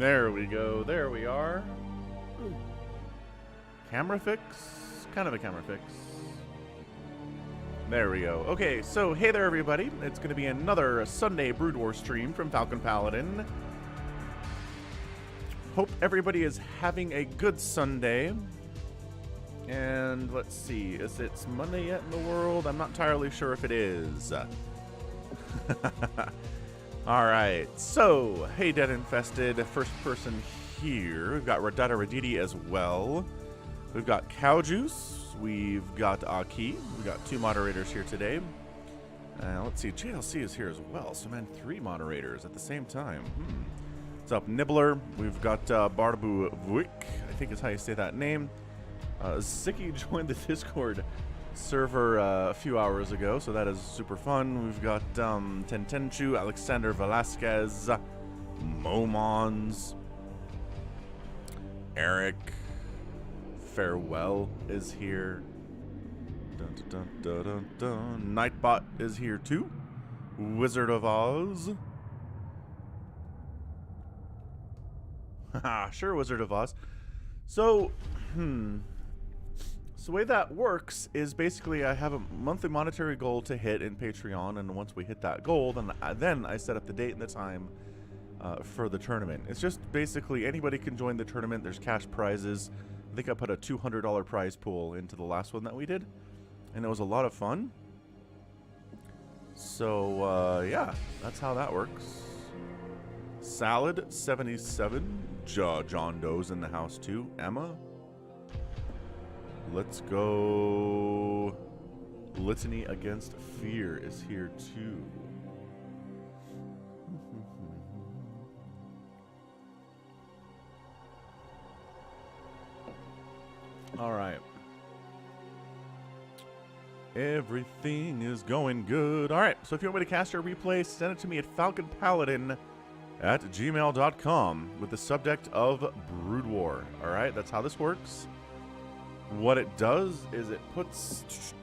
There we go. There we are. Camera fix? Kind of a camera fix. There we go. Okay, so hey there everybody. It's going to be another Sunday Brood War stream from Falcon Paladin. Hope everybody is having a good Sunday. And let's see, is it Monday yet in the world? I'm not entirely sure if it is. Alright, so, hey Dead Infested, first person here. We've got Radata Raditi as well. We've got Cow Juice. We've got Aki. We've got 2 moderators here today. Let's see, JLC is here as well. So, man, 3 moderators at the same time. What's up, Nibbler? We've got Barbu Vuik, I think is how you say that name. Sicky joined the Discord server a few hours ago, so that is super fun. We've got Tentenchu, Alexander Velasquez, Momons, Eric, Farewell is here. Dun, dun, dun, dun, dun. Nightbot is here too. Wizard of Oz. Haha, sure, Wizard of Oz. So, So the way that works is basically I have a monthly monetary goal to hit in Patreon, and once we hit that goal, then I set up the date and the time for the tournament. It's just basically anybody can join the tournament. There's cash prizes. I think I put a $200 prize pool into the last one that we did, and it was a lot of fun. So yeah, that's how that works. Salad 77, John Doe's in the house too. Emma. Let's go. Litany Against Fear is here too. All right. Everything is going good. All right. So if you want me to cast your replay, send it to me at falconpaladin@gmail.com with the subject of Brood War. All right. That's how this works. What it does is it puts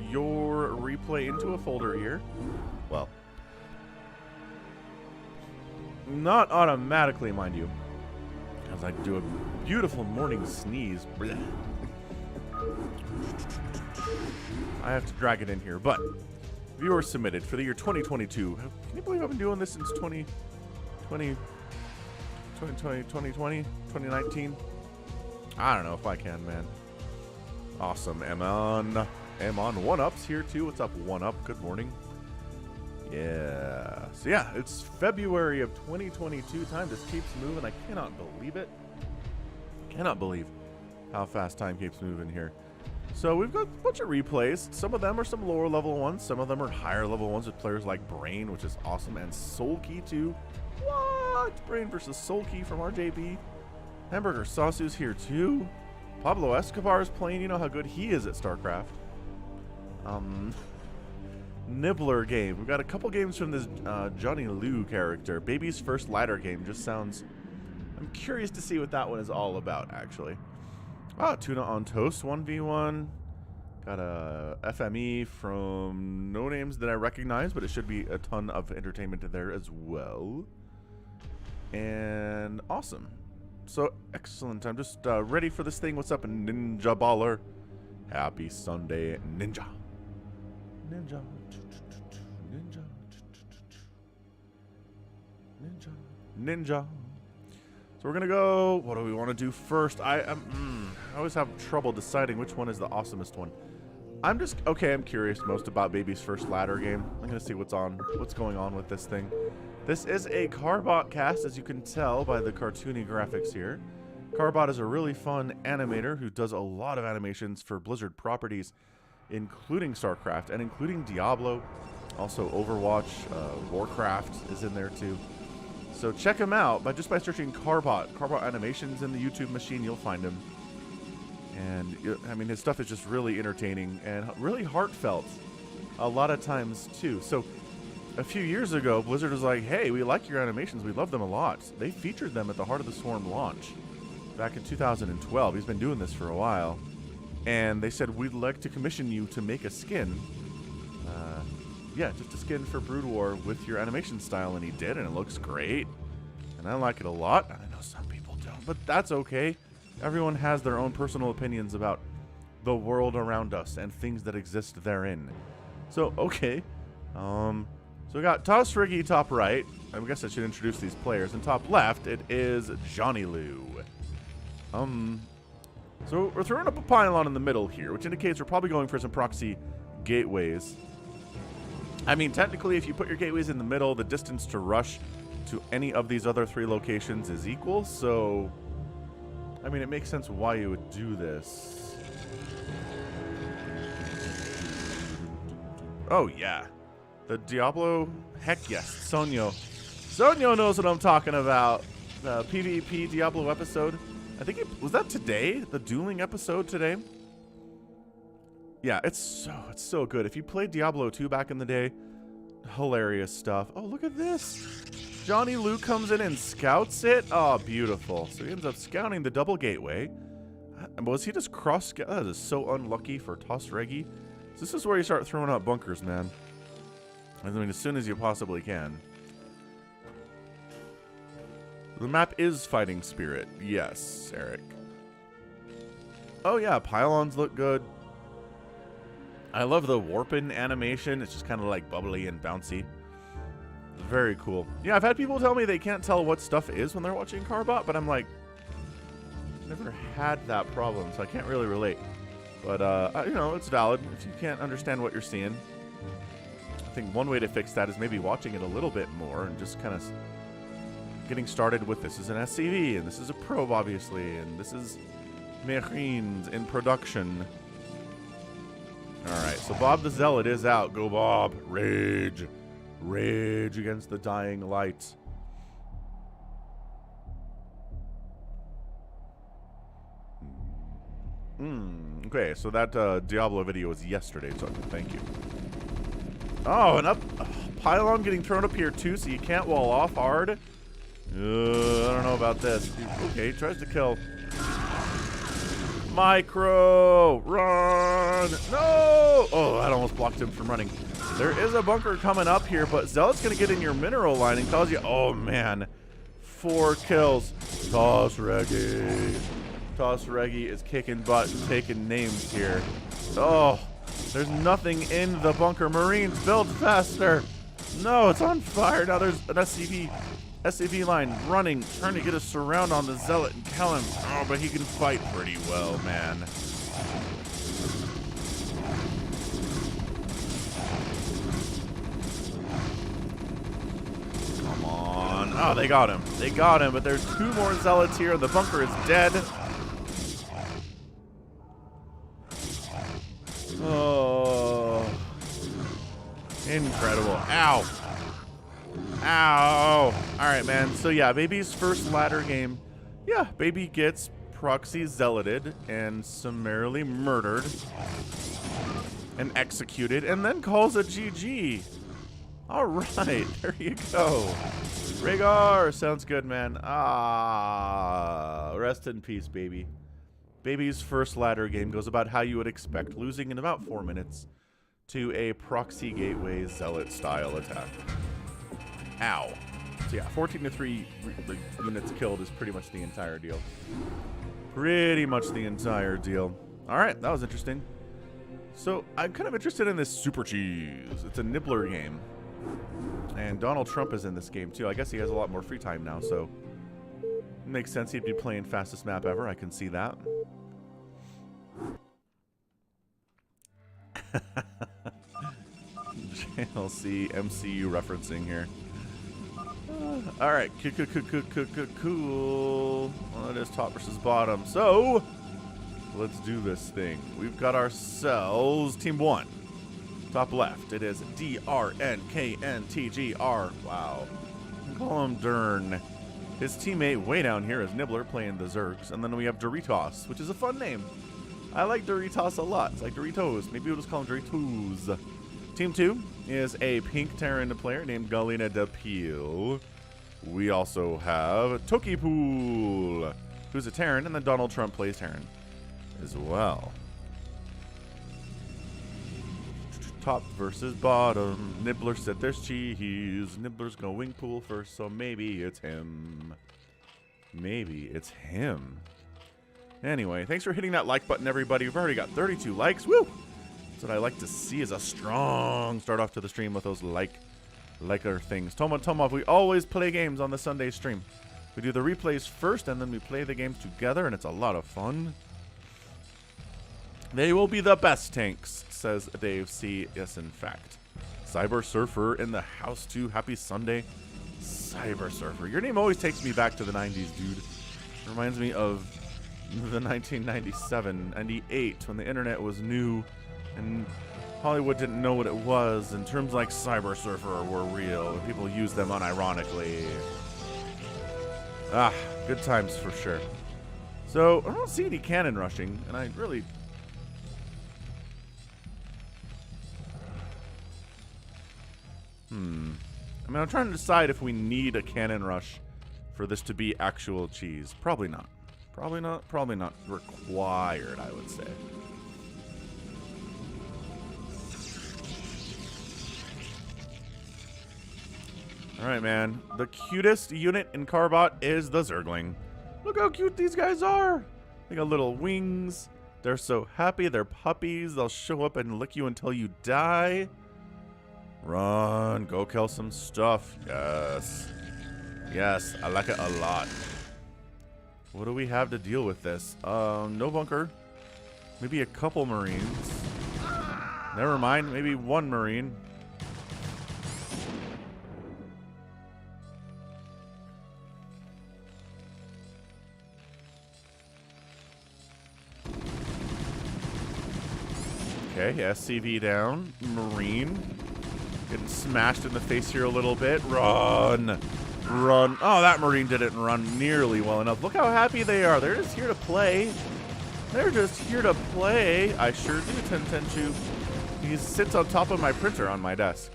your replay into a folder here. Well, not automatically, mind you, as I do a beautiful morning sneeze. I have to drag it in here, but viewers submitted for the year 2022. Can you believe I've been doing this since 2020, 2019? I don't know if I can, man. Awesome. Amon 1-Up's here too. What's up, 1-Up? Good morning. Yeah. So yeah, it's February of 2022. Time just keeps moving. I cannot believe it. Cannot believe how fast time keeps moving here. So we've got a bunch of replays. Some of them are some lower level ones. Some of them are higher level ones with players like Brain, which is awesome, and Soulkey too. What? Brain versus Soulkey from RJB. HamburgerSasu's here too. Pablo Escobar is playing. You know how good he is at StarCraft. Nibbler game. We've got a couple games from this Johnny Liu character. Baby's first ladder game just sounds... I'm curious to see what that one is all about, actually. Ah, Tuna on Toast 1v1. Got a FME from no names that I recognize, but it should be a ton of entertainment in there as well. And awesome. So excellent. I'm just ready for this thing. What's up, Ninja Baller? Happy Sunday, Ninja. Ninja. Ninja. Ninja. Ninja. So we're going to go. What do we want to do first? I always have trouble deciding which one is the awesomest one. I'm curious most about Baby's first ladder game. I'm going to see what's going on with this thing. This is a CARBOT cast, as you can tell by the cartoony graphics here. CARBOT is a really fun animator who does a lot of animations for Blizzard properties, including StarCraft and including Diablo. Also Overwatch, Warcraft is in there too. So check him out just by searching CARBOT animations in the YouTube machine. You'll find him. And I mean, his stuff is just really entertaining and really heartfelt a lot of times too. So a few years ago, Blizzard was like, hey, we like your animations. We love them a lot. They featured them at the Heart of the Swarm launch back in 2012. He's been doing this for a while. And they said, we'd like to commission you to make a skin. Yeah, just a skin for Brood War with your animation style. And he did, and it looks great. And I like it a lot. I know some people don't, but that's okay. Everyone has their own personal opinions about the world around us and things that exist therein. So, okay. So we got Toss Riggy top right. I guess I should introduce these players. And top left, it is Johnny Lou. So we're throwing up a pylon in the middle here, which indicates we're probably going for some proxy gateways. I mean, technically, if you put your gateways in the middle, the distance to rush to any of these other 3 locations is equal. So, I mean, it makes sense why you would do this. Oh, yeah. The Diablo? Heck yes. Sonyo knows what I'm talking about. The PvP Diablo episode. I think was that today? The dueling episode today? Yeah, it's so good. If you played Diablo 2 back in the day, hilarious stuff. Oh, look at this. Johnny Lou comes in and scouts it. Oh, beautiful. So he ends up scouting the double gateway. Was he just cross-scout? That is so unlucky for Toss Reggie. So this is where you start throwing out bunkers, man. I mean, as soon as you possibly can. The map is Fighting Spirit. Yes, Eric. Oh, yeah. Pylons look good. I love the warping animation. It's just kind of like bubbly and bouncy. Very cool. Yeah, I've had people tell me they can't tell what stuff is when they're watching CARBOT, but I'm like, never had that problem, so I can't really relate. But, you know, it's valid if you can't understand what you're seeing. I think one way to fix that is maybe watching it a little bit more and just kind of getting started with this is an SCV, and this is a probe, obviously, and this is Marines in production. Alright, so Bob the Zealot is out. Go, Bob. Rage. Rage against the dying light. Okay, so that Diablo video was yesterday, so thank you. Oh, and pylon getting thrown up here, too, so you can't wall off hard. I don't know about this. Okay, tries to kill. Micro! Run! No! Oh, that almost blocked him from running. There is a bunker coming up here, but Zealot's going to get in your mineral line and cause you... Oh, man. 4 kills. Toss Reggie. Toss Reggie is kicking butt and taking names here. Oh, there's nothing in the bunker. Marines, build faster. No, it's on fire. Now there's an SCV line running, trying to get a surround on the Zealot and kill him. Oh, but he can fight pretty well, man. Come on. Oh, they got him. They got him, but there's 2 more Zealots here. The bunker is dead. Oh. Incredible. Ow. Ow. Alright, man. So, yeah, Baby's first ladder game. Yeah, Baby gets proxy zealoted and summarily murdered and executed and then calls a GG. Alright, there you go. Rhaegar. Sounds good, man. Ah, rest in peace, Baby. Baby's first ladder game goes about how you would expect, losing in about 4 minutes to a proxy gateway zealot style attack. Ow. So yeah, 14-3 units killed is pretty much the entire deal. Pretty much the entire deal. Alright, that was interesting. So I'm kind of interested in this Super Cheese. It's a Nibbler game. And Donald Trump is in this game too. I guess he has a lot more free time now, so makes sense he'd be playing fastest map ever. I can see that. JLC MCU referencing here. Alright, cool. Well, it is top versus bottom. So, let's do this thing. We've got ourselves Team 1. Top left, it is DRNKNTGR. Wow. Call him Dern. His teammate way down here is Nibbler playing the Zergs. And then we have Doritos, which is a fun name. I like Doritos a lot. It's like Doritos. Maybe we'll just call him Doritos. Team 2 is a pink Terran player named Galina Depil. We also have Tokipool, who's a Terran, and then Donald Trump plays Terran as well. Top versus bottom. Nibbler said there's cheese. Nibbler's going pool first, so maybe it's him. Maybe it's him. Anyway, thanks for hitting that like button, everybody. We've already got 32 likes. Woo! That's what I like to see, is a strong start off to the stream with those liker things. Tomov, we always play games on the Sunday stream. We do the replays first, and then we play the games together, and it's a lot of fun. They will be the best tanks, says Dave C. Yes, in fact. Cyber Surfer in the house, too. Happy Sunday. Cyber Surfer. Your name always takes me back to the 90s, dude. Reminds me of the 1997, 98, when the internet was new, and Hollywood didn't know what it was, and terms like Cyber Surfer were real, and people used them unironically. Ah, good times for sure. So, I don't see any cannon rushing, and I really... I mean, I'm trying to decide if we need a cannon rush for this to be actual cheese. Probably not. Probably not required, I would say. Alright, man. The cutest unit in CARBOT is the Zergling. Look how cute these guys are. They got little wings. They're so happy. They're puppies. They'll show up and lick you until you die. Run. Go kill some stuff. Yes. Yes, I like it a lot. What do we have to deal with this? No bunker. Maybe a couple Marines. Never mind. Maybe one Marine. Okay, SCV down. Marine. Getting smashed in the face here a little bit. Run. Run. Oh, that Marine didn't run nearly well enough. Look how happy they are. They're just here to play. They're just here to play. I sure do, Tentenchu. He sits on top of my printer on my desk.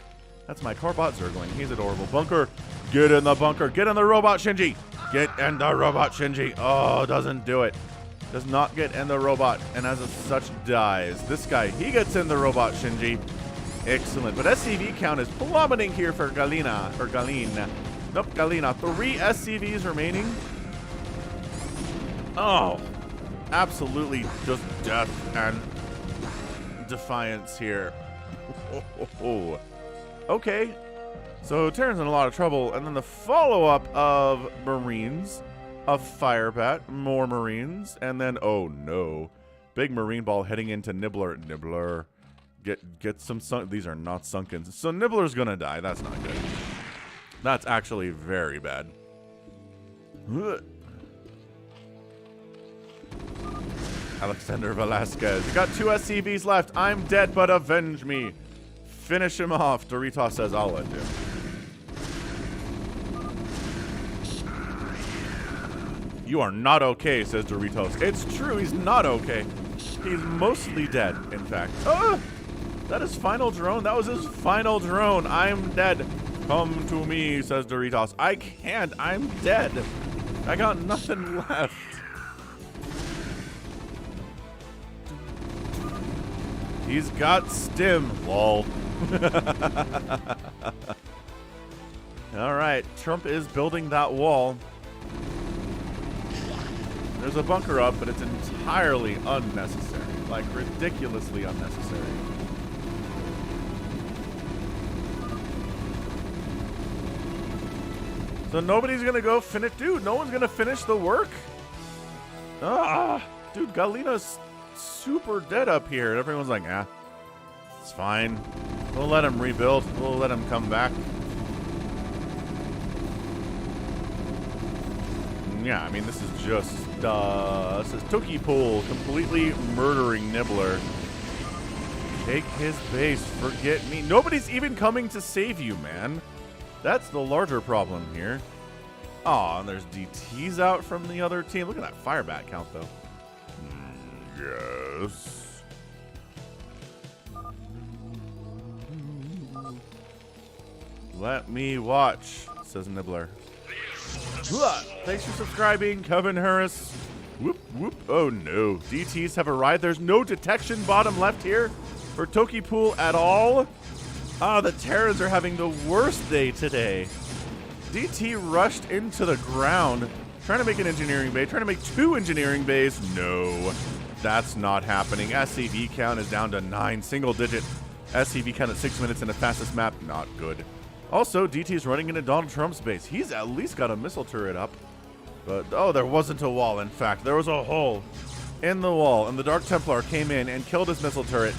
That's my CARBOT Zergling. He's adorable. Bunker. Get in the bunker. Get in the robot, Shinji. Get in the robot, Shinji. Oh, doesn't do it. Does not get in the robot, and as such dies. This guy, he gets in the robot, Shinji. Excellent. But SCV count is plummeting here for Galina. Or Galine. Nope, Galina. 3 SCVs remaining. Oh. Absolutely just death and defiance here. Okay. So Terran's in a lot of trouble. And then the follow-up of Marines. A Firebat. More Marines. And then, oh no. Big Marine ball heading into Nibbler. Nibbler. Get some sunk. These are not sunken. So Nibbler's gonna die. That's not good. That's actually very bad. Alexander Velasquez. Got 2 SCVs left. I'm dead, but avenge me. Finish him off. Doritos says I'll let you. You are not okay, says Doritos. It's true, he's not okay. He's mostly dead, in fact. Oh! That is final drone. That was his final drone. I'm dead. Come to me, says Doritos. I can't. I'm dead. I got nothing left. He's got stim. Lol. All right. Trump is building that wall. There's a bunker up, but it's entirely unnecessary. Like, ridiculously unnecessary. So nobody's gonna go finish. Dude, no one's gonna finish the work? Ah, dude, Galina's super dead up here. And everyone's like, ah, it's fine. We'll let him rebuild. We'll let him come back. Yeah, I mean, this is just, this is Toki Pool completely murdering Nibbler. Take his base. Forget me. Nobody's even coming to save you, man. That's the larger problem here. Aw, and there's DTs out from the other team. Look at that Firebat count, though. Yes. Let me watch, says Nibbler. Thanks for subscribing, Kevin Harris. Whoop, whoop. Oh, no. DTs have arrived. There's no detection bottom left here. for Toki Pool at all. Ah, the Terrans are having the worst day today. DT rushed into the ground, trying to make an engineering bay, trying to make 2 engineering bays. No, that's not happening. SCV count is down to 9, single digit. SCV count at 6 minutes in the fastest map, not good. Also, DT is running into Donald Trump's base. He's at least got a missile turret up. But, oh, there wasn't a wall. In fact, there was a hole in the wall, and the Dark Templar came in and killed his missile turret,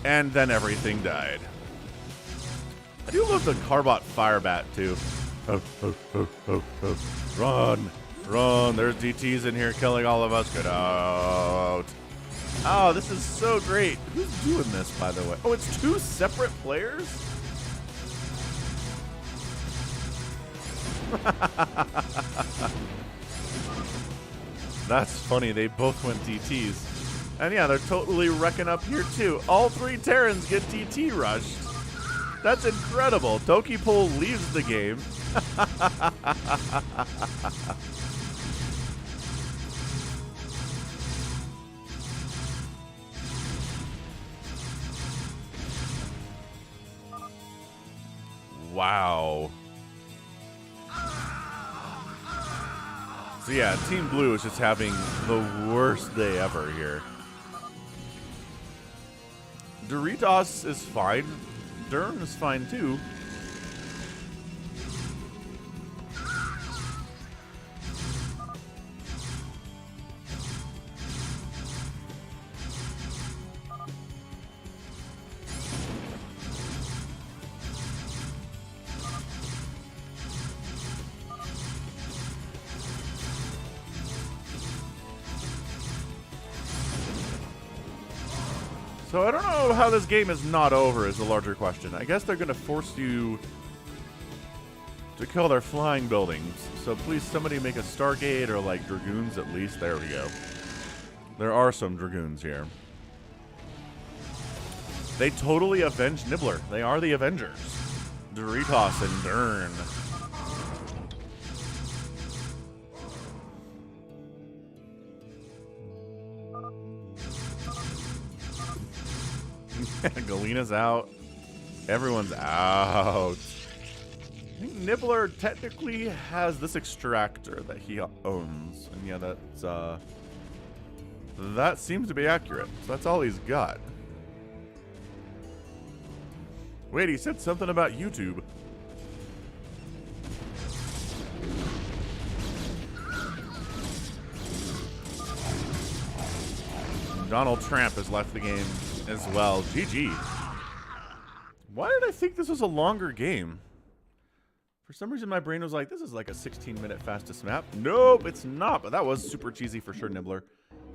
and then everything died. I do love the CARBOT Firebat, too. Run, run. There's DTs in here killing all of us. Get out. Oh, this is so great. Who's doing this, by the way? Oh, it's 2 separate players? That's funny. They both went DTs. And yeah, they're totally wrecking up here, too. All 3 Terrans get DT rushed. That's incredible. Toki Pool leaves the game. Wow. So yeah, Team Blue is just having the worst day ever here. Doritos is fine. Dern is fine too. So I don't know how this game is not over is the larger question. I guess they're going to force you to kill their flying buildings. So please somebody make a Stargate or like Dragoons at least. There we go. There are some Dragoons here. They totally avenged Nibbler. They are the Avengers. Doritos and Dern. Galena's out. Everyone's out. I think Nibbler technically has this extractor that he owns. And yeah, that seems to be accurate. So that's all he's got. Wait, he said something about YouTube. Donald Trump has left the game as well. GG. Why did I think this was a longer game? For some reason, my brain was like, this is like a 16-minute fastest map. Nope, it's not. But that was super cheesy for sure, Nibbler.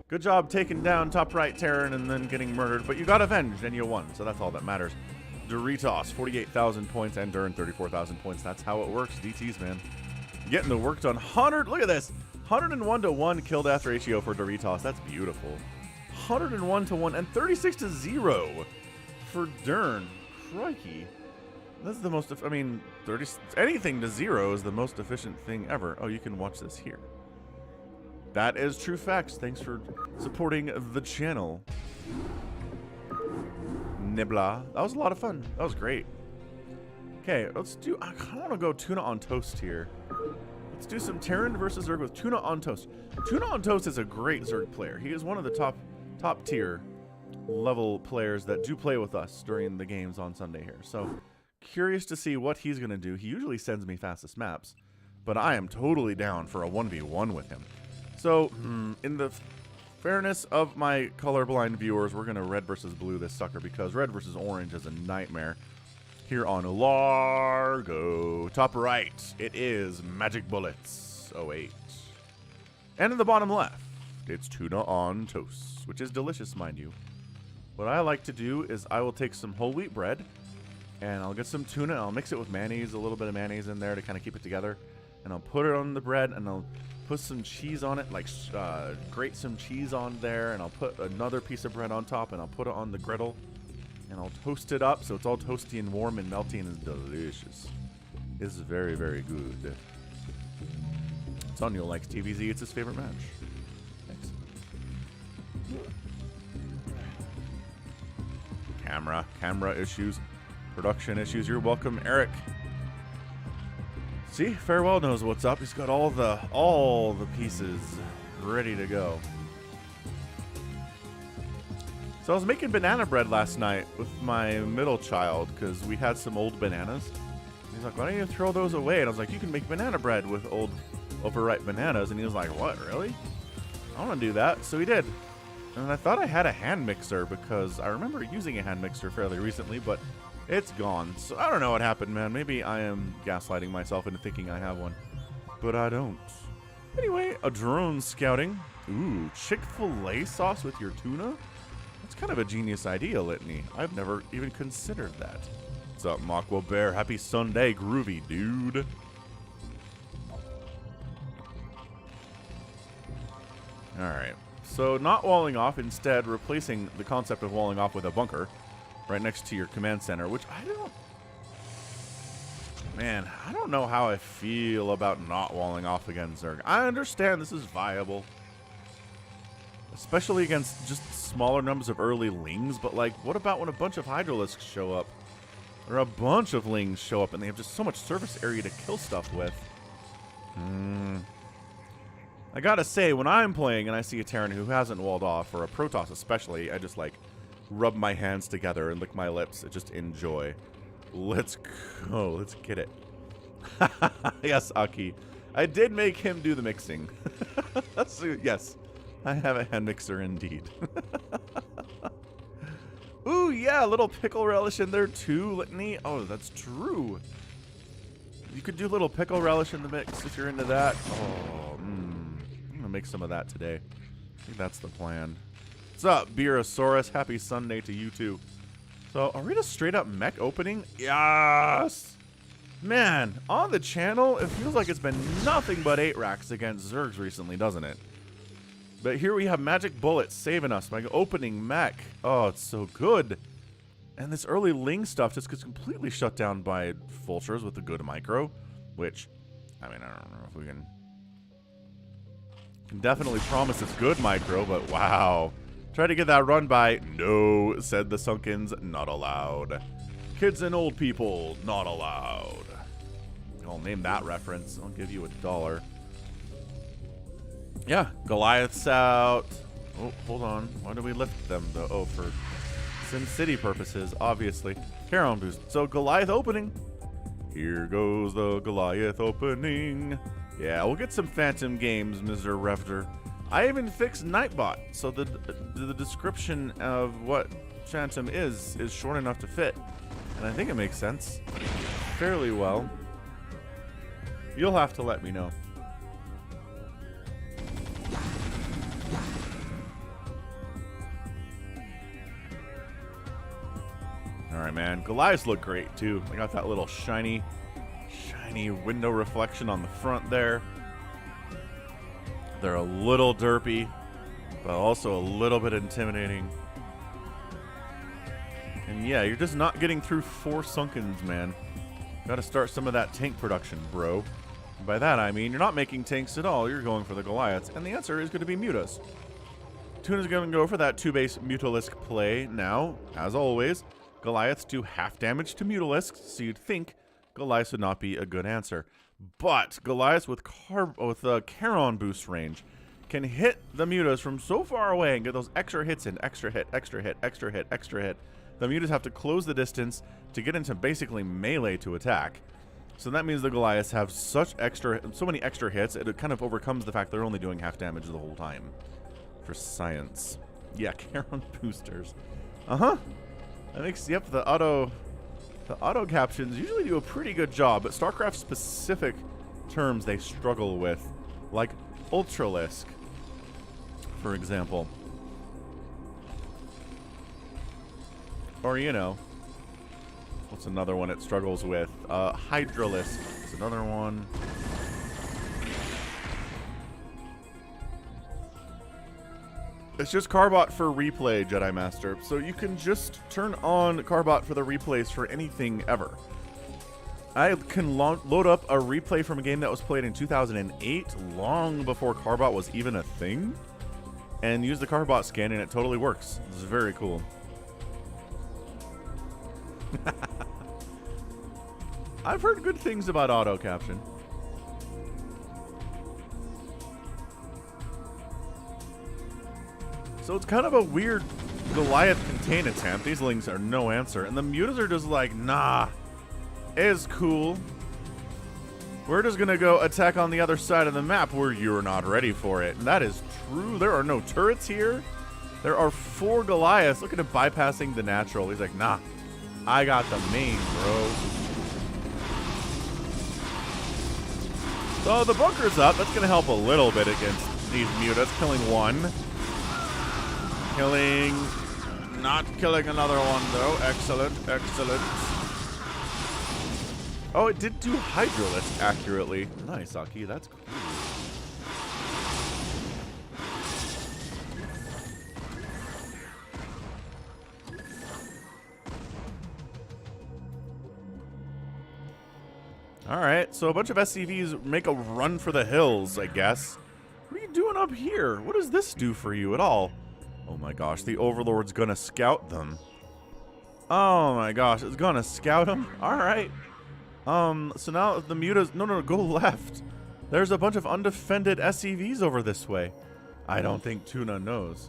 Good job taking down top right Terran and then getting murdered. But you got avenged and you won. So that's all that matters. Doritos, 48,000 points. And Dern, 34,000 points. That's how it works. DTs, man. Getting the work done. 100. Look at this. 101-1 kill death ratio for Doritos. That's beautiful. 101-1 and 36-0 for Dern. Crikey. That's the most, I mean, anything to 0 is the most efficient thing ever. Oh, you can watch this here. That is true facts. Thanks for supporting the channel. Nibbler. That was a lot of fun. That was great. Okay, let's do, I kind of want to go Tuna on Toast here. Let's do some Terran versus Zerg with Tuna on Toast. Tuna on Toast is a great Zerg player. He is one of the top tier level players that do play with us during the games on Sunday here. So curious to see what he's going to do. He usually sends me fastest maps, but I am totally down for a 1v1 with him. So in the fairness of my colorblind viewers, we're going to red versus blue this sucker because red versus orange is a nightmare here on Largo. Top right, it is Magic Bullets 08. And in the bottom left, it's Tuna on Toast, which is delicious, mind you. What I like to do is I will take some whole wheat bread and I'll get some tuna and I'll mix it with mayonnaise, a little bit of mayonnaise in there to kind of keep it together. And I'll put it on the bread and I'll put some cheese on it, like grate some cheese on there, and I'll put another piece of bread on top and I'll put it on the griddle and I'll toast it up so it's all toasty and warm and melty and delicious. It's very, very good. Sonyo likes PvZ, it's his favorite match. camera issues, production issues. You're welcome, Eric. See, Farewell knows what's up. He's got all the pieces ready to go. So I was making banana bread last night with my middle child because we had some old bananas. He's like, why don't you throw those away? And I was like, you can make banana bread with old overripe bananas. And he was like, what, really? I want to do that. So he did. And I thought I had a hand mixer because I remember using a hand mixer fairly recently, but it's gone. So I don't know what happened, man. Maybe I am gaslighting myself into thinking I have one, but I don't. Anyway, a drone scouting. Ooh, Chick-fil-A sauce with your tuna? That's kind of a genius idea, Litany. I've never even considered that. What's up, Makwa Bear? Happy Sunday, groovy dude. Alright, so not walling off, instead replacing the concept of walling off with a bunker right next to your command center, which I don't... Man, I don't know how I feel about not walling off against Zerg. I understand this is viable, especially against just smaller numbers of early lings, but like, what about when a bunch of Hydralisks show up? Or a bunch of lings show up and they have just so much surface area to kill stuff with? I gotta say, when I'm playing and I see a Terran who hasn't walled off, or a Protoss especially, I just like rub my hands together and lick my lips and just enjoy. Let's go. Let's get it. Yes, Aki. I did make him do the mixing. Yes, I have a hand mixer indeed. Ooh, yeah, a little pickle relish in there too, Litany. Oh, that's true. You could do a little pickle relish in the mix if you're into that. Oh, I'm gonna make some of that today. I think that's the plan. What's up, Beerosaurus? Happy Sunday to you too. So, are we just straight up mech opening? Yes! Man, on the channel, it feels like it's been nothing but 8 racks against Zergs recently, doesn't it? But here we have Magic Bullet saving us by opening mech. Oh, it's so good. And this early Ling stuff just gets completely shut down by Vultures with the good micro, which, I mean, I don't know if we can definitely promise it's good micro, but wow. Try to get that run by. No, said the Sunkens, not allowed. Kids and old people, not allowed. I'll name that reference. I'll give you $1. Yeah, Goliath's out. Oh, hold on. Why do we lift them, though? Oh, for SimCity purposes, obviously. Charon boost. So, Goliath opening. Here goes the Goliath opening. Yeah, we'll get some Phantom games, Mr. Refter. I even fixed Nightbot, so the description of what Phantom is short enough to fit. And I think it makes sense fairly well. You'll have to let me know. Alright, man. Goliaths look great, too. They got that little shiny window reflection on the front there. They're a little derpy, but also a little bit intimidating. And yeah, you're just not getting through 4 Sunkens, man. Gotta start some of that tank production, bro. And by that I mean you're not making tanks at all, you're going for the Goliaths. And the answer is going to be Mutas. Tuna's going to go for that 2-base Mutalisk play now. As always, Goliaths do half damage to Mutalisks, so you'd think Goliaths would not be a good answer. But Goliaths with Charon boost range can hit the Mutas from so far away and get those extra hits in. Extra hit, extra hit, extra hit, extra hit. The Mutas have to close the distance to get into basically melee to attack. So that means the Goliaths have so many extra hits, it kind of overcomes the fact they're only doing half damage the whole time. For science. Yeah, Charon boosters. That makes, yep, the auto captions usually do a pretty good job, but StarCraft specific terms they struggle with, like Ultralisk, for example. Or, you know, what's another one it struggles with? Hydralisk is another one. It's just CARBOT for replay, Jedi Master. So you can just turn on CARBOT for the replays for anything ever. I can load up a replay from a game that was played in 2008, long before CARBOT was even a thing, and use the CARBOT scan, and it totally works. This is very cool. I've heard good things about auto caption. So it's kind of a weird Goliath contain attempt. These lings are no answer. And the mutas are just like, nah, is cool. We're just going to go attack on the other side of the map where you're not ready for it. And that is true. There are no turrets here. There are 4 Goliaths. Look at him bypassing the natural. He's like, nah, I got the main, bro. So the bunker's up. That's going to help a little bit against these mutas. Killing 1. Not killing another one, though. Excellent, excellent. Oh, it did do Hydralisk accurately. Nice, Aki. That's cool. Alright, so a bunch of SCVs make a run for the hills, I guess. What are you doing up here? What does this do for you at all? Oh my gosh, the Overlord's gonna scout them. Oh my gosh, it's gonna scout them? Alright. So now the mutas... No, go left. There's a bunch of undefended SCVs over this way. I don't think Tuna knows.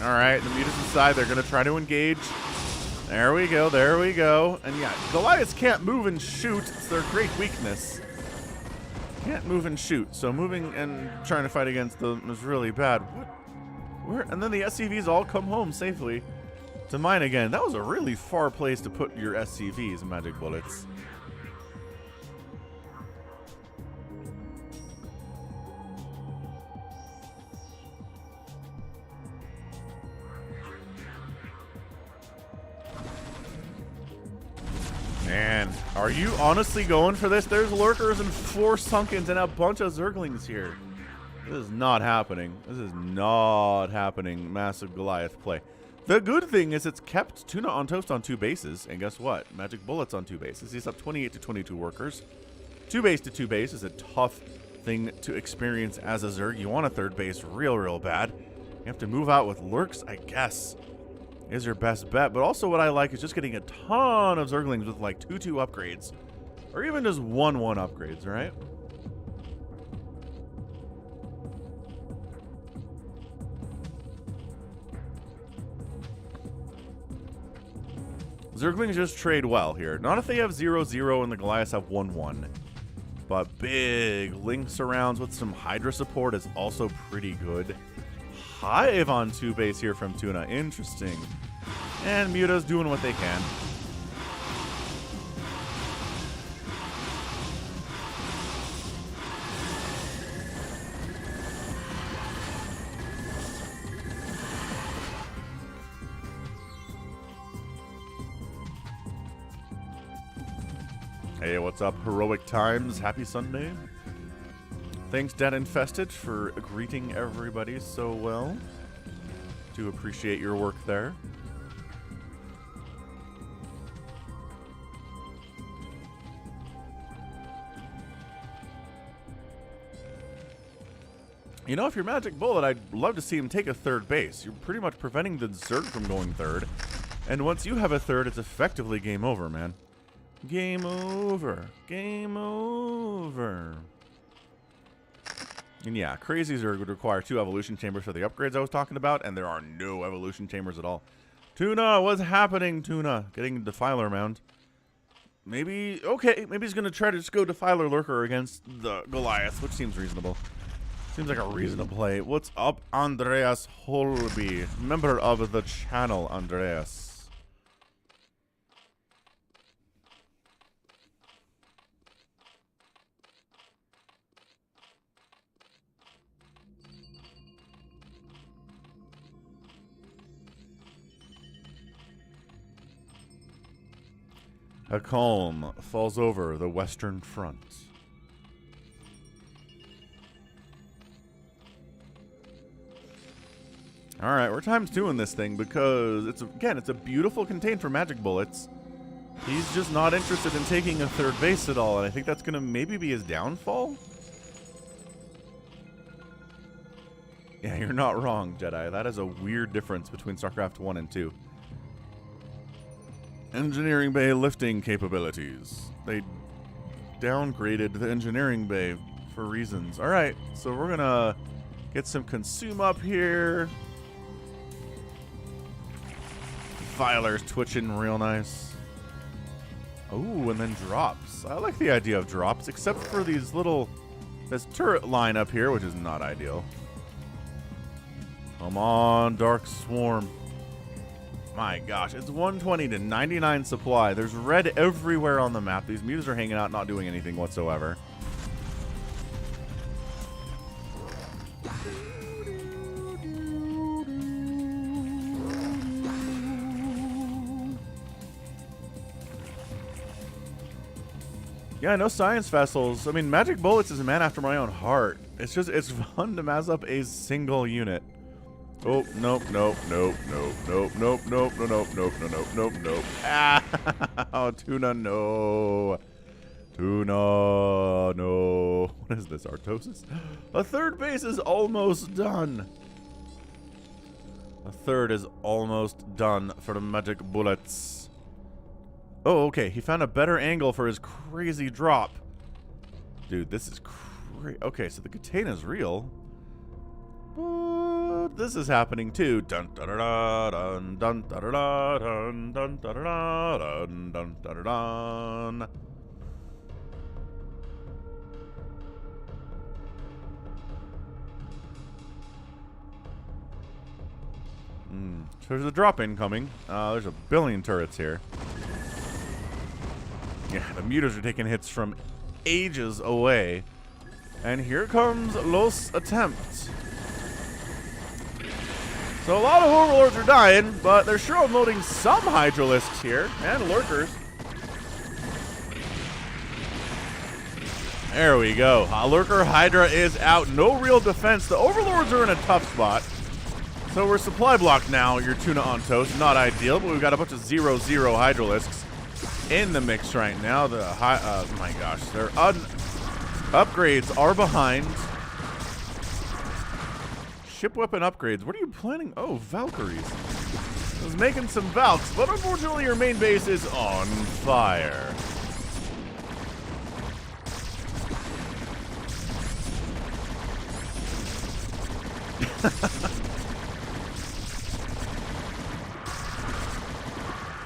Alright, the mutas inside. They're gonna try to engage. There we go, there we go. And yeah, Goliaths can't move and shoot. It's their great weakness. Can't move and shoot, so moving and trying to fight against them is really bad. What? Where? And then the SCVs all come home safely to mine again. That was a really far place to put your SCVs, magic bullets. Man, are you honestly going for this? There's lurkers and 4 sunkens and a bunch of zerglings here. This is not happening. This is not happening. Massive Goliath play. The good thing is it's kept Tuna on toast on 2 bases. And guess what? Magic Bullets on 2 bases. He's up 28 to 22 workers. 2 base to 2 base is a tough thing to experience as a Zerg. You want a 3rd base real bad. You have to move out with lurks, I guess, is your best bet. But also what I like is just getting a ton of Zerglings with like 2/2 upgrades. Or even just 1/1 upgrades, right? Zerglings just trade well here. Not if they have 0/0 and the Goliaths have 1/1. But big link surrounds with some Hydra support is also pretty good. Hive on 2 base here from Tuna. Interesting. And Muta's doing what they can. Hey, what's up, Heroic Times? Happy Sunday. Thanks, Dead Infested, for greeting everybody so well. Do appreciate your work there. You know, if you're Magic Bullet, I'd love to see him take a 3rd base. You're pretty much preventing the Zerg from going 3rd. And once you have a 3rd, it's effectively game over, man. Game over. Game over. And yeah, Crazy Zerg would require 2 evolution chambers for the upgrades I was talking about, and there are no evolution chambers at all. Tuna, what's happening, Tuna? Getting Defiler Mound. Maybe, okay, maybe he's going to try to just go Defiler Lurker against the Goliath, which seems reasonable. Seems like a reasonable play. What's up, Andreas Holby? Member of the channel, Andreas. A calm falls over the Western Front. Alright, we're times 2 this thing because it's a beautiful contain for Magic Bullets. He's just not interested in taking a 3rd base at all, and I think that's going to maybe be his downfall. You're not wrong, Jedi. That is a weird difference between StarCraft 1 and 2. Engineering bay lifting capabilities. They downgraded the engineering bay for reasons. Alright, so we're gonna get some consume up here. Filer's twitching real nice. Oh, and then drops. I like the idea of drops, except for these little... this turret line up here, which is not ideal. Come on, Dark Swarm. My gosh, it's 120 to 99 supply. There's red everywhere on the map. These mutas are hanging out, not doing anything whatsoever. Yeah, no science vessels. I mean, Magic Bullets is a man after my own heart. It's just, it's fun to mass up a single unit. Oh, nope, nope, nope, nope, nope, nope, nope, nope, nope, nope, nope, nope, nope. Ah, Tuna, no. Tuna, no. What is this, Artosis? A third base is almost done. A third is almost done for the Magic Bullets. Oh, okay. He found a better angle for his crazy drop. Dude, this is crazy. Okay, so the Katena's real. But this is happening too. Dun da da dun dun da da dun dun da da dun dun da dun. So there's a drop incoming. There's a billion turrets here. Yeah, the mutas are taking hits from ages away. And here comes Los Attempts. So a lot of Overlords are dying, but they're sure unloading some Hydralisks here, and Lurkers. There we go. Lurker Hydra is out. No real defense. The Overlords are in a tough spot. So we're supply blocked now. Your Tuna on toast. Not ideal, but we've got a bunch of 0-0 Hydralisks in the mix right now. The oh my gosh, their upgrades are behind. Ship weapon upgrades. What are you planning? Oh, Valkyries. I was making some Valks, but unfortunately your main base is on fire.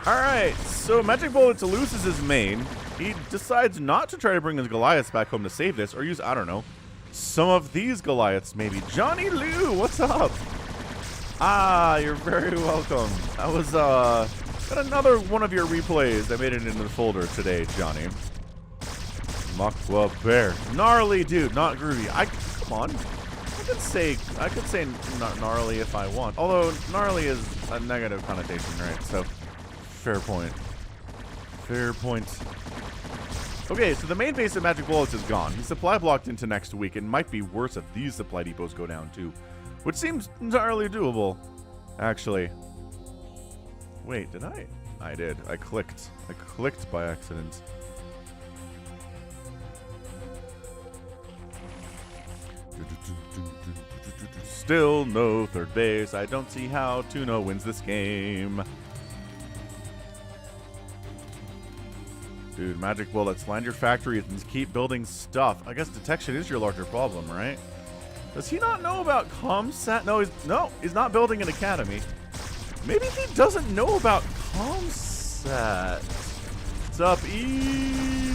Alright, so Magic Bullets loses his main. He decides not to try to bring his Goliaths back home to save this, or use, I don't know, some of these Goliaths maybe. Johnny Lou, what's up? Ah, you're very welcome. That was, got another one of your replays that made it into the folder today, Johnny. Makwa Bear. Gnarly, dude, not groovy. Come on. I could say gnarly if I want. Although, gnarly is a negative connotation, right? So, fair point. Fair point. Okay, so the main base of Magic Bullets is gone. He's supply blocked into next week. It might be worse if these supply depots go down too. Which seems entirely doable, actually. Wait, did I? I did. I clicked. I clicked by accident. Still no third base. I don't see how Tuna wins this game. Dude, Magic Bullets, land your factories and keep building stuff. I guess detection is your larger problem, right? Does he not know about ComSat? No, he's not building an academy. Maybe he doesn't know about ComSat. What's up, Eej?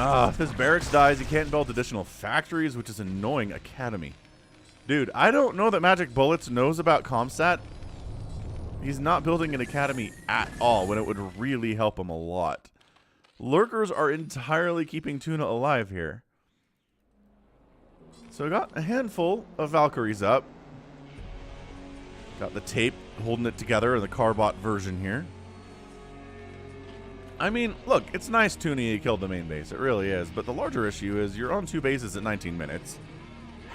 If his barracks dies, he can't build additional factories, which is annoying. Academy. Dude, I don't know that Magic Bullets knows about ComSat. He's not building an academy at all, when it would really help him a lot. Lurkers are entirely keeping Tuna alive here. So I got a handful of Valkyries up. Got the tape holding it together in the CARBOT version here. I mean, look, it's nice Tuna killed the main base. It really is. But the larger issue is you're on two bases at 19 minutes.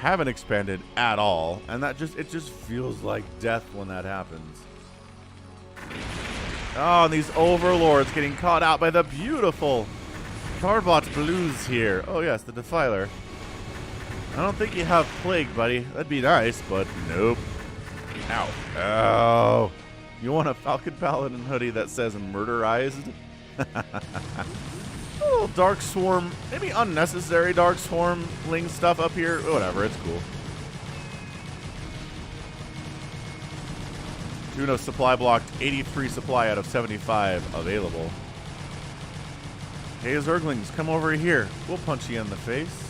haven't expanded at all, and it just feels like death when that happens. Oh, and these overlords getting caught out by the beautiful CARBOT blues here. Oh yes, the Defiler. I don't think you have Plague, buddy. That'd be nice, but nope. Ow. Oh. You want a Falcon Paladin hoodie that says murderized? A little Dark Swarm, maybe unnecessary Dark Swarm Ling stuff up here. Whatever, it's cool. Tuna supply blocked, 83 supply out of 75 available. Hey, Zerglings, come over here. We'll punch you in the face.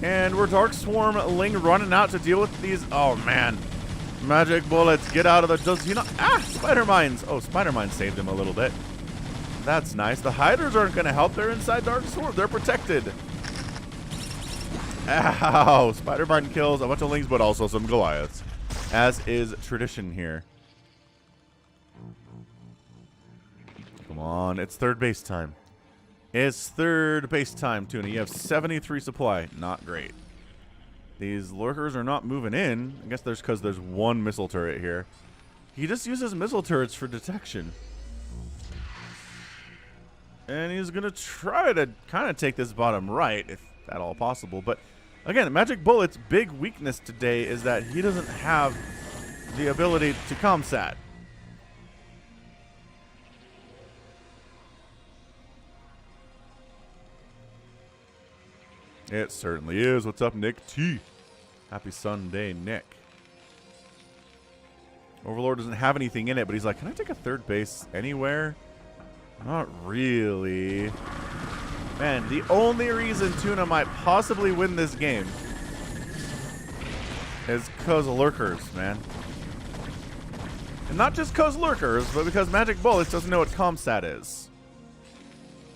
And we're Dark Swarm Ling running out to deal with these. Oh, man. Magic bullets. Get out of the... Does he not... Ah! Spider Mines. Oh, Spider Mines saved him a little bit. That's nice. The Hydras aren't going to help. They're inside Dark Swarm. They're protected. Ow. Spider Mine kills a bunch of Lings, but also some Goliaths. As is tradition here. Come on. It's third base time. It's third base time, Tuna. You have 73 supply. Not great. These lurkers are not moving in. I guess there's because there's one missile turret here. He just uses missile turrets for detection. And he's going to try to kind of take this bottom right, if at all possible. But again, Magic Bullet's big weakness today is that he doesn't have the ability to comsat. It certainly is. What's up, Nick T? Happy Sunday, Nick. Overlord doesn't have anything in it, but he's like, can I take a third base anywhere? Not really. Man, the only reason Tuna might possibly win this game is because of lurkers, man. And not just because lurkers, but because Magic Bullets doesn't know what comsat is.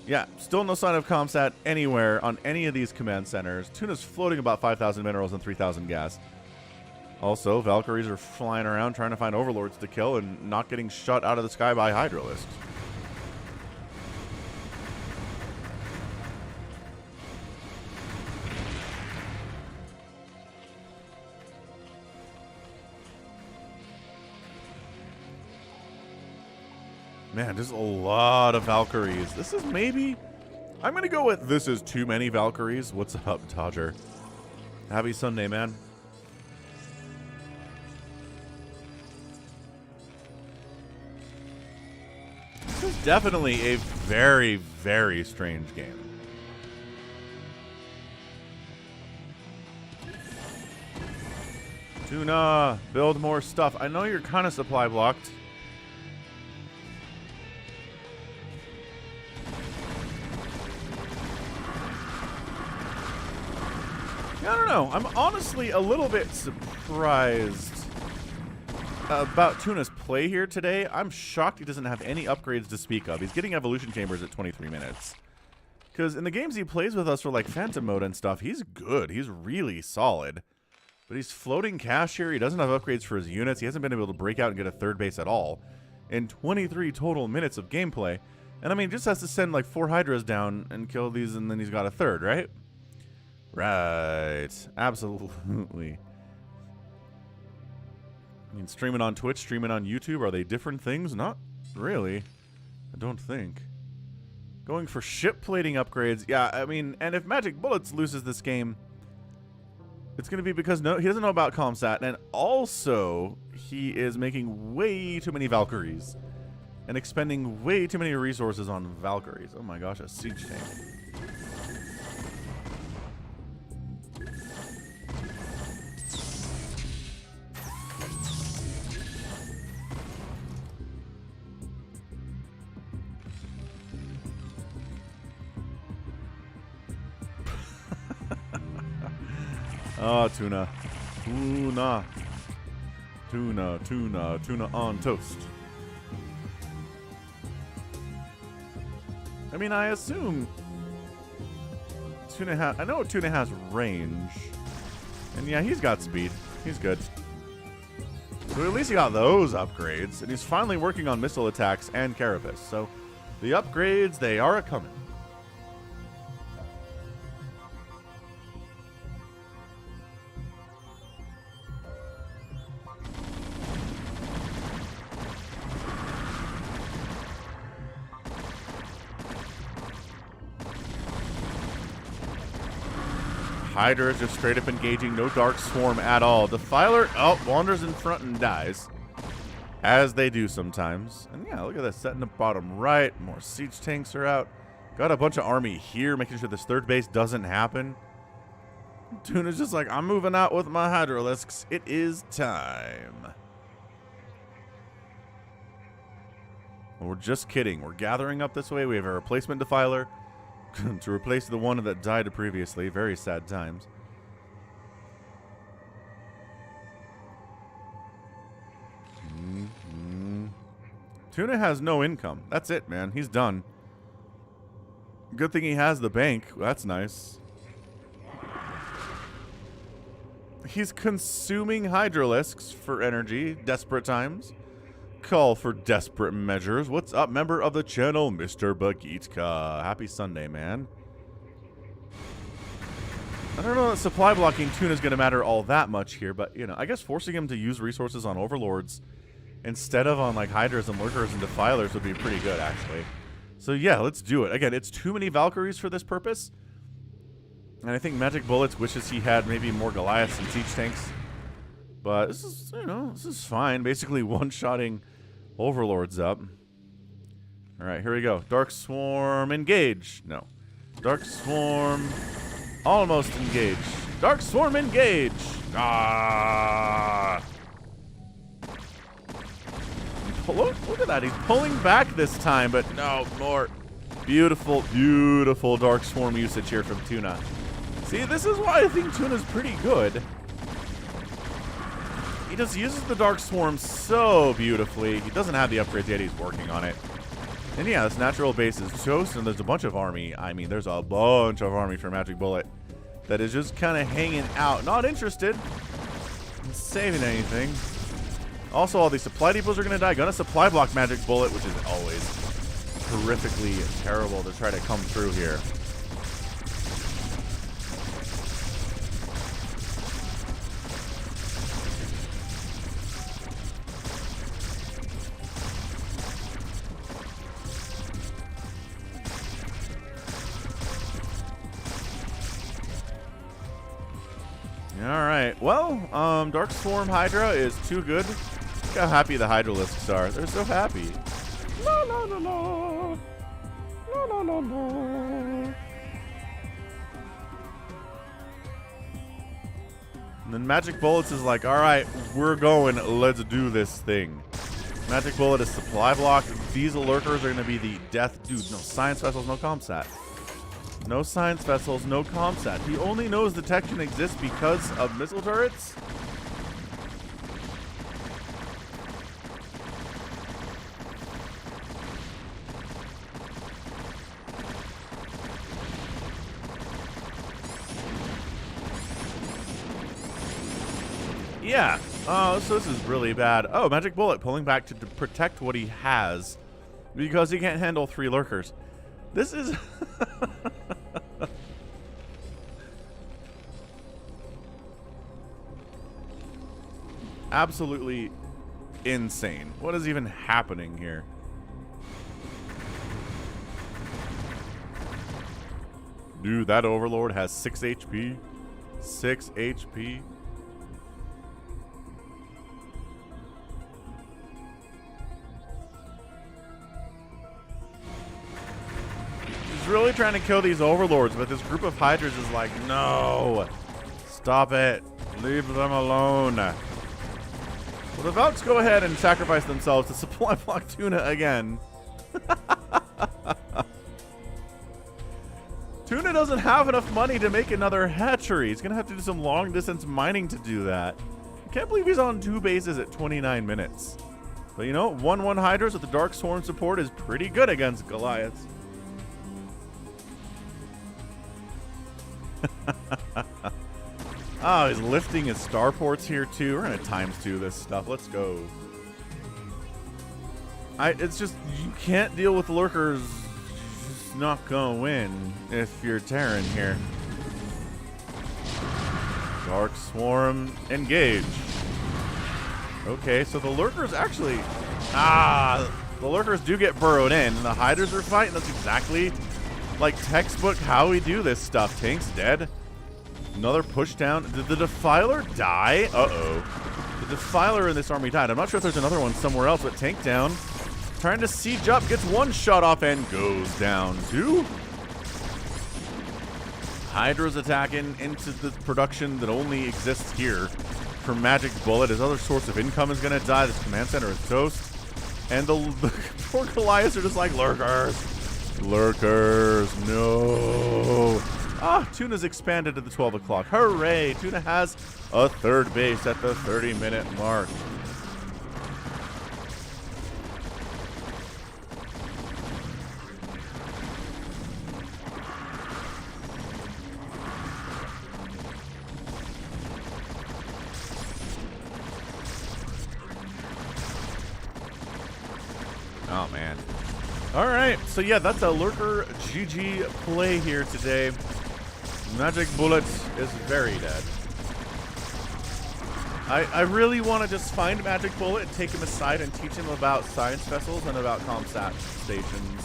Yeah, still no sign of comsat anywhere on any of these command centers. Tuna's floating about 5,000 minerals and 3,000 gas. Also, Valkyries are flying around trying to find overlords to kill and not getting shot out of the sky by Hydralisks. Man, there's a lot of Valkyries. This is maybe... I'm going to go with this is too many Valkyries. What's up, Dodger? Happy Sunday, man. This is definitely a very, very strange game. Tuna, build more stuff. I know you're kind of supply blocked. I don't know. I'm honestly a little bit surprised about Tuna's play here today. I'm shocked he doesn't have any upgrades to speak of. He's getting evolution chambers at 23 minutes. Because in the games he plays with us for like Phantom mode and stuff, he's good. He's really solid. But he's floating cash here. He doesn't have upgrades for his units. He hasn't been able to break out and get a third base at all in 23 total minutes of gameplay. And I mean, just has to send like 4 Hydras down and kill these, and then he's got a third, right? Right. Absolutely. I mean, streaming on Twitch, streaming on YouTube, are they different things? Not really. I don't think. Going for ship plating upgrades. Yeah, I mean, and if Magic Bullets loses this game, it's going to be because he doesn't know about comsat, and also he is making way too many Valkyries and expending way too many resources on Valkyries. Oh my gosh, a siege tank. Oh, tuna. Tuna. Tuna, tuna, tuna on toast. I mean, I assume Tuna has... I know Tuna has range. And yeah, he's got speed. He's good. So at least he got those upgrades, and he's finally working on missile attacks and carapace. So the upgrades, they are a-coming. Hydra is just straight up engaging, no Dark Swarm at all. Defiler, wanders in front and dies. As they do sometimes. And yeah, look at that, setting up bottom right. More siege tanks are out. Got a bunch of army here, making sure this third base doesn't happen. Tuna's just like, I'm moving out with my Hydralisks. It is time. Well, we're just kidding. We're gathering up this way. We have a replacement Defiler to replace the one that died previously. Very sad times. Tuna has no income. That's it, man. He's done. Good thing he has the bank. That's nice. He's consuming Hydralisks for energy. Desperate times. Call for desperate measures. What's up, member of the channel, Mr. Bagitka? Happy Sunday, man. I don't know that supply blocking Tuna is going to matter all that much here, but, you know, I guess forcing him to use resources on Overlords instead of on, like, Hydras and Lurkers and Defilers would be pretty good, actually. So, yeah, let's do it. Again, it's too many Valkyries for this purpose. And I think Magic Bullets wishes he had maybe more Goliaths and Siege Tanks. But this is, you know, this is fine. Basically one-shotting Overlords up. Alright, here we go. Dark Swarm, engage. No. Dark Swarm, almost engage. Dark Swarm, engage. Ah! Look at that. He's pulling back this time, but no, more. Beautiful, beautiful Dark Swarm usage here from Tuna. See, this is why I think Tuna's pretty good. He just uses the Dark Swarm so beautifully. He doesn't have the upgrades yet. He's working on it. And yeah, this natural base is toast, and there's a bunch of army. I mean, there's a bunch of army for Magic Bullet that is just kind of hanging out. Not interested in saving anything. Also, all these supply depots are going to die. Gonna supply block Magic Bullet, which is always horrifically terrible to try to come through here. Alright, well, Dark Swarm Hydra is too good. Look how happy the Hydralisks are. They're so happy. La la la la. La la la la. And then Magic Bullets is like, alright, we're going, let's do this thing. Magic Bullet is supply block. These Lurkers are going to be the death. Dude, no Science Vessels, no Comsat. No Science Vessels, no Comsat. He only knows detection exists because of missile turrets? Yeah. Oh, so this is really bad. Oh, Magic Bullet pulling back to protect what he has because he can't handle 3 Lurkers. This is... absolutely insane. What is even happening here? Dude, that Overlord has 6 HP. 6 HP. He's really trying to kill these Overlords, but this group of Hydras is like, no. Stop it. Leave them alone. Well, the Valks go ahead and sacrifice themselves to supply block Tuna again. Tuna doesn't have enough money to make another hatchery. He's going to have to do some long-distance mining to do that. I can't believe he's on 2 bases at 29 minutes. But you know, 1-1 Hydras with the Dark Swarm support is pretty good against Goliaths. Oh, he's lifting his starports here too. We're gonna ×2 this stuff. Let's go. It's just, you can't deal with lurkers. You're just not gonna win if you're Terran here. Dark Swarm, engage. Okay, so the lurkers actually, the lurkers do get burrowed in. The hydras are fighting. That's exactly like textbook how we do this stuff. Tank's dead. Another push down. Did the Defiler die? Uh-oh. The Defiler in this army died. I'm not sure if there's another one somewhere else, but tank down. Trying to siege up. Gets one shot off and goes down. Two. Hydra's attacking into the production that only exists here for Magic Bullet. His other source of income is going to die. This command center is toast. And the poor Goliaths are just like, lurkers. Lurkers. No. Ah, Tuna's expanded to the 12 o'clock. Hooray. Tuna has a third base at the 30-minute mark. Oh, man. All right. So, yeah, that's a lurker GG play here today. Magic Bullet is very dead. I really want to just find Magic Bullet and take him aside and teach him about science vessels and about ComSat stations.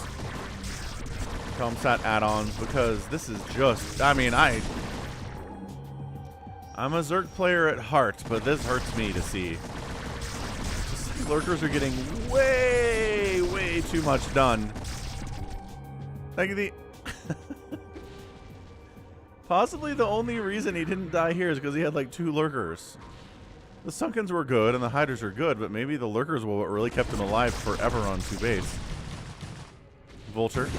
ComSat add-ons, because this is just, I mean, I'm a Zerg player at heart, but this hurts me to see. Lurkers are getting way too much done. Like the possibly the only reason he didn't die here is because he had like 2 lurkers. The Sunkens were good and the Hydras are good, but maybe the lurkers were what really kept him alive forever on 2 base. Vulture,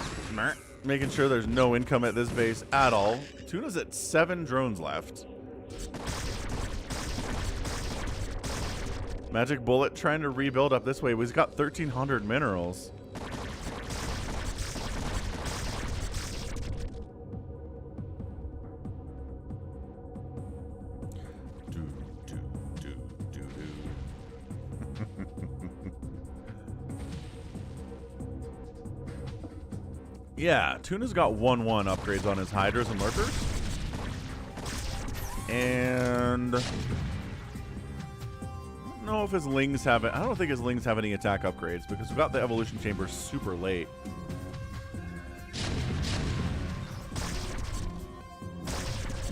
making sure there's no income at this base at all. Tuna's at 7 drones left. Magic Bullet trying to rebuild up this way. He's got 1,300 minerals. Yeah, Tuna's got 1/1 upgrades on his Hydras and Lurkers. And I don't know if his Lings have it. I don't think his Lings have any attack upgrades because we got the Evolution Chamber super late.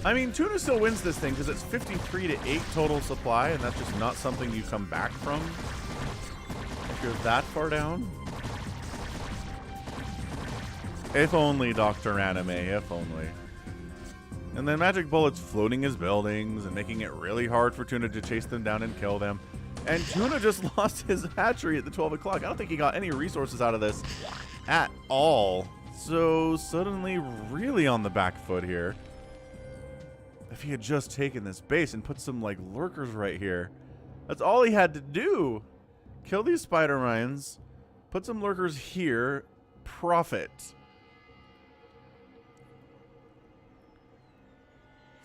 I mean, Tuna still wins this thing because it's 53-8 total supply, and that's just not something you come back from if you're that far down. If only, Dr. Anime, if only. And then Magic Bullet's floating his buildings and making it really hard for Tuna to chase them down and kill them. And Tuna just lost his hatchery at the 12 o'clock. I don't think he got any resources out of this at all. So suddenly really on the back foot here. If he had just taken this base and put some like lurkers right here. That's all he had to do. Kill these spider mines. Put some lurkers here. Profit.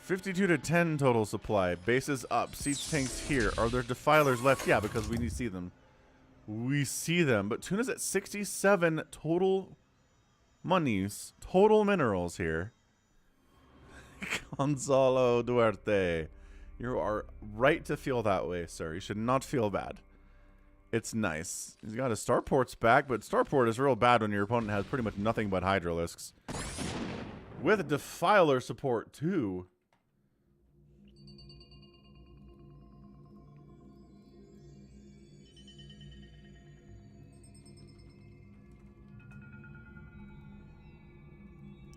52-10 total supply. Bases up. Siege tanks here. Are there defilers left? Yeah, because we see them. We see them. But Tuna's at 67 total monies. Total minerals here. Gonzalo Duarte. You are right to feel that way, sir. You should not feel bad. It's nice. He's got his starports back, but starport is real bad when your opponent has pretty much nothing but Hydralisks. With defiler support, too.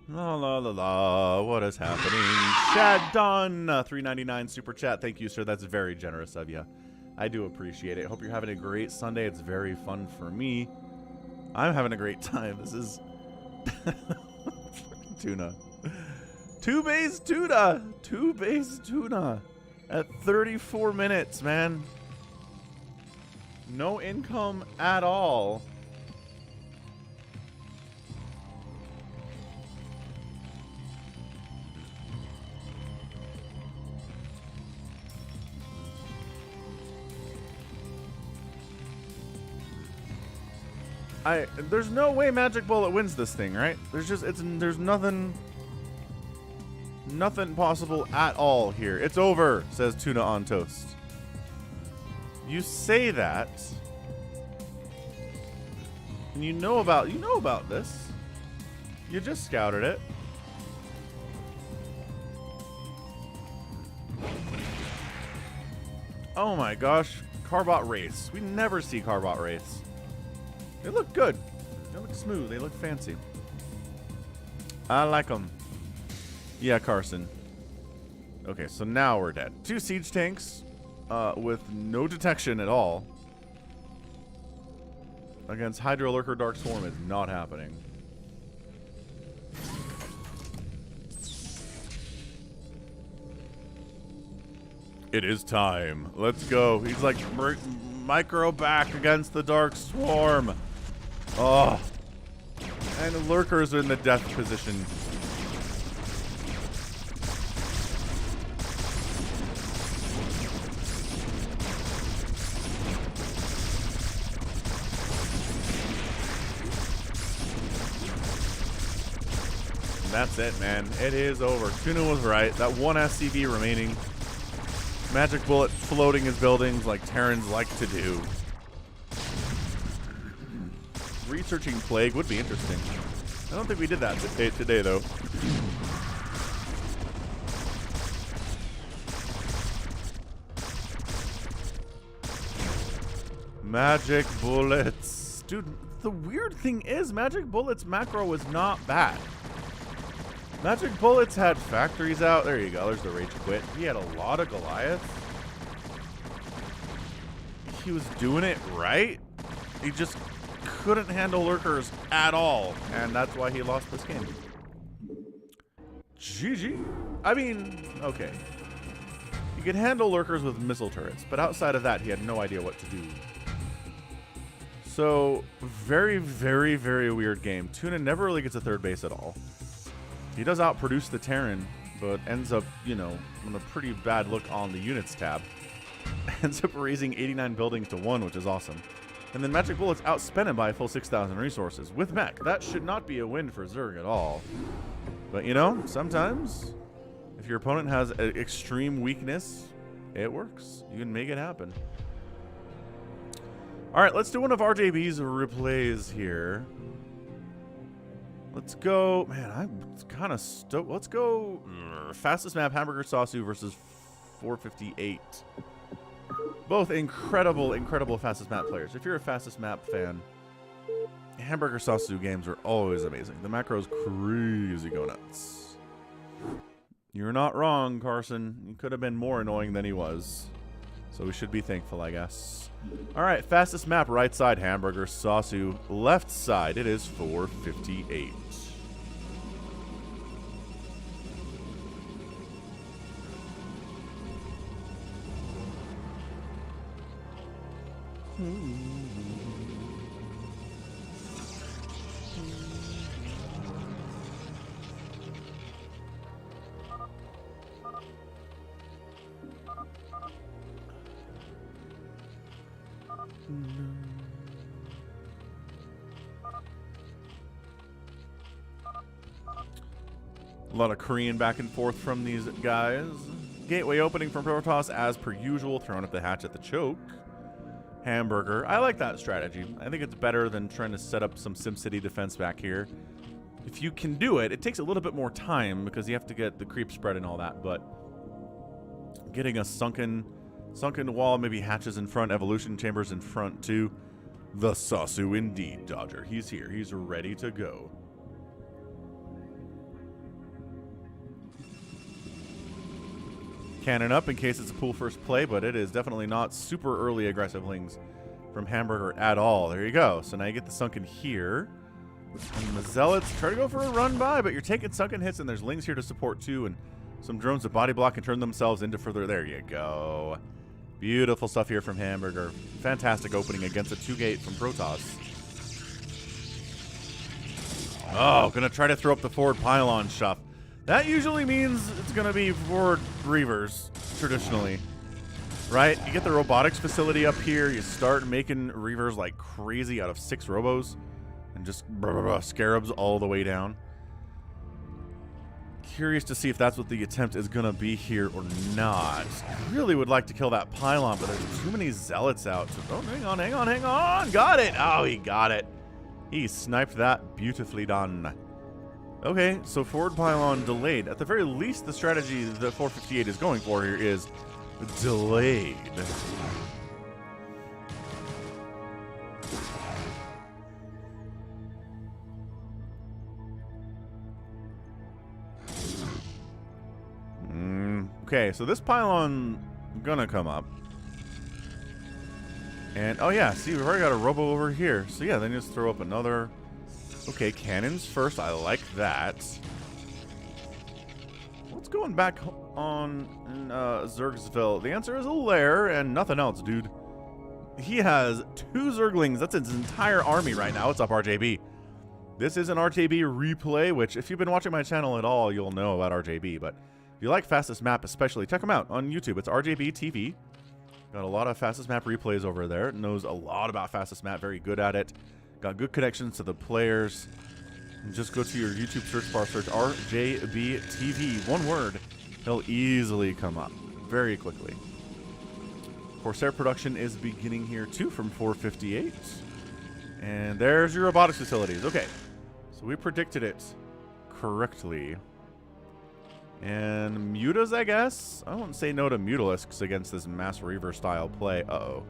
La la la la, what is happening? Chad Dunn, $3.99 super chat. Thank you, sir. That's very generous of you. I do appreciate it. Hope you're having a great Sunday. It's very fun for me. I'm having a great time. This is Tuna. 2 base Tuna. 2 base Tuna at 34 minutes, man. No income at all. There's no way Magic Bullet wins this thing, right? There's nothing possible at all here. It's over, says Tuna on Toast. You say that, and you know about this. You just scouted it. Oh my gosh, CARBOT Race. We never see CARBOT Race. They look good. They look smooth. They look fancy. I like them. Yeah, Carson. Okay, so now we're dead. 2 siege tanks with no detection at all. Against Hydro Lurker Dark Swarm is not happening. It is time. Let's go. He's like micro back against the Dark Swarm. Oh. And the Lurkers are in the death position. That's it, man. It is over. Tuna was right. That one SCV remaining. Magic Bullet floating his buildings like Terrans like to do. Researching Plague would be interesting. I don't think we did that today though. Magic Bullets. Dude, the weird thing is Magic Bullets macro was not bad. Magic Bullets had factories out. There you go. There's the Rage Quit. He had a lot of Goliaths. He was doing it right. He just couldn't handle Lurkers at all. And that's why he lost this game. GG. I mean, okay. He could handle Lurkers with missile turrets. But outside of that, he had no idea what to do. So, very, very, very weird game. Tuna never really gets a third base at all. He does outproduce the Terran, but ends up, you know, on a pretty bad look on the units tab. Ends up raising 89 buildings to 1, which is awesome. And then Magic Bullets outspent him by a full 6,000 resources with mech. That should not be a win for Zerg at all. But, you know, sometimes if your opponent has an extreme weakness, it works. You can make it happen. All right, let's do one of RJB's replays here. Let's go, man, I'm kind of stoked. Let's go fastest map HamburgerSasu versus 458. Both incredible, incredible fastest map players. If you're a fastest map fan, HamburgerSasu games are always amazing. The macro's crazy go nuts. You're not wrong, Carson. He could have been more annoying than he was. So we should be thankful, I guess. All right, fastest map, right side, HamburgerSasu. Left side, it is 458. A lot of Korean back and forth from these guys. Gateway opening from Protoss as per usual, throwing up the hatch at the choke. Hamburger. I like that strategy. I think it's better than trying to set up some SimCity defense back here. If you can do it, it takes a little bit more time because you have to get the creep spread and all that, but getting a sunken wall, maybe hatches in front, evolution chambers in front too. The Sasu indeed, Dodger. He's here. He's ready to go. Cannon up in case it's a pool first play, but it is definitely not super early aggressive lings from Hamburger at all. There you go. So now you get the sunken here. And the Zealots try to go for a run by, but you're taking sunken hits, and there's lings here to support too, and some drones that body block and turn themselves into further. There you go. Beautiful stuff here from Hamburger. Fantastic opening against a 2-gate from Protoss. Oh, gonna try to throw up the forward pylon shove. That usually means it's going to be forward Reavers, traditionally. Right? You get the robotics facility up here. You start making Reavers like crazy out of 6 robos. And just scarabs all the way down. Curious to see if that's what the attempt is going to be here or not. I really would like to kill that pylon, but there's too many zealots out. So, oh, hang on, hang on, hang on. Got it. Oh, he got it. He sniped that. Beautifully done. Okay, so forward pylon delayed. At the very least, the strategy that 458 is going for here is delayed. Okay, so this pylon gonna come up. And, oh yeah, see, we've already got a robo over here. So yeah, then just throw up another. Okay, cannons first. I like that. What's going back on in Zergsville? The answer is a lair and nothing else, dude. He has 2 Zerglings. That's his entire army right now. What's up, RJB? This is an RJB replay, which if you've been watching my channel at all, you'll know about RJB. But if you like Fastest Map especially, check him out on YouTube. It's RJB TV. Got a lot of Fastest Map replays over there. Knows a lot about Fastest Map. Very good at it. Got good connections to the players. And just go to your YouTube search bar, search RJB TV. One word. He'll easily come up very quickly. Corsair production is beginning here too from 458. And there's your robotics facilities. Okay. So we predicted it correctly. And mutas, I guess? I won't say no to mutalisks against this Mass Reaver style play. Uh-oh.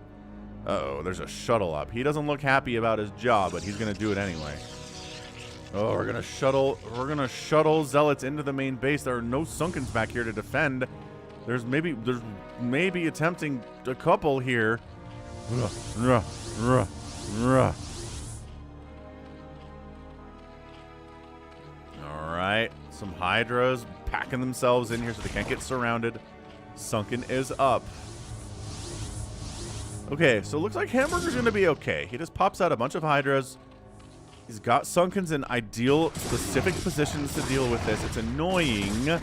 Uh-oh, there's a shuttle up. He doesn't look happy about his job, but he's going to do it anyway. Oh, we're going to shuttle zealots into the main base. There are no Sunkens back here to defend. There's maybe attempting a couple here. All right, some Hydras packing themselves in here so they can't get surrounded. Sunken is up. Okay, so it looks like Hamburger's going to be okay. He just pops out a bunch of Hydras. He's got Sunkens in ideal, specific positions to deal with this. It's annoying,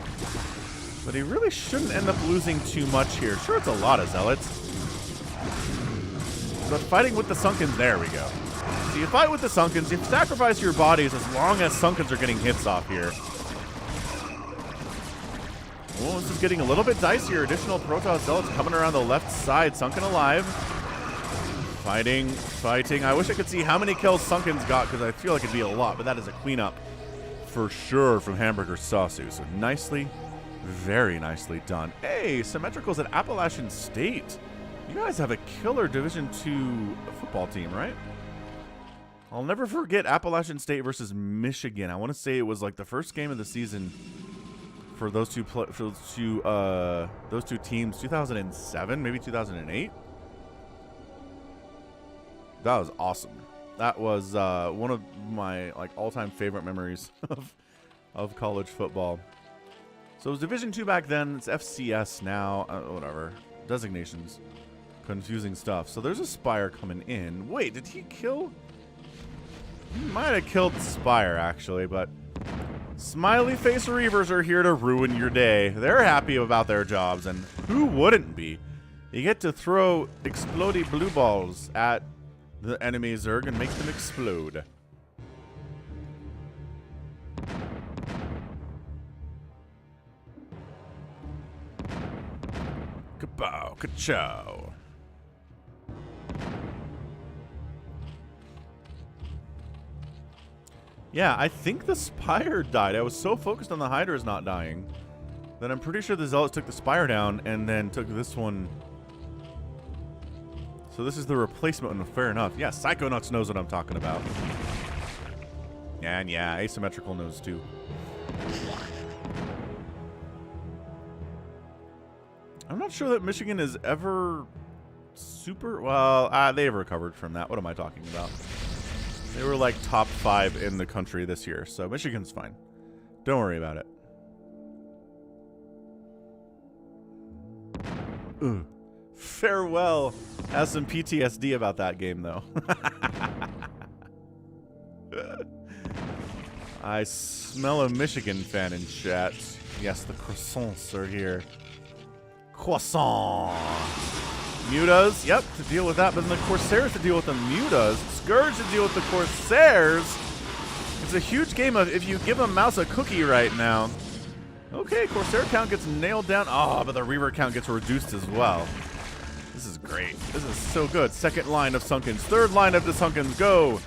but he really shouldn't end up losing too much here. Sure, it's a lot of Zealots. But fighting with the Sunkens, there we go. So you fight with the Sunkens, you sacrifice your bodies as long as Sunkens are getting hits off here. Well, this is getting a little bit dicier. Additional Protoss Zealots coming around the left side. Sunken alive. Fighting, fighting. I wish I could see how many kills Sunken's got, because I feel like it'd be a lot, but that is a cleanup for sure from HamburgerSasu. So nicely, very nicely done. Hey, Symmetricals at Appalachian State. You guys have a killer Division II football team, right? I'll never forget Appalachian State versus Michigan. I want to say it was like the first game of the season for those two teams, 2007, maybe 2008. That was awesome. That was one of my all-time favorite memories of college football. So it was Division II back then. It's FCS now. Whatever. Designations. Confusing stuff. So there's a Spire coming in. Wait, did he kill? He might have killed the Spire, actually, but smiley face Reavers are here to ruin your day. They're happy about their jobs, and who wouldn't be? You get to throw explodey blue balls at the enemy Zerg and make them explode. Kapow, ka-chow. Yeah, I think the Spire died. I was so focused on the Hydras not dying that I'm pretty sure the Zealots took the Spire down and then took this one. So this is the replacement one. Fair enough. Yeah, Psychonauts knows what I'm talking about. And yeah, Asymmetrical knows too. I'm not sure that Michigan is ever super... Well, they've recovered from that. What am I talking about? They were like top 5 in the country this year, so Michigan's fine. Don't worry about it. Ugh. Farewell. Has some PTSD about that game, though. I smell a Michigan fan in chat. Yes, the croissants are here. Croissant. Mutas, yep, to deal with that, but then the Corsairs to deal with the Mutas. Scourge to deal with the Corsairs. It's a huge game of if you give a mouse a cookie right now. Okay, Corsair count gets nailed down. Oh, but the Reaver count gets reduced as well. This is great. This is so good. Second line of Sunkens. Third line of the Sunkens. Go.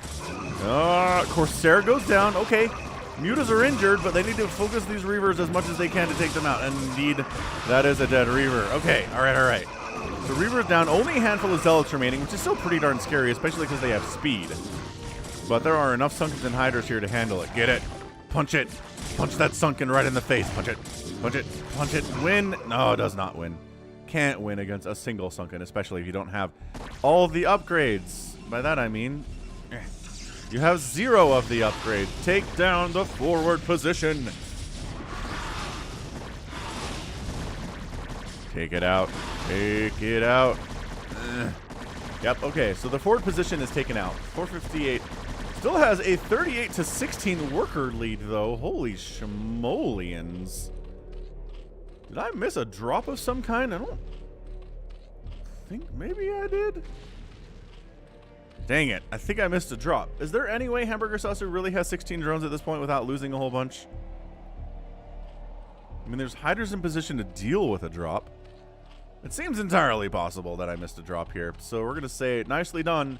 Corsair goes down. Okay. Mutas are injured, but they need to focus these Reavers as much as they can to take them out. And indeed, that is a dead Reaver. Okay. All right. All right. So Reaver's down. Only a handful of Zealots remaining, which is still pretty darn scary, especially because they have speed. But there are enough Sunkens and Hydras here to handle it. Get it. Punch it. Punch that Sunken right in the face. Punch it. Punch it. Punch it. Win. No, it does not win. Can't win against a single Sunken, especially if you don't have all of the upgrades. By that I mean, you have 0 of the upgrades. Take down the forward position. Take it out. Take it out. Yep, okay, so the forward position is taken out. 458. Still has a 38-16 worker lead, though. Holy schmolians. Did I miss a drop of some kind? I don't think maybe I did. Dang it. I think I missed a drop. Is there any way HamburgerSasu really has 16 drones at this point without losing a whole bunch? I mean, there's Hydras in position to deal with a drop. It seems entirely possible that I missed a drop here. So we're going to say nicely done.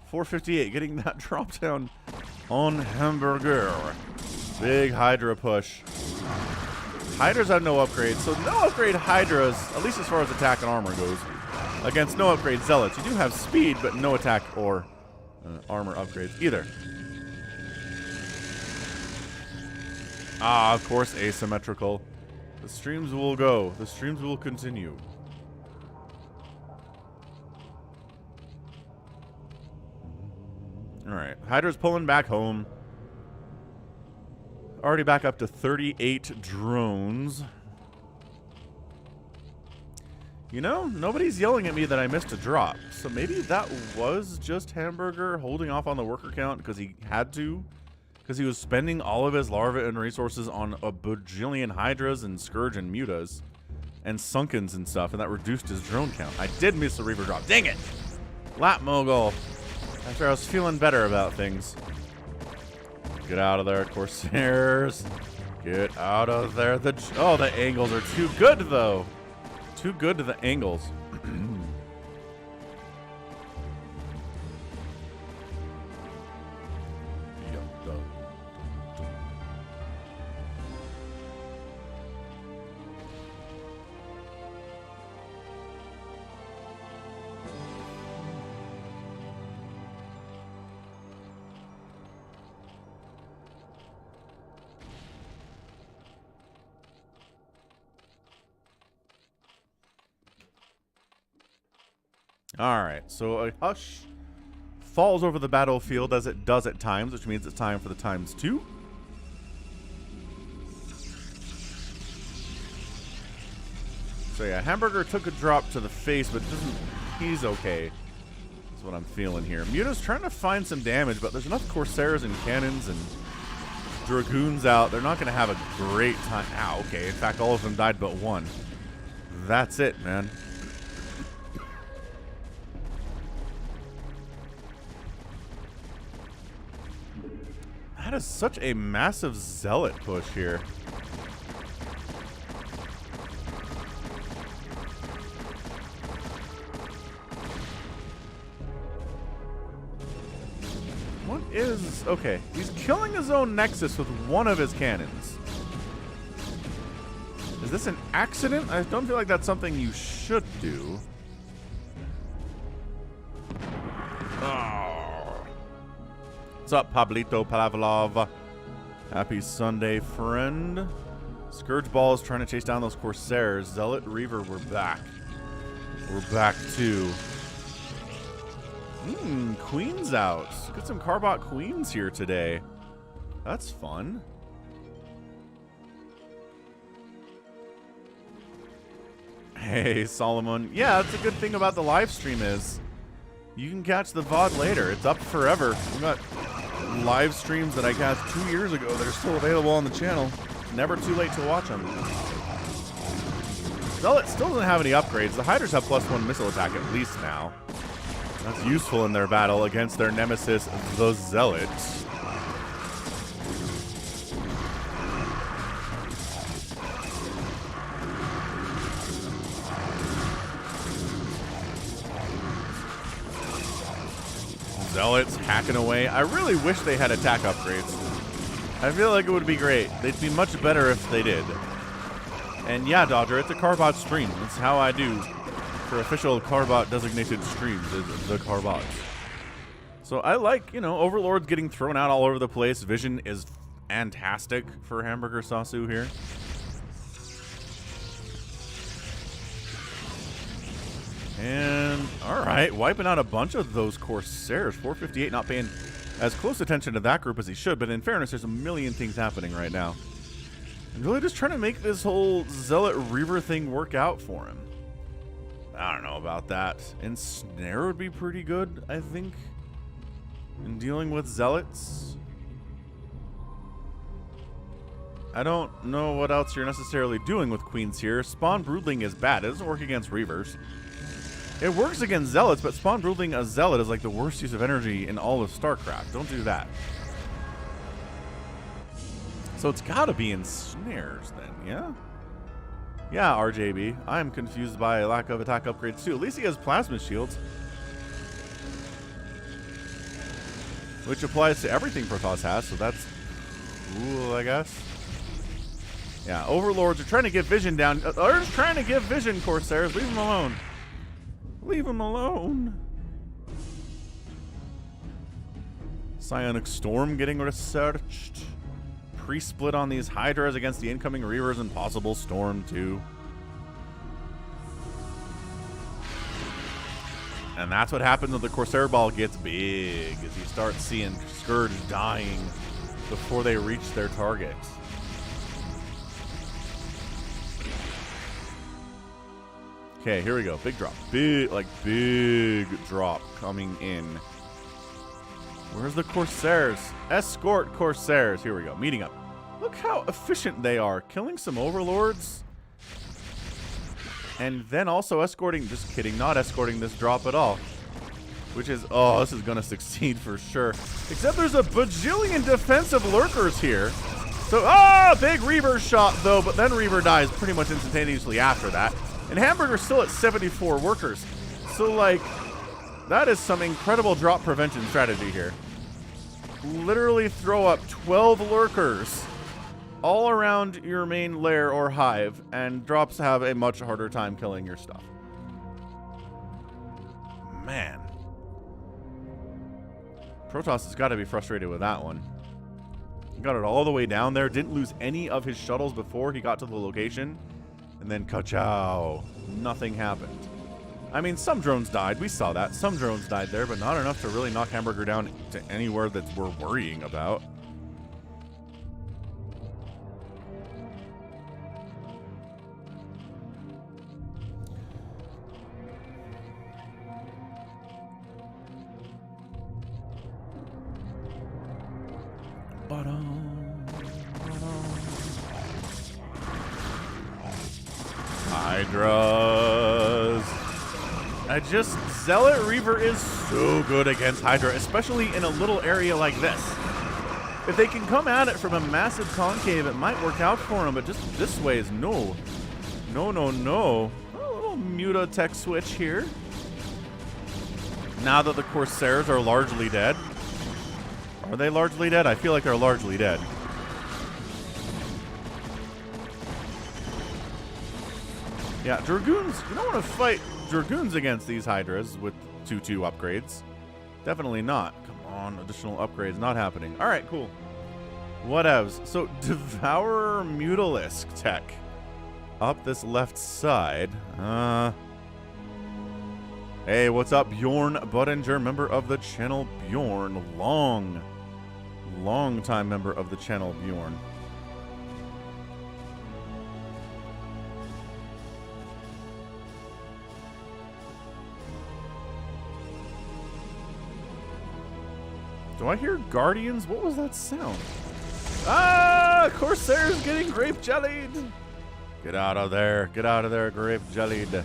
458, getting that drop down on Hamburger. Big Hydra push. Hydras have no upgrades, so no upgrade Hydras, at least as far as attack and armor goes, against no upgrade Zealots. You do have speed, but no attack or armor upgrades either. Ah, of course, asymmetrical. The streams will go. The streams will continue. Alright, Hydra's pulling back home. Already back up to 38 drones. You know, nobody's yelling at me that I missed a drop. So maybe that was just Hamburger holding off on the worker count because he had to. Because he was spending all of his larvae and resources on a bajillion Hydras and Scourge and Mutas. And Sunkens and stuff, and that reduced his drone count. I did miss the Reaver drop. Dang it! Lap mogul. After I was feeling better about things. Get out of there, Corsairs. Get out of there. The angles are too good, though. Too good to the angles. Alright, so a hush falls over the battlefield as it does at times, which means it's time for the ×2. So yeah, Hamburger took a drop to the face, but he's okay. That's what I'm feeling here. Muta's trying to find some damage, but there's enough Corsairs and Cannons and Dragoons out. They're not going to have a great time. Ow, okay. In fact, all of them died but one. That's it, man. That is such a massive Zealot push here. What is... Okay, he's killing his own Nexus with one of his cannons. Is this an accident? I don't feel like that's something you should do. What's up, Pablito Pavlov? Happy Sunday, friend. Scourge Ball is trying to chase down those Corsairs. Zealot Reaver, we're back. We're back too. Queens out. Got some Carbot Queens here today. That's fun. Hey, Solomon. Yeah, that's a good thing about the live stream is you can catch the VOD later. It's up forever. We've got live streams that I cast 2 years ago that are still available on the channel. Never too late to watch them. Zealot still doesn't have any upgrades. The Hydras have +1 missile attack at least now. That's useful in their battle against their nemesis, the Zealot. Zealots hacking away. I really wish they had attack upgrades. I feel like it would be great. They'd be much better if they did. And yeah, Dodger, it's a CARBOT stream. It's how I do for official CARBOT designated streams, is the CARBOT. So I like, you know, Overlords getting thrown out all over the place. Vision is fantastic for HamburgerSasu here. And, alright, wiping out a bunch of those Corsairs. 458 not paying as close attention to that group as he should, but in fairness, there's a million things happening right now. And really just trying to make this whole Zealot Reaver thing work out for him. I don't know about that. Ensnare would be pretty good, I think, in dealing with Zealots. I don't know what else you're necessarily doing with Queens here. Spawn Broodling is bad. It doesn't work against Reavers. It works against Zealots, but Spawn Broodling a Zealot is like the worst use of energy in all of StarCraft. Don't do that. So it's got to be Ensnares then, yeah? Yeah, RJB. I'm confused by a lack of attack upgrades too. At least he has Plasma Shields, which applies to everything Protoss has, so that's cool, I guess. Yeah, Overlords are trying to get Vision down. They're just trying to get Vision, Corsairs. Leave them alone. Leave him alone. Psionic Storm getting researched. Pre-split on these Hydras against the incoming Reavers and possible Storm too. And that's what happens when the Corsair ball gets big, as you start seeing Scourge dying before they reach their target. Okay, here we go. Big drop. Big drop coming in. Where's the Corsairs? Escort Corsairs. Here we go. Meeting up. Look how efficient they are. Killing some Overlords. And then also escorting. Just kidding. Not escorting this drop at all. Which is, oh, this is going to succeed for sure. Except there's a bajillion defensive lurkers here. So, big Reaver shot though. But then Reaver dies pretty much instantaneously after that. And Hamburger's still at 74 workers. So, like, that is some incredible drop prevention strategy here. Literally throw up 12 lurkers all around your main lair or hive, and drops have a much harder time killing your stuff. Man. Protoss has got to be frustrated with that one. He got it all the way down there, didn't lose any of his shuttles before he got to the location. And then ka-chow. Nothing happened. I mean, some drones died. We saw that. Some drones died there, but not enough to really knock Hamburger down to anywhere that we're worrying about. Hydras. Zealot Reaver is so good against Hydra, especially in a little area like this. If they can come at it from a massive concave, it might work out for them, but just this way is no. No, no, no. A little Muta-Tech switch here. Now that the Corsairs are largely dead. Are they largely dead? I feel like they're largely dead. Yeah, Dragoons, you don't want to fight Dragoons against these Hydras with 2-2 upgrades. Definitely not. Come on, additional upgrades not happening. All right, cool. Whatevs. So, Devourer Mutalisk tech up this left side. Hey, what's up, Bjorn Budinger, member of the channel, Bjorn. Long time member of the channel, Bjorn. Do I hear Guardians? What was that sound? Ah! Corsair's getting grape jellied! Get out of there. Get out of there, grape jellied.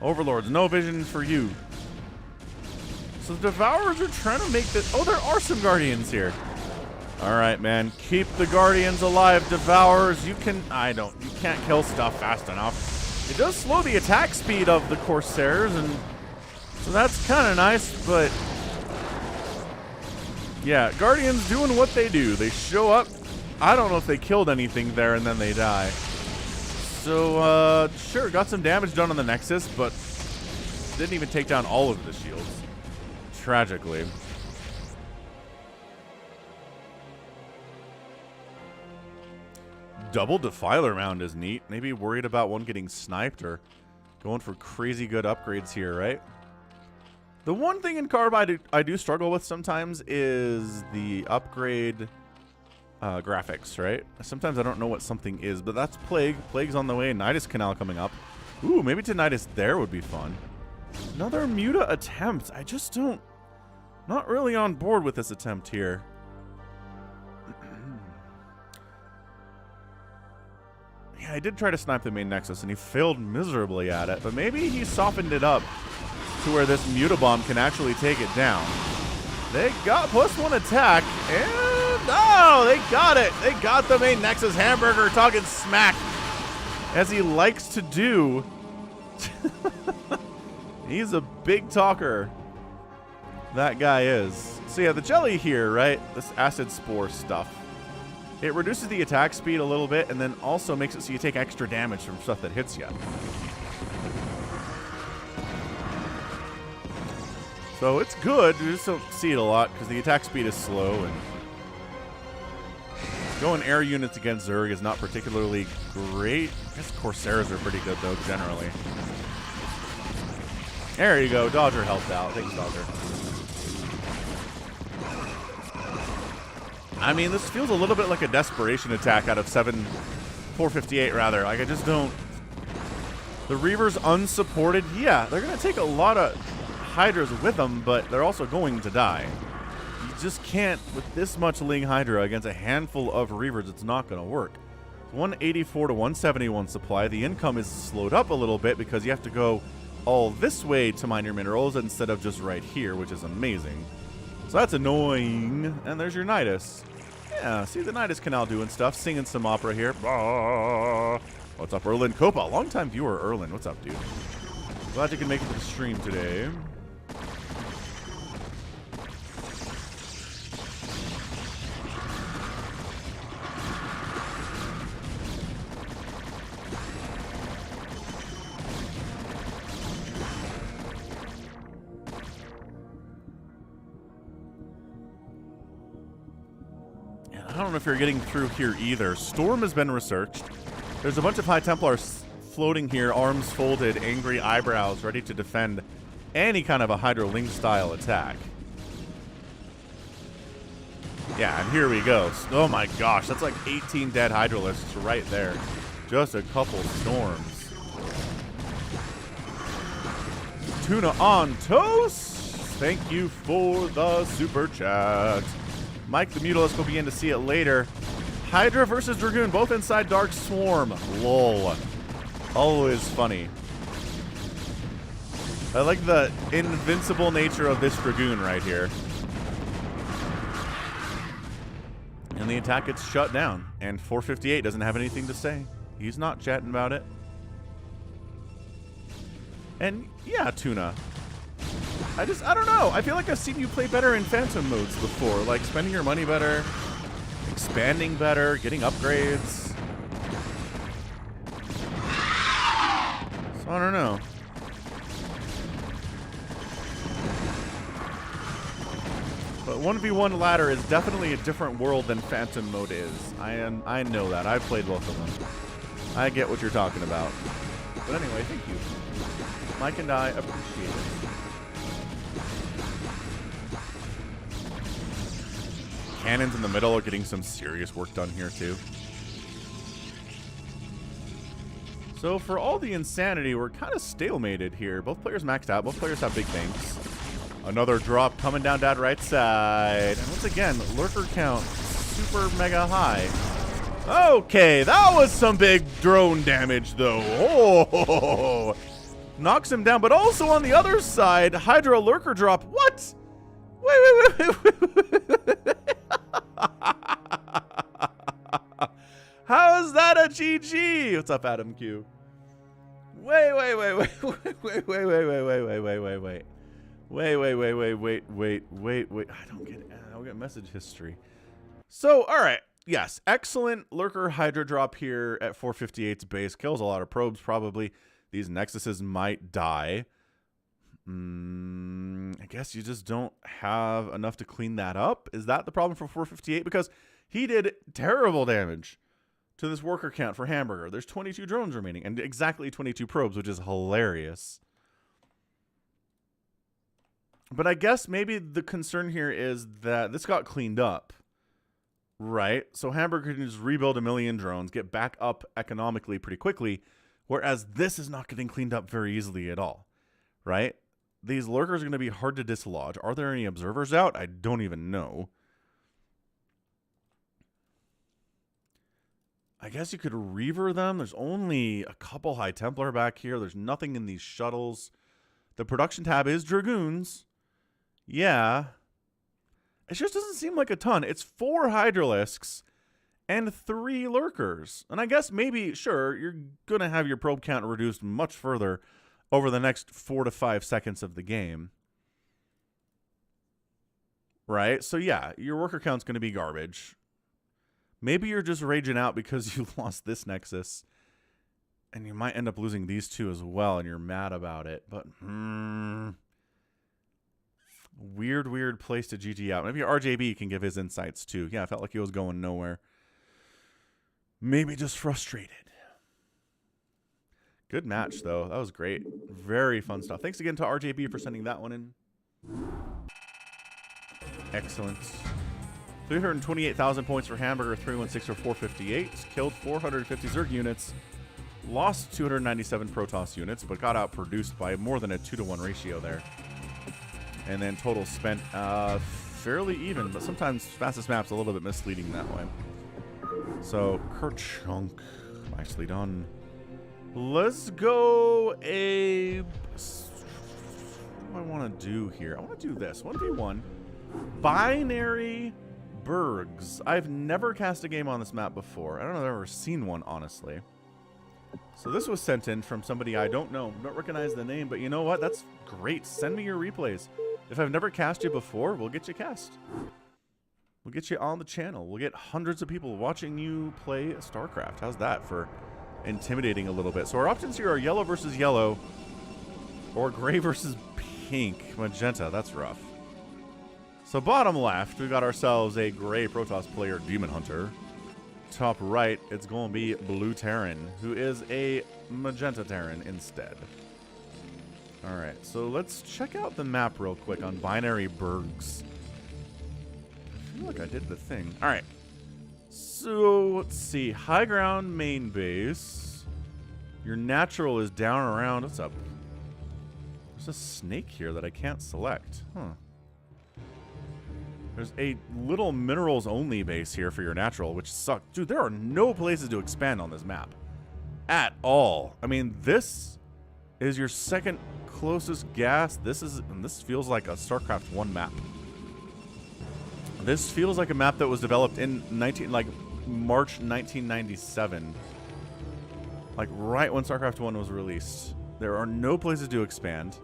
Overlords, no vision for you. So the Devourers are trying to make this... Oh, there are some Guardians here. All right, man. Keep the Guardians alive, Devourers. You can... You can't kill stuff fast enough. It does slow the attack speed of the Corsairs, and so that's kind of nice, but... Yeah, Guardians doing what they do. They show up. I don't know if they killed anything there, and then they die. So, sure, got some damage done on the Nexus, but didn't even take down all of the shields. Tragically. Double Defiler Mound is neat. Maybe worried about one getting sniped or going for crazy good upgrades here, right? The one thing in Carb I do struggle with sometimes is the upgrade graphics, right? Sometimes I don't know what something is, but that's Plague. Plague's on the way. Nidus Canal coming up. Ooh, maybe to Nidus there would be fun. Another Muta attempt. I just don't... Not really on board with this attempt here. Yeah, I did try to snipe the main Nexus, and he failed miserably at it. But maybe he softened it up to where this Mutabomb can actually take it down. They got +1 attack, and oh, they got it. They got the main Nexus Hamburger talking smack, as he likes to do. He's a big talker. That guy is. So yeah, the jelly here, right? This acid spore stuff. It reduces the attack speed a little bit, and then also makes it so you take extra damage from stuff that hits you. So it's good. You just don't see it a lot because the attack speed is slow, and going air units against Zerg is not particularly great. I guess Corsairs are pretty good though, generally. There you go. Dodger helped out. Thanks, Dodger. I mean, this feels a little bit like a desperation attack out of 458 rather. Like, I just don't... The Reavers unsupported, yeah, they're going to take a lot of Hydras with them, but they're also going to die. You just can't, with this much Ling Hydra against a handful of Reavers, it's not going to work. 184 to 171 supply. The income is slowed up a little bit because you have to go all this way to mine your minerals instead of just right here, which is amazing. So that's annoying. And there's your Nidus. Yeah, see the Nidus Canal doing stuff, singing some opera here. What's up, Erlin Copa? Long-time viewer, Erlin. What's up, dude? Glad you can make it to the stream today. I don't know if you're getting through here either. Storm has been researched. There's a bunch of High Templars floating here, arms folded, angry eyebrows, ready to defend any kind of a Hydro Ling style attack. Yeah, and here we go. Oh my gosh, that's like 18 dead Hydralisks right there. Just a couple storms. Tuna on toast. Thank you for the super chat. Mike the Mutalisk will begin to see it later. Hydra versus Dragoon, both inside Dark Swarm. Lol. Always funny. I like the invincible nature of this Dragoon right here. And the attack gets shut down. And 458 doesn't have anything to say. He's not chatting about it. And yeah, Tuna. I don't know. I feel like I've seen you play better in Phantom modes before. Like spending your money better, expanding better, getting upgrades. So I don't know. But 1v1 ladder is definitely a different world than Phantom mode is. I know that. I've played both of them. I get what you're talking about. But anyway, thank you. Mike and I appreciate it. Cannons in the middle are getting some serious work done here too. So for all the insanity, we're kind of stalemated here. Both players maxed out. Both players have big banks. Another drop coming down that right side. And once again, lurker count super mega high. Okay, that was some big drone damage, though. Oh, knocks him down. But also on the other side, Hydra Lurker drop. What? Wait. How is that a GG? What's up, Adam Q? Wait. I don't get message history. So, all right. Yes, excellent Lurker Hydra drop here at 458's base. Kills a lot of probes, probably. These Nexuses might die. I guess you just don't have enough to clean that up. Is that the problem for 458? Because he did terrible damage to this worker count for Hamburger. There's 22 drones remaining and exactly 22 probes, which is hilarious. But I guess maybe the concern here is that this got cleaned up, right? So Hamburger can just rebuild 1 million drones, get back up economically pretty quickly, whereas this is not getting cleaned up very easily at all, right? These lurkers are going to be hard to dislodge. Are there any observers out? I don't even know. I guess you could reaver them. There's only a couple High Templar back here. There's nothing in these shuttles. The production tab is Dragoons. Yeah. It just doesn't seem like a ton. It's 4 Hydralisks and 3 Lurkers. And I guess maybe, sure, you're going to have your probe count reduced much further over the next 4 to 5 seconds of the game. Right? So yeah, your worker count's going to be garbage. Maybe you're just raging out because you lost this Nexus. And you might end up losing these 2 as well, and you're mad about it. But, weird place to GG out. Maybe RJB can give his insights too. Yeah, I felt like he was going nowhere. Maybe just frustrated. Good match, though. That was great. Very fun stuff. Thanks again to RJB for sending that one in. Excellent. 328,000 points for Hamburger, 316 for 458. Killed 450 Zerg units. Lost 297 Protoss units, but got outproduced by more than a 2-to-1 ratio there. And then total spent fairly even, but sometimes fastest map's a little bit misleading that way. So, Kerchunk, nicely done. Let's go a... What do I want to do here? I want to do this. 1v1. Binary Burghs. I've never cast a game on this map before. I don't know if I've ever seen one, honestly. So this was sent in from somebody I don't know. Don't recognize the name, but you know what? That's great. Send me your replays. If I've never cast you before, we'll get you cast. We'll get you on the channel. We'll get hundreds of people watching you play StarCraft. How's that for intimidating a little bit? So our options here are yellow versus yellow or gray versus pink. Magenta, that's rough. So bottom left, we've got ourselves a gray Protoss player, Demon Hunter. Top right, it's going to be Blue Terran, who is a Magenta Terran instead. All right, so let's check out the map real quick on Binary Burghs. I feel like I did the thing. All right, so let's see. High ground main base. Your natural is down around. What's up? There's a snake here that I can't select. Huh. There's a little minerals only base here for your natural, which sucks. Dude, there are no places to expand on this map at all. I mean, this is your second closest gas. This feels like a StarCraft 1 map. This feels like a map that was developed in March 1997. Like right when StarCraft 1 was released. There are no places to expand.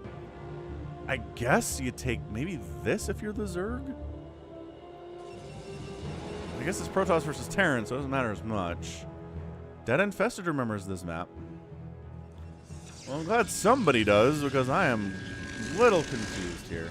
I guess you take maybe this if you're the Zerg. I guess it's Protoss versus Terran, so it doesn't matter as much. Dead Infested remembers this map. Well, I'm glad somebody does, because I am a little confused here.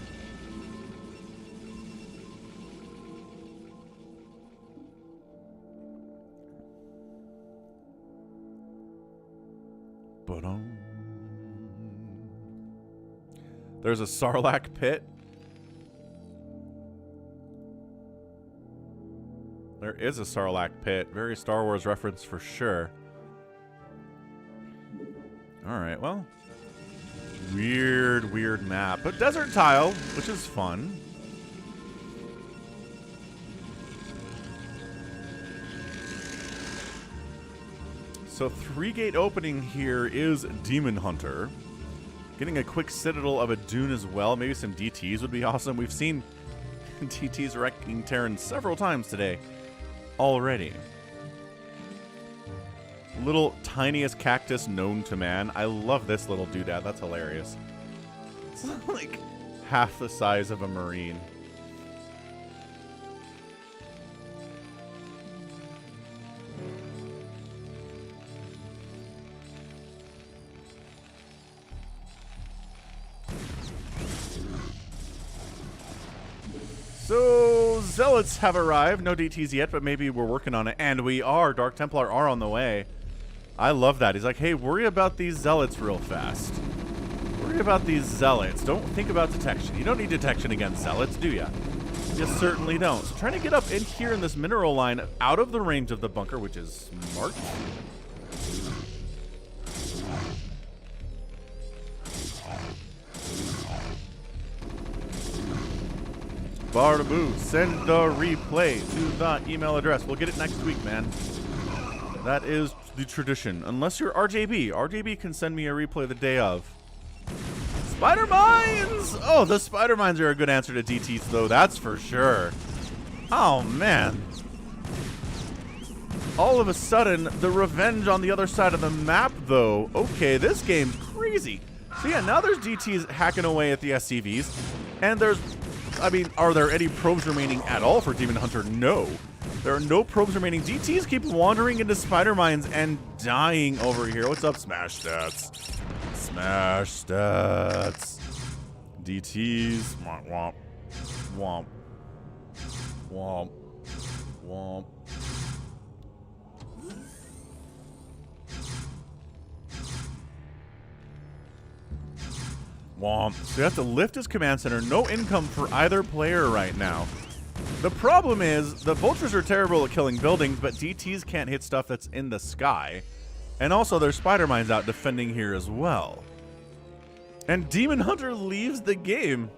There's a Sarlacc pit. There is a Sarlacc pit. Very Star Wars reference for sure. Alright, well. Weird map. But desert tile, which is fun. So 3-gate opening here is Demon Hunter. Getting a quick Citadel of a Dune as well. Maybe some DTs would be awesome. We've seen DTs wrecking Terran several times today already. Little tiniest cactus known to man. I love this little doodad. That's hilarious. It's like half the size of a Marine. So, Zealots have arrived. No DTs yet, but maybe we're working on it. And we are. Dark Templar are on the way. I love that. He's like, hey, worry about these Zealots real fast. Worry about these Zealots. Don't think about detection. You don't need detection against Zealots, do ya? You certainly don't. So trying to get up in here in this mineral line out of the range of the bunker, which is smart. Bardaboo, send the replay to the email address. We'll get it next week, man. That is the tradition. Unless you're RJB. RJB can send me a replay the day of. Spider Mines! Oh, the Spider Mines are a good answer to DTs, though. That's for sure. Oh, man. All of a sudden, the revenge on the other side of the map, though. Okay, this game's crazy. So, yeah, now there's DTs hacking away at the SCVs. And there's... I mean, are there any probes remaining at all for Demon Hunter? No. There are no probes remaining. DTs keep wandering into Spider Mines and dying over here. What's up, Smash Stats? Smash Stats. DTs. Womp, womp. Womp. Womp. Womp. Womp. So you have to lift his command center. No income for either player right now. The problem is the vultures are terrible at killing buildings, but DTs can't hit stuff that's in the sky. And also there's spider mines out defending here as well. And Demon Hunter leaves the game.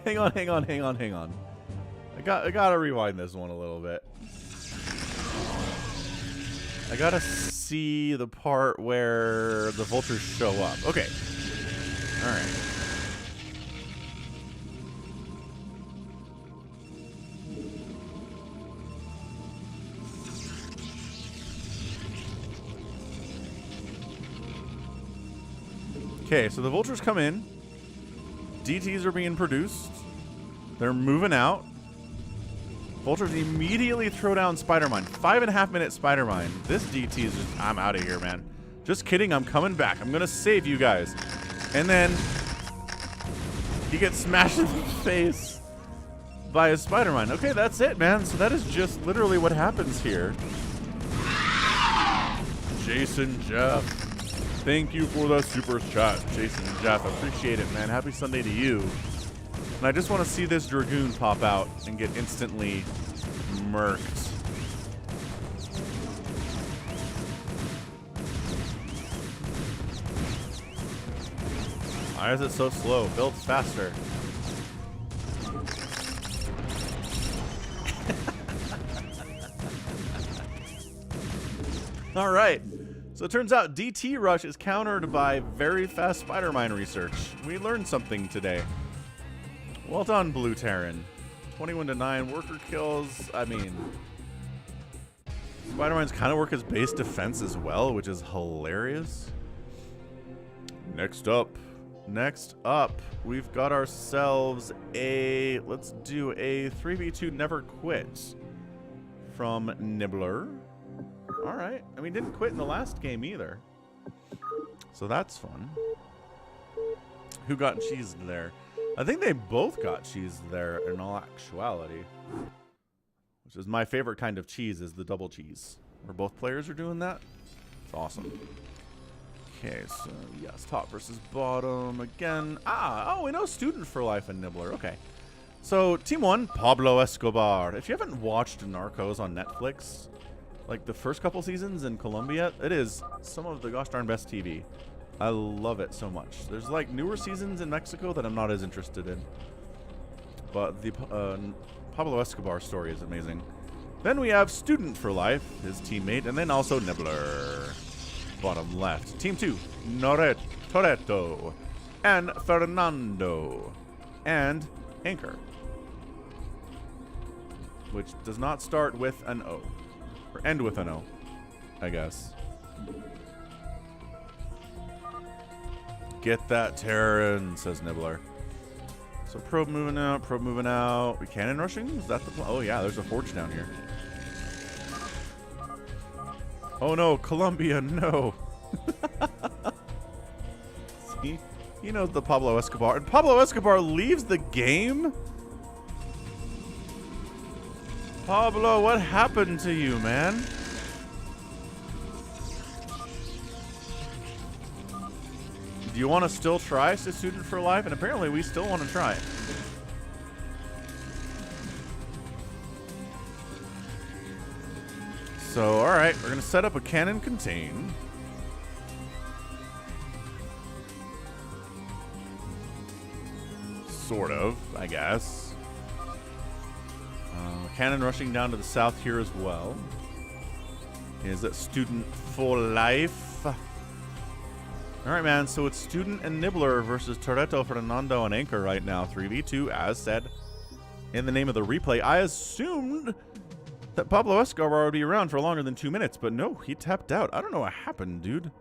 Hang on. I gotta rewind this one a little bit. I gotta see the part where the vultures show up. Okay. All right. Okay, so the vultures come in. DTs are being produced. They're moving out. Vultures immediately throw down Spider Mine. 5.5 minute Spider Mine. This DT is just, I'm out of here, man. Just kidding, I'm coming back. I'm gonna save you guys. And then he gets smashed in the face by a Spider Mine. Okay, that's it, man. So that is just literally what happens here. Jason Jeff. Thank you for the super chat, Jason Jeff. Appreciate it, man. Happy Sunday to you. And I just want to see this Dragoon pop out and get instantly murked. Why is it so slow? Build faster. All right. So it turns out DT Rush is countered by very fast Spider Mine research. We learned something today. Well done, Blue Terran. 21-9 worker kills. I mean, Spider Mines kind of work as base defense as well, which is hilarious. Next up, we've got ourselves a, let's do a 3v2 never quit from Nibbler. All right. I mean, didn't quit in the last game either. So that's fun. Who got cheese there? I think they both got cheese there in all actuality. Which is my favorite kind of cheese, is the double cheese. Where both players are doing that. It's awesome. Okay, so yes, top versus bottom again. Oh, we know Student for Life and Nibbler. Okay. So, Team 1, Pablo Escobar. If you haven't watched Narcos on Netflix, like the first couple seasons in Colombia, it is some of the gosh darn best TV. I love it so much. There's like newer seasons in Mexico that I'm not as interested in. But the Pablo Escobar story is amazing. Then we have Student for Life, his teammate, and then also Nibbler. Bottom left. Team 2, Toretto, and Fernando, and Anchor, which does not start with an O, or end with an O, I guess. Get that Terran, says Nibbler. So probe moving out, probe moving out. We cannon rushing? Is that the plan? Oh yeah, there's a forge down here. Oh no, Colombia, no. See? He knows the Pablo Escobar. And Pablo Escobar leaves the game? Pablo, what happened to you, man? Do you want to still try Student for Life? And apparently we still want to try it. So, alright, we're going to set up a cannon contain. Sort of, I guess. Cannon rushing down to the south here as well. Is that Student for Life? Alright, man, so it's Student and Nibbler versus Toretto, Fernando, and Anchor right now. 3v2, as said in the name of the replay. I assumed that Pablo Escobar would be around for longer than 2 minutes, but no, he tapped out. I don't know what happened, dude.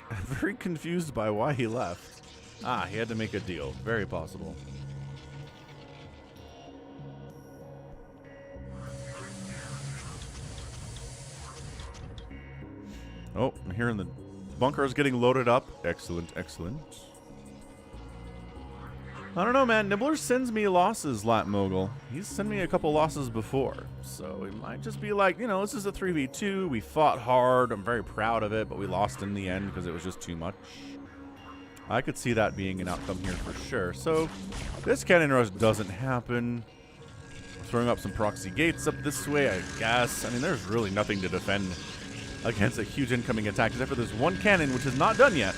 I'm very confused by why he left. Ah, he had to make a deal. Very possible. Oh, I'm hearing the bunker is getting loaded up. Excellent, excellent. I don't know, man. Nibbler sends me losses, Lat Mogul. He's sent me a couple losses before. So it might just be like, you know, this is a 3v2. We fought hard. I'm very proud of it, but we lost in the end because it was just too much. I could see that being an outcome here for sure. So this cannon rush doesn't happen. Throwing up some proxy gates up this way, I guess. I mean, there's really nothing to defend against a huge incoming attack, except for this one cannon, which is not done yet.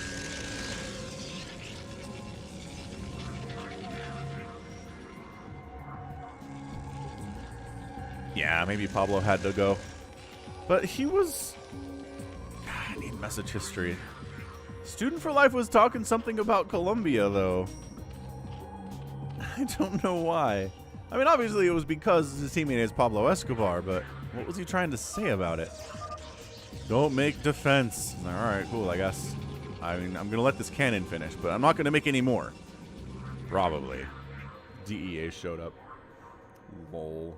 Yeah, maybe Pablo had to go. But he was... God, I need message history. Student for Life was talking something about Colombia, though. I don't know why. I mean, obviously it was because his teammate is Pablo Escobar, but what was he trying to say about it? Don't make defense. Alright, cool, I guess. I mean, I'm going to let this cannon finish, but I'm not going to make any more. Probably. DEA showed up. Lol.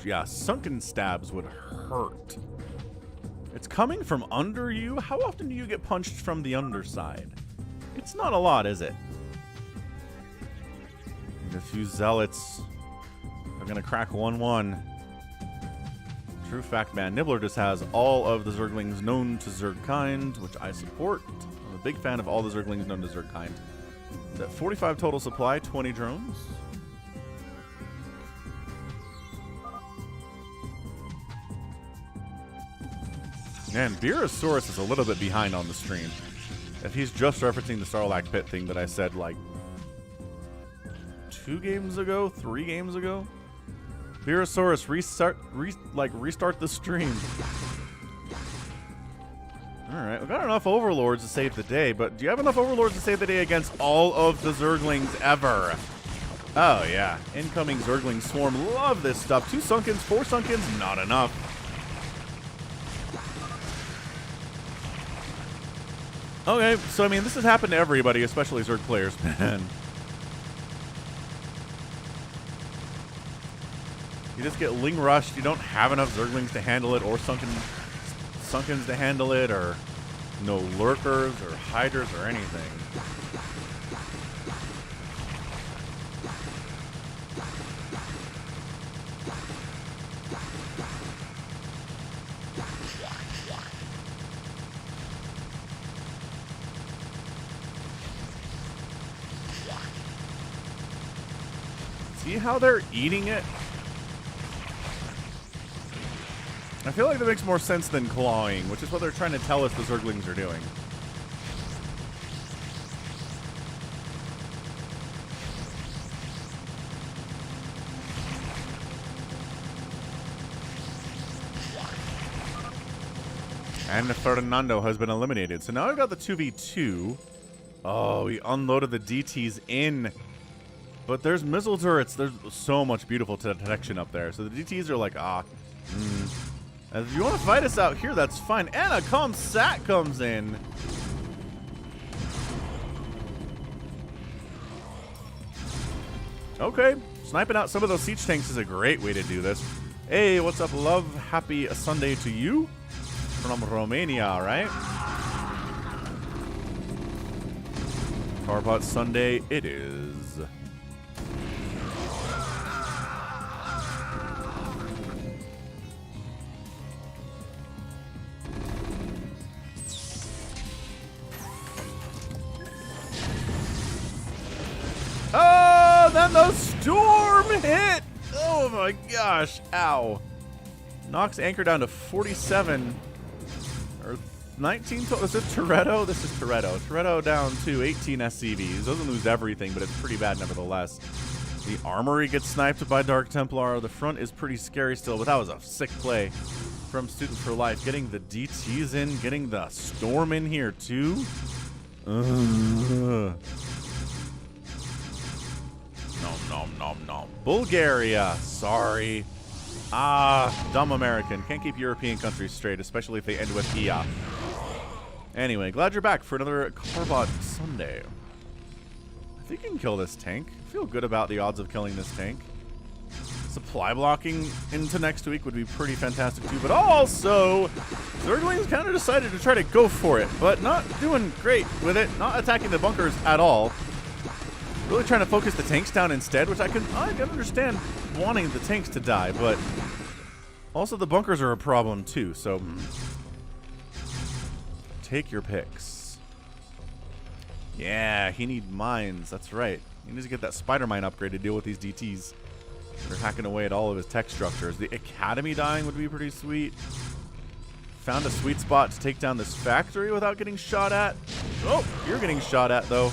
Yeah, sunken stabs would hurt. It's coming from under you? How often do you get punched from the underside? It's not a lot, is it? And a few zealots are going to crack 1-1. True fact, man. Nibbler just has all of the Zerglings known to Zergkind, which I support. I'm a big fan of all the Zerglings known to Zergkind. Is that 45 total supply, 20 drones? Man, Beerosaurus is a little bit behind on the stream. If he's just referencing the Sarlacc pit thing that I said like 2 games ago, 3 games ago. Beerosaurus, restart the stream. Alright, we've got enough Overlords to save the day, but do you have enough Overlords to save the day against all of the Zerglings ever? Oh yeah, incoming Zergling swarm, love this stuff. 2 Sunkens, 4 Sunkens, not enough. Okay, so I mean, this has happened to everybody, especially Zerg players, man. You just get Ling rushed, you don't have enough Zerglings to handle it, or Sunkens to handle it, or no Lurkers, or Hydras, or anything. how they're eating it? I feel like that makes more sense than clawing, which is what they're trying to tell us the Zerglings are doing. And Fernando has been eliminated. So now I've got the 2v2. Oh, we unloaded the DTs in. But there's missile turrets. There's so much beautiful detection up there. So the DTs are like, If you want to fight us out here, that's fine. And a ComSat comes in. Okay. Sniping out some of those siege tanks is a great way to do this. Hey, what's up, love? Happy Sunday to you. From Romania, right? CARBOT Sunday it is. Oh, then the storm hit! Oh my gosh, ow. Knocks anchor down to 47. Or 19 total. Is it Toretto? This is Toretto. Toretto down to 18 SCVs. Doesn't lose everything, but it's pretty bad nevertheless. The armory gets sniped by Dark Templar. The front is pretty scary still, but that was a sick play from Student for Life. Getting the DTs in, getting the storm in here too. No. Bulgaria. Sorry. Dumb American. Can't keep European countries straight, especially if they end with IA. Anyway, glad you're back for another CARBOT Sunday. I think you can kill this tank. I feel good about the odds of killing this tank. Supply blocking into next week would be pretty fantastic too, but also Zerglings kind of decided to try to go for it, but not doing great with it, not attacking the bunkers at all. Really trying to focus the tanks down instead, which I can understand wanting the tanks to die, but also the bunkers are a problem too, so take your picks. Yeah, he needs mines, that's right. He needs to get that spider mine upgrade to deal with these DTs. They're hacking away at all of his tech structures. The academy dying would be pretty sweet. Found a sweet spot to take down this factory without getting shot at. Oh, you're getting shot at though.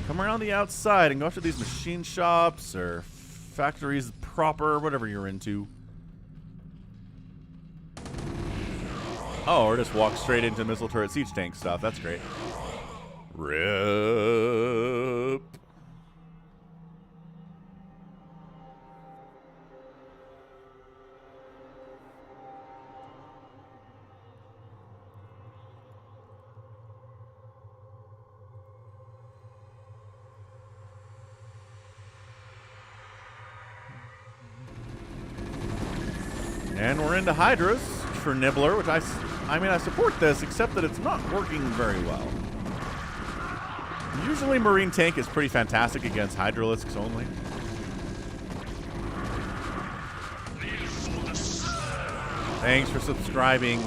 Come around the outside and go after these machine shops or factories proper, whatever you're into. Oh, or just walk straight into missile turret siege tank stuff. That's great. RIP. And we're into Hydras for Nibbler, which I mean, I support this, except that it's not working very well. Usually Marine Tank is pretty fantastic against Hydralisks only. Thanks for subscribing,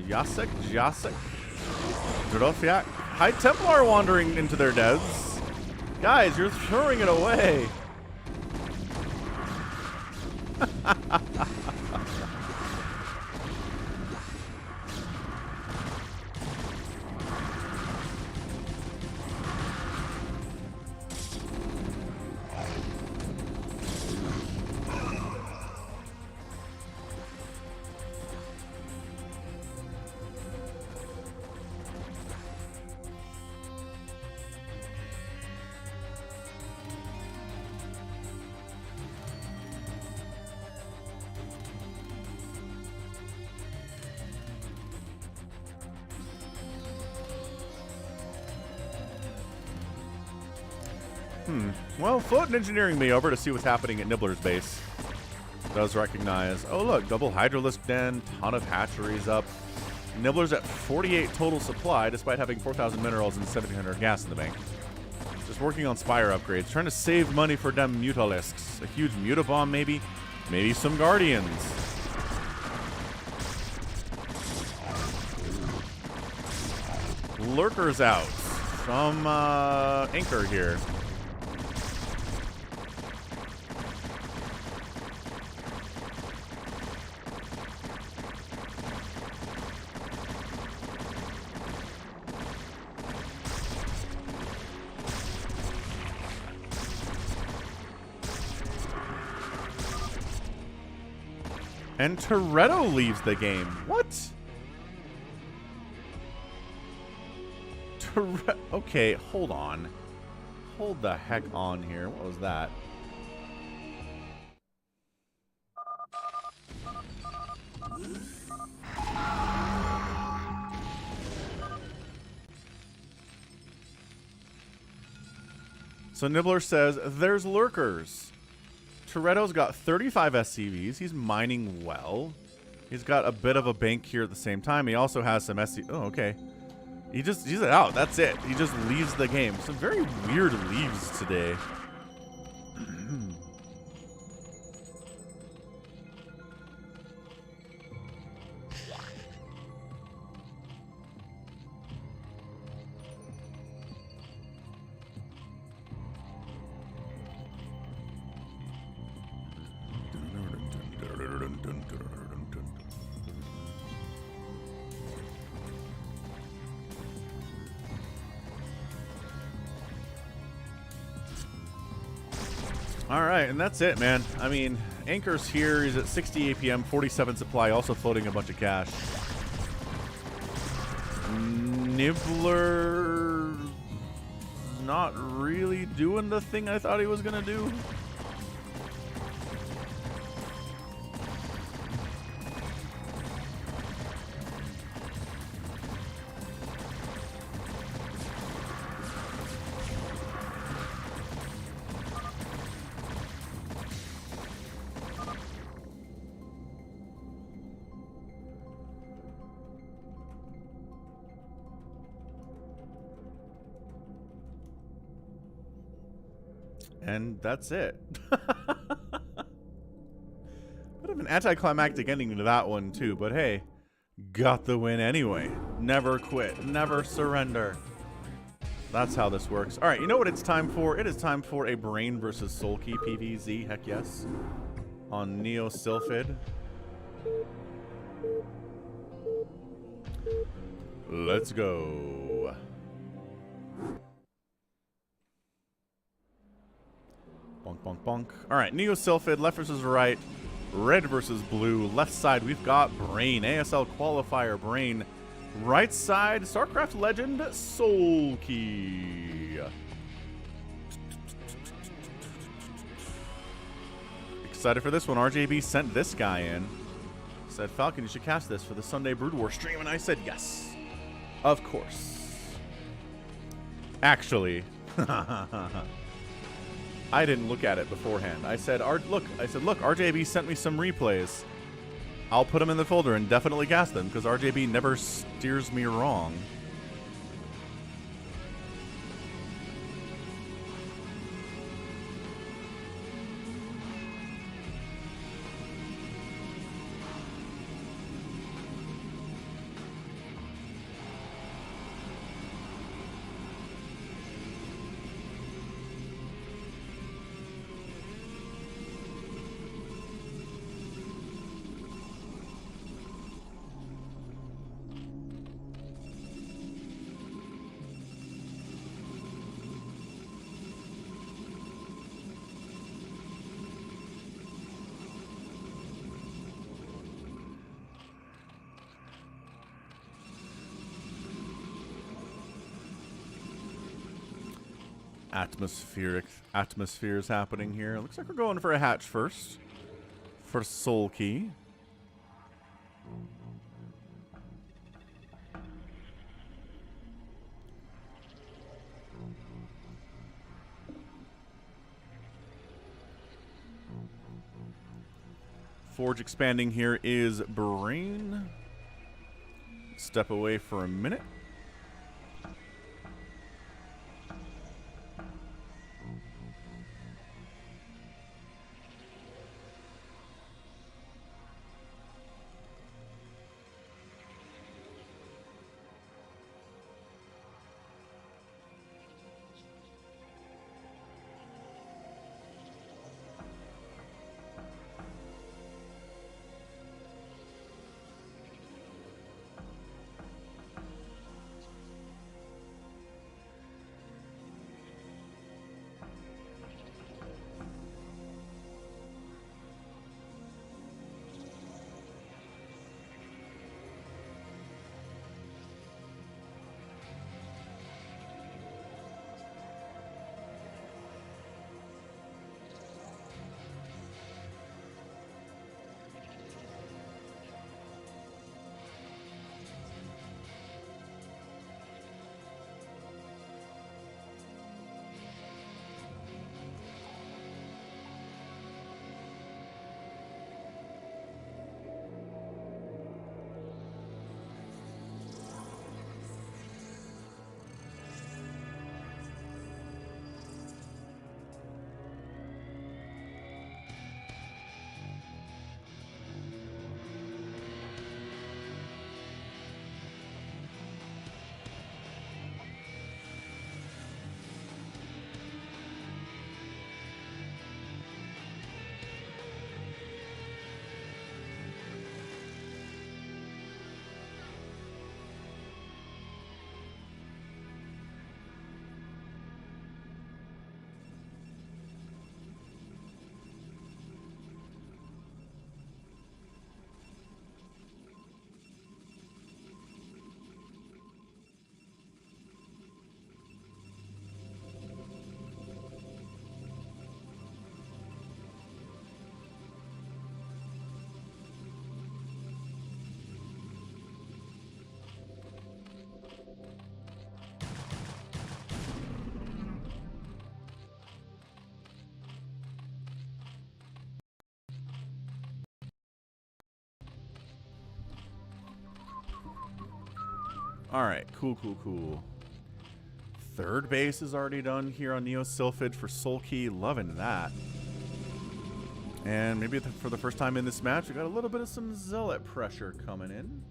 Jacek, Drofiak. High Templar wandering into their devs. Guys, you're throwing it away. Well, floating engineering me over to see what's happening at Nibbler's base. Does recognize. Oh, look, double Hydralisk den, ton of hatcheries up. Nibbler's at 48 total supply, despite having 4,000 minerals and 1,700 gas in the bank. Just working on Spire upgrades, trying to save money for them Mutalisks. A huge Mutabomb, maybe? Maybe some Guardians. Lurkers out from Anchor here. And Toretto leaves the game. What? Okay, hold on. Hold the heck on here. What was that? So Nibbler says, there's lurkers. Toretto's got 35 SCVs. He's mining well. He's got a bit of a bank here at the same time. He also has some SC. Oh, okay. He's out. That's it. He just leaves the game. Some very weird leaves today. All right, and that's it, man. I mean, Anchor's here. He's at 60 APM, 47 supply, also floating a bunch of cash. Nibbler not really doing the thing I thought he was going to do. And that's it. Bit of an anticlimactic ending to that one, too. But hey, got the win anyway. Never quit. Never surrender. That's how this works. All right, you know what it's time for? It is time for a Brain versus Soulkey PvZ. Heck yes. On Neo Sylphid. Let's go. Bonk, bonk, bonk. All right, Neo Sylphid, left versus right, red versus blue. Left side, we've got Brain, ASL qualifier Brain. Right side, StarCraft legend, Soulkey. Excited for this one. RJB sent this guy in. Said, Falcon, you should cast this for the Sunday Brood War stream. And I said, yes, of course. Actually, I didn't look at it beforehand. I said, look, RJB sent me some replays. I'll put them in the folder and definitely cast them because RJB never steers me wrong. Atmospheres happening here. Looks like we're going for a hatch first for Soulkey. Forge expanding here is Brain. Step away for a minute. All right, cool, cool, cool. Third base is already done here on Neo Sylphid for Soulkey. Loving that. And maybe for the first time in this match, we got a little bit of some Zealot pressure coming in.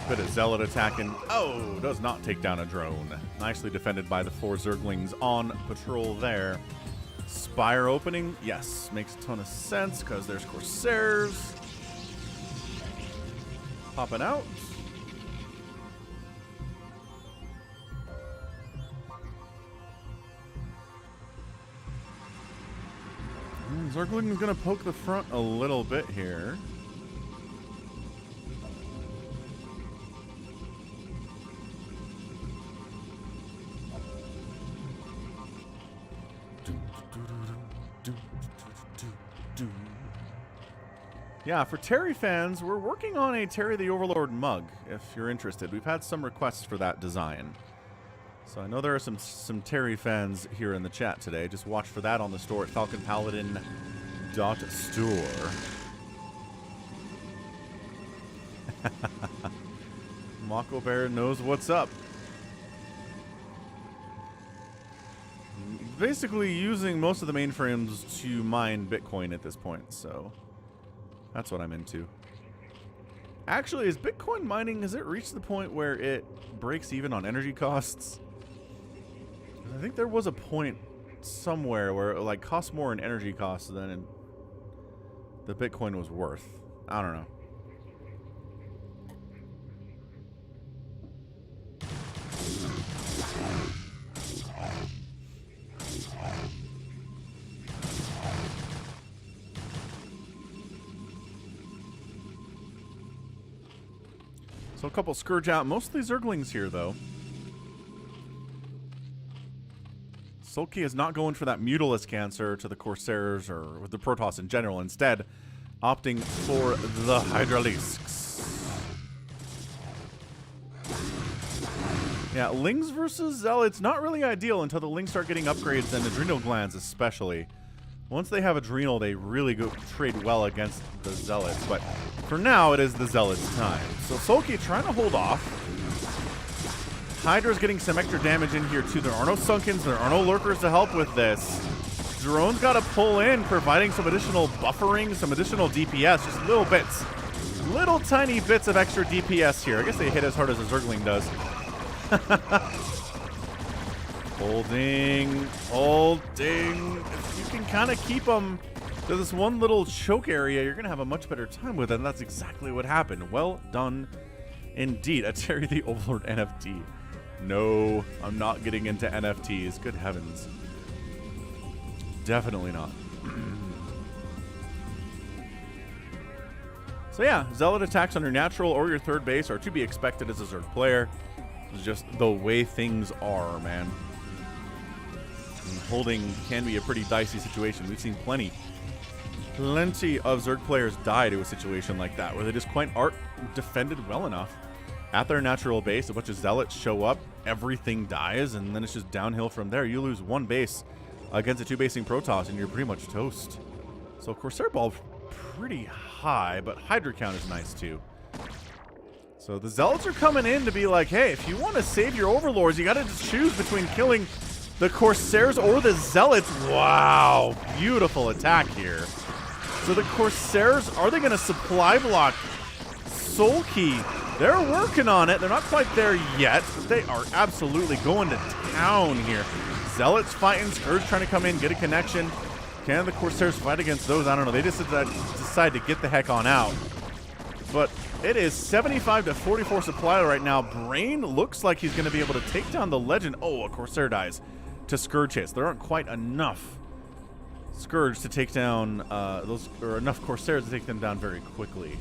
Bit of Zealot attacking. Oh, does not take down a drone. Nicely defended by the 4 Zerglings on patrol there. Spire opening, yes, makes a ton of sense because there's Corsairs popping out. Zergling is going to poke the front a little bit here. Yeah, for Terry fans, we're working on a Terry the Overlord mug, if you're interested. We've had some requests for that design. So I know there are some Terry fans here in the chat today. Just watch for that on the store at falconpaladin.store. Mako Bear knows what's up. Basically using most of the mainframes to mine Bitcoin at this point, so that's what I'm into. Actually, is Bitcoin mining, has it reached the point where it breaks even on energy costs? I think there was a point somewhere where it like cost more in energy costs than the Bitcoin was worth. I don't know. So a couple Scourge out. Mostly Zerglings here, though. Soulkey is not going for that Mutilus Cancer to the Corsairs or with the Protoss in general. Instead, opting for the Hydralisks. Yeah, Lings versus Zealots, not really ideal until the Lings start getting upgrades and Adrenal Glands especially. Once they have Adrenal, they really go trade well against the Zealots. But for now, it is the Zealots' time. So Soulkey trying to hold off. Hydra's getting some extra damage in here too. There are no Sunkens, there are no Lurkers to help with this. Drone's got to pull in, providing some additional buffering, some additional DPS, just little bits. Little tiny bits of extra DPS here. I guess they hit as hard as a Zergling does. Holding. If you can kind of keep them to this one little choke area, you're going to have a much better time with it, and that's exactly what happened. Well done indeed. A Terry the Overlord NFT. No, I'm not getting into NFTs. Good heavens. Definitely not. So yeah, Zealot attacks on your natural or your third base are to be expected as a Zerg player. It's just the way things are, man. And holding can be a pretty dicey situation. We've seen plenty of Zerg players die to a situation like that, where they just aren't defended well enough. At their natural base, a bunch of Zealots show up, everything dies, and then it's just downhill from there. You lose one base against a 2-basing Protoss, and you're pretty much toast. So Corsair Ball pretty high, but Hydra count is nice too. So the Zealots are coming in to be like, hey, if you want to save your Overlords, you got to just choose between killing the Corsairs or the Zealots. Wow, beautiful attack here. So the Corsairs, are they going to supply block Soulkey? They're working on it. They're not quite there yet, but they are absolutely going to town here. Zealots fighting, Scourge trying to come in, get a connection. Can the Corsairs fight against those? I don't know. They just decide to get the heck on out. But it is 75 to 44 supply right now. Brain looks like he's going to be able to take down the Legend. Oh, a Corsair dies to Scourge hits. There aren't quite enough Scourge to take down or enough Corsairs to take them down very quickly.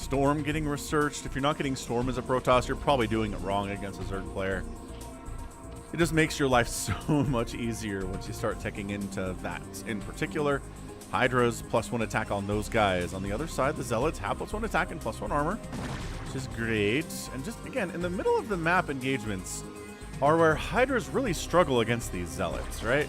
Storm getting researched. If you're not getting Storm as a Protoss, you're probably doing it wrong against a Zerg player. It just makes your life so much easier once you start taking into that. In particular, Hydra's +1 attack on those guys. On the other side, the Zealots have +1 attack and +1 armor, which is great. And just, again, in the middle of the map engagements are where Hydras really struggle against these Zealots, right?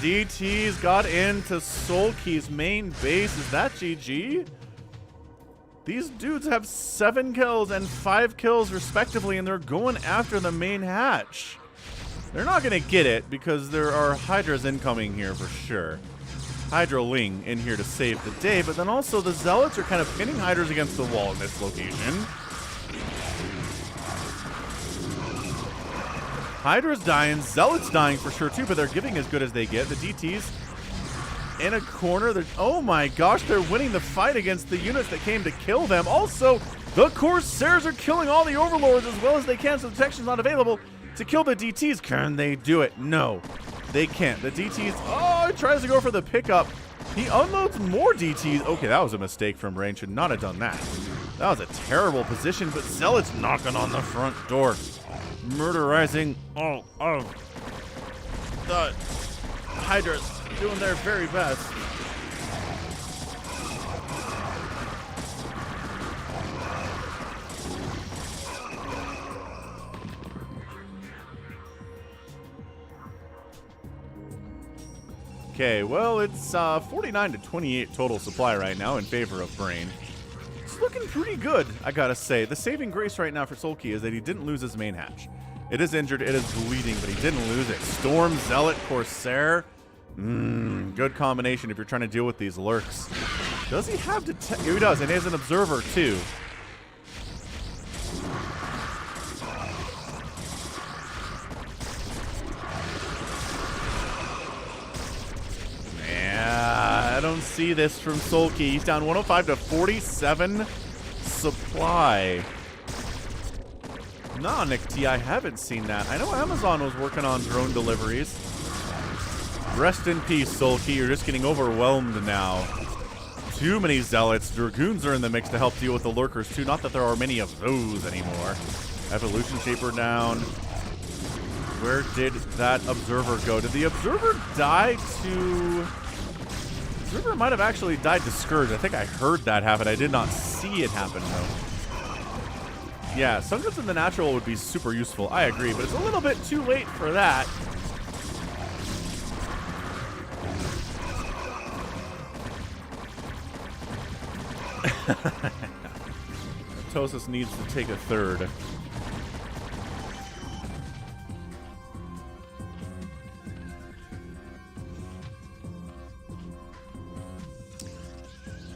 DT's got into Soulkey's main base. Is that GG? These dudes have 7 kills and 5 kills respectively, and they're going after the main hatch. They're not going to get it because there are Hydras incoming here for sure. Hydra Ling in here to save the day, but then also the Zealots are kind of pinning Hydras against the wall in this location. Hydra's dying, Zealot's dying for sure too, but they're giving as good as they get. The DT's in a corner. Oh my gosh, they're winning the fight against the units that came to kill them. Also, the Corsairs are killing all the Overlords as well as they can, so the detection's not available to kill the DT's. Can they do it? No, they can't. The DT's, oh, he tries to go for the pickup. He unloads more DT's. Okay, that was a mistake from Rain. Should not have done that. That was a terrible position, but Zealot's knocking on the front door. Murderizing all of the Hydras, doing their very best. Okay, well, it's 49 to 28 total supply right now in favor of Brain. It's looking pretty good, I gotta say. The saving grace right now for Soulkey is that he didn't lose his main hatch. It is injured, it is bleeding, but he didn't lose it. Storm, Zealot, Corsair. Good combination if you're trying to deal with these lurks. Does he have detect? He does, and he has an observer too. Yeah, I don't see this from Soulkey. He's down 105 to 47 supply. Nah, Nick T, I haven't seen that. I know Amazon was working on drone deliveries. Rest in peace, Soulkey. You're just getting overwhelmed now. Too many Zealots. Dragoons are in the mix to help deal with the lurkers, too. Not that there are many of those anymore. Evolution Shaper down. Where did that Observer go? Did the Observer die to... Observer might have actually died to Scourge. I think I heard that happen. I did not see it happen, though. Yeah, Sunguns in the Natural would be super useful. I agree, but it's a little bit too late for that. Tosis needs to take a third.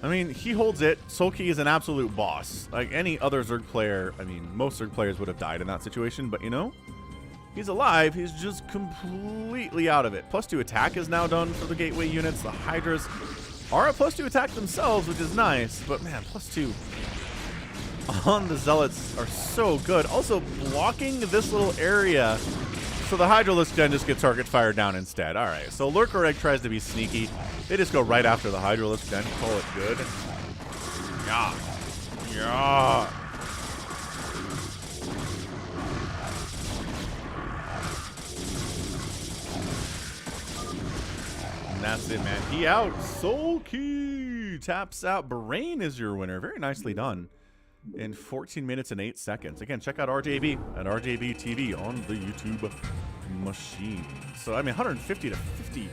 I mean, he holds it. Soulkey is an absolute boss. Like any other Zerg player, I mean, most Zerg players would have died in that situation, but you know, he's alive. He's just completely out of it. +2 attack is now done for the gateway units. The Hydras are at +2 attack themselves, which is nice, but man, +2 on the Zealots are so good. Also blocking this little area, so the Hydralisk then just get target fired down instead. All right, so Lurker Egg tries to be sneaky. They just go right after the Hydralisk then, call it good. Yeah. Yeah. And that's it, man. He out. Soulkey taps out. Brain is your winner. Very nicely done. In 14 minutes and 8 seconds. Again, check out RJB at RJB TV on the YouTube machine. So, I mean, 150 to 50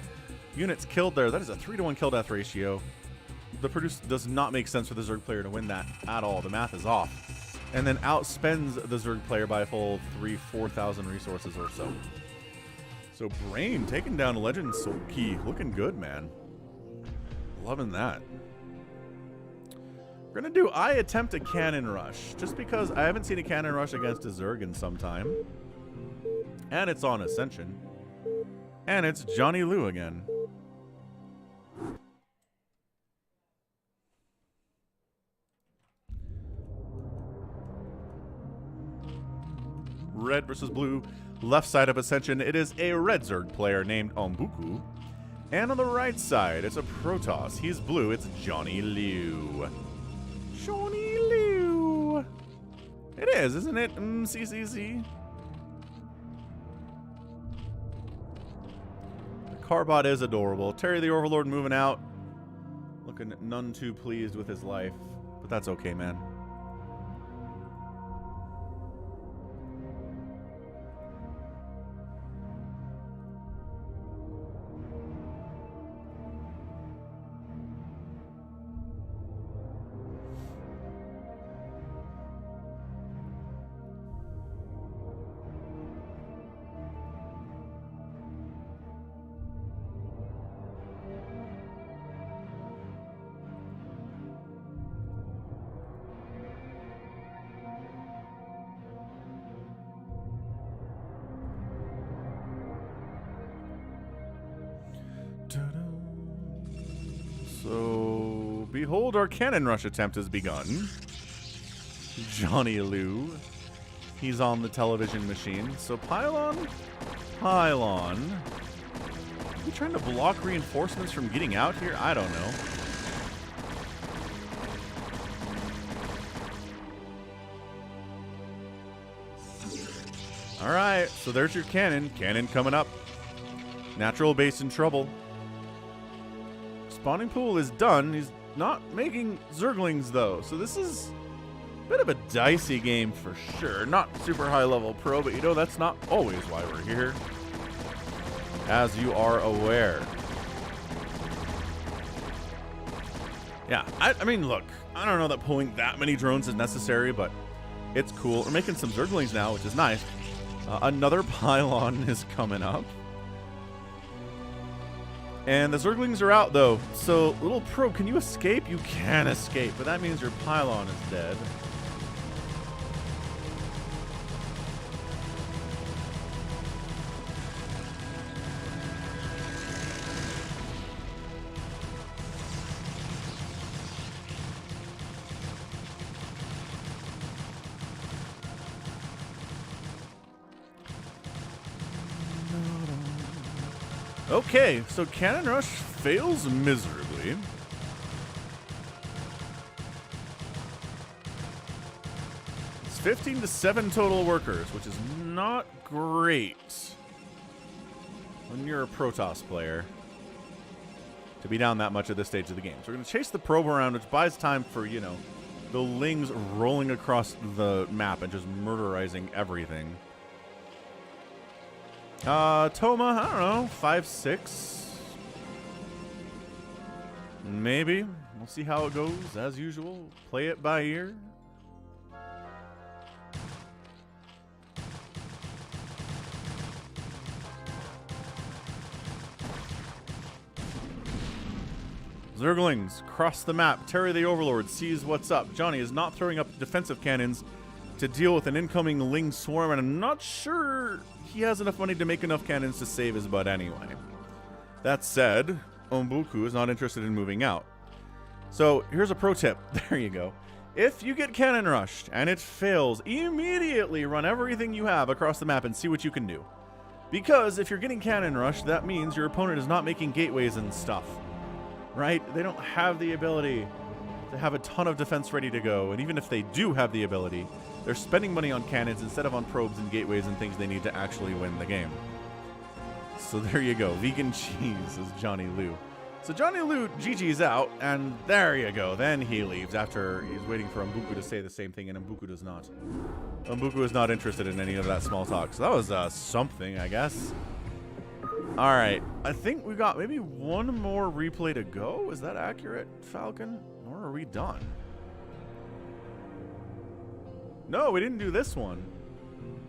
units killed there. That is a 3-to-1 kill death ratio. The produce does not make sense for the Zerg player to win that at all. The math is off. And then outspends the Zerg player by a full 4,000 resources or so. So, Brain taking down Legend Soulkey. Looking good, man. Loving that. We're going to do I attempt a cannon rush, just because I haven't seen a cannon rush against a Zerg in some time. And it's on Ascension. And it's Johnny Liu again. red versus blue. Left side of Ascension, it is a red Zerg player named Ombuku. And on the right side, it's a Protoss. He's blue. It's Johnny Liu. Johnny Liu. It is, isn't it? CCC. CARBOT is adorable. Terry the Overlord moving out. Looking none too pleased with his life. But that's okay, man. So, behold, our cannon rush attempt has begun. Johnny Liu. He's on the television machine. So, pylon. Are we trying to block reinforcements from getting out here? I don't know. Alright, so there's your cannon. Cannon coming up. Natural base in trouble. Spawning pool is done. He's not making Zerglings, though. So this is a bit of a dicey game for sure. Not super high-level pro, but you know that's not always why we're here. As you are aware. Yeah, I mean, look. I don't know that pulling that many drones is necessary, but it's cool. We're making some Zerglings now, which is nice. Another pylon is coming up. And the Zerglings are out, though. So, little probe, can you escape? You can escape, but that means your pylon is dead. Okay, so Cannon Rush fails miserably. It's 15 to 7 total workers, which is not great when you're a Protoss player to be down that much at this stage of the game. So we're going to chase the probe around, which buys time for, you know, the Lings rolling across the map and just murderizing everything. Toma, I don't know, 5, 6. Maybe. We'll see how it goes, as usual. Play it by ear. Zerglings cross the map. Terry the Overlord sees what's up. Johnny is not throwing up defensive cannons to deal with an incoming Ling swarm, and I'm not sure he has enough money to make enough cannons to save his butt anyway. That said, Ombuku is not interested in moving out. So here's a pro tip. There you go. If you get cannon rushed and it fails, immediately run everything you have across the map and see what you can do. Because if you're getting cannon rushed, that means your opponent is not making gateways and stuff. Right? They don't have the ability to have a ton of defense ready to go. And even if they do have the ability, they're spending money on cannons instead of on probes and gateways and things they need to actually win the game. So there you go. Vegan cheese is Johnny Liu. So Johnny Liu GG's out, and there you go. Then he leaves after he's waiting for Ombuku to say the same thing, and Ombuku does not. Ombuku is not interested in any of that small talk. So that was something, I guess. All right. I think we got maybe one more replay to go. Is that accurate, Falcon? Or are we done? No, we didn't do this one.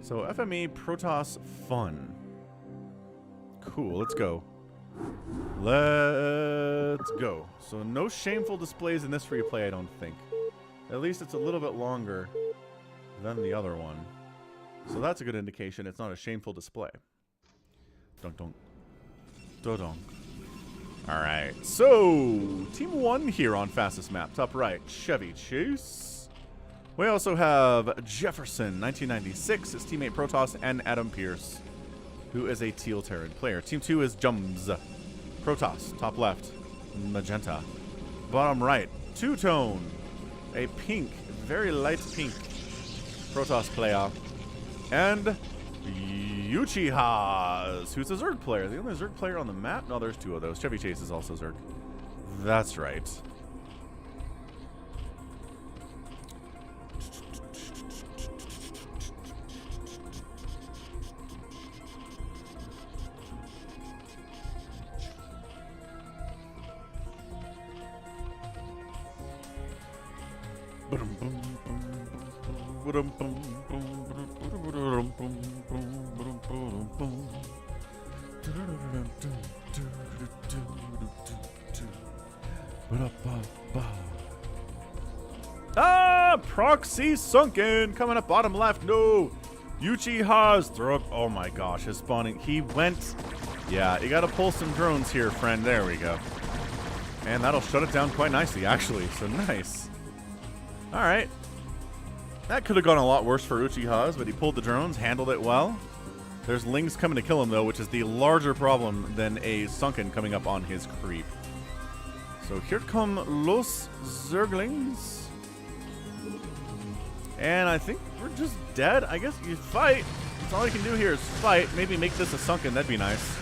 So FME Protoss Fun. Cool, let's go. Let's go. So no shameful displays in this replay, I don't think. At least it's a little bit longer than the other one. So that's a good indication it's not a shameful display. Dunk dunk. Dodong. Alright, so Team 1 here on fastest map. Top right, Chevy Chase. We also have Jefferson, 1996, his teammate Protoss, and Adam Pierce, who is a Teal Terran player. Team 2 is Jums. Protoss, top left. Magenta. Bottom right. Two-tone. A pink, very light pink Protoss player. And Uchihas, who's a Zerg player. The only Zerg player on the map? No, there's two of those. Chevy Chase is also Zerg. That's right. Ah, proxy sunken. Coming up bottom left. No. Uchihas throw up. Oh my gosh, his spawning. He went. Yeah, you got to pull some drones here, friend. There we go. And that'll shut it down quite nicely, actually. So nice. All right. That could have gone a lot worse for Uchihas, but he pulled the drones, handled it well. There's Lings coming to kill him, though, which is the larger problem than a Sunken coming up on his creep. So here come Los Zerglings. And I think we're just dead. I guess you fight. That's all you can do here is fight. Maybe make this a Sunken. That'd be nice.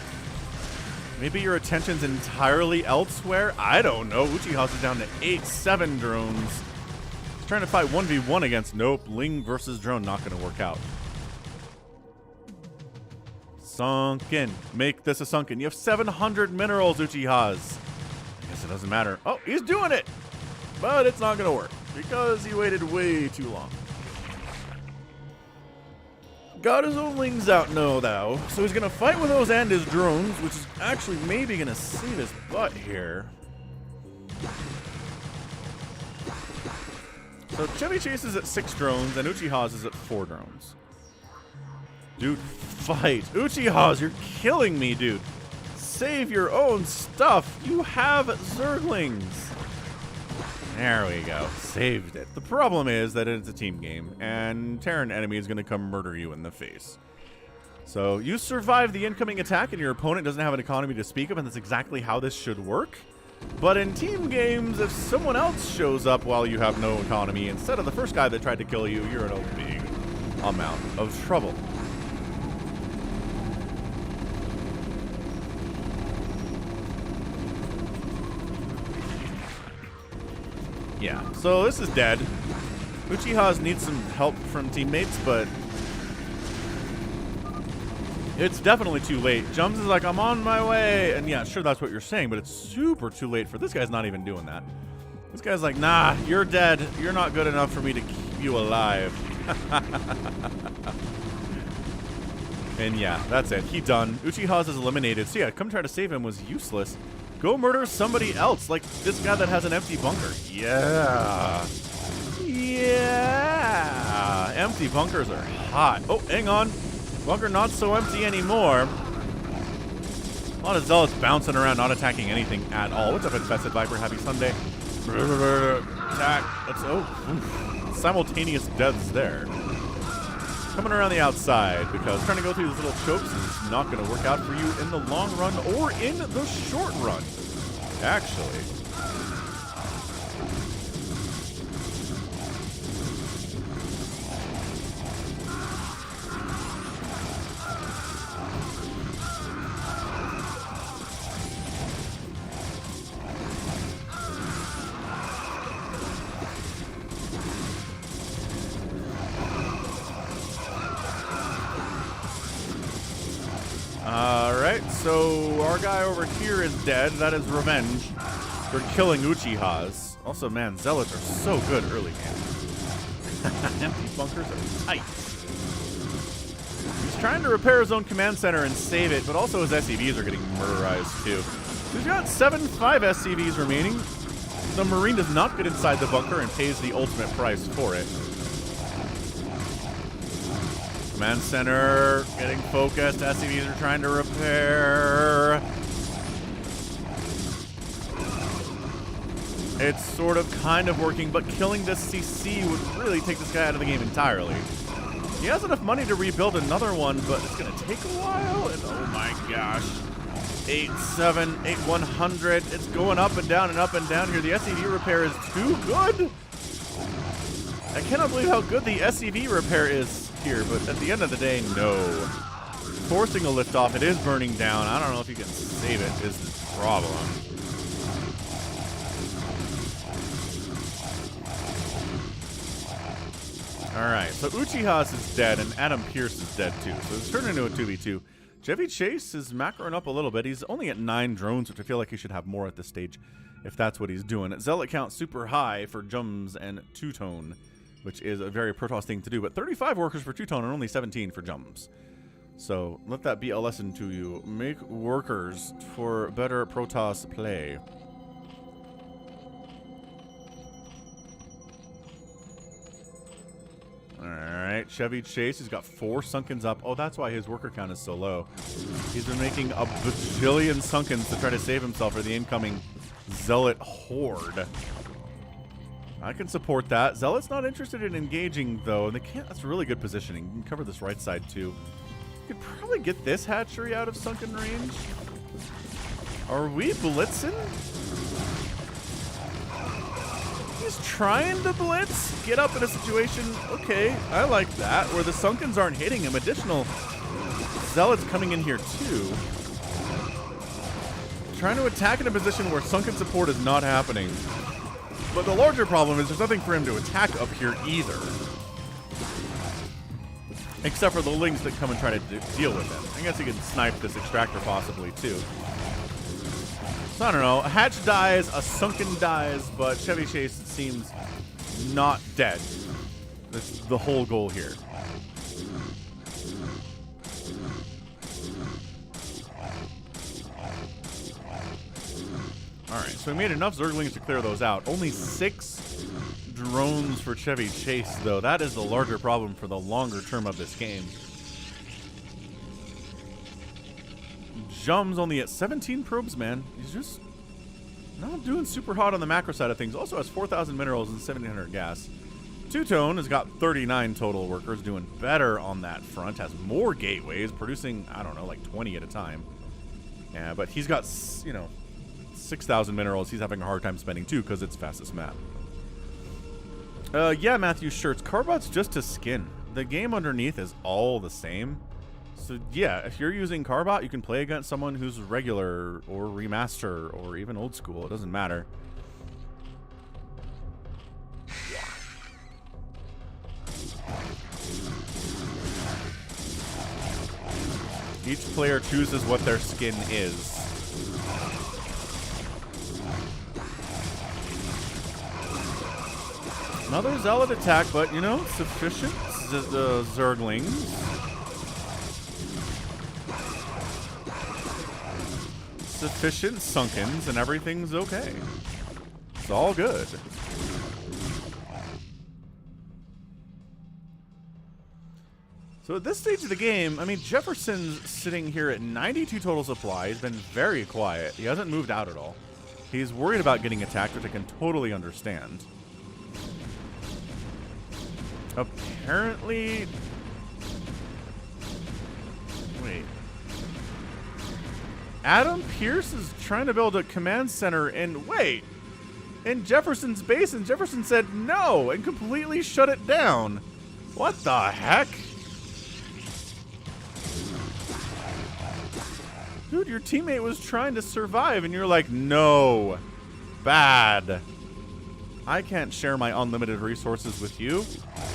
Maybe your attention's entirely elsewhere. I don't know. Uchihas is down to 8-7 drones. Trying to fight 1v1 against. Nope. Ling versus drone. Not going to work out. Sunken. Make this a Sunken. You have 700 minerals, Uchihas. I guess it doesn't matter. Oh, he's doing it. But it's not going to work because he waited way too long. Got his own Lings out now. So he's going to fight with those and his drones, which is actually maybe going to save his butt here. So Chevy Chase is at 6 drones and Uchihas is at 4 drones. Dude, fight. Uchihas, you're killing me, dude. Save your own stuff. You have Zerglings. There we go. Saved it. The problem is that it's a team game, and Terran enemy is going to come murder you in the face. So you survive the incoming attack, and your opponent doesn't have an economy to speak of, and that's exactly how this should work. But in team games, if someone else shows up while you have no economy, instead of the first guy that tried to kill you, you're in a big amount of trouble. Yeah, so this is dead. Uchihas needs some help from teammates, but it's definitely too late. Jums is like, I'm on my way. And yeah, sure, that's what you're saying, but it's super too late for this guy's not even doing that. This guy's like, nah, you're dead. You're not good enough for me to keep you alive. And yeah, that's it. He done. Uchihas is eliminated. So yeah, come try to save him was useless. Go murder somebody else, like this guy that has an empty bunker. Yeah. Yeah. Empty bunkers are hot. Oh, hang on. Bunker not so empty anymore. A lot of zealots bouncing around, not attacking anything at all. What's up, Infested Viper? Happy Sunday. Attack. Let's simultaneous deaths there. Coming around the outside because trying to go through these little chokes is not going to work out for you in the long run or in the short run, actually. Alright, so our guy over here is dead. That is revenge for killing Uchihas. Also, man, zealots are so good early game. Empty bunkers are tight. He's trying to repair his own command center and save it, but also his SCVs are getting murderized too. He's got 7-5 SCVs remaining. The Marine does not get inside the bunker and pays the ultimate price for it. Command center getting focused. SCVs are trying to repair. It's sort of kind of working, but killing this CC would really take this guy out of the game entirely. He has enough money to rebuild another one, but it's going to take a while. And oh my gosh. 8-7, 8-100. It's going up and down here. The SCV repair is too good. I cannot believe how good the SCV repair is here, but at the end of the day, no. Forcing a liftoff, it is burning down. I don't know if you can save it, is the problem. Alright, so Uchihas is dead, and Adam Pierce is dead too, so it's turned into a 2v2. Chevy Chase is macroing up a little bit. He's only at 9 drones, which I feel like he should have more at this stage, if that's what he's doing. Zealot count super high for Jums and Two-Tone, which is a very Protoss thing to do, but 35 workers for Two-Tone and only 17 for Jums. So let that be a lesson to you. Make workers for better Protoss play. Alright, Chevy Chase has got 4 Sunkens up. Oh, that's why his worker count is so low. He's been making a bajillion Sunkens to try to save himself for the incoming Zealot Horde. I can support that. Zealot's not interested in engaging, though, and they can't. That's really good positioning. You can cover this right side, too. You could probably get this hatchery out of sunken range. Are we blitzing? He's trying to blitz, get up in a situation, okay, I like that, where the Sunkens aren't hitting him. Additional Zealots coming in here too. Trying to attack in a position where Sunken support is not happening. But the larger problem is there's nothing for him to attack up here either. Except for the Lings that come and try to deal with him. I guess he can snipe this extractor possibly too. So I don't know, a hatch dies, a Sunken dies, but Chevy Chase seems not dead. That's the whole goal here. Alright, so we made enough Zerglings to clear those out. Only 6 drones for Chevy Chase, though. That is the larger problem for the longer term of this game. Jum's only at 17 probes, man. He's just not doing super hot on the macro side of things. Also has 4,000 minerals and 1,700 gas. Two-Tone has got 39 total workers, doing better on that front. Has more gateways, producing, I don't know, like 20 at a time. Yeah, but he's got, you know, 6,000 minerals. He's having a hard time spending too because it's fastest map. Yeah, Matthew Shirts. Carbot's just a skin. The game underneath is all the same. So yeah, if you're using Carbot, you can play against someone who's regular or remaster or even old school. It doesn't matter. Each player chooses what their skin is. Another Zealot attack, but, you know, sufficient Zerglings. Sufficient Sunkens, and everything's okay. It's all good. So at this stage of the game, I mean, Jefferson's sitting here at 92 total supply. He's been very quiet. He hasn't moved out at all. He's worried about getting attacked, which I can totally understand. Apparently... Wait. Adam Pierce is trying to build a command center in... Wait! In Jefferson's base, and Jefferson said no and completely shut it down. What the heck? Dude, your teammate was trying to survive, and you're like, no. Bad. I can't share my unlimited resources with you.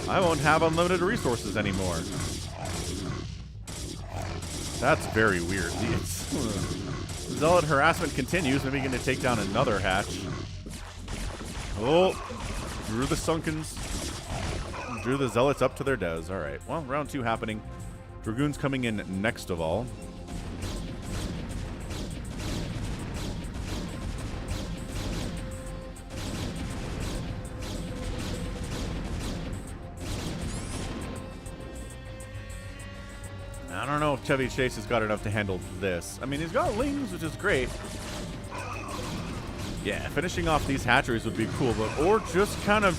I won't have unlimited resources anymore. That's very weird. Zealot harassment continues. Maybe going to take down another hatch. Oh, drew the Sunkens. Drew the Zealots up to their des. All right. Well, round 2 happening. Dragoons coming in next of all. I don't know if Chevy Chase has got enough to handle this. I mean, he's got Lings, which is great. Yeah, finishing off these hatcheries would be cool, but or just kind of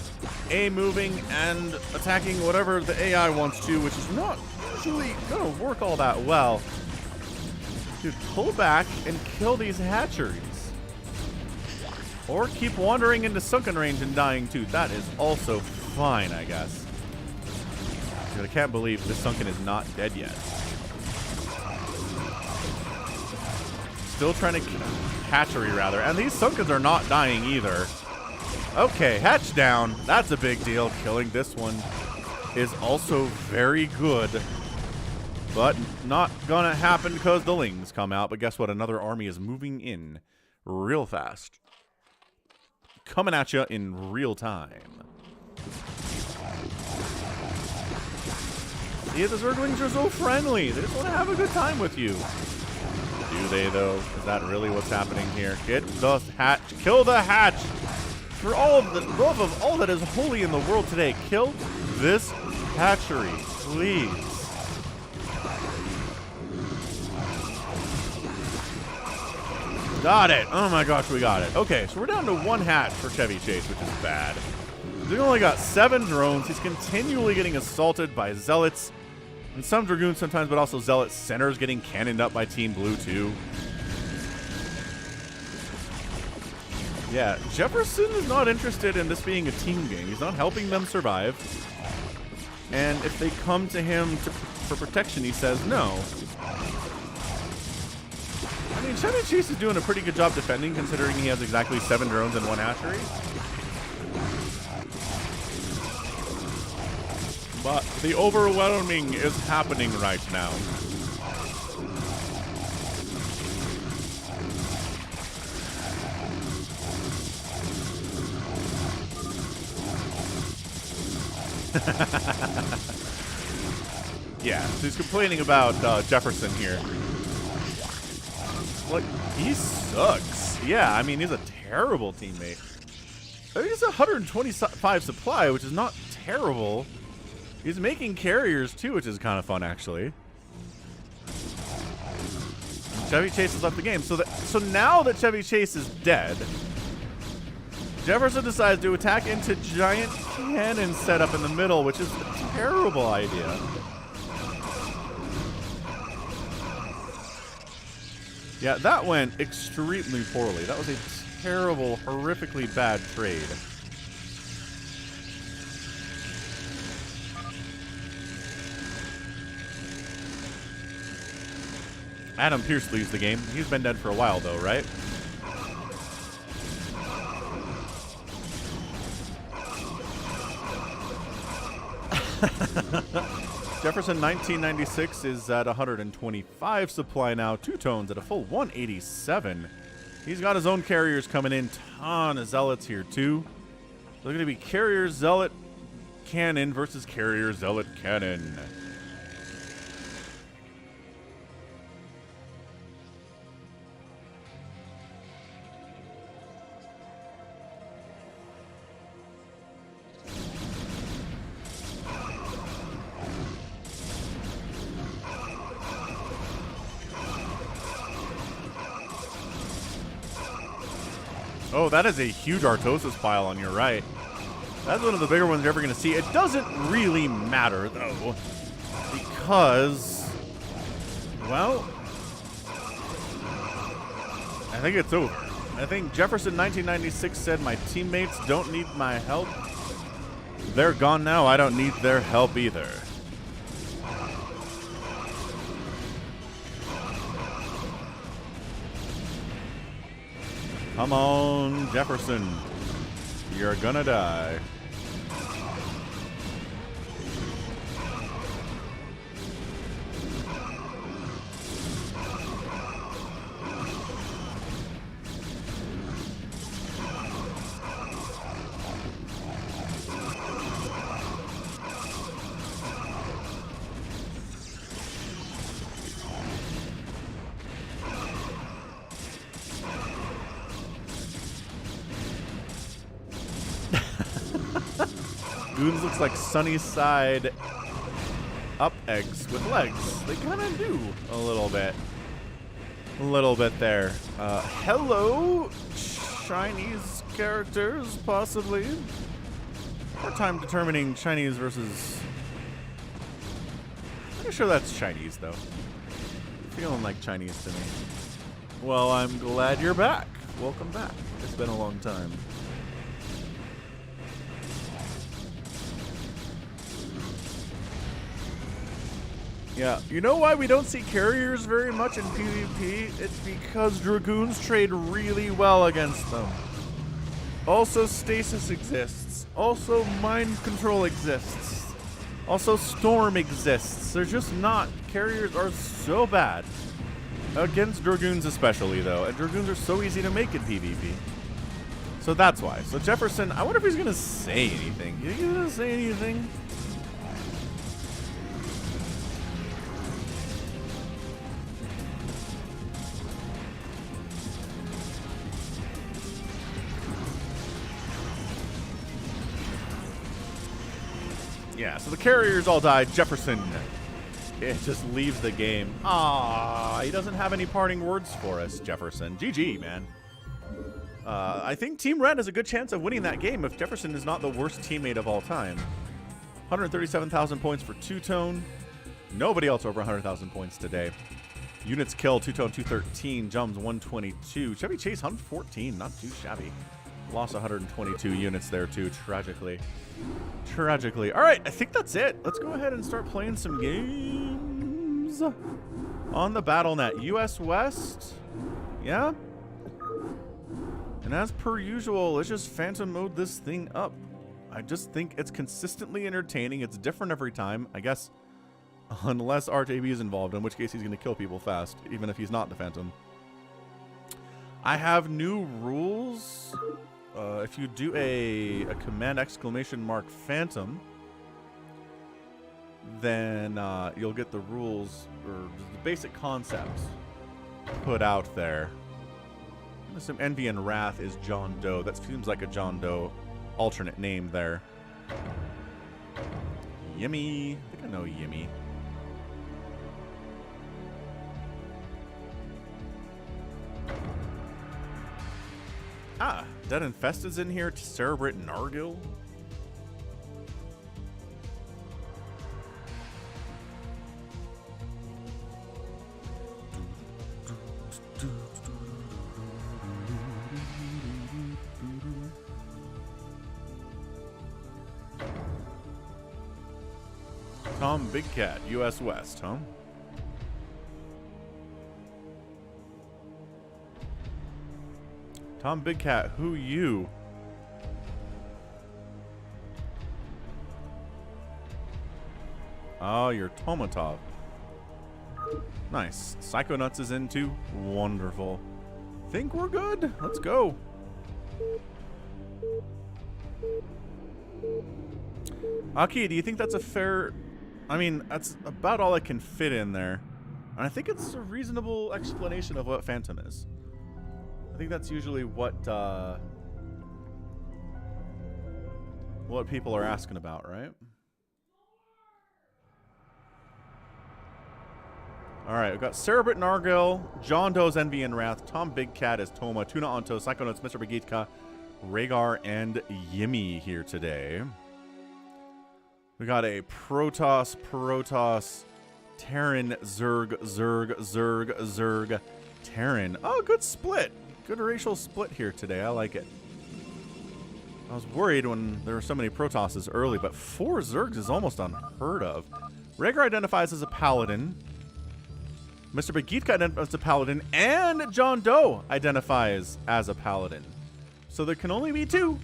moving and attacking whatever the AI wants to, which is not usually going to work all that well. Dude, pull back and kill these hatcheries. Or keep wandering into sunken range and dying too. That is also fine, I guess. Dude, I can't believe this sunken is not dead yet. Still trying to hatchery rather, and these sunkens are not dying either. Okay, hatch down. That's a big deal. Killing this one is also very good, but not gonna happen because the lings come out. But guess what? Another army is moving in real fast, coming at you in real time. See, the Zerglings are so friendly. They just want to have a good time with you. Do they, though? Is that really what's happening here? Get the hatch. Kill the hatch. For all of the love of all that is holy in the world today, kill this hatchery, please. Got it. Oh my gosh, we got it. Okay, so we're down to 1 hatch for Chevy Chase, which is bad. They only got 7 drones. He's continually getting assaulted by zealots. And some dragoons sometimes, but also zealot centers getting cannoned up by Team Blue too. Yeah, Jefferson is not interested in this being a team game. He's not helping them survive. And if they come to him for protection, he says no. I mean, Chevy Chase is doing a pretty good job defending, considering he has exactly 7 drones and 1 hatchery. But the overwhelming is happening right now. Yeah, so he's complaining about Jefferson here. Like, he sucks. Yeah, I mean, he's a terrible teammate. I mean, he's 125 supply, which is not terrible. He's making carriers too, which is kind of fun, actually. Chevy Chase has left the game. So now that Chevy Chase is dead, Jefferson decides to attack into giant cannon setup in the middle, which is a terrible idea. Yeah, that went extremely poorly. That was a terrible, horrifically bad trade. Adam Pierce leaves the game. He's been dead for a while, though, right? Jefferson 1996 is at 125 supply now. Two Tones at a full 187. He's got his own carriers coming in. Ton of zealots here, too. So they're going to be carrier zealot cannon versus carrier zealot cannon. Oh, that is a huge Artosis pile on your right. That's one of the bigger ones you're ever going to see. It doesn't really matter, though, because, well, I think it's over. I think Jefferson 1996 said, "My teammates don't need my help. They're gone now. I don't need their help either." Come on, Jefferson. You're gonna die. Goons looks like sunny side up eggs with legs. They kind of do a little bit. A little bit there. Hello, Chinese characters, possibly. Hard time determining Chinese versus... I'm pretty sure that's Chinese, though. Feeling like Chinese to me. Well, I'm glad you're back. Welcome back. It's been a long time. Yeah, you know why we don't see carriers very much in PvP? It's because Dragoons trade really well against them. Also, stasis exists. Also, mind control exists. Also, storm exists. They're just not. Carriers are so bad. Against Dragoons especially, though. And Dragoons are so easy to make in PvP. So that's why. So Jefferson, I wonder if he's going to say anything. You think he's going to say anything? Yeah, so the carriers all died. Jefferson, it just leaves the game. Ah, he doesn't have any parting words for us, Jefferson. GG, man. I think Team Red has a good chance of winning that game if Jefferson is not the worst teammate of all time. 137,000 points for Two-Tone. Nobody else over 100,000 points today. Units killed, Two-Tone 213, Jums 122. Chevy Chase 114, not too shabby. Lost 122 units there too, tragically. Tragically. All right, I think that's it. Let's go ahead and start playing some games on the BattleNet. US West, yeah. And as per usual, let's just phantom mode this thing up. I just think it's consistently entertaining. It's different every time, I guess, unless RJB is involved, in which case he's going to kill people fast, even if he's not the Phantom. I have new rules. If you do a command exclamation mark Phantom, then you'll get the rules, or the basic concepts put out there. Some Envy and Wrath is John Doe. That seems like a John Doe alternate name there. Yimmy. I think I know Yimmy. Ah, Dead Infested's in here. Cerebrit Nargil. Tom Big Cat, US West, huh? Tom Big Cat, who you? Oh, you're Tomatov. Nice. Psychonauts is in too. Wonderful. Think we're good? Let's go. Aki, do you think that's a fair... I mean, that's about all I can fit in there. And I think it's a reasonable explanation of what Phantom is. I think that's usually what people are asking about, right? Alright, we've got Cerebrit Nargil, John Doe's Envy and Wrath, Tom Big Cat as Toma, Tuna Onto, Psychonauts, Mr. Bagitka, Rhaegar, and Yimmy here today. We got a Protoss, Terran, Zerg, Terran. Oh, good split. Good racial split here today. I like it. I was worried when there were so many Protosses early, but 4 Zergs is almost unheard of. Rhaegar identifies as a Paladin. Mr. Bagitka identifies as a Paladin, and John Doe identifies as a Paladin. So there can only be 2.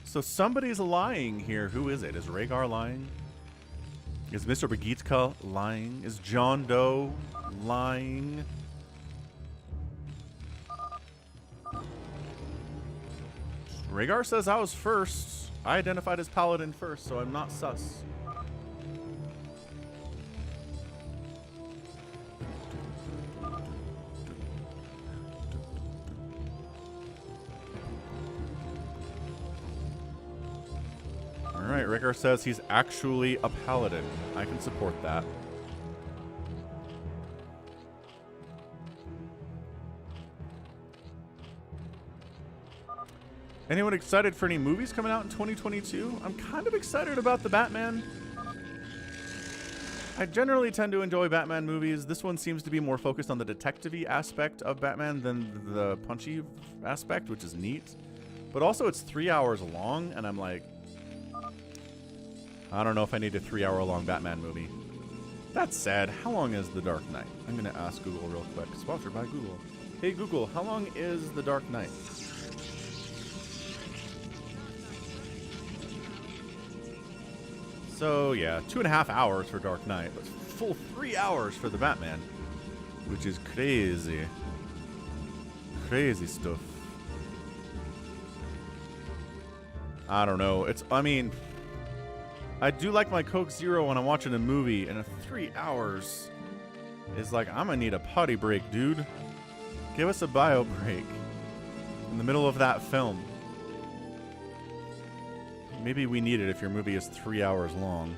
So somebody's lying here. Who is it? Is Rhaegar lying? Is Mr. Bagitka lying? Is John Doe lying? Rhaegar says I was first. I identified as Paladin first, so I'm not sus. Alright, Rhaegar says he's actually a Paladin. I can support that. Anyone excited for any movies coming out in 2022? I'm kind of excited about the Batman. I generally tend to enjoy Batman movies. This one seems to be more focused on the detective-y aspect of Batman than the punchy aspect, which is neat. But also it's 3 hours long, and I'm like, I don't know if I need a 3-hour-long Batman movie. That's sad. How long is The Dark Knight? I'm going to ask Google real quick. Sponsored by Google. Hey Google, how long is The Dark Knight? So yeah, 2.5 hours for Dark Knight, but full 3 hours for the Batman, which is crazy. Crazy stuff. I don't know. I mean, I do like my Coke Zero when I'm watching a movie, and 3 hours is like, I'm gonna need a potty break, dude. Give us a bio break in the middle of that film. Maybe we need it if your movie is 3 hours long.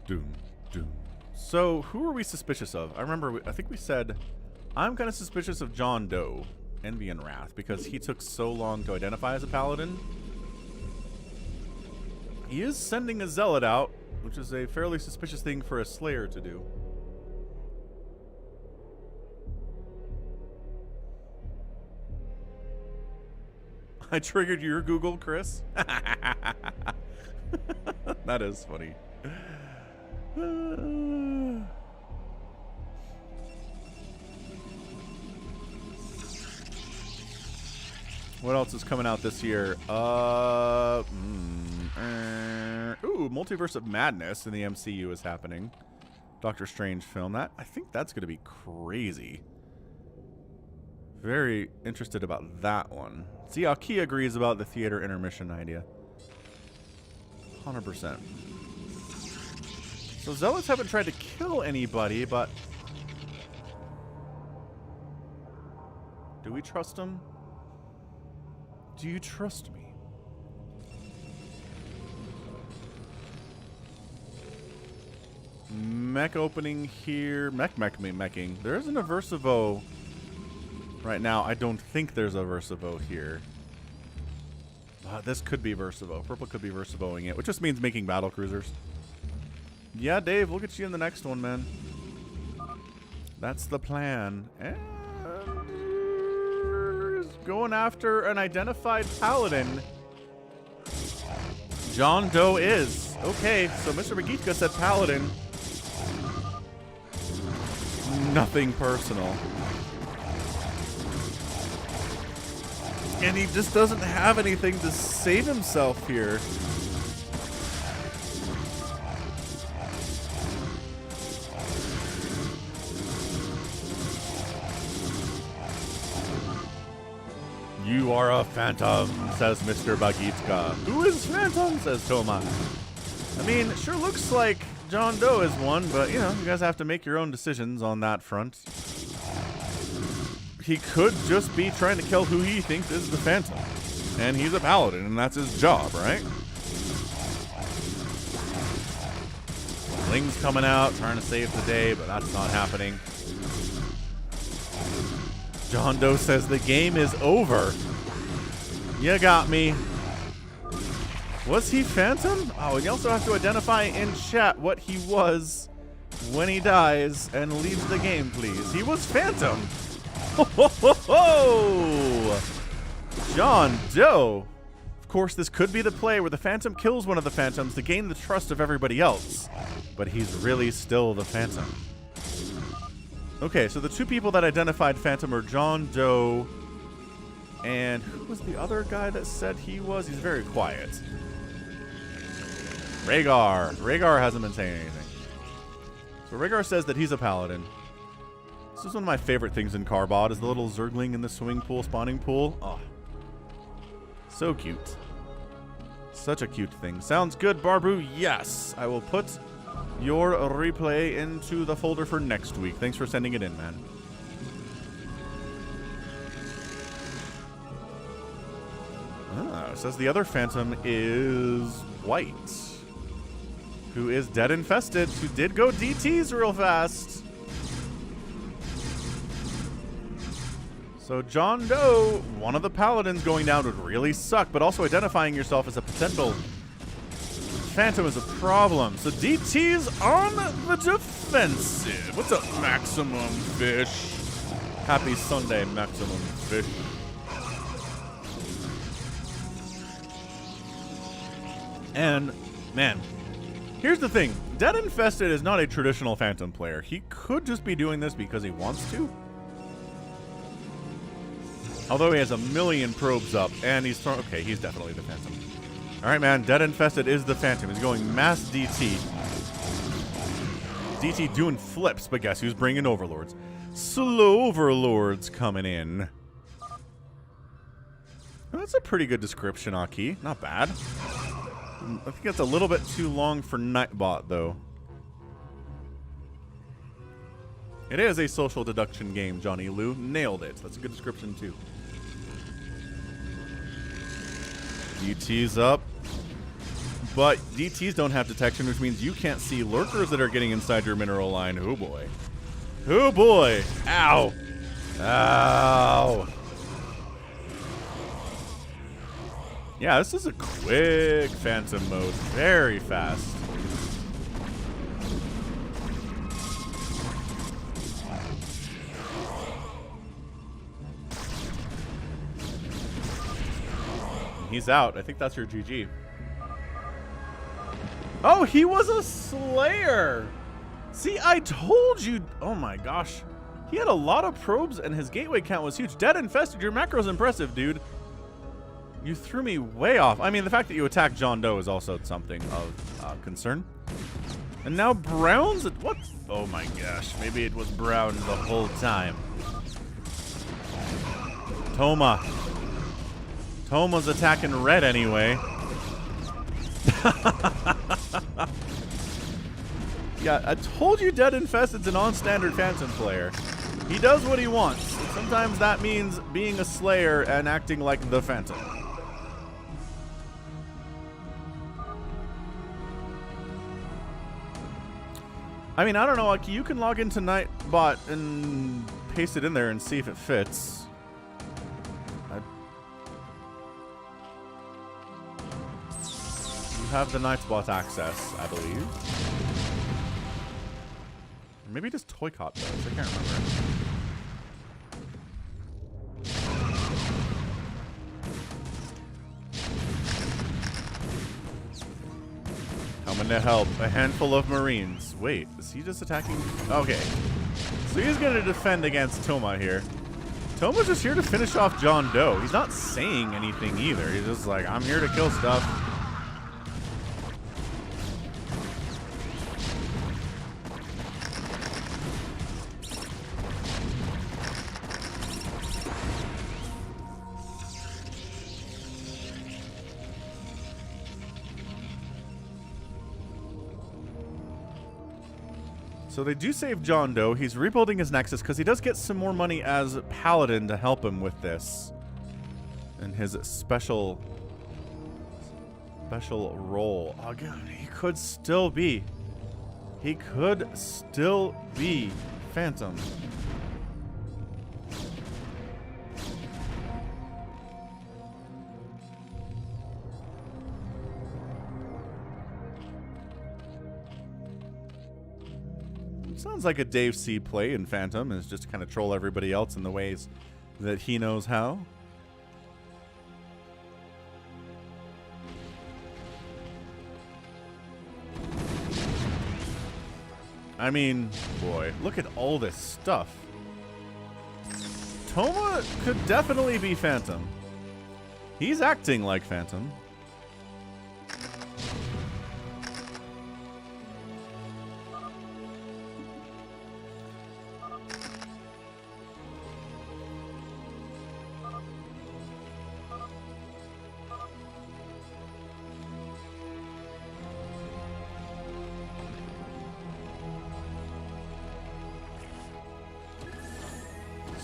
Doom, doom. So, who are we suspicious of? I think we said, I'm kind of suspicious of John Doe, Envy and Wrath, because he took so long to identify as a paladin. He is sending a zealot out, which is a fairly suspicious thing for a slayer to do. I triggered your Google, Chris. That is funny. What else is coming out this year? Ooh, Multiverse of Madness in the MCU is happening. Doctor Strange film. I think that's going to be crazy. Very interested about that one. See how Key agrees about the theater intermission idea. 100%. So Zealots haven't tried to kill anybody, but do we trust them? Do you trust me? Mech opening here. Meching. There isn't a Versivo right now. I don't think there's a Versivo here. This could be Versivo. Purple could be Versivoing it, which just means making battle cruisers. Yeah, Dave, we'll get you in the next one, man. That's the plan. And going after an identified paladin. John Doe is. Okay, so Mr. Magitka said paladin. Nothing personal. And he just doesn't have anything to save himself here. You are a phantom, says Mr. Bagitka. Who is phantom, says Toma. I mean, it sure looks like John Doe is one, but, you know, you guys have to make your own decisions on that front. He could just be trying to kill who he thinks is the phantom. And he's a paladin, and that's his job, right? Ling's coming out, trying to save the day, but that's not happening. John Doe says the game is over. You got me. Was he phantom? Oh, and you also have to identify in chat what he was when he dies and leaves the game, please. He was phantom. Ho, ho, ho, ho. John Doe. Of course, this could be the play where the phantom kills one of the phantoms to gain the trust of everybody else. But he's really still the phantom. Okay, so the two people that identified phantom are John Doe and who was the other guy that said he was? He's very quiet. Rhaegar. Rhaegar hasn't been saying anything. So Rhaegar says that he's a paladin. This is one of my favorite things in CARBOT is the little Zergling in the swimming pool, spawning pool. Oh, so cute. Such a cute thing. Sounds good, Barbu. Yes, I will put your replay into the folder for next week. Thanks for sending it in, man. Ah, it says the other Phantom is White, who is dead infested, who did go DTs real fast. So John Doe, one of the Paladins going down would really suck, but also identifying yourself as a potential Phantom is a problem. So DT's on the defensive. What's up, Maximum Fish? Happy Sunday, Maximum Fish. And, man, here's the thing. Dead Infested is not a traditional Phantom player. He could just be doing this because he wants to. Although he has a million probes up, and he's thrown... Okay, he's definitely the Phantom. All right, man, Dead Infested is the Phantom. He's going mass DT. DT doing flips, but guess who's bringing Overlords? Slow Overlords coming in. Well, that's a pretty good description, Aki. Not bad. I think it's a little bit too long for Nightbot, though. It is a social deduction game, Johnny Lou. Nailed it. That's a good description, too. DT's up. But DTs don't have detection, which means you can't see lurkers that are getting inside your mineral line. Oh, boy. Oh, boy. Ow. Ow. Yeah, this is a quick Phantom mode. Very fast. He's out. I think that's your GG. Oh, he was a Slayer. See, I told you. Oh my gosh. He had a lot of probes and his gateway count was huge. Dead Infested, your macro's impressive, dude. You threw me way off. I mean, the fact that you attacked John Doe is also something of concern. And now Brown's... What? Oh my gosh. Maybe it was Brown the whole time. Toma. Toma's attacking red anyway. Yeah, I told you Dead Infested's a non-standard Phantom player. He does what he wants. And sometimes that means being a Slayer and acting like the Phantom. I mean, I don't know, like, you can log into Nightbot and paste it in there and see if it fits. You have the Nightbot access, I believe. Or maybe just Toy Cop does, I can't remember. Coming to help. A handful of Marines. Wait, is he just attacking? Okay. So he's going to defend against Toma here. Toma's just here to finish off John Doe. He's not saying anything either. He's just like, I'm here to kill stuff. So they do save John Doe. He's rebuilding his Nexus because he does get some more money as Paladin to help him with this. And his special role. Oh, God, he could still be. He could still be Phantom. Sounds like a Dave C play in Phantom, is just to kind of troll everybody else in the ways that he knows how. I mean, boy, look at all this stuff. Toma could definitely be Phantom. He's acting like Phantom.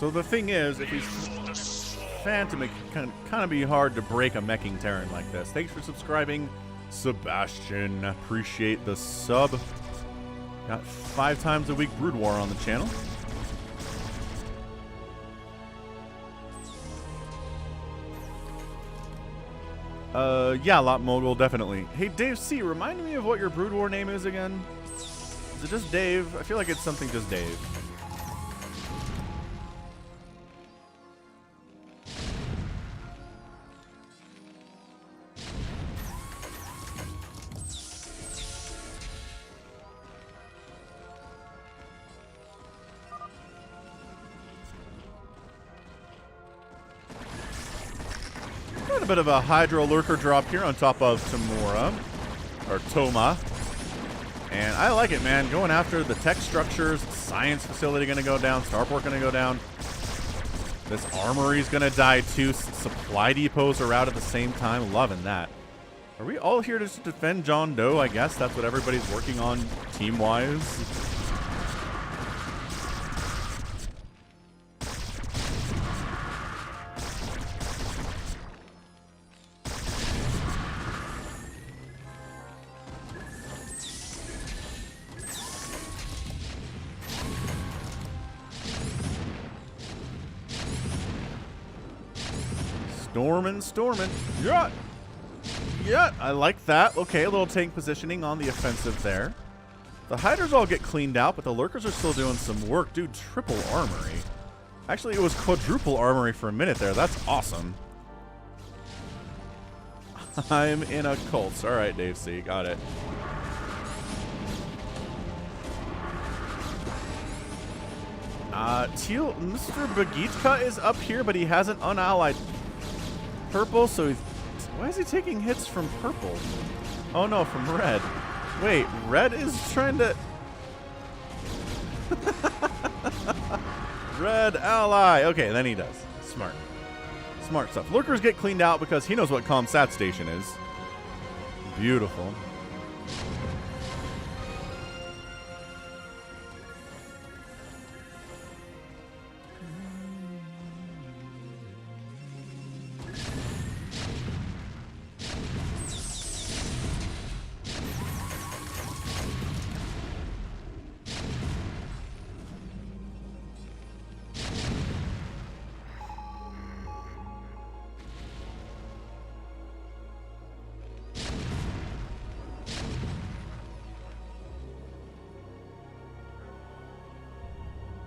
So the thing is, if he's... Phantom, it can kind of be hard to break a meching Terran like this. Thanks for subscribing, Sebastian. Appreciate the sub. Got 5 times a week Brood War on the channel. Yeah, Lot Mogul, definitely. Hey, Dave C, remind me of what your Brood War name is again. Is it just Dave? I feel like it's something just Dave. Got a bit of a Hydro Lurker drop here on top of Tamura, or Toma. And I like it, man. Going after the tech structures, science facility going to go down, starport going to go down. This armory's going to die too. Supply depots are out at the same time. Loving that. Are we all here to defend John Doe? I guess that's what everybody's working on team-wise. Stormin'. Yeah, I like that. Okay, a little tank positioning on the offensive there. The Hydras all get cleaned out, but the Lurkers are still doing some work. Dude, triple armory. Actually, it was quadruple armory for a minute there. That's awesome. I'm in a cult. All right, Dave C. Got it. Teal, Mr. Bagitka is up here, but he hasn't unallied purple, so he's... Why is he taking hits from purple? Oh no, from red. Wait, red is trying to... Red ally. Okay, then he does. Smart. Smart stuff. Lurkers get cleaned out because he knows what ComSat station is. Beautiful.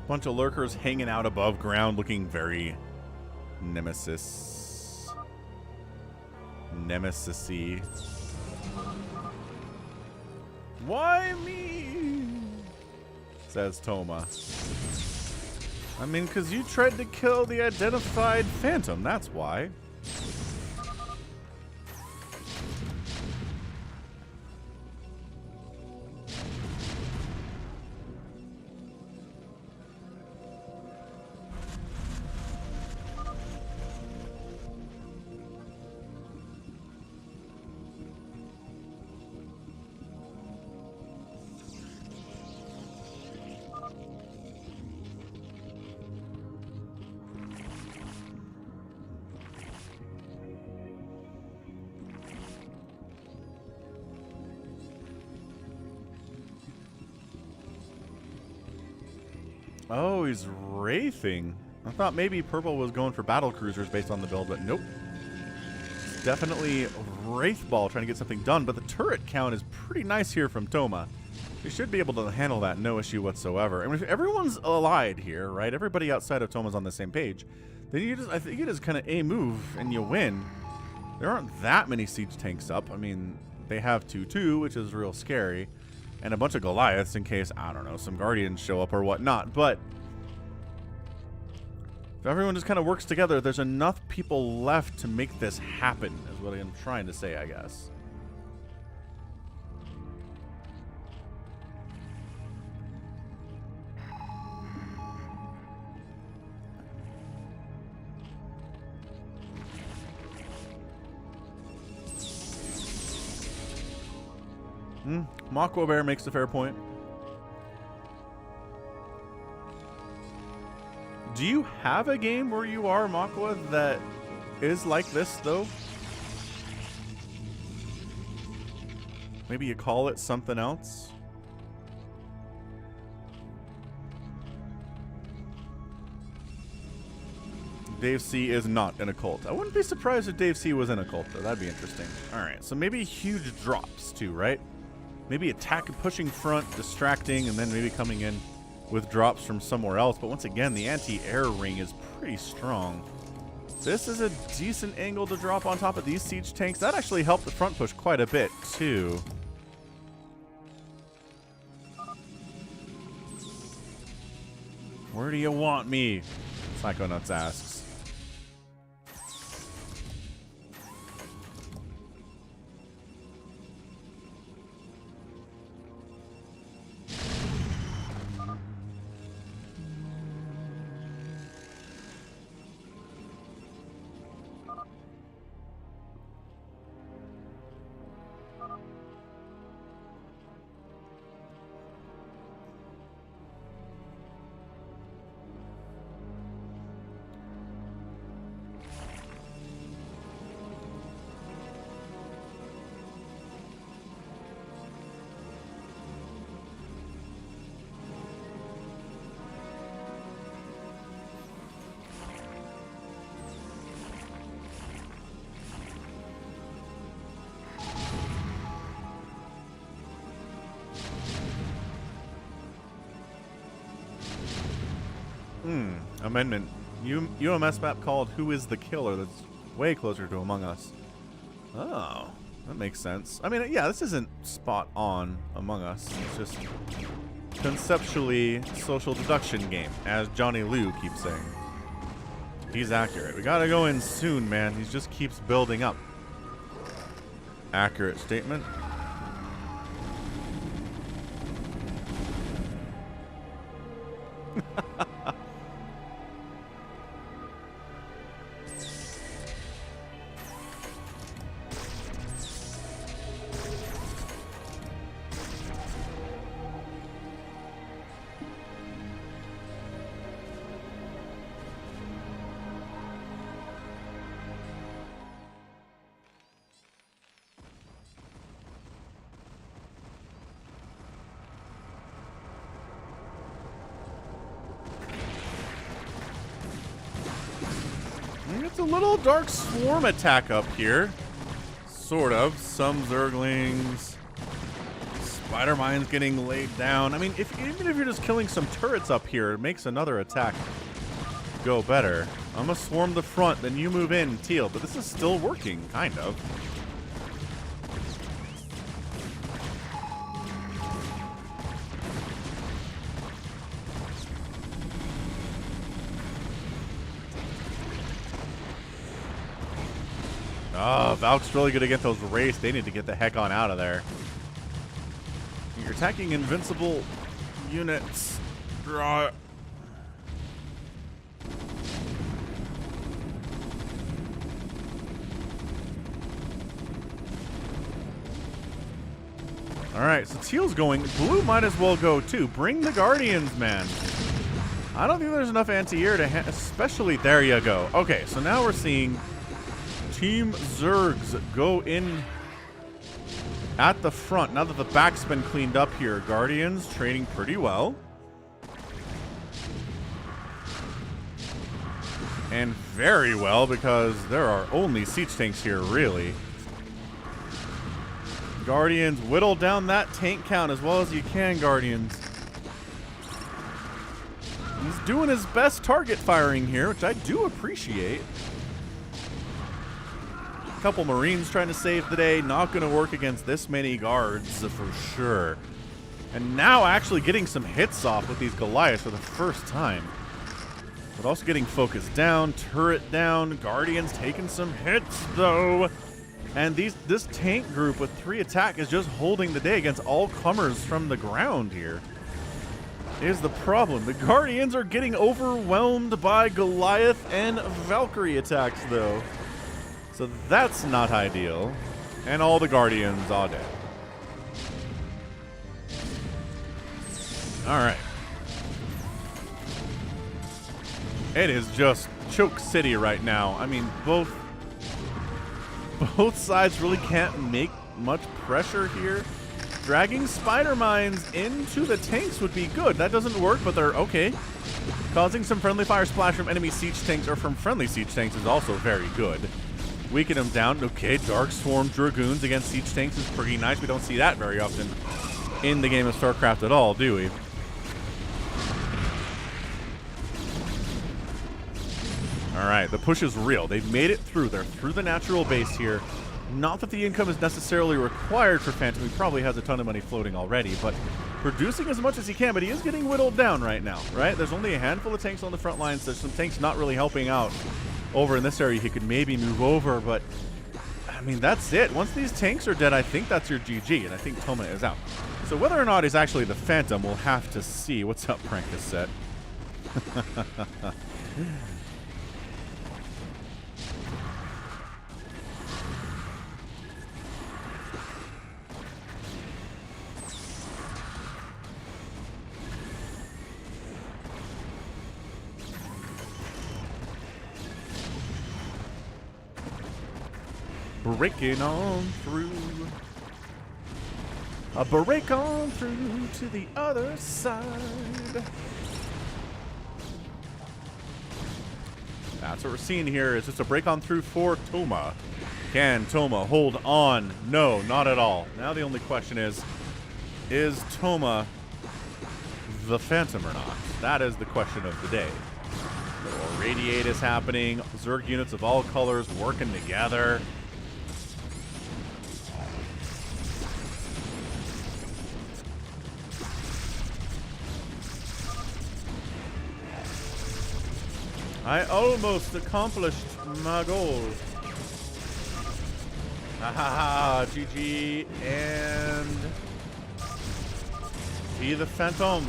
Bunch of lurkers hanging out above ground, looking very nemesis-y. Why me? Says Toma. I mean, because you tried to kill the identified phantom, that's why. Oh, he's wraithing. I thought maybe purple was going for battle cruisers based on the build, but nope. It's definitely Wraith Ball trying to get something done, but the turret count is pretty nice here from Toma. He should be able to handle that, no issue whatsoever. I mean, if everyone's allied here, right? Everybody outside of Toma's on the same page. Then you just, I think you just kind of A-move and you win. There aren't that many siege tanks up. I mean, they have 2-2, which is real scary. And a bunch of Goliaths in case, I don't know, some Guardians show up or whatnot. But if everyone just kind of works together, there's enough people left to make this happen, is what I'm trying to say, I guess. Mako Bear makes a fair point. Do you have a game where you are, Makwa, that is like this, though? Maybe you call it something else? Dave C is not in a cult. I wouldn't be surprised if Dave C was in a cult, though. That'd be interesting. Alright, so maybe huge drops, too, right? Maybe attack, pushing front, distracting, and then maybe coming in with drops from somewhere else. But once again, the anti-air ring is pretty strong. This is a decent angle to drop on top of these siege tanks. That actually helped the front push quite a bit, too. Where do you want me? Psychonauts asks. Amendment. UMS map called Who is the Killer that's way closer to Among Us. Oh, that makes sense. I mean, yeah, this isn't spot on Among Us. It's just conceptually social deduction game, as Johnny Liu keeps saying. He's accurate. We gotta go in soon, man. He just keeps building up. Accurate statement. It's a little Dark Swarm attack up here. Sort of. Some Zerglings. Spider Mines getting laid down. I mean, even if you're just killing some turrets up here, it makes another attack go better. I'm gonna swarm the front, then you move in, Teal. But this is still working, kind of. Oh, Valk's really good to get those Wraiths. They need to get the heck on out of there. You're attacking invincible units. Draw. Alright, so Teal's going. Blue might as well go too. Bring the Guardians, man. I don't think there's enough anti-air to especially. There you go. Okay, so now we're seeing Team Zergs go in at the front. Now that the back's been cleaned up here, Guardians trading pretty well. And very well, because there are only siege tanks here, really. Guardians, whittle down that tank count as well as you can, Guardians. He's doing his best target firing here, which I do appreciate. Couple Marines trying to save the day. Not going to work against this many guards for sure. And now actually getting some hits off with these Goliaths for the first time. But also getting focused down, turret down. Guardians taking some hits though. And this tank group with 3 attack is just holding the day against all comers from the ground here. Is the problem. The Guardians are getting overwhelmed by Goliath and Valkyrie attacks though. So that's not ideal. And all the Guardians are dead. Alright. It is just choke city right now. I mean, both sides really can't make much pressure here. Dragging spider mines into the tanks would be good. That doesn't work, but they're okay. Causing some friendly fire splash from enemy siege tanks or from friendly siege tanks is also very good. Weaken them down. Okay, Dark Swarm Dragoons against siege tanks is pretty nice. We don't see that very often in the game of StarCraft at all, do we? All right, the push is real. They've made it through. They're through the natural base here. Not that the income is necessarily required for Phantom. He probably has a ton of money floating already, but producing as much as he can, but he is getting whittled down right now, right? There's only a handful of tanks on the front lines. There's some tanks not really helping out over in this area. He could maybe move over, but I mean, that's it. Once these tanks are dead, I think that's your GG, and I think Toma is out. So whether or not he's actually the Phantom, we'll have to see. What's up, Prank Cassette? Breaking on through. A break on through to the other side. That's what we're seeing here. Is just a break on through for Toma. Can Toma hold on? No, not at all. Now the only question is Toma the Phantom or not? That is the question of the day. Little Radiate is happening. Zerg units of all colors working together. I almost accomplished my goal. Ha ha ha, GG, and be the Phantom.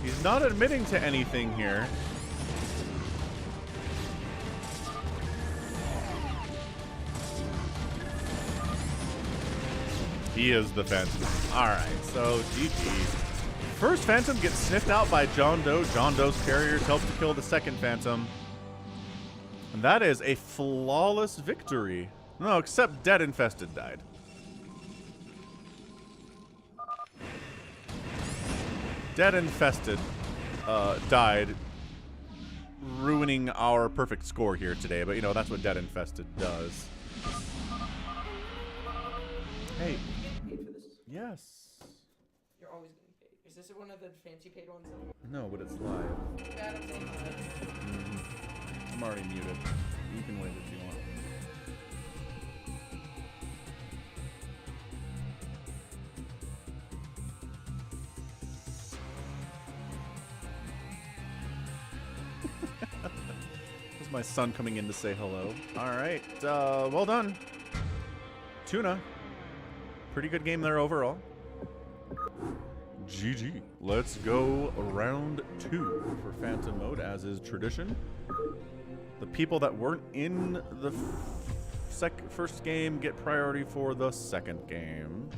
He's not admitting to anything here. He is the Phantom. Alright, so GG. First Phantom gets sniffed out by John Doe. John Doe's carriers help to kill the second Phantom. And that is a flawless victory. No, except Dead Infested died. Dead Infested died, ruining our perfect score here today. But, you know, that's what Dead Infested does. Hey. Paid for this? Yes. You're always getting paid. Is this one of the fancy paid ones? No, but it's live. Yeah, I'm saying live. I'm already muted. You can wait if you want. This is my son coming in to say hello. All right, well done. Tuna. Pretty good game there overall. GG. Let's go round 2 for Phantom mode, as is tradition. The people that weren't in the first game get priority for the second game.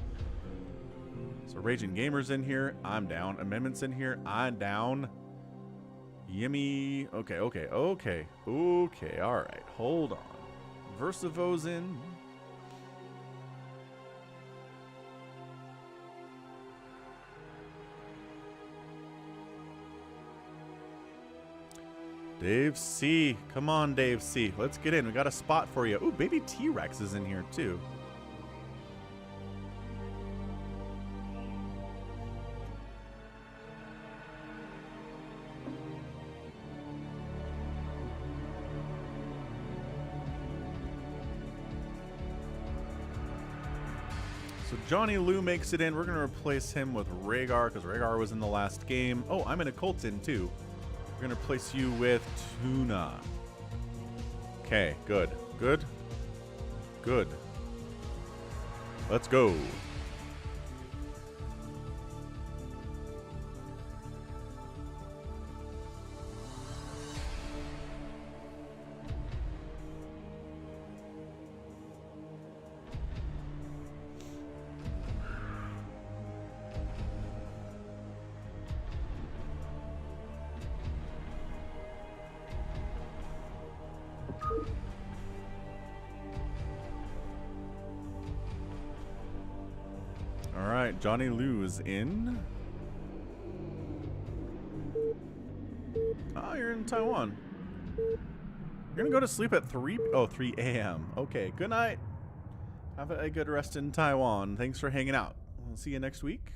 So Raging Gamer's in here. I'm down. Amendments in here. I'm down. Yimmy. Okay. All right. Hold on. Versivo's in. Dave C. Come on, Dave C. Let's get in. We got a spot for you. Ooh, baby T-Rex is in here, too. So Johnny Lou makes it in. We're going to replace him with Rhaegar, because Rhaegar was in the last game. Oh, I'm in a Colton, too. We're going to replace you with Tuna. Okay, good. Let's go. right, Johnny Lou is in. Oh, you're in Taiwan. You're gonna go to sleep at 3 a.m. Okay, good night. Have a good rest in Taiwan. Thanks for hanging out. We'll see you next week.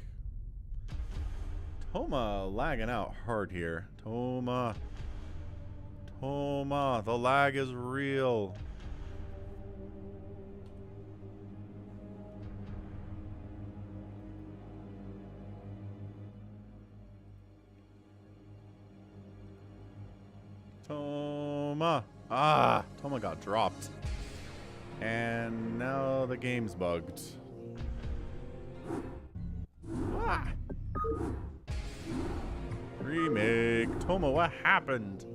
Toma lagging out hard here. Toma, the lag is real. Toma. Ah, Toma got dropped. And now the game's bugged. Ah. Remake. Toma, what happened?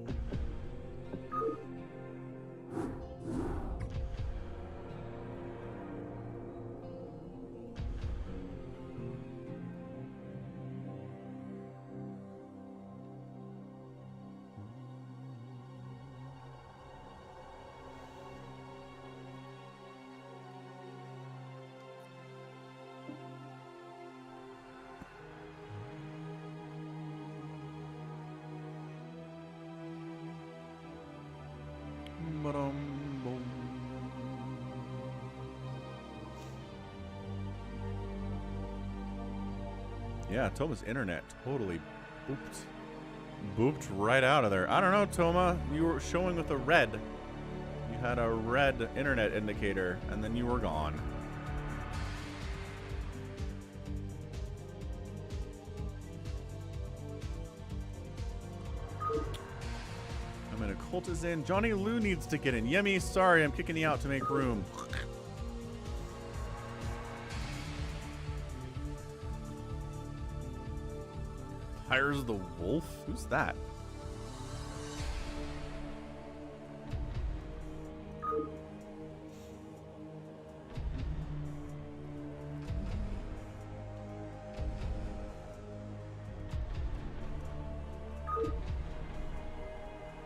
Yeah, Toma's internet totally booped right out of there. I don't know, Toma. You were showing with a red. You had a red internet indicator, and then you were gone. I'm in a cult is in. Johnny Lou needs to get in. Yemi, sorry, I'm kicking you out to make room. Hires the Wolf? Who's that?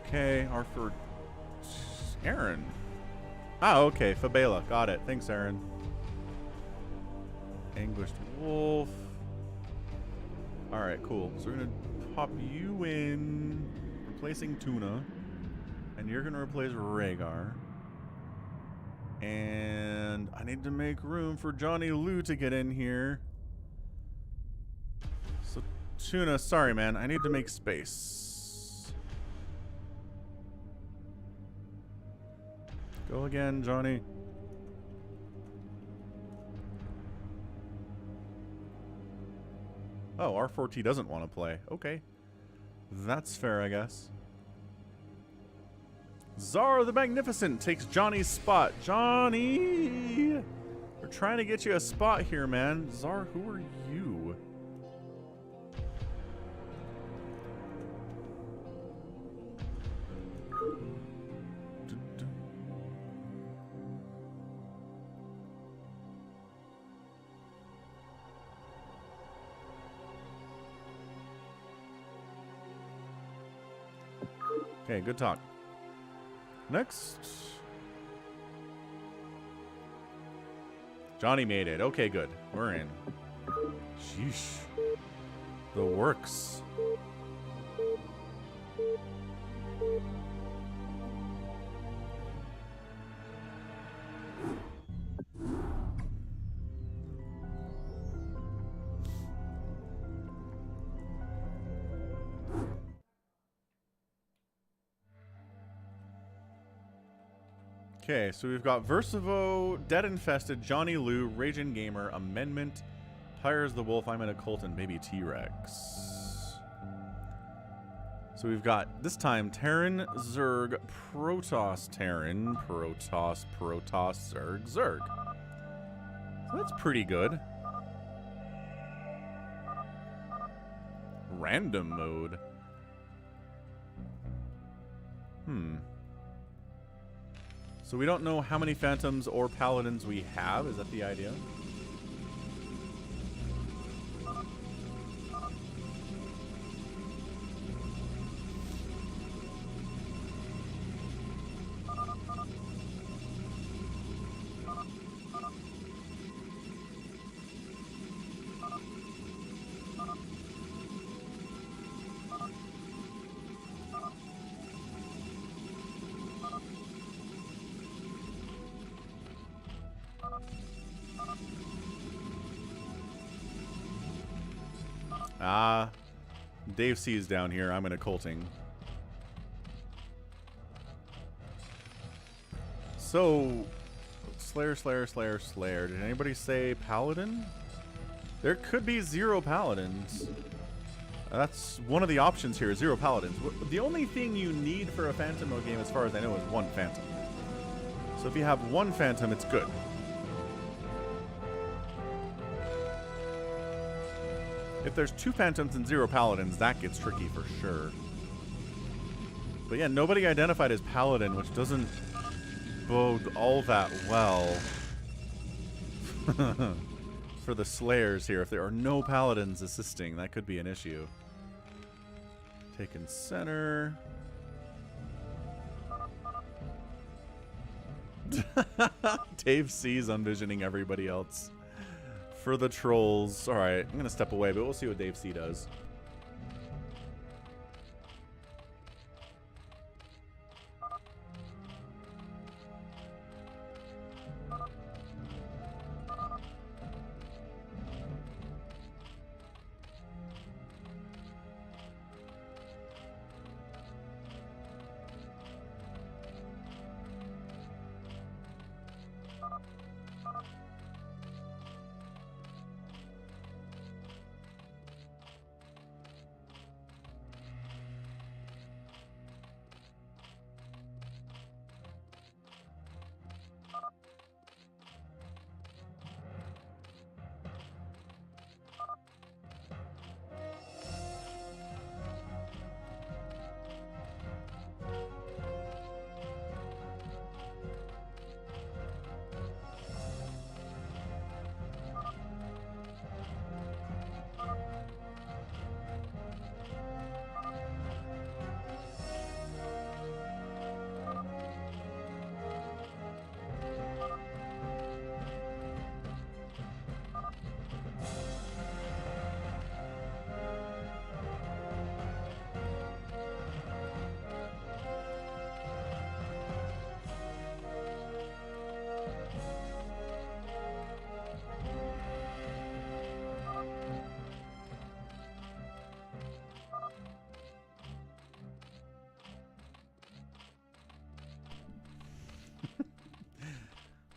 Okay, Arthur. Aaron. Oh, okay. Fabela. Got it. Thanks, Aaron. Anguished Wolf. Alright, cool. So we're going to pop you in, replacing Tuna. And you're going to replace Rhaegar. And I need to make room for Johnny Lou to get in here. So, Tuna, sorry, man. I need to make space. Go again, Johnny. Oh, R4T doesn't want to play. Okay. That's fair, I guess. Zara the Magnificent takes Johnny's spot. Johnny! We're trying to get you a spot here, man. Zara, who are you? Okay, good talk. Next. Johnny made it. Okay, good. We're in. Sheesh. The works. Okay, so we've got Versivo, Dead Infested, Johnny Lou, Raging Gamer, Amendment, Tires the Wolf, I'm in a Cult, and Baby T-Rex. So we've got, this time, Terran, Zerg, Protoss, Terran, Protoss, Zerg, Zerg. So that's pretty good. Random mode. So we don't know how many Phantoms or Paladins we have. Is that the idea? Ah, Dave C is down here. I'm in occulting. So, Slayer. Did anybody say Paladin? There could be 0 Paladins. That's one of the options here, 0 Paladins. The only thing you need for a Phantom mode game, as far as I know, is 1 Phantom. So if you have 1 Phantom, it's good. If there's 2 Phantoms and 0 Paladins, that gets tricky for sure. But yeah, nobody identified as Paladin, which doesn't bode all that well for the Slayers here. If there are no Paladins assisting, that could be an issue. Taken center. Dave C's unvisioning everybody else for the trolls. Alright, I'm gonna step away, but we'll see what Dave C does.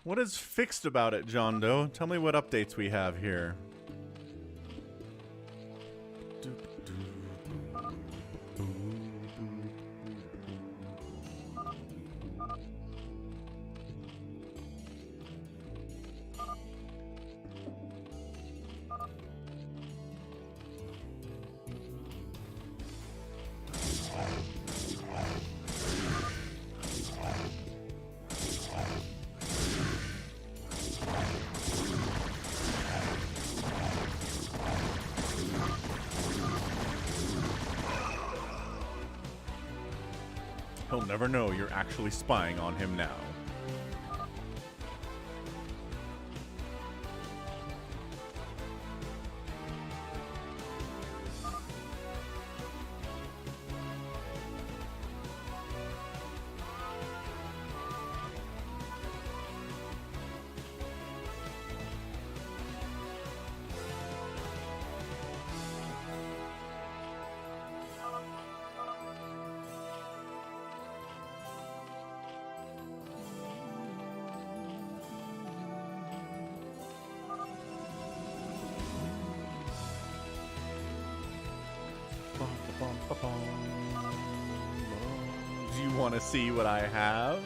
What is fixed about it, John Doe? Tell me what updates we have here. He'll never know you're actually spying on him now. Do you want to see what I have?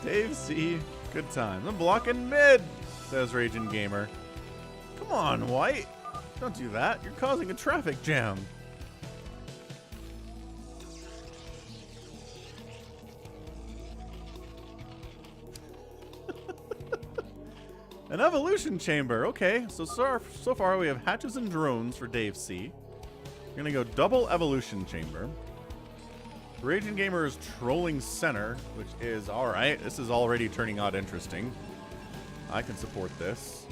Dave C. Good times. I'm blocking mid, says Raging Gamer. Come on, White. Don't do that. You're causing a traffic jam. An evolution chamber. Okay, so far we have hatches and drones for Dave C. We're gonna go double evolution chamber. Raging Gamer is trolling center, which is alright. This is already turning out interesting. I can support this.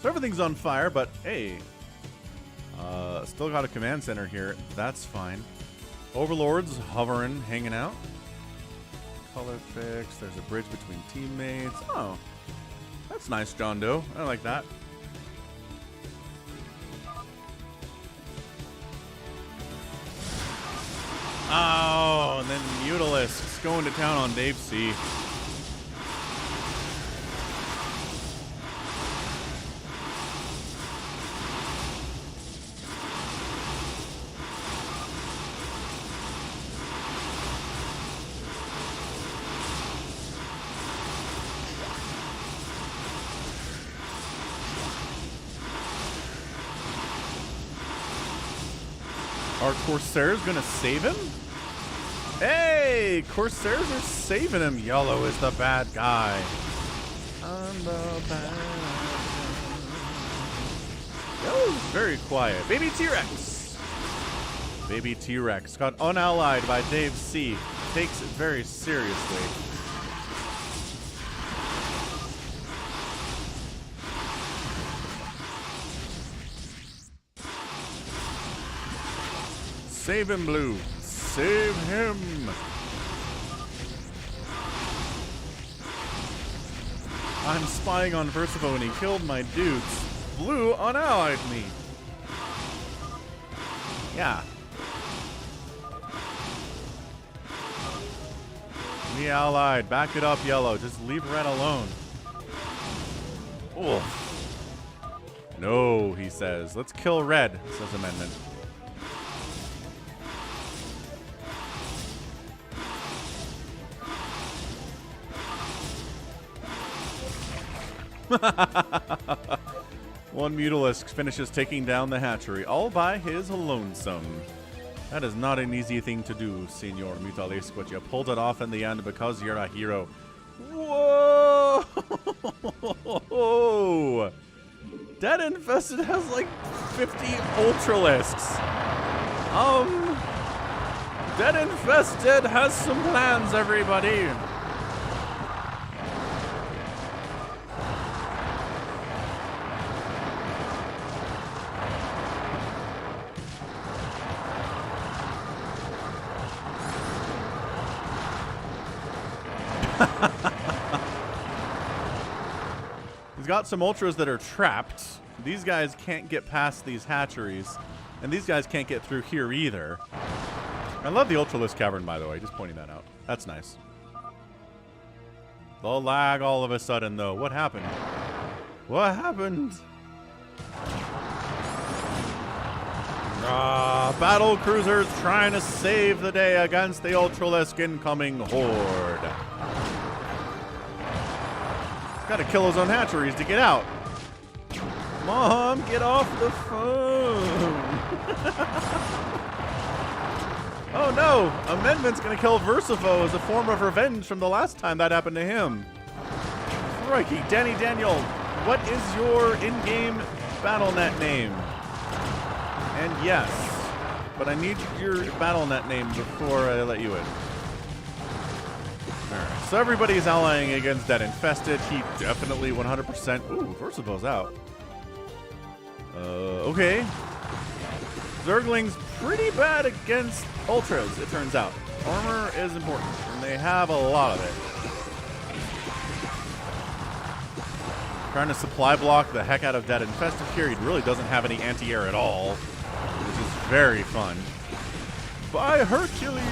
So everything's on fire, but hey, still got a command center here. That's fine. Overlord's hovering, hanging out. Color fix. There's a bridge between teammates. Oh, that's nice, John Doe. I like that. Oh, and then Mutalisk's going to town on Dave C. Are Corsairs gonna save him? Hey, Corsairs are saving him. Yellow is the bad guy. I'm the bad guy. Yellow's very quiet. Baby T-Rex. Baby T-Rex got unallied by Dave C. Takes it very seriously. Save him, Blue. Save him. I'm spying on Versivo and he killed my dudes. Blue unallied me. Yeah. Me allied. Back it up, Yellow. Just leave Red alone. Oh. No, he says. Let's kill Red, says Amendment. One Mutalisk finishes taking down the hatchery all by his lonesome. That is not an easy thing to do, Senor Mutalisk, but you pulled it off in the end because you're a hero. Whoa! Dead Infested has like 50 Ultralisks. Dead Infested has some plans, everybody. He's got some ultras that are trapped. These guys can't get past these hatcheries, and these guys can't get through here either. I love the Ultralisk Cavern, by the way, just pointing that out. That's nice. The lag all of a sudden, though. What happened? What happened? Battle cruisers trying to save the day against the Ultralisk incoming horde. Got to kill his own hatcheries to get out. Mom, get off the phone. Oh no, Amendment's going to kill Versivo as a form of revenge from the last time that happened to him. Crikey, Danny Daniel, what is your in-game BattleNet name? And yes, but I need your BattleNet name before I let you in. Alright, so everybody's allying against Dead Infested. He definitely 100%. Ooh, Versivo's out. Okay. Zergling's pretty bad against Ultras, it turns out. Armor is important, and they have a lot of it. Trying to supply block the heck out of Dead Infested here. He really doesn't have any anti-air at all, which is very fun. By Hercules!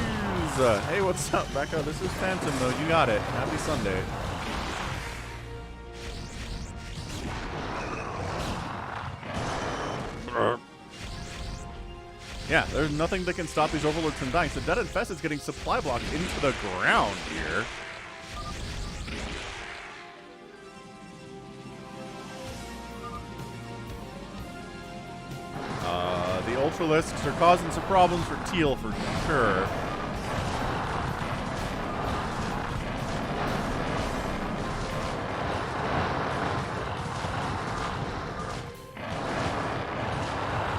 Hey, what's up, Becca? This is Phantom, though. You got it. Happy Sunday. Yeah, there's nothing that can stop these Overlords from dying. So Dead Infested's getting supply blocked into the ground here. The Ultralisks are causing some problems for Teal for sure.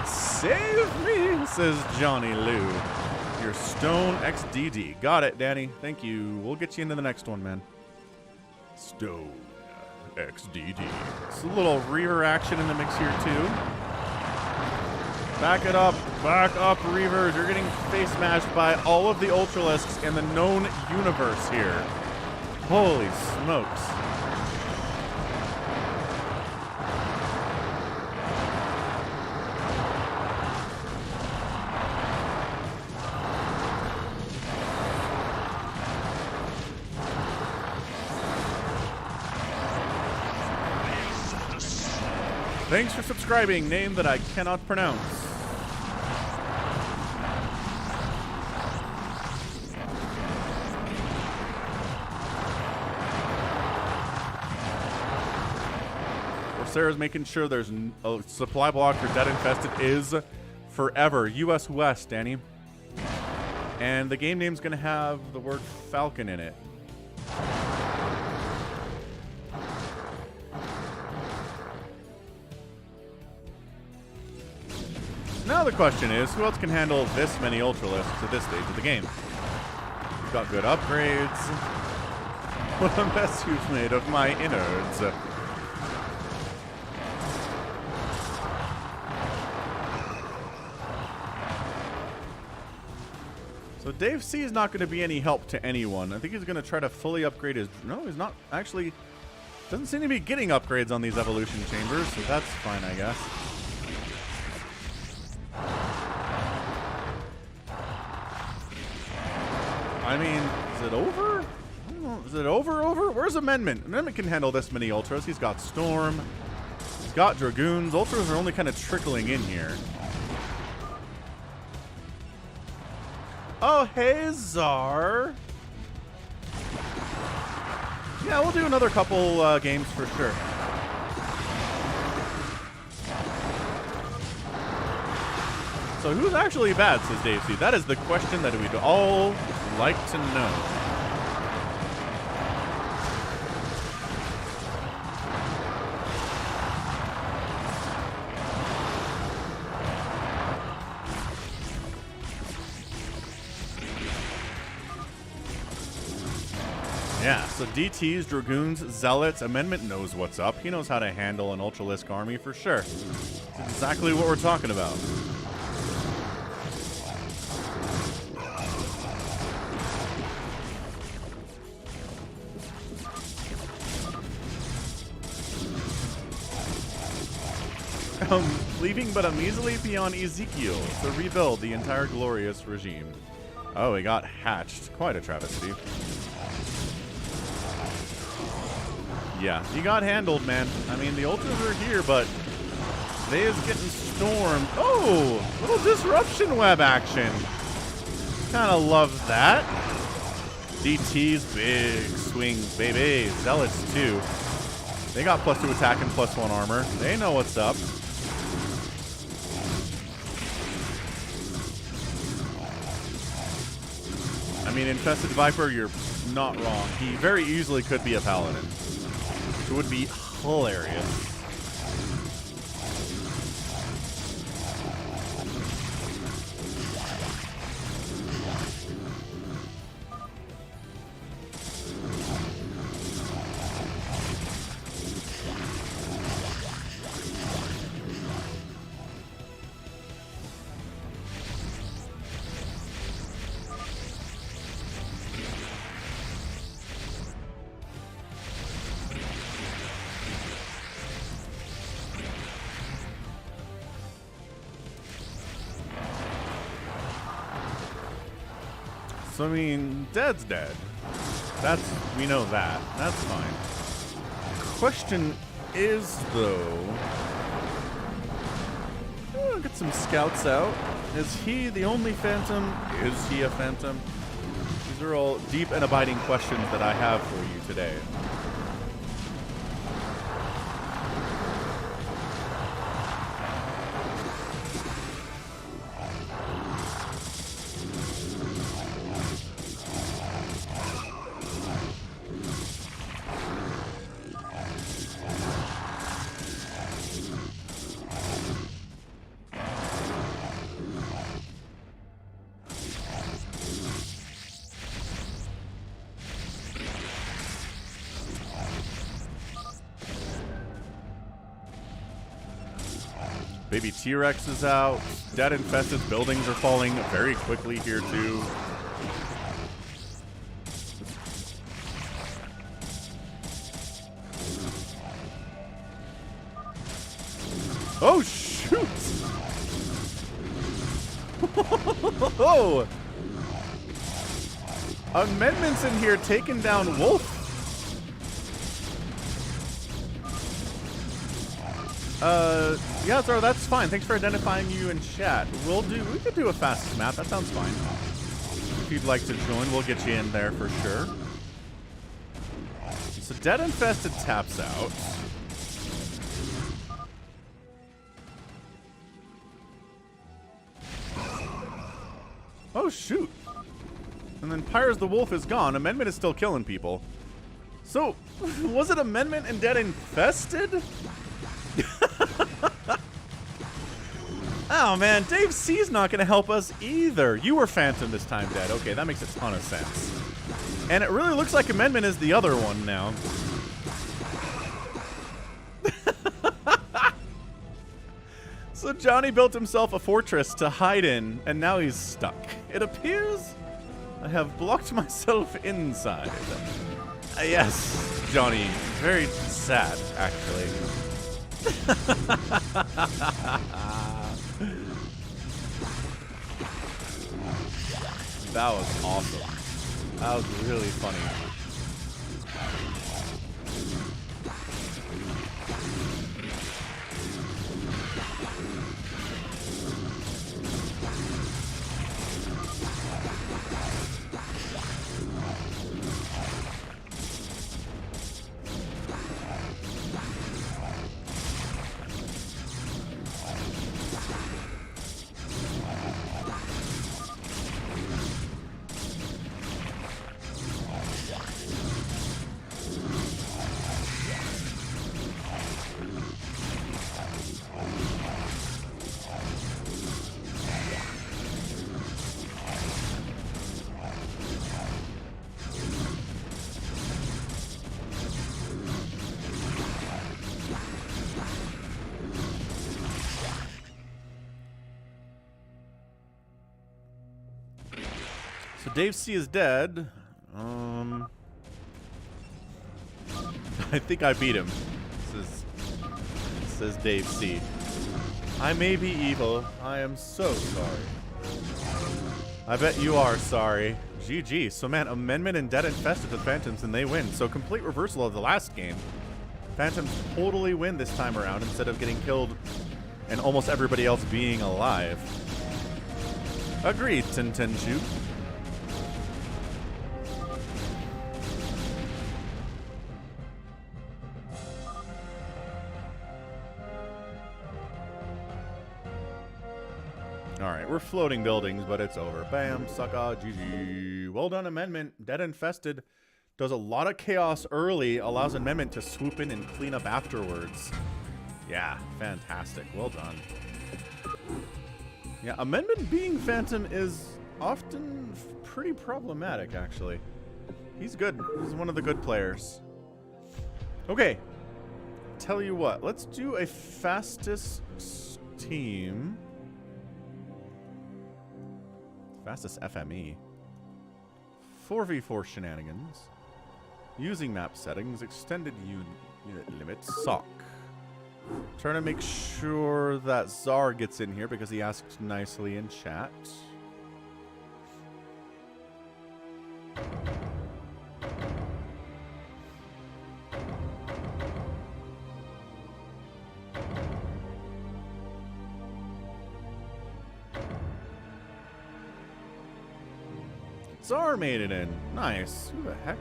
Save me, says Johnny Lou. Your Stone XDD. Got it, Danny. Thank you. We'll get you into the next one, man. Stone XDD. It's a little reaver action in the mix here, too. Back it up. Back up, Reavers. You're getting face smashed by all of the Ultralisks in the known universe here. Holy smokes. Thanks for subscribing, name that I cannot pronounce. Sarah's making sure there's a supply block for Dead Infested is forever. US West, Danny. And the game name's going to have the word Falcon in it. Now the question is, who else can handle this many Ultralisks at this stage of the game? We've got good upgrades. What a mess you've made of my innards. So Dave C is not going to be any help to anyone. I think he's going to try to fully upgrade his... No, he's not actually... Doesn't seem to be getting upgrades on these evolution chambers, so that's fine, I guess. I mean, is it over? I don't know. Is it over? Where's Amendment? Amendment can handle this many Ultras. He's got Storm. He's got Dragoons. Ultras are only kind of trickling in here. Oh, hey, Czar. Yeah, we'll do another couple games for sure. So who's actually bad, says Dave C. That is the question that we'd all like to know. Yeah, so DTs, Dragoons, Zealots, Amendment knows what's up. He knows how to handle an Ultralisk army for sure. That's exactly what we're talking about. Leaving but a measly beyond Ezekiel to rebuild the entire glorious regime. Oh, he got hatched. Quite a travesty. Yeah, he got handled, man. I mean, the Ultras are here, but they is getting stormed. Oh, little disruption web action. Kind of love that. DT's big swings, baby. Zealots, too. They got +2 attack and +1 armor. They know what's up. I mean, Infested Viper, you're not wrong. He very easily could be a paladin. It would be hilarious. So, I mean, Dead's dead. We know that. That's fine. Question is, though... get some scouts out. Is he the only Phantom? Is he a Phantom? These are all deep and abiding questions that I have for you today. Baby T-Rex is out. Dead infested buildings are falling very quickly here too. Oh shoot! Oh! Amendments in here taking down Wolf. Yeah, Zara, that's fine. Thanks for identifying you in chat. We could do a fastest map. That sounds fine. If you'd like to join, we'll get you in there for sure. So Dead Infested taps out. Oh, shoot. And then Pyres the Wolf is gone. Amendment is still killing people. So, was it Amendment and Dead Infested? Oh man, Dave C's not going to help us either. You were Phantom this time, Dead. Okay, that makes a ton of sense. And it really looks like Amendment is the other one now. So Johnny built himself a fortress to hide in, and now he's stuck. It appears I have blocked myself inside. Yes, Johnny. Very sad, actually. That was awesome. That was really funny. So Dave C is dead. I think I beat him. Says Dave C. I may be evil. I am so sorry. I bet you are sorry. GG. So man, Amendment and Dead infested the Phantoms and they win. So complete reversal of the last game. Phantoms totally win this time around instead of getting killed and almost everybody else being alive. Agreed, Tintenshu. Alright, we're floating buildings, but it's over. Bam, sucka, GG. Well done, Amendment. Dead Infested does a lot of chaos early, allows Amendment to swoop in and clean up afterwards. Yeah, fantastic. Well done. Yeah, Amendment being Phantom is often pretty problematic, actually. He's good. He's one of the good players. Okay. Tell you what, let's do a fastest team. Fastest FME. 4v4 shenanigans. Using map settings, extended unit limit, SOC. Trying to make sure that Czar gets in here because he asked nicely in chat. Czar made it in. Nice. Who the heck?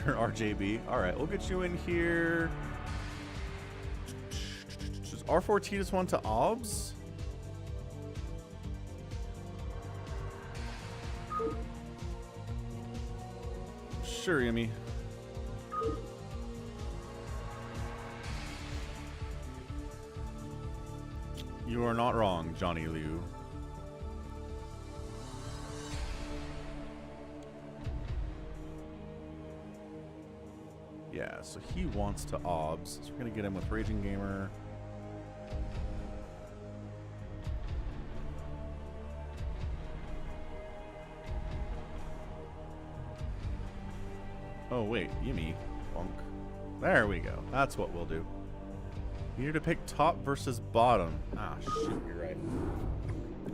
You're RJB. Alright, we'll get you in here. Does R4T just want to OBS? Sure, Yummy. You are not wrong, Johnny Liu. Yeah, so he wants to OBS. So we're going to get him with Raging Gamer. wait. Gimme. Funk. There we go. That's what we'll do. You need to pick top versus bottom. Ah, shoot, you're right.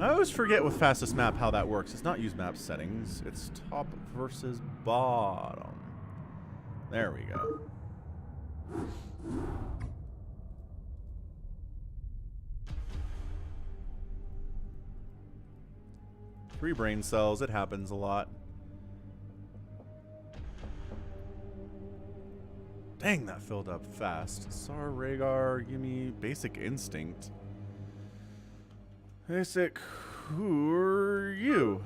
I always forget with fastest map how that works. It's not use map settings. It's top versus bottom. There we go. Three brain cells. It happens a lot. Dang, that filled up fast. Sar, Rhaegar, gimme Basic Instinct. Basic, who are you?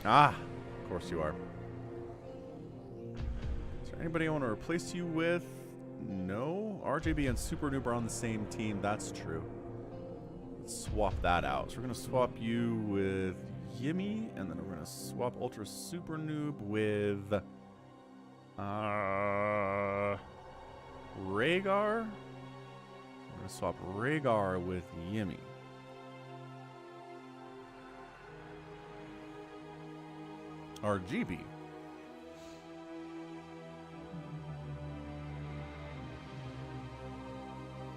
Ah, of course you are. Is there anybody I want to replace you with? No? RJB and Super Noob are on the same team. That's true. Let's swap that out. So we're going to swap you with Yimmy, and then we're going to swap Ultra Super Noob with Rhaegar. We're going to swap Rhaegar with Yimmy. RGB.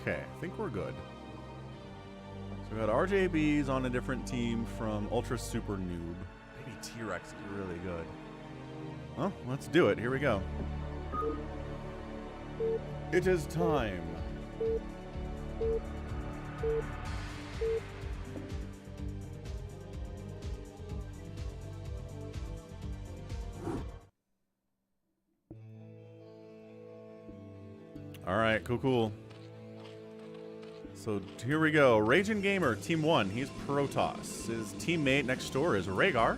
Okay, I think we're good. So we got RJBs on a different team from Ultra Super Noob. Maybe T-Rex is really good. Well, let's do it. Here we go. It is time. All right, cool. So here we go. Raging Gamer, Team 1. He's Protoss. His teammate next door is Rhaegar.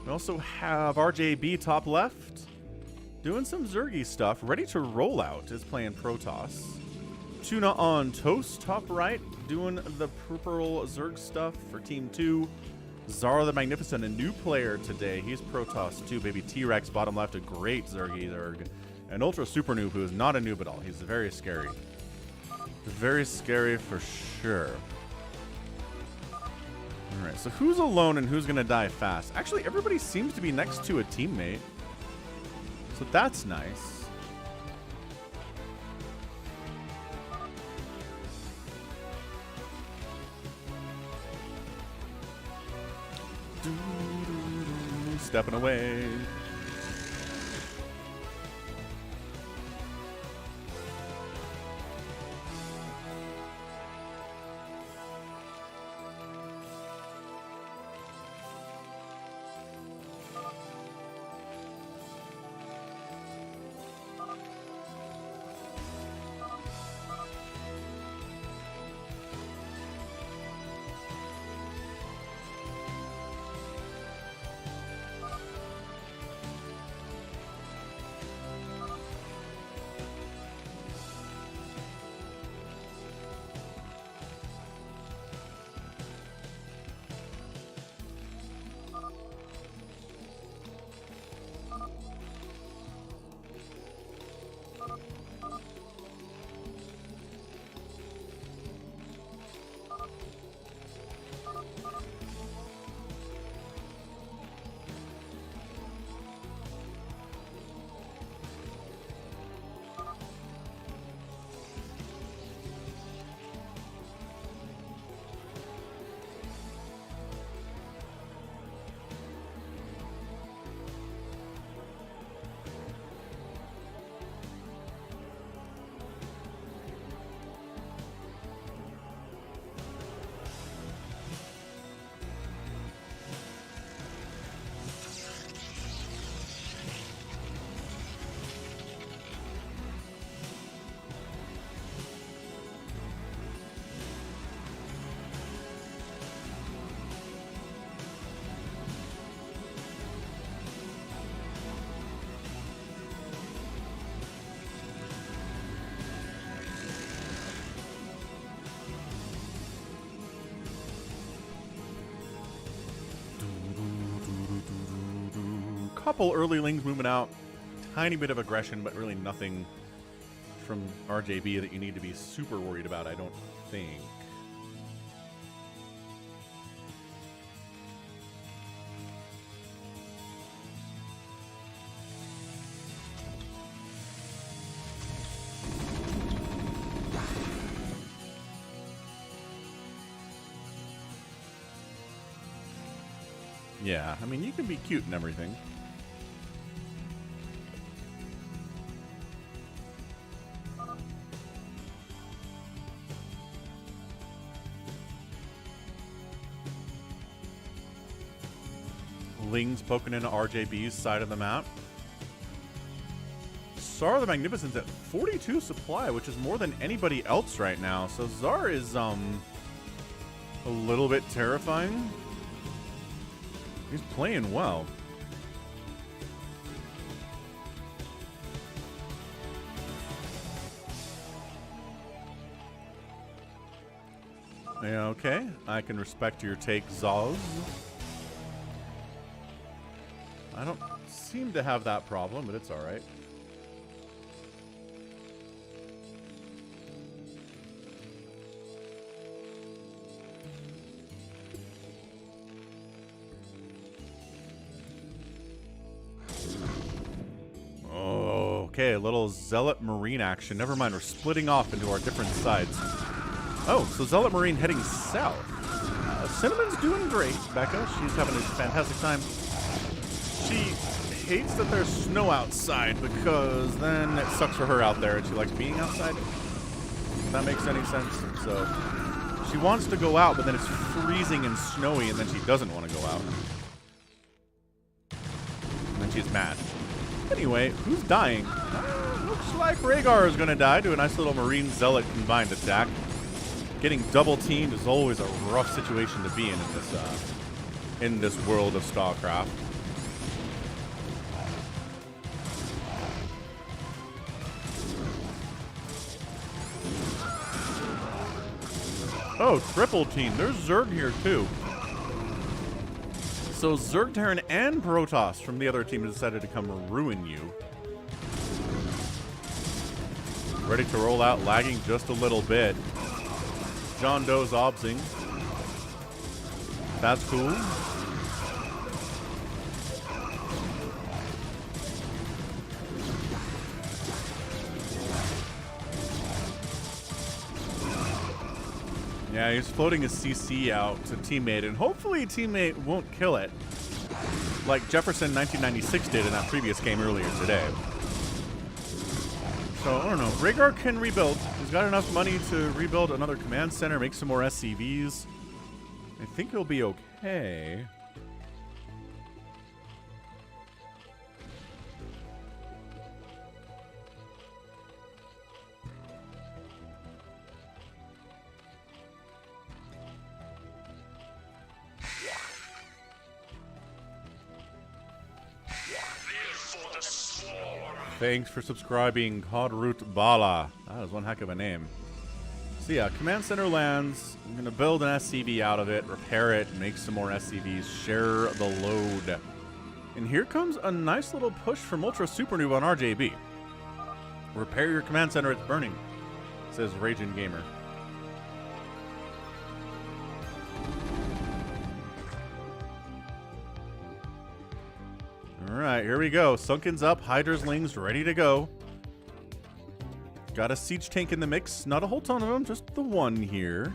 We also have RJB top left. Doing some Zergy stuff. Ready to roll out is playing Protoss. Tuna on Toast, top right. Doing the purple Zerg stuff for Team 2. Zara the Magnificent, a new player today. He's Protoss too, baby. T-Rex, bottom left, a great Zergy Zerg. And Ultra Super Noob, who is not a noob at all. He's very scary. Very scary for sure. Alright, so who's alone and who's going to die fast? Actually, everybody seems to be next to a teammate. So that's nice. Stepping away. Couple early lings moving out. Tiny bit of aggression, but really nothing from RJB that you need to be super worried about, I don't think. Yeah, I mean, you can be cute and everything. Ling's poking into RJB's side of the map. Zar the Magnificent's at 42 supply, which is more than anybody else right now. So Zar is a little bit terrifying. He's playing well. Yeah, okay. I can respect your take, Zaz. I don't seem to have that problem, but it's all right. Okay, a little Zealot Marine action. Never mind, we're splitting off into our different sides. Oh, so Zealot Marine heading south. Cinnamon's doing great, Becca. She's having a fantastic time. She hates that there's snow outside because then it sucks for her out there and she likes being outside. If that makes any sense. So she wants to go out, but then it's freezing and snowy and then she doesn't want to go out. And then she's mad. Anyway, who's dying? Looks like Rhaegar is going to die. Do a nice little Marine Zealot combined attack. Getting double teamed is always a rough situation to be in this world of StarCraft. Oh, triple team. There's Zerg here too. So Zerg Terran and Protoss from the other team decided to come ruin you. Ready to roll out, lagging just a little bit. John Doe's obsing. That's cool. Yeah, he's floating his CC out to teammate, and hopefully teammate won't kill it, like Jefferson 1996 did in that previous game earlier today. So, I don't know. Rhaegar can rebuild. He's got enough money to rebuild another command center, make some more SCVs. I think he'll be okay. Thanks for subscribing, Kodrut Bala. That is one heck of a name. So yeah, Command Center lands. I'm going to build an SCV out of it, repair it, make some more SCVs, share the load. And here comes a nice little push from Ultra Super Noob on RJB. Repair your Command Center, it's burning, says Raging Gamer. Alright, here we go. Sunken's up, Hydra's Lings ready to go. Got a siege tank in the mix. Not a whole ton of them, just the one here.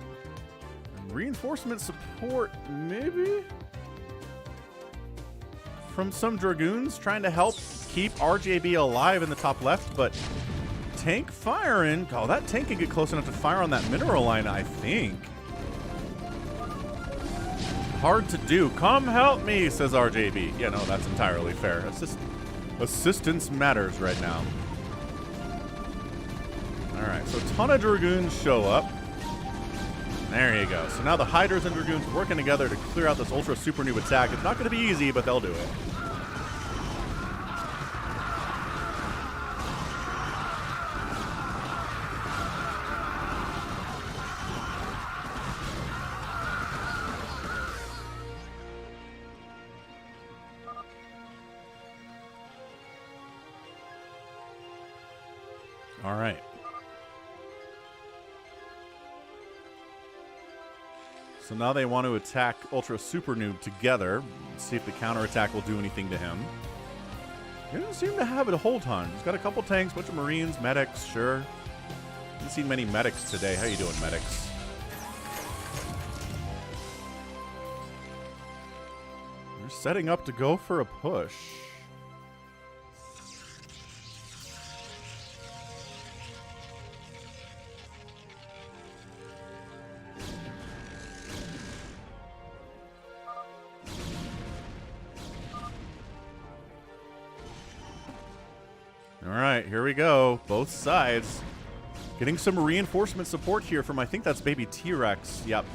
Reinforcement support, maybe? From some Dragoons trying to help keep RJB alive in the top left, but tank firing. Oh, that tank can get close enough to fire on that mineral line, I think. Hard to do. Come help me, says RJB. Yeah, no, that's entirely fair. Assistance matters right now. Alright, so a ton of Dragoons show up. There you go. So now the Hydras and Dragoons working together to clear out this Ultra Super Noob attack. It's not going to be easy, but they'll do it. All right. So now they want to attack Ultra Super Noob together. See if the counterattack will do anything to him. He doesn't seem to have it a whole ton. He's got a couple tanks, bunch of Marines, medics, sure. Haven't seen many medics today. How you doing, medics? There's setting up to go for a push. All right, here we go. Both sides getting some reinforcement support here from, I think that's Baby T-Rex. Yep.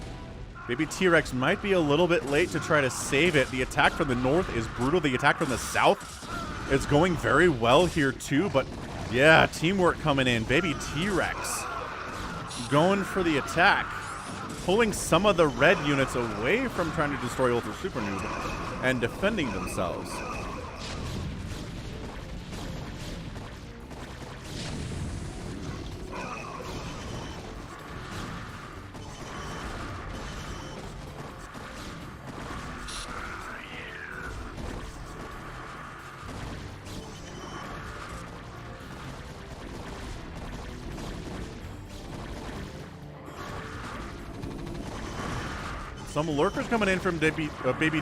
Baby T-Rex might be a little bit late to try to save it. The attack from the north is brutal. The attack from the south is going very well here too. But yeah, teamwork coming in. Baby T-Rex going for the attack, pulling some of the red units away from trying to destroy Ultra Super Noob and defending themselves. Some lurkers coming in from Baby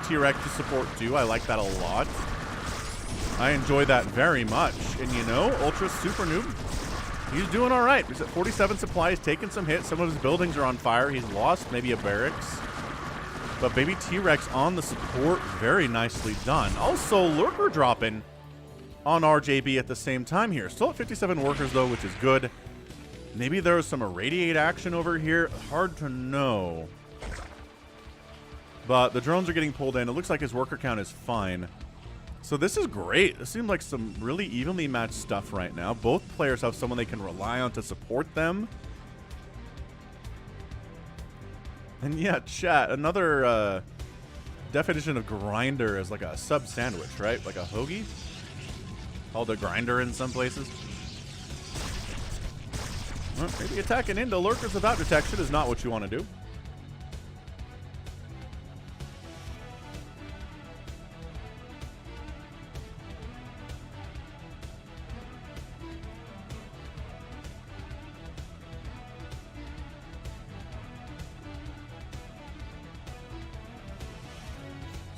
T-Rex to support too. I like that a lot. I enjoy that very much. And you know, Ultra Super Noob, he's doing all right. He's at 47 supply. He's taking some hits. Some of his buildings are on fire. He's lost maybe a barracks. But Baby T-Rex on the support, very nicely done. Also, lurker dropping on RJB at the same time here. Still at 57 workers though, which is good. Maybe there was some irradiate action over here. Hard to know. But the drones are getting pulled in. It looks like his worker count is fine. So this is great. This seems like some really evenly matched stuff right now. Both players have someone they can rely on to support them. And yeah, chat, another definition of grinder is like a sub sandwich, right? Like a hoagie? Called a grinder in some places. Well, maybe attacking into lurkers without detection is not what you want to do.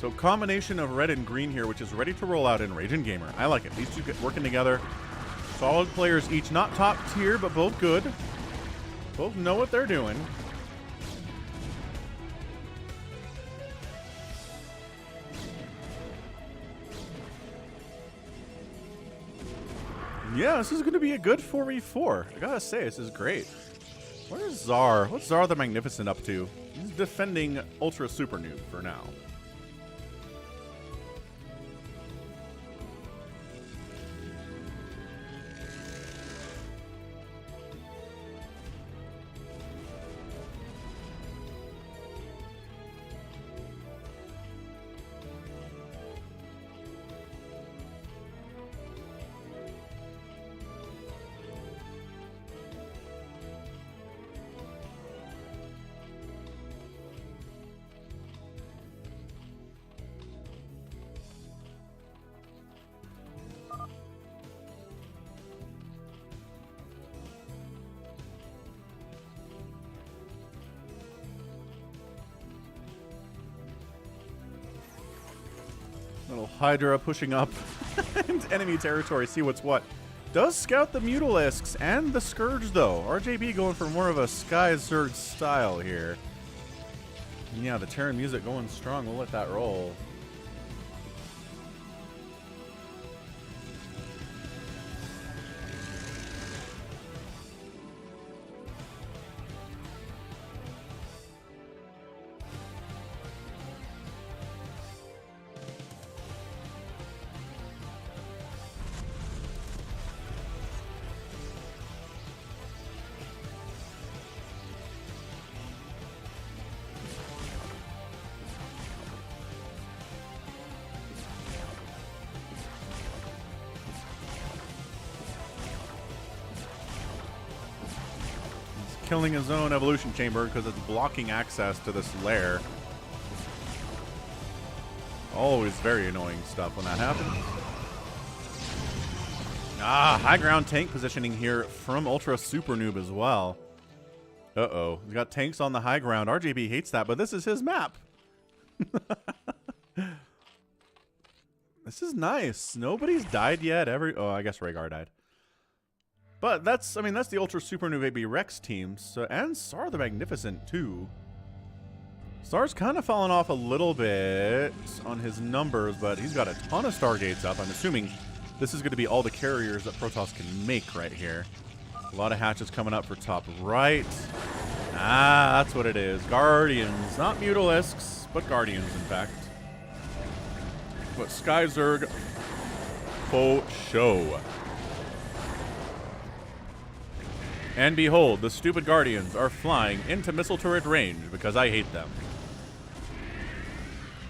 So combination of red and green here, which is ready to roll out in Raging Gamer. I like it. These two get working together. Solid players each. Not top tier, but both good. Both know what they're doing. Yeah, this is going to be a good 4v4. I gotta say, this is great. Where's Czar? What's Czar the Magnificent up to? He's defending Ultra Super Noob for now. Little Hydra pushing up into enemy territory, see what's what. Does scout the Mutalisks and the Scourge, though. RJB going for more of a Sky Zerg style here. And yeah, the Terran music going strong. We'll let that roll. Killing his own evolution chamber because it's blocking access to this lair. Always very annoying stuff when that happens. Ah, high ground tank positioning here from Ultra Super Noob as well. Uh-oh. He's got tanks on the high ground. RJB hates that, but this is his map. This is nice. Nobody's died yet. Oh, I guess Rhaegar died. But that's the Ultra Super New Baby Rex team. So, and Sar the Magnificent, too. Sar's kind of fallen off a little bit on his numbers, but he's got a ton of Stargates up. I'm assuming this is going to be all the carriers that Protoss can make right here. A lot of hatches coming up for top right. Ah, that's what it is. Guardians. Not Mutalisks, but Guardians, in fact. But Sky Zerg faux show. And behold, the stupid Guardians are flying into missile turret range because I hate them.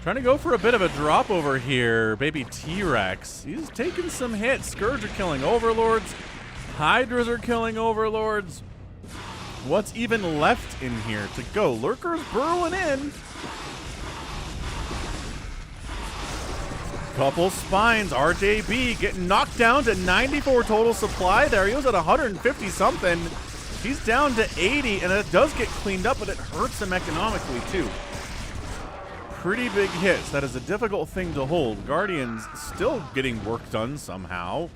Trying to go for a bit of a drop over here. Baby T-Rex. He's taking some hits. Scourge are killing Overlords. Hydras are killing Overlords. What's even left in here to go? Lurkers burrowing in. Couple spines. RJB getting knocked down to 94 total supply there. He was at 150 something. He's down to 80, and it does get cleaned up, but it hurts him economically too. Pretty big hits. That is a difficult thing to hold. Guardians still getting work done somehow.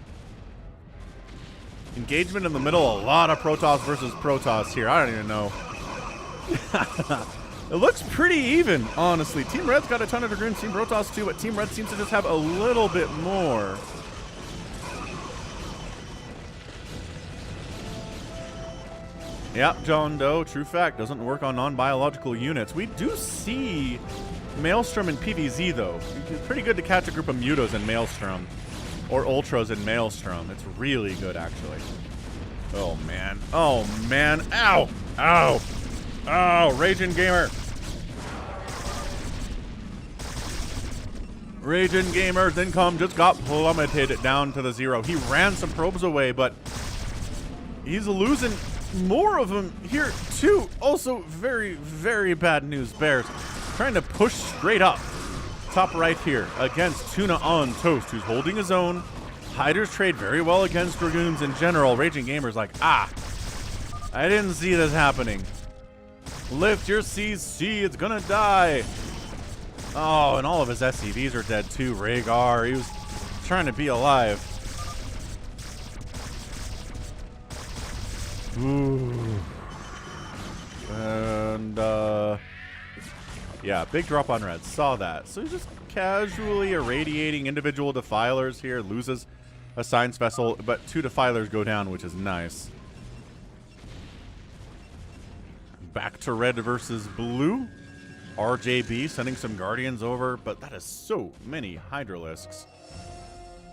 Engagement in the middle. A lot of Protoss versus Protoss here. I don't even know. It looks pretty even, honestly. Team Red's got a ton of Dragoons, Team Protoss too, but Team Red seems to just have a little bit more. Yep, John Doe, true fact, doesn't work on non-biological units. We do see Maelstrom and PvZ, though. It's pretty good to catch a group of Mutos in Maelstrom. Or Ultras in Maelstrom. It's really good, actually. Oh, man. Oh, man. Ow! Ow! Oh, Raging Gamer. Raging Gamer's income just got plummeted down to the 0. He ran some probes away, but he's losing more of them here, too. Also, very, very bad news, Bears. Trying to push straight up. Top right here against Tuna on Toast, who's holding his own. Hydras trade very well against Dragoons in general. Raging Gamer's like, ah, I didn't see this happening. Lift your CC, it's gonna die. Oh, and all of his SCVs are dead too. Rhaegar, he was trying to be alive. Ooh. And, yeah, big drop on red. Saw that. So he's just casually irradiating individual defilers here. Loses a science vessel, but 2 defilers go down, which is nice. Back to red versus blue. RJB sending some Guardians over, but that is so many Hydralisks.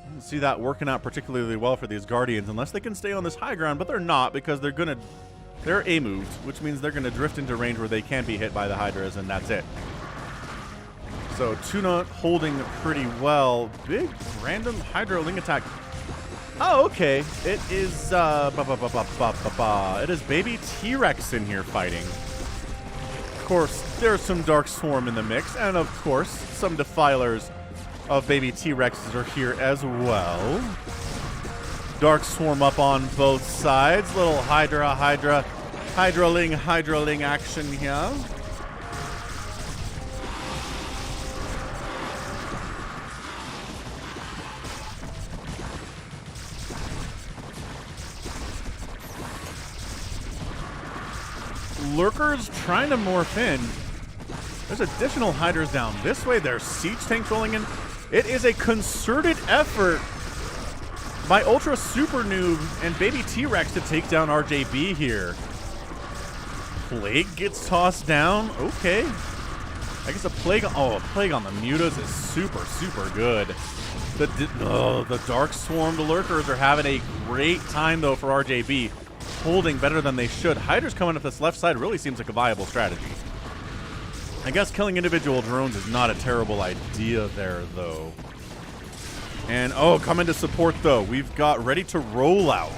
I don't see that working out particularly well for these Guardians unless they can stay on this high ground, but they're not because they're A-moved, which means they're going to drift into range where they can't be hit by the Hydras, and that's it. So Tuna holding pretty well. Big random Hydra Ling attack. Oh, okay. It is it is baby T-Rex in here fighting. Of course, there's some Dark Swarm in the mix, and of course, some defilers of baby T-Rexes are here as well. Dark Swarm up on both sides. Little Hydraling action here. Lurkers trying to morph in. There's additional Hydras down this way. There's siege tanks rolling in. It is a concerted effort by Ultra Super Noob and Baby T-Rex to take down RJB here. Plague gets tossed down. Okay. I guess a Plague on the Mutas is super, super good. The Dark Swarmed Lurkers are having a great time, though, for RJB. Holding better than they should. Hydra's coming up this left side really seems like a viable strategy. I guess killing individual drones is not a terrible idea there, though. And, oh, coming to support, though. We've got ready to roll out.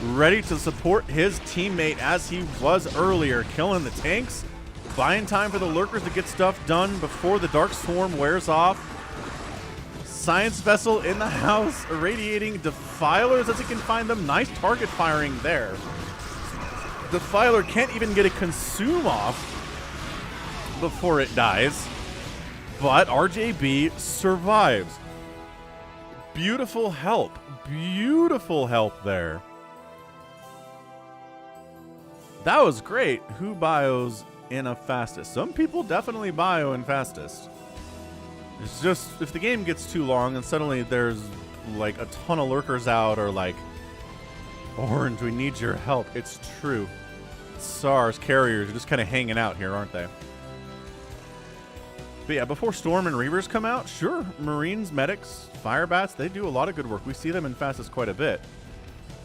Ready to support his teammate as he was earlier. Killing the tanks. Buying time for the Lurkers to get stuff done before the Dark Swarm wears off. Science Vessel in the house. Irradiating Defilers as he can find them. Nice target firing there. Defiler can't even get a consume off before it dies. But RJB survives. Beautiful help. Beautiful help there. That was great. Who bios in a fastest? Some people definitely bio in fastest. It's just, if the game gets too long and suddenly there's like a ton of lurkers out or like, Orange, we need your help. It's true. SARS carriers are just kind of hanging out here, aren't they? But yeah, before Storm and Reavers come out, sure, Marines, Medics, Firebats, they do a lot of good work. We see them in fastest quite a bit.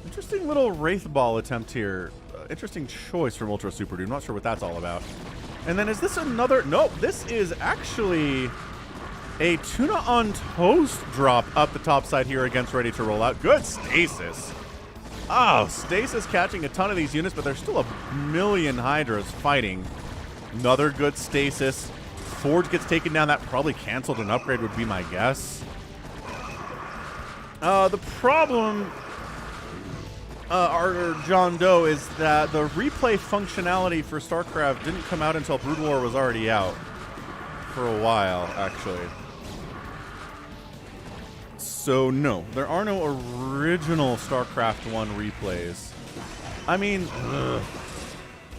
Interesting little Wraith Ball attempt here. Interesting choice from Ultra Super Dude. I'm not sure what that's all about. And then is this another... Nope, this is actually a Tuna on Toast drop up the top side here against Ready to Roll Out. Good stasis. Oh, stasis catching a ton of these units, but there's still a million Hydras fighting. Another good stasis. Forge gets taken down. That probably canceled an upgrade would be my guess. The problem... John Doe, is that the replay functionality for StarCraft didn't come out until Brood War was already out. For a while, actually. So, no. There are no original StarCraft 1 replays. I mean,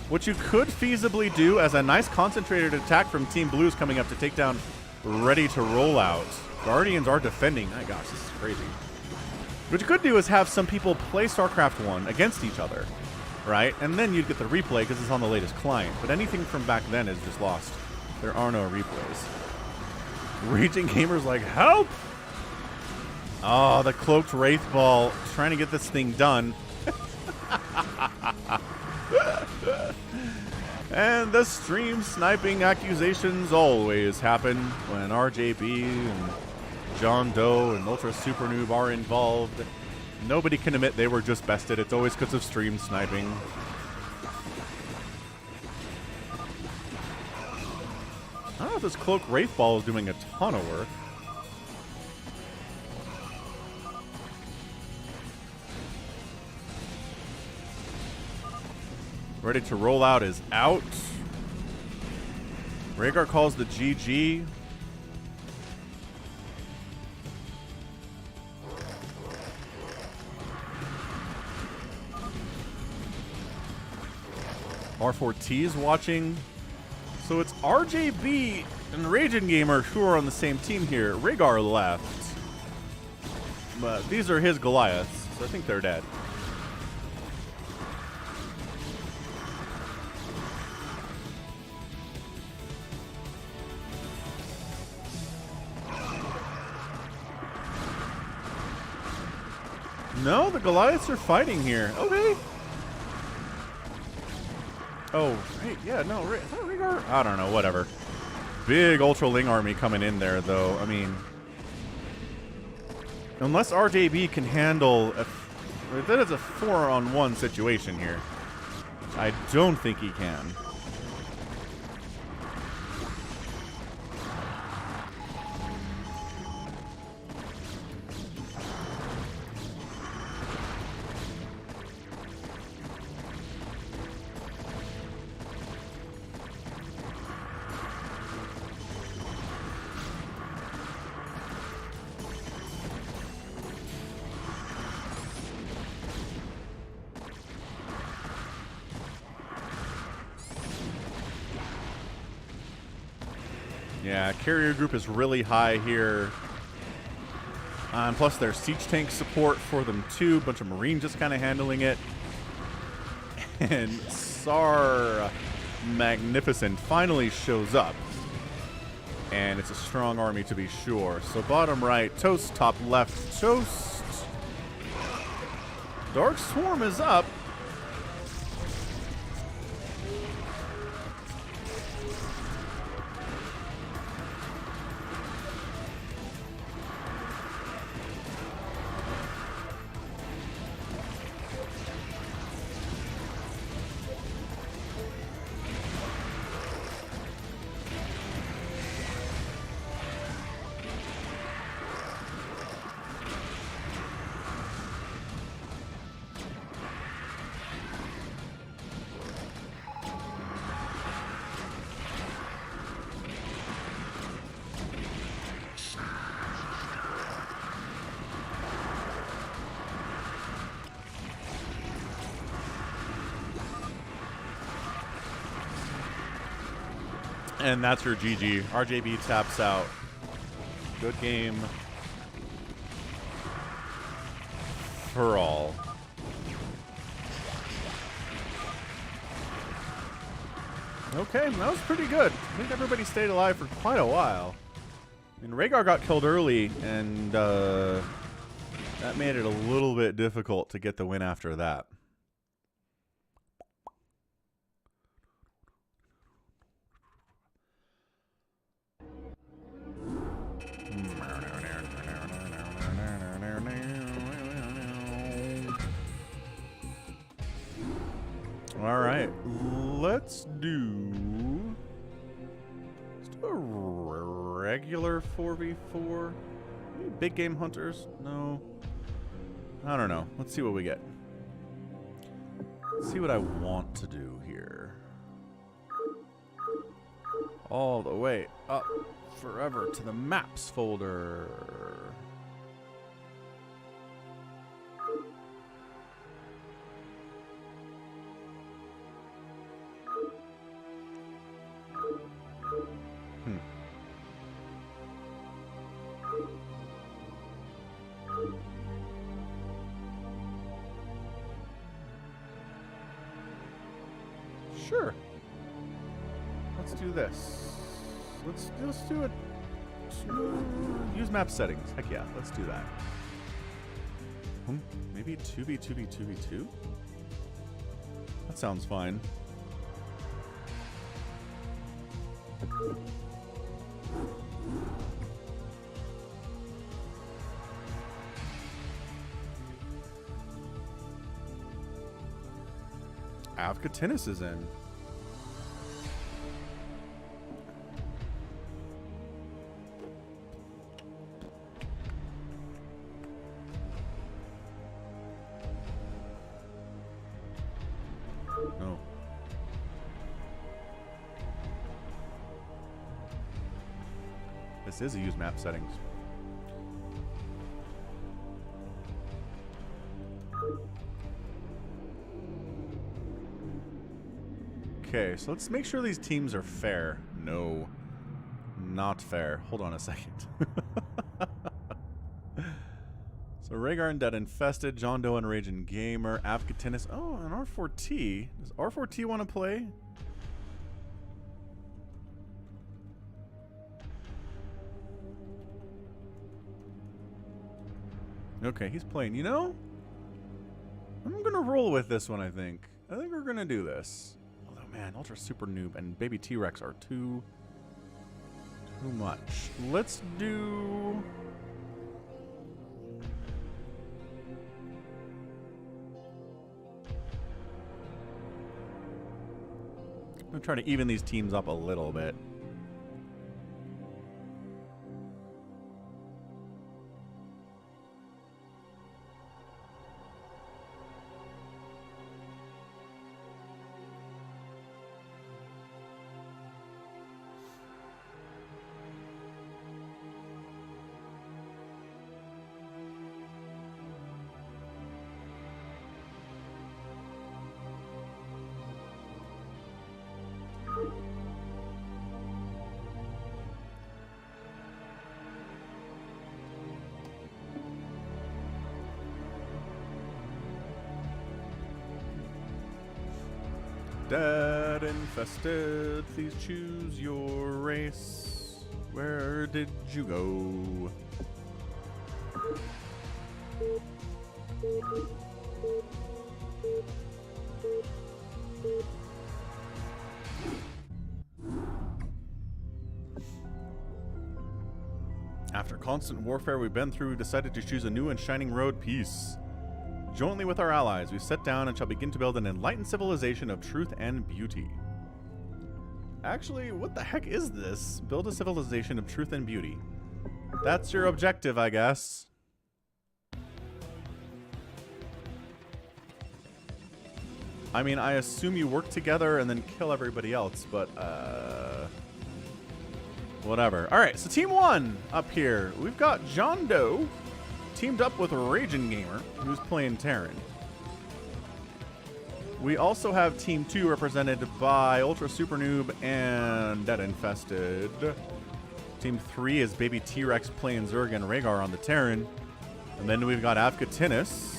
what you could feasibly do as a nice concentrated attack from Team Blues coming up to take down Ready to Roll Out. Guardians are defending. My gosh, this is crazy. What you could do is have some people play StarCraft 1 against each other, right? And then you'd get the replay because it's on the latest client. But anything from back then is just lost. There are no replays. Raging Gamer's like, help! Oh, the Cloaked Wraith Ball trying to get this thing done. And the stream sniping accusations always happen when RJB and John Doe and Ultra Super Noob are involved. Nobody can admit they were just bested. It's always because of stream sniping. I don't know if this Cloak Wraith Ball is doing a ton of work. Ready to Roll Out is out. Rhaegar calls the GG. R4T is watching. So it's RJB and Raging Gamer who are on the same team here. Rhaegar left. But these are his Goliaths, so I think they're dead. No, the Goliaths are fighting here. Okay. Oh, right. Yeah, no. Is that Rhaegar? I don't know. Whatever. Big Ultra Ling army coming in there, though. I mean, unless RJB can handle... that is a 4-on-1 situation here. I don't think he can. Yeah, carrier group is really high here. Plus there's siege tank support for them too. Bunch of Marines just kind of handling it. And Sar Magnificent finally shows up. And it's a strong army to be sure. So bottom right, Toast, top left, Toast. Dark Swarm is up. And that's your GG. RJB taps out. Good game for all. Okay, that was pretty good. I think everybody stayed alive for quite a while. And Rhaegar got killed early, and that made it a little bit difficult to get the win after that. All right, let's do a regular 4v4. Maybe big game hunters? No. I don't know. Let's see what we get. Let's see what I want to do here. All the way up forever to the maps folder. Sure. Let's do this. Let's do it. Use map settings. Heck yeah, let's do that. Maybe 2v2v2v2? That sounds fine. Tennis is in. No. This is a use map settings. Okay, so let's make sure these teams are fair. No, not fair. Hold on a second. So Rhaegar and Dead Infested, John Doe and Raging Gamer, Africa Tennis. Oh, and R4T. Does R4T want to play? Okay, he's playing. You know, I'm gonna roll with this one. I think we're gonna do this. Man, Ultra Super Noob and Baby T-Rex are too much. Let's do... I'm going to try to even these teams up a little bit. Dead Infested, please choose your race. Where did you go? After constant warfare we've been through, we decided to choose a new and shining road, peace. Jointly with our allies, we set down and shall begin to build an enlightened civilization of truth and beauty. Actually, what the heck is this? Build a civilization of truth and beauty. That's your objective, I guess. I mean, I assume you work together and then kill everybody else, but, whatever. Alright, so Team 1 up here. We've got John Doe teamed up with Raging Gamer, who's playing Terran. We also have Team 2 represented by Ultra Super Noob and Dead Infested. Team 3 is Baby T-Rex playing Zerg and Rhaegar on the Terran. And then we've got Afghatinus,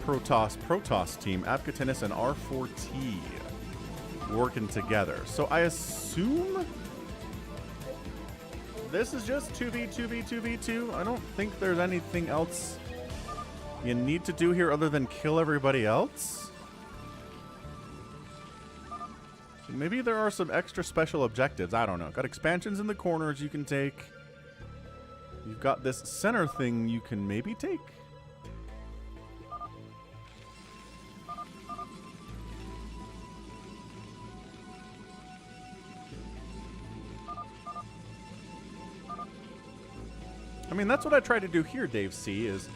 Protoss team, Afghatinus and R4T working together. So I assume this is just 2v2v2v2. I don't think there's anything else you need to do here other than kill everybody else. Maybe there are some extra special objectives. I don't know. Got expansions in the corners you can take. You've got this center thing you can maybe take. I mean, that's what I try to do here, Dave C, is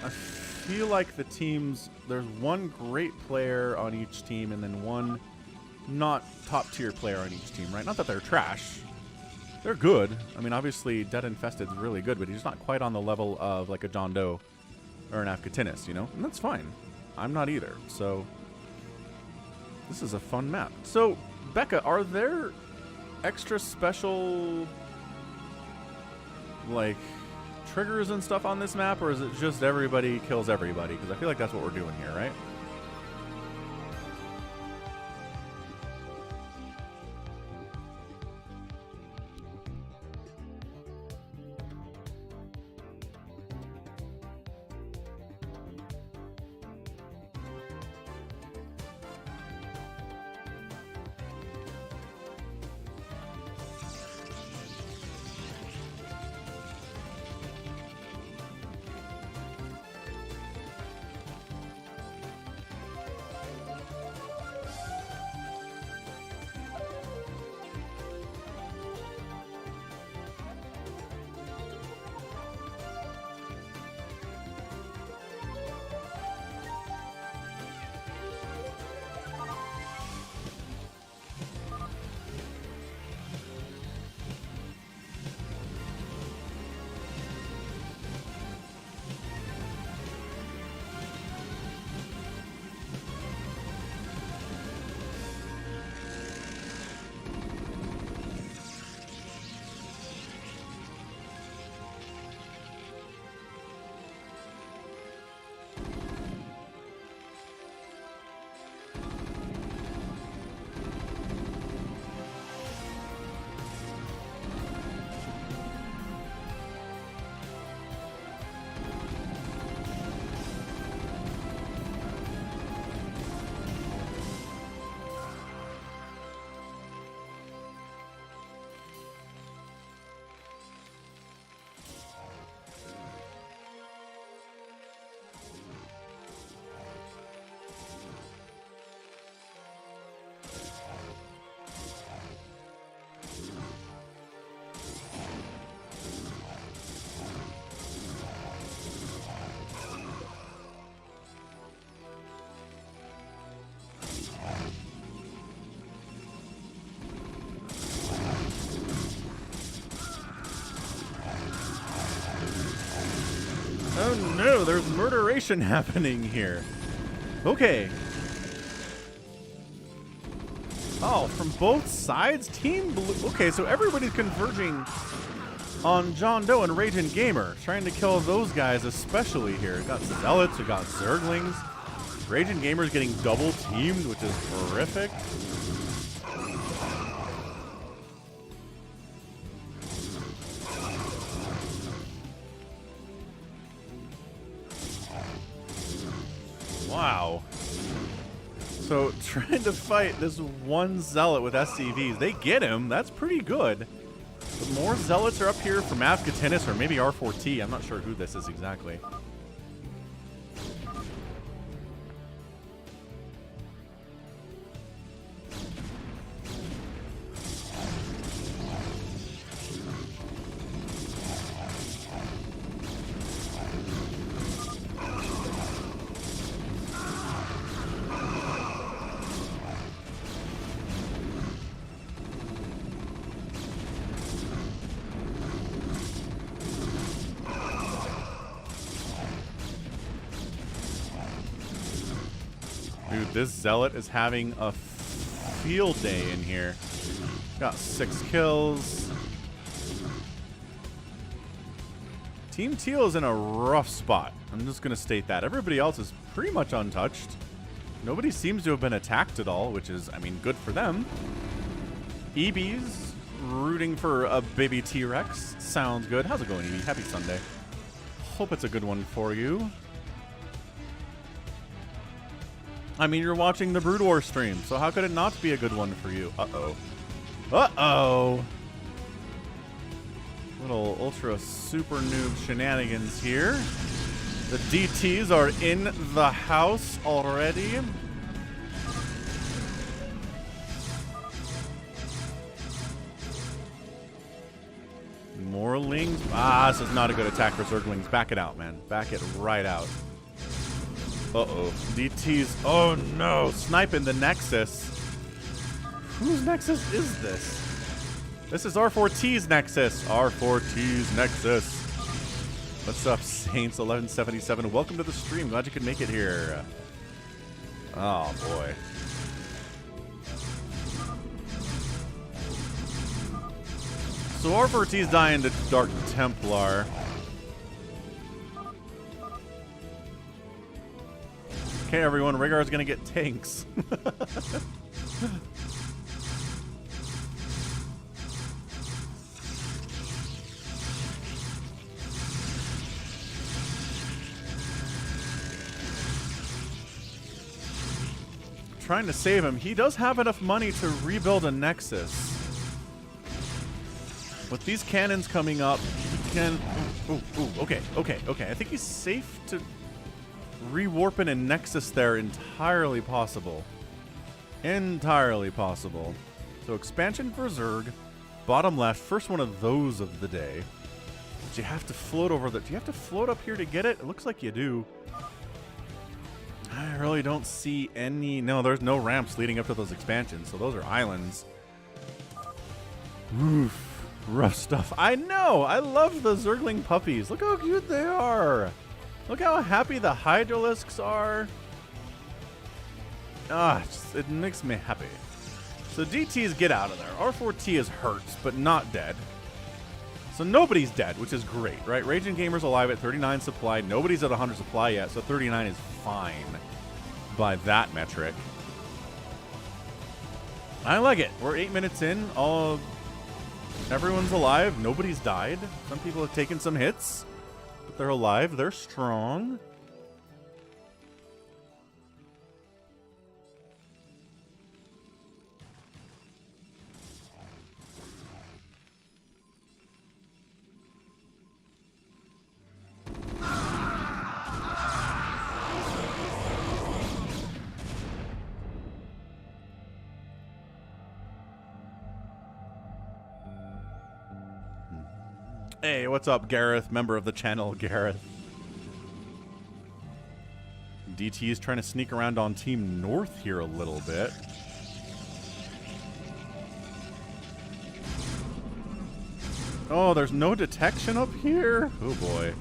I feel like the teams, there's one great player on each team and then one not top tier player on each team, right? Not that they're trash. They're good. I mean, obviously, Dead Infested is really good, but he's not quite on the level of like a John Doe or an Afghatinus, you know? And that's fine. I'm not either. So this is a fun map. So, Becca, are there extra special like triggers and stuff on this map, or is it just everybody kills everybody? Because I feel like that's what we're doing here, right? Oh no, there's murderation happening here. Okay. Oh, from both sides? Team Blue. Okay, so everybody's converging on John Doe and Raging Gamer, trying to kill those guys especially here. We've got Zealots, we've got Zerglings. Raging Gamer's getting double teamed, which is horrific. Wow. So trying to fight this one Zealot with SCVs. They get him. That's pretty good. But more Zealots are up here from Afghatinus or maybe R4T. I'm not sure who this is exactly. Dude, this Zealot is having a field day in here. Got 6 kills. Team Teal is in a rough spot. I'm just going to state that. Everybody else is pretty much untouched. Nobody seems to have been attacked at all, which is, I mean, good for them. EB's rooting for a baby T-Rex. Sounds good. How's it going, EB? Happy Sunday. Hope it's a good one for you. I mean, you're watching the Brood War stream, so how could it not be a good one for you? Uh-oh. Uh-oh. Little ultra super noob shenanigans here. The DTs are in the house already. More lings. Ah, this is not a good attack for Zerglings. Back it out, man. Back it right out. Uh-oh. DTs. Oh, no. Sniping the Nexus. Whose Nexus is this? This is R4T's Nexus. R4T's Nexus. What's up, Saints1177? Welcome to the stream. Glad you could make it here. Oh, boy. So R4T's dying to Dark Templar. Okay, everyone. Rhaegar's going to get tanks. Trying to save him. He does have enough money to rebuild a Nexus. With these cannons coming up, he can... Okay. I think he's safe to rewarp in a Nexus there. Entirely possible. Entirely possible. So expansion for Zerg. Bottom left. First one of those of the day. But you have to float over the... Do you have to float up here to get it? It looks like you do. I really don't see any... No, there's no ramps leading up to those expansions, so those are islands. Oof. Rough stuff. I know! I love the Zergling puppies. Look how cute they are. Look how happy the Hydralisks are. Ah, it makes me happy. So DTs get out of there. R4T is hurt, but not dead. So nobody's dead, which is great, right? Raging Gamer's alive at 39 supply. Nobody's at 100 supply yet, so 39 is fine by that metric. I like it. We're 8 minutes in. Everyone's alive. Nobody's died. Some people have taken some hits, but they're alive. They're strong. Hey, what's up, Gareth? Member of the channel, Gareth. DT is trying to sneak around on Team North here a little bit. Oh, there's no detection up here? Oh, boy.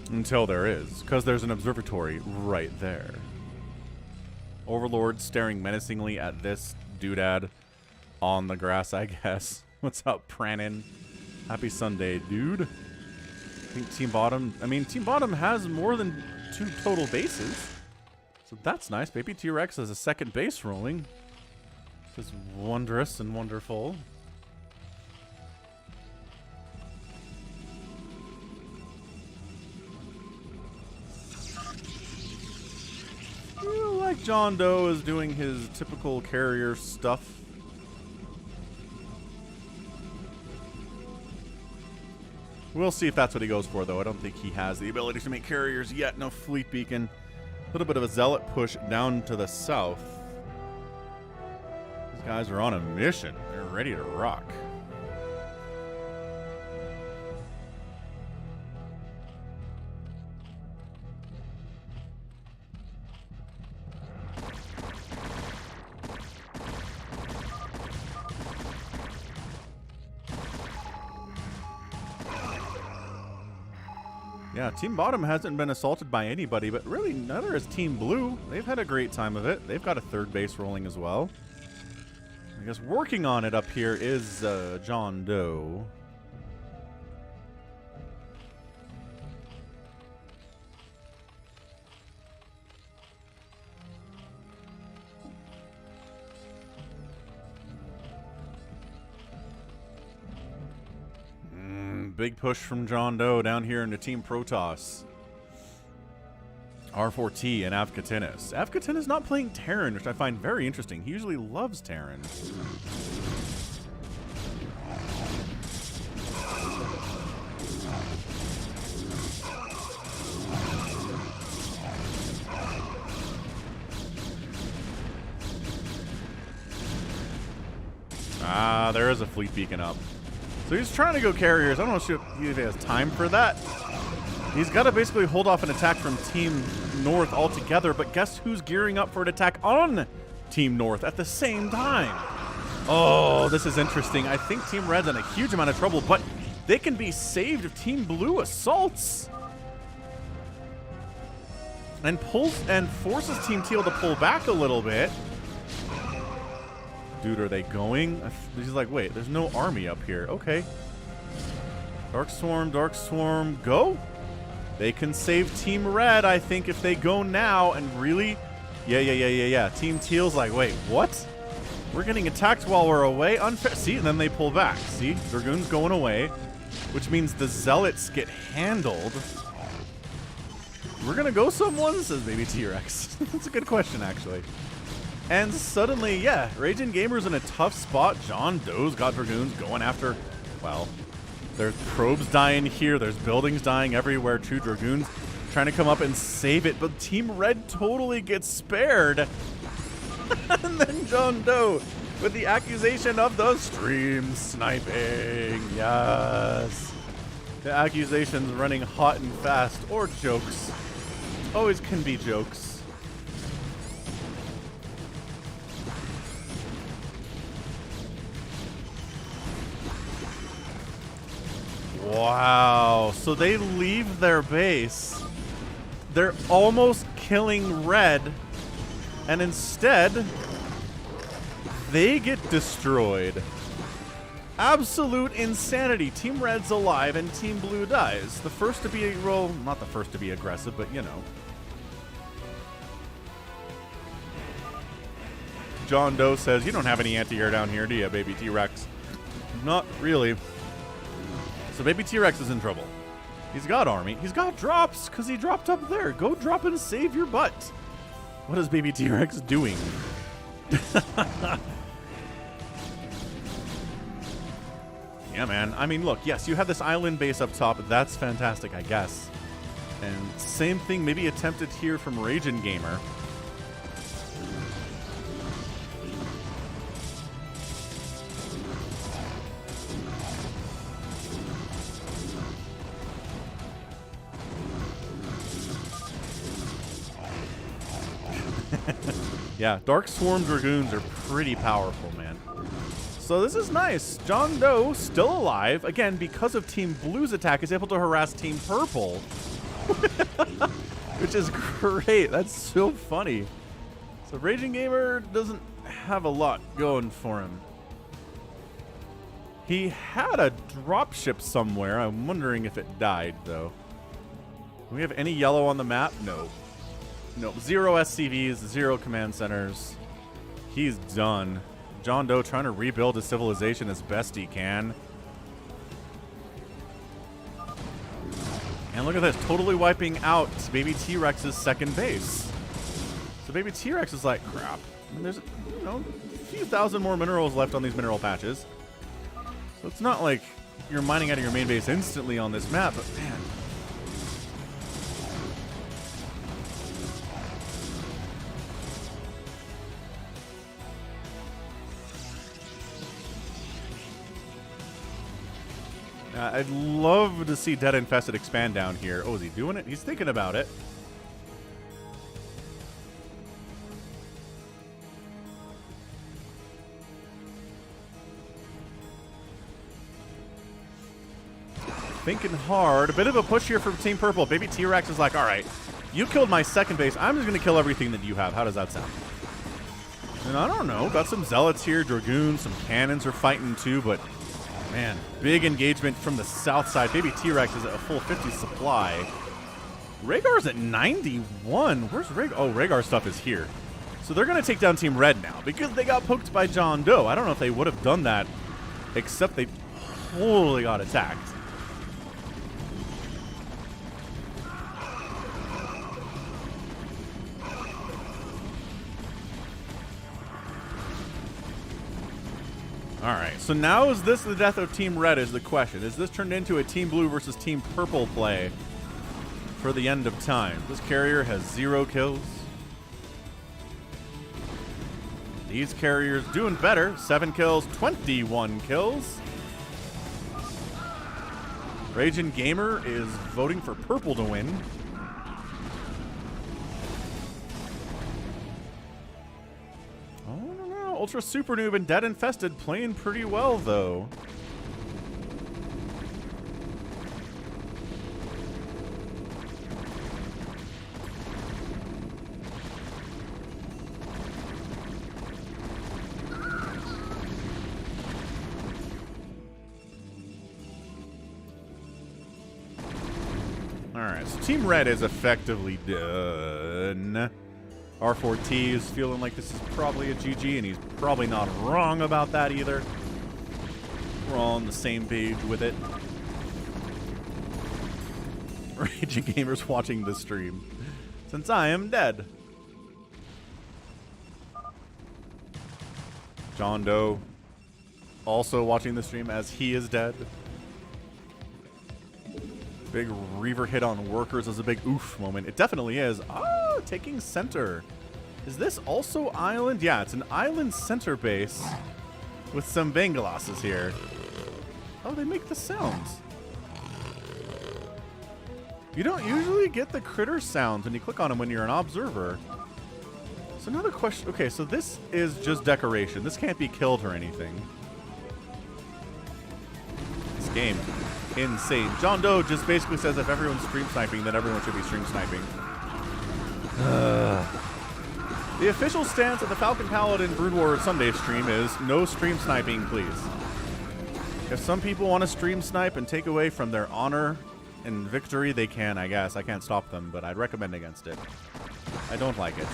Until there is, because there's an observatory right there. Overlord staring menacingly at this doodad on the grass, I guess. What's up, Pranin? Happy Sunday, dude. I think Team Bottom... I mean, Team Bottom has more than 2 total bases. So that's nice. Baby T-Rex has a second base rolling. Just wondrous and wonderful. Like John Doe is doing his typical carrier stuff. We'll see if that's what he goes for, though. I don't think he has the ability to make carriers yet. No fleet beacon. A little bit of a zealot push down to the south. These guys are on a mission. They're ready to rock. Yeah, Team Bottom hasn't been assaulted by anybody, but really neither has Team Blue. They've had a great time of it. They've got a third base rolling as well. I guess working on it up here is John Doe. Big push from John Doe down here into Team Protoss. R4T and Avkatinis. Avkatinis not playing Terran, which I find very interesting. He usually loves Terran. Ah, there is a fleet beacon up. So he's trying to go carriers. I don't know if he has time for that. He's got to basically hold off an attack from Team North altogether, but guess who's gearing up for an attack on Team North at the same time? Oh, this is interesting. I think Team Red's in a huge amount of trouble, but they can be saved if Team Blue assaults. And forces Team Teal to pull back a little bit. Dude, are they going? He's like, wait, there's no army up here. Okay. Dark Swarm, go. They can save Team Red, I think, if they go now. And really? Yeah. Team Teal's like, wait, what? We're getting attacked while we're away? Unfair. See, and then they pull back. See, Dragoon's going away, which means the Zealots get handled. We're going to go someone, says Baby T-Rex. That's a good question, actually. And suddenly, yeah, Raging Gamer's in a tough spot. John Doe's got Dragoons going after, well, there's probes dying here. There's buildings dying everywhere. Two Dragoons trying to come up and save it. But Team Red totally gets spared. And then John Doe with the accusation of the stream sniping. Yes. The accusations running hot and fast. Or jokes. Always can be jokes. Wow, so they leave their base. They're almost killing Red, and instead, they get destroyed. Absolute insanity. Team Red's alive, and Team Blue dies. The first to be, well, not the first to be aggressive, but you know. John Doe says, you don't have any anti-air down here, do you, Baby T-Rex? Not really. So Baby T-Rex is in trouble. He's got army. He's got drops because he dropped up there. Go drop and save your butt. What is Baby T-Rex doing? Yeah, man. I mean, look, yes, you have this island base up top. That's fantastic, I guess. And same thing maybe attempted here from Raging Gamer. Yeah, Dark Swarm Dragoons are pretty powerful, man. So this is nice. John Doe, still alive. Again, because of Team Blue's attack, is able to harass Team Purple. Which is great. That's so funny. So Raging Gamer doesn't have a lot going for him. He had a dropship somewhere. I'm wondering if it died, though. Do we have any yellow on the map? No. No, 0 SCVs, 0 command centers. He's done. John Doe trying to rebuild his civilization as best he can. And look at this, totally wiping out Baby T-Rex's second base. So Baby T-Rex is like, crap. I mean, there's, you know, a few thousand more minerals left on these mineral patches. So it's not like you're mining out of your main base instantly on this map, but man. I'd love to see Dead Infested expand down here. Oh, is he doing it? He's thinking about it. thinking hard. A bit of a push here from Team Purple. Baby T-Rex is like, all right, you killed my second base. I'm just going to kill everything that you have. How does that sound? And I don't know. Got some Zealots here. Dragoons, some Cannons are fighting too, but man, big engagement from the south side. Baby T-Rex is at a full 50 supply. Rhaegar's at 91. Where's Rhaegar? Oh, Rhaegar stuff is here. So they're going to take down Team Red now because they got poked by John Doe. I don't know if they would have done that, except they totally got attacked. All right, so now is this the death of Team Red is the question. Is this turned into a Team Blue versus Team Purple play for the end of time? This carrier has 0 kills. These carriers doing better. 7 kills, 21 kills. Raging Gamer is voting for Purple to win. Ultra Super Noob and Dead Infested playing pretty well, though. Alright, so Team Red is effectively done. R4T is feeling like this is probably a GG, and he's probably not wrong about that either. We're all on the same page with it. Raging Gamers watching the stream, since I am dead. John Doe also watching the stream as he is dead. Big Reaver hit on Workers is a big oof moment. It definitely is. Oh, taking center. Is this also island? Yeah, it's an island center base with some Bengalasses here. Oh, they make the sounds. You don't usually get the critter sounds when you click on them when you're an observer. So another question. Okay, so this is just decoration. This can't be killed or anything. This game. Insane. John Doe just basically says if everyone's stream sniping, then everyone should be stream sniping. The official stance of the Falcon Paladin Brood War Sunday stream is no stream sniping, please. If some people want to stream snipe and take away from their honor and victory, they can, I guess. I can't stop them, but I'd recommend against it. I don't like it.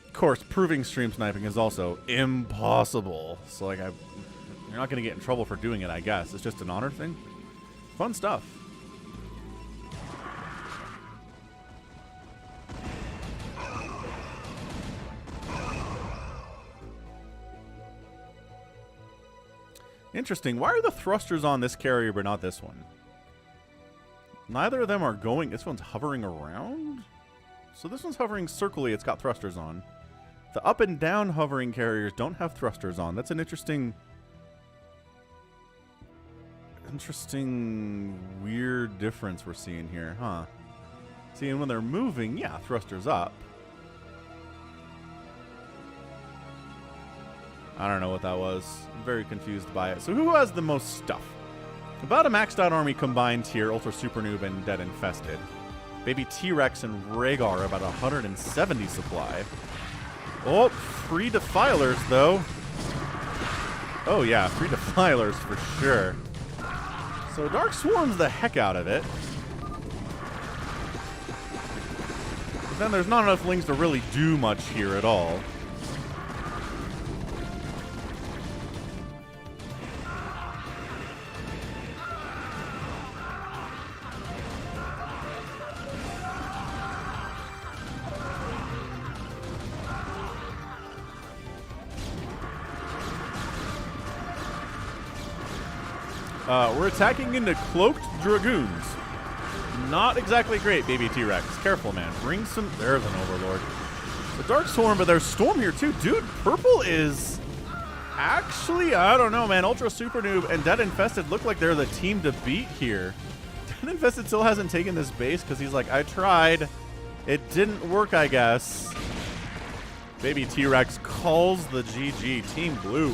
Of course, proving stream sniping is also impossible. So, like, you're not going to get in trouble for doing it, I guess. It's just an honor thing. Fun stuff. Interesting. Why are the thrusters on this carrier but not this one? Neither of them are going. This one's hovering around? So this one's hovering circly. It's got thrusters on. The up and down hovering carriers don't have thrusters on. That's an interesting... weird difference we're seeing here, huh? Seeing when they're moving, yeah, thrusters up. I don't know what that was. I'm very confused by it. So who has the most stuff? About a maxed out army combined here, Ultra Super Noob and Dead Infested. Baby T-Rex and Rhaegar about 170 supply. Oh, free Defilers though. Oh yeah, free Defilers for sure. So Dark Swarm's the heck out of it. But then there's not enough Lings to really do much here at all. We're attacking into Cloaked Dragoons. Not exactly great, Baby T-Rex. Careful, man. Bring some... There's an Overlord. The Dark Storm, but there's Storm here, too. Dude, Purple is... Actually, I don't know, man. Ultra Super Noob and Dead Infested look like they're the team to beat here. Dead Infested still hasn't taken this base because he's like, I tried. It didn't work, I guess. Baby T-Rex calls the GG. Team Blue.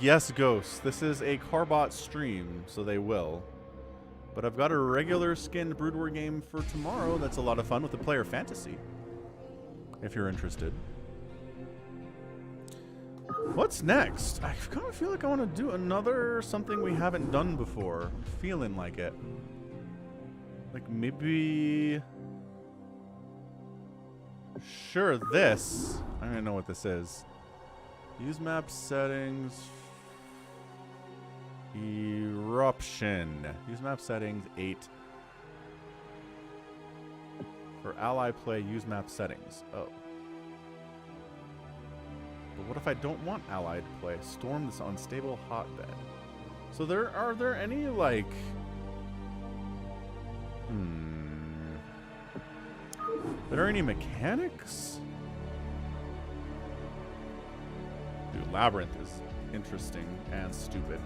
Yes, Ghost. This is a CARBOT stream, so they will. But I've got a regular skinned Brood War game for tomorrow that's a lot of fun with the Player Fantasy. If you're interested. What's next? I kind of feel like I want to do another something we haven't done before. Feeling like it. Like maybe... Sure, this. I don't even know what this is. Use map settings. Eruption. Use map settings 8. For ally play, use map settings. Oh. But what if I don't want allied play? Storm this unstable hotbed. So are there any like Are there any mechanics? Dude, Labyrinth is interesting and stupid.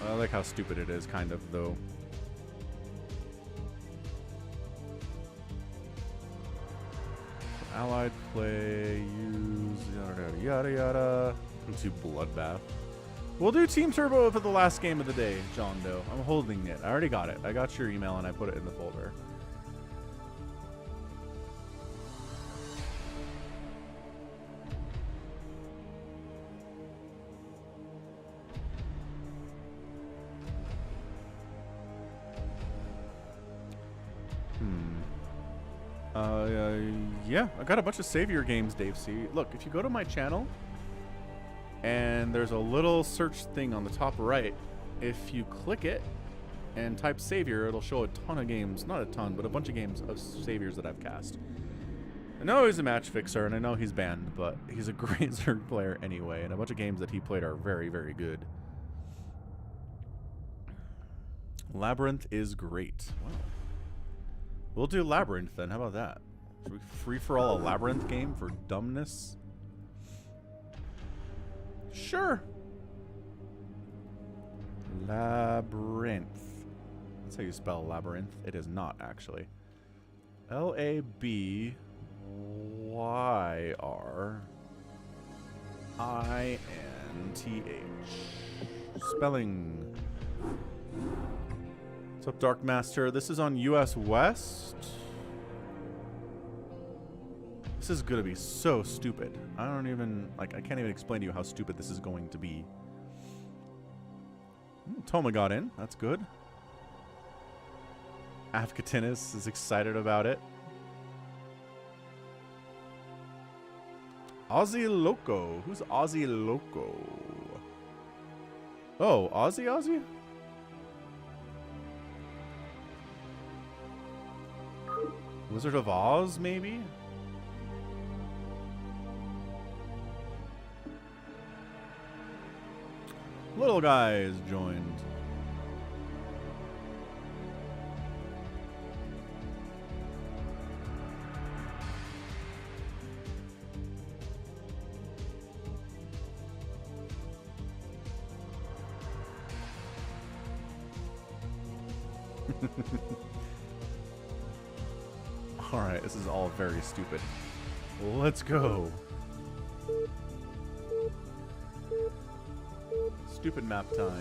I like how stupid it is, kind of, though. Allied play, use yada yada yada. Do Bloodbath. We'll do Team Turbo for the last game of the day, John Doe. I'm holding it. I already got it. I got your email and I put it in the folder. Yeah, I got a bunch of Savior games, Dave C. Look, if you go to my channel, and there's a little search thing on the top right, if you click it and type Savior, it'll show a ton of games. Not a ton, but a bunch of games of Saviors that I've cast. I know he's a match fixer, and I know he's banned, but he's a great Zerg player anyway, and a bunch of games that he played are very, very good. Labyrinth is great. Wow. We'll do Labyrinth then. How about that? Should we free-for-all a Labyrinth game for dumbness? Sure. Labyrinth. That's how you spell Labyrinth. It is not, actually. Labyrinth. Spelling. What's up, Dark Master? This is on US West. This is gonna be so stupid. I don't even, like, I can't even explain to you how stupid this is going to be. Toma got in. That's good. Afkatinis is excited about it. Aussie Loco. Who's Aussie Loco? Oh, Aussie? Wizard of Oz, maybe? Little guys joined. Alright, this is all very stupid. Let's go. Stupid map time.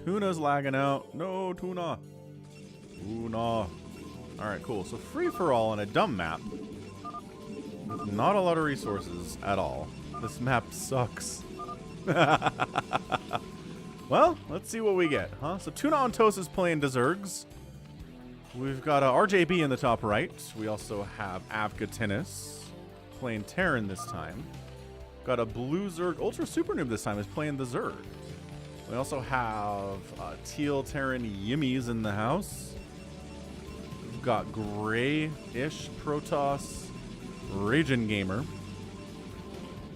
Tuna's lagging out. No, Tuna. Tuna. Alright, cool. So free-for-all on a dumb map. With not a lot of resources at all. This map sucks. Well, let's see what we get, huh? So Tuna on Toast is playing the Zergs. We've got RJB in the top right. We also have Avkatinis playing Terran this time. Got a Blue Zerg Ultra Super Noob this time is playing the Zerg. We also have Teal Terran Yimmies in the house. We've got Gray-ish Protoss Raging Gamer.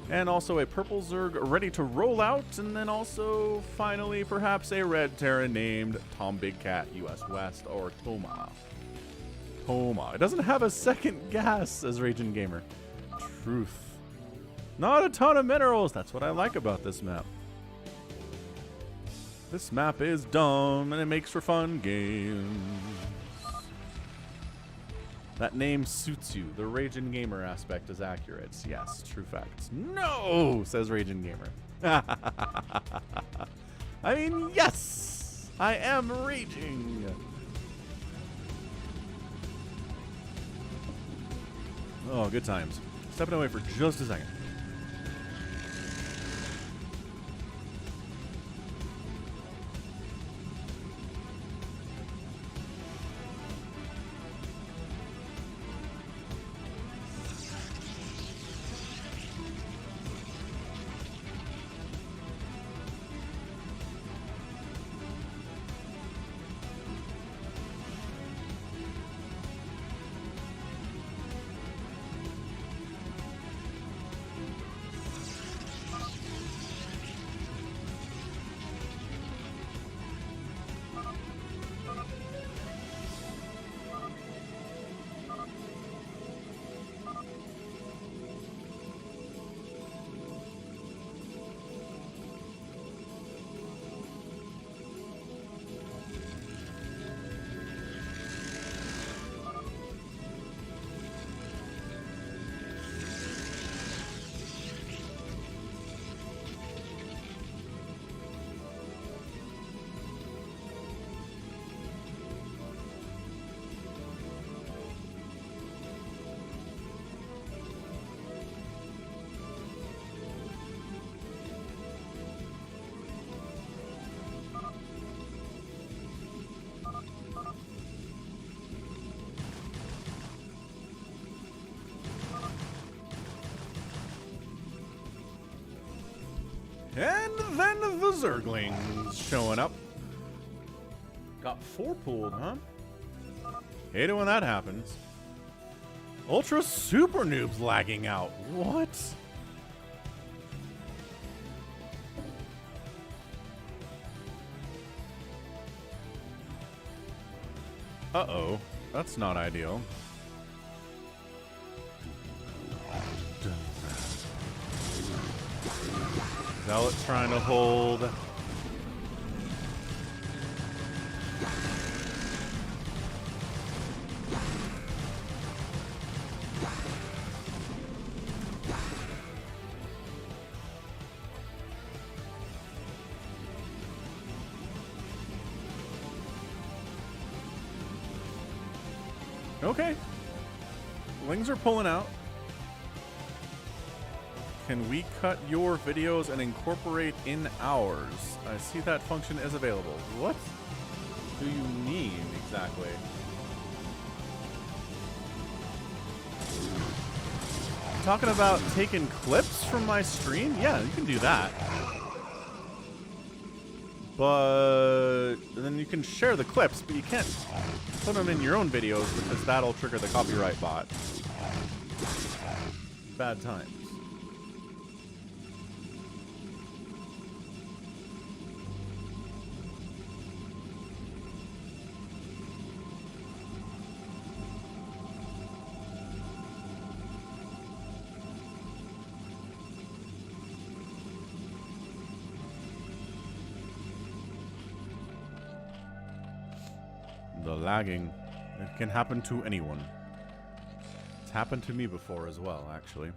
And also a Purple Zerg ready to roll out. And then also, finally, perhaps a Red Terran named Tom Big Cat US West or Toma. Toma. It doesn't have a second gas as Raging Gamer. Truth. Not a ton of minerals. That's what I like about this map. This map is dumb and it makes for fun games. That name suits you. The Raging Gamer aspect is accurate. Yes, true facts. No, says Raging Gamer. I mean, yes, I am raging. Oh, good times. Stepping away for just a second. And then the Zerglings showing up. Got 4 pulled, huh? Hate it when that happens. Ultra Super Noob's lagging out. What? Uh-oh. That's not ideal. Zealot trying to hold. Okay. Wings are pulling out. Can we cut your videos and incorporate in ours? I see that function is available. What do you mean exactly? Talking about taking clips from my stream? Yeah, you can do that. But then you can share the clips, but you can't put them in your own videos because that'll trigger the copyright bot. Bad times. The lagging. It can happen to anyone. It's happened to me before as well, actually.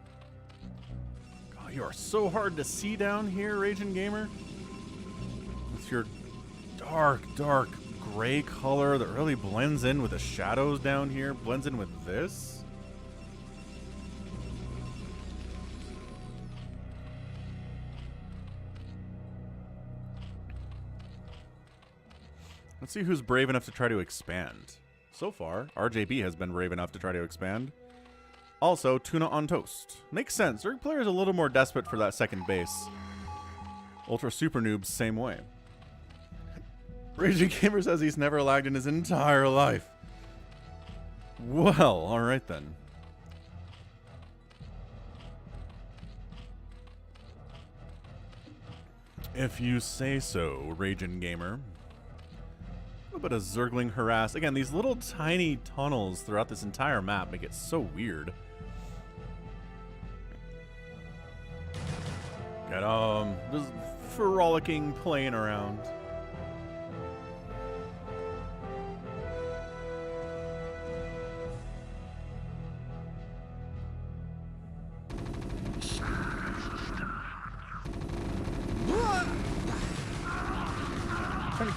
God, you are so hard to see down here, Raging Gamer. With your dark, dark gray color that really blends in with the shadows down here. Blends in with this. Let's see who's brave enough to try to expand. So far, RJB has been brave enough to try to expand. Also, Tuna on Toast. Makes sense. Zerg player is a little more desperate for that second base. Ultra Super Noobs, same way. Raging Gamer says he's never lagged in his entire life. Well, alright then. If you say so, Raging Gamer. A little bit of Zergling harass. Again, these little tiny tunnels throughout this entire map make it so weird. Get just frolicking, playing around.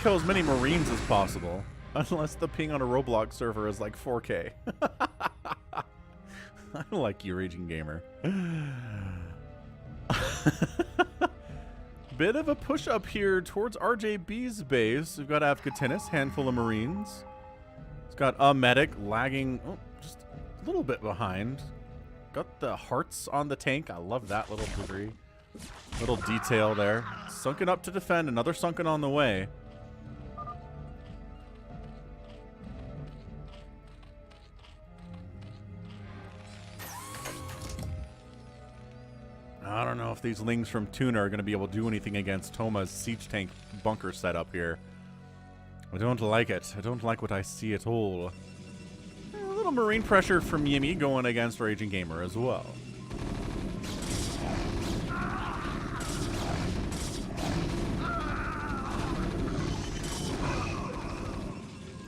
kill as many Marines as possible. Unless the ping on a Roblox server is like 4K. I like you, Raging Gamer. Bit of a push up here towards RJB's base. We've got Afghatinis, handful of Marines. It's got a medic lagging just a little bit behind. Got the hearts on the tank. I love that little degree. Little detail there. Sunken up to defend. Another sunken on the way. I don't know if these Lings from Tuna are going to be able to do anything against Toma's siege tank bunker setup here. I don't like it. I don't like what I see at all. A little Marine pressure from Yimmy going against Raging Gamer as well.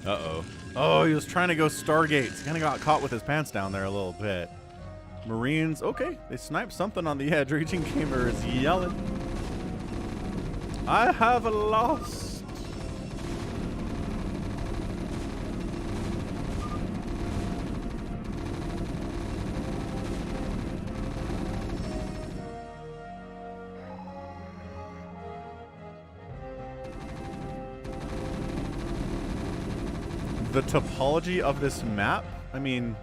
Uh-oh. Oh, he was trying to go Stargates. Kind of got caught with his pants down there a little bit. Marines, okay, they sniped something on the edge. Raging Gamer is yelling. I have lost. The topology of this map, I mean,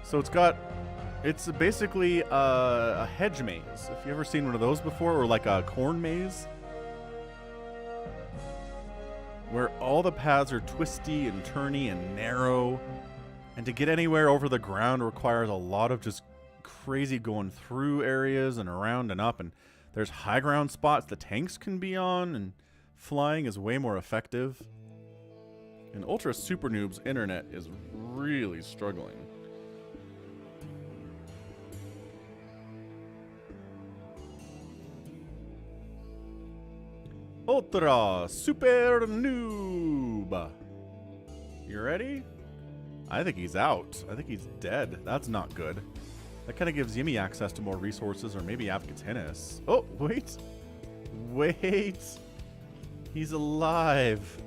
so it's basically a hedge maze. If you ever seen one of those before, or like a corn maze, where all the paths are twisty and turny and narrow, and to get anywhere over the ground requires a lot of just crazy going through areas and around and up, and there's high ground spots the tanks can be on, and flying is way more effective. And Ultra Super Noob's internet is really struggling. Ultra Super Noob. You ready? I think he's out. I think he's dead. That's not good. That kind of gives Yimmy access to more resources, or maybe Afghatinis. Oh, wait. Wait. He's alive.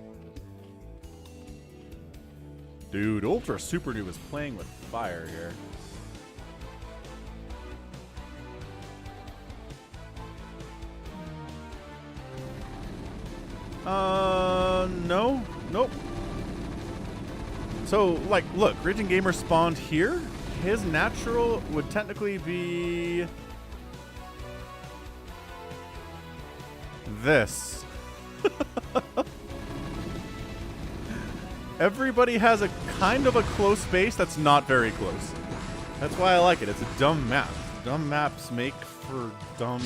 Dude, Ultra Super Noob is playing with fire here. No. Nope. So, like, look, Raging Gamer spawned here. His natural would technically be this. Everybody has a kind of a close base that's not very close. That's why I like it. It's a dumb map. Dumb maps make for dumb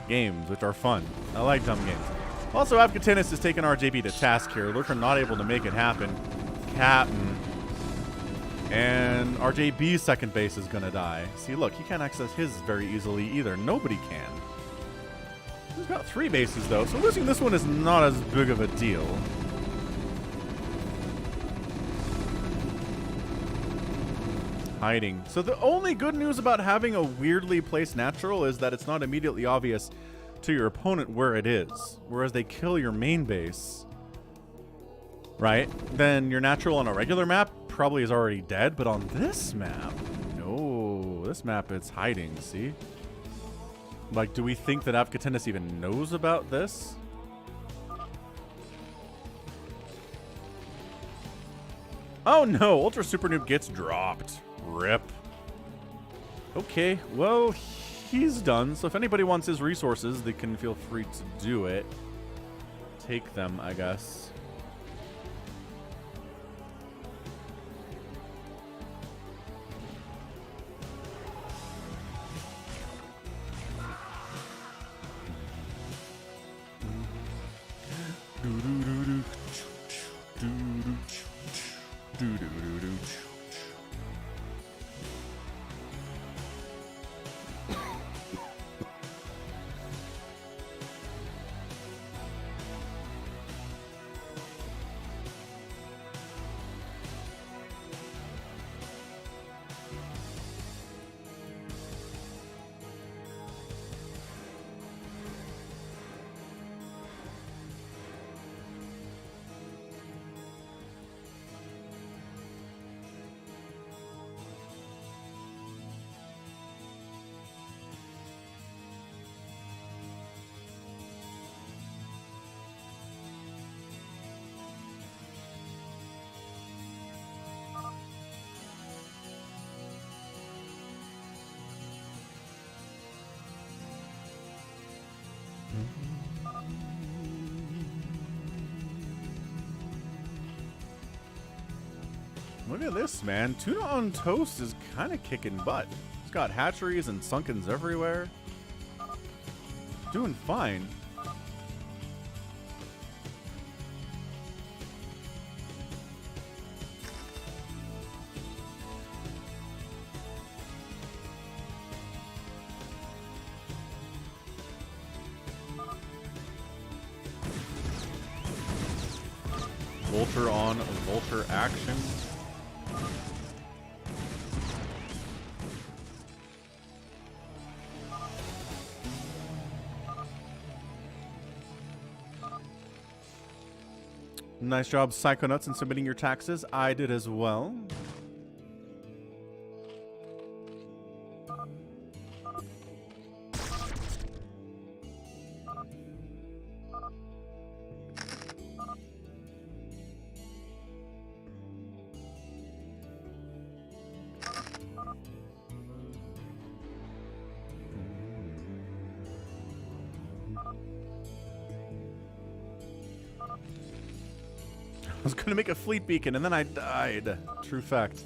games, which are fun. I like dumb games. Also, Afghatinis is taking RJB to task here. Lurker not able to make it happen. Captain. And RJB's second base is going to die. See, look, he can't access his very easily either. Nobody can. He's got 3 bases, though, so losing this one is not as big of a deal. Hiding. So the only good news about having a weirdly placed natural is that it's not immediately obvious to your opponent where it is. Whereas they kill your main base, right? Then your natural on a regular map probably is already dead, but on this map, no, this map it's hiding, see? Like, do we think that Afghatinis even knows about this? Oh no, Ultra Super Noob gets dropped. Rip. Okay, well, he's done. So if anybody wants his resources, they can feel free to do it. Take them, I guess. Look at this, man. Tuna on Toast is kind of kicking butt. It's got hatcheries and sunkens everywhere. Doing fine. Vulture on Vulture action. Nice job, Psychonauts, in submitting your taxes. I did as well. I was going to make a fleet beacon, and then I died. True fact.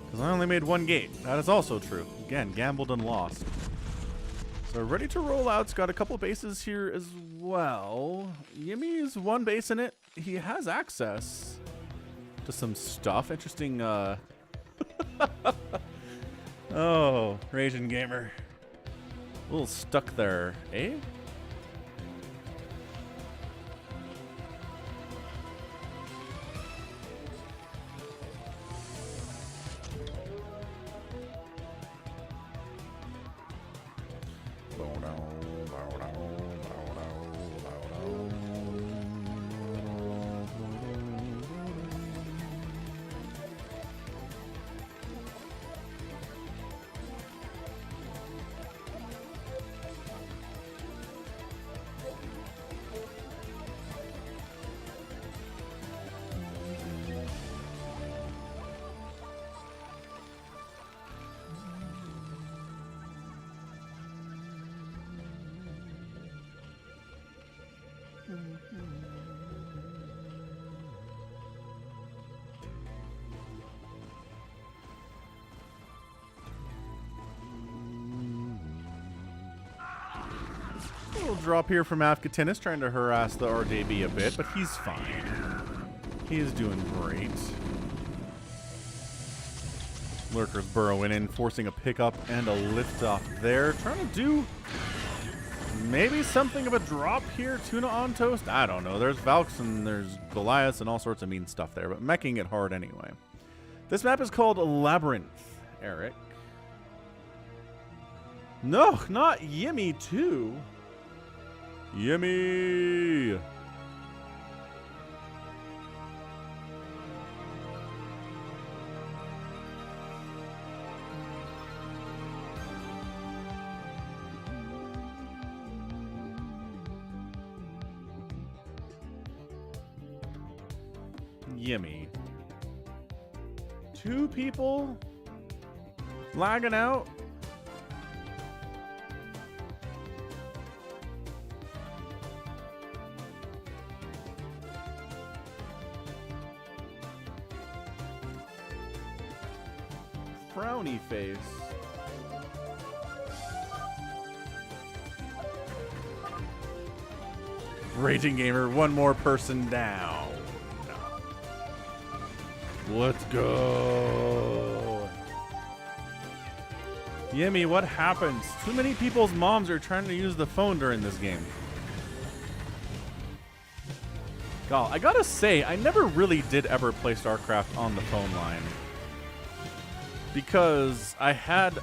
Because I only made one gate. That is also true. Again, gambled and lost. So ready to roll out. It's got a couple bases here as well. Yimmy's one base in it. He has access to some stuff. Interesting. Oh, Raging Gamer. A little stuck there, eh? Little drop here from Afkatinis, trying to harass the RJB a bit, but he's fine. He is doing great. Lurkers burrowing in, forcing a pickup and a liftoff there. Trying to do maybe something of a drop here. Tuna on Toast? I don't know. There's Valks and there's Goliaths and all sorts of mean stuff there, but meching it hard anyway. This map is called Labyrinth, Eric. No, not Yimmy 2. Yimmy! Yimmy. 2 people lagging out. Frowny face. Raging Gamer, one more person down. Let's go. Yimmy, what happens? Too many people's moms are trying to use the phone during this game. God, I gotta say, I never really did ever play StarCraft on the phone line. Because I had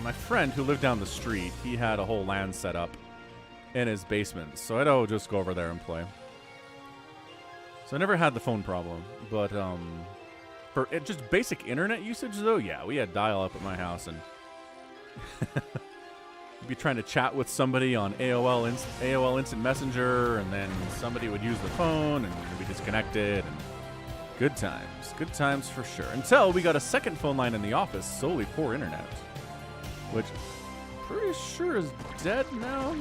my friend who lived down the street, he had a whole LAN set up in his basement. So I'd just go over there and play. So I never had the phone problem. But for just basic internet usage, though, yeah, we had dial-up at my house. And you'd be trying to chat with somebody on AOL Instant Messenger, and then somebody would use the phone, and we'd be disconnected. And good times for sure. Until we got a second phone line in the office, solely for internet, which I'm pretty sure is dead now.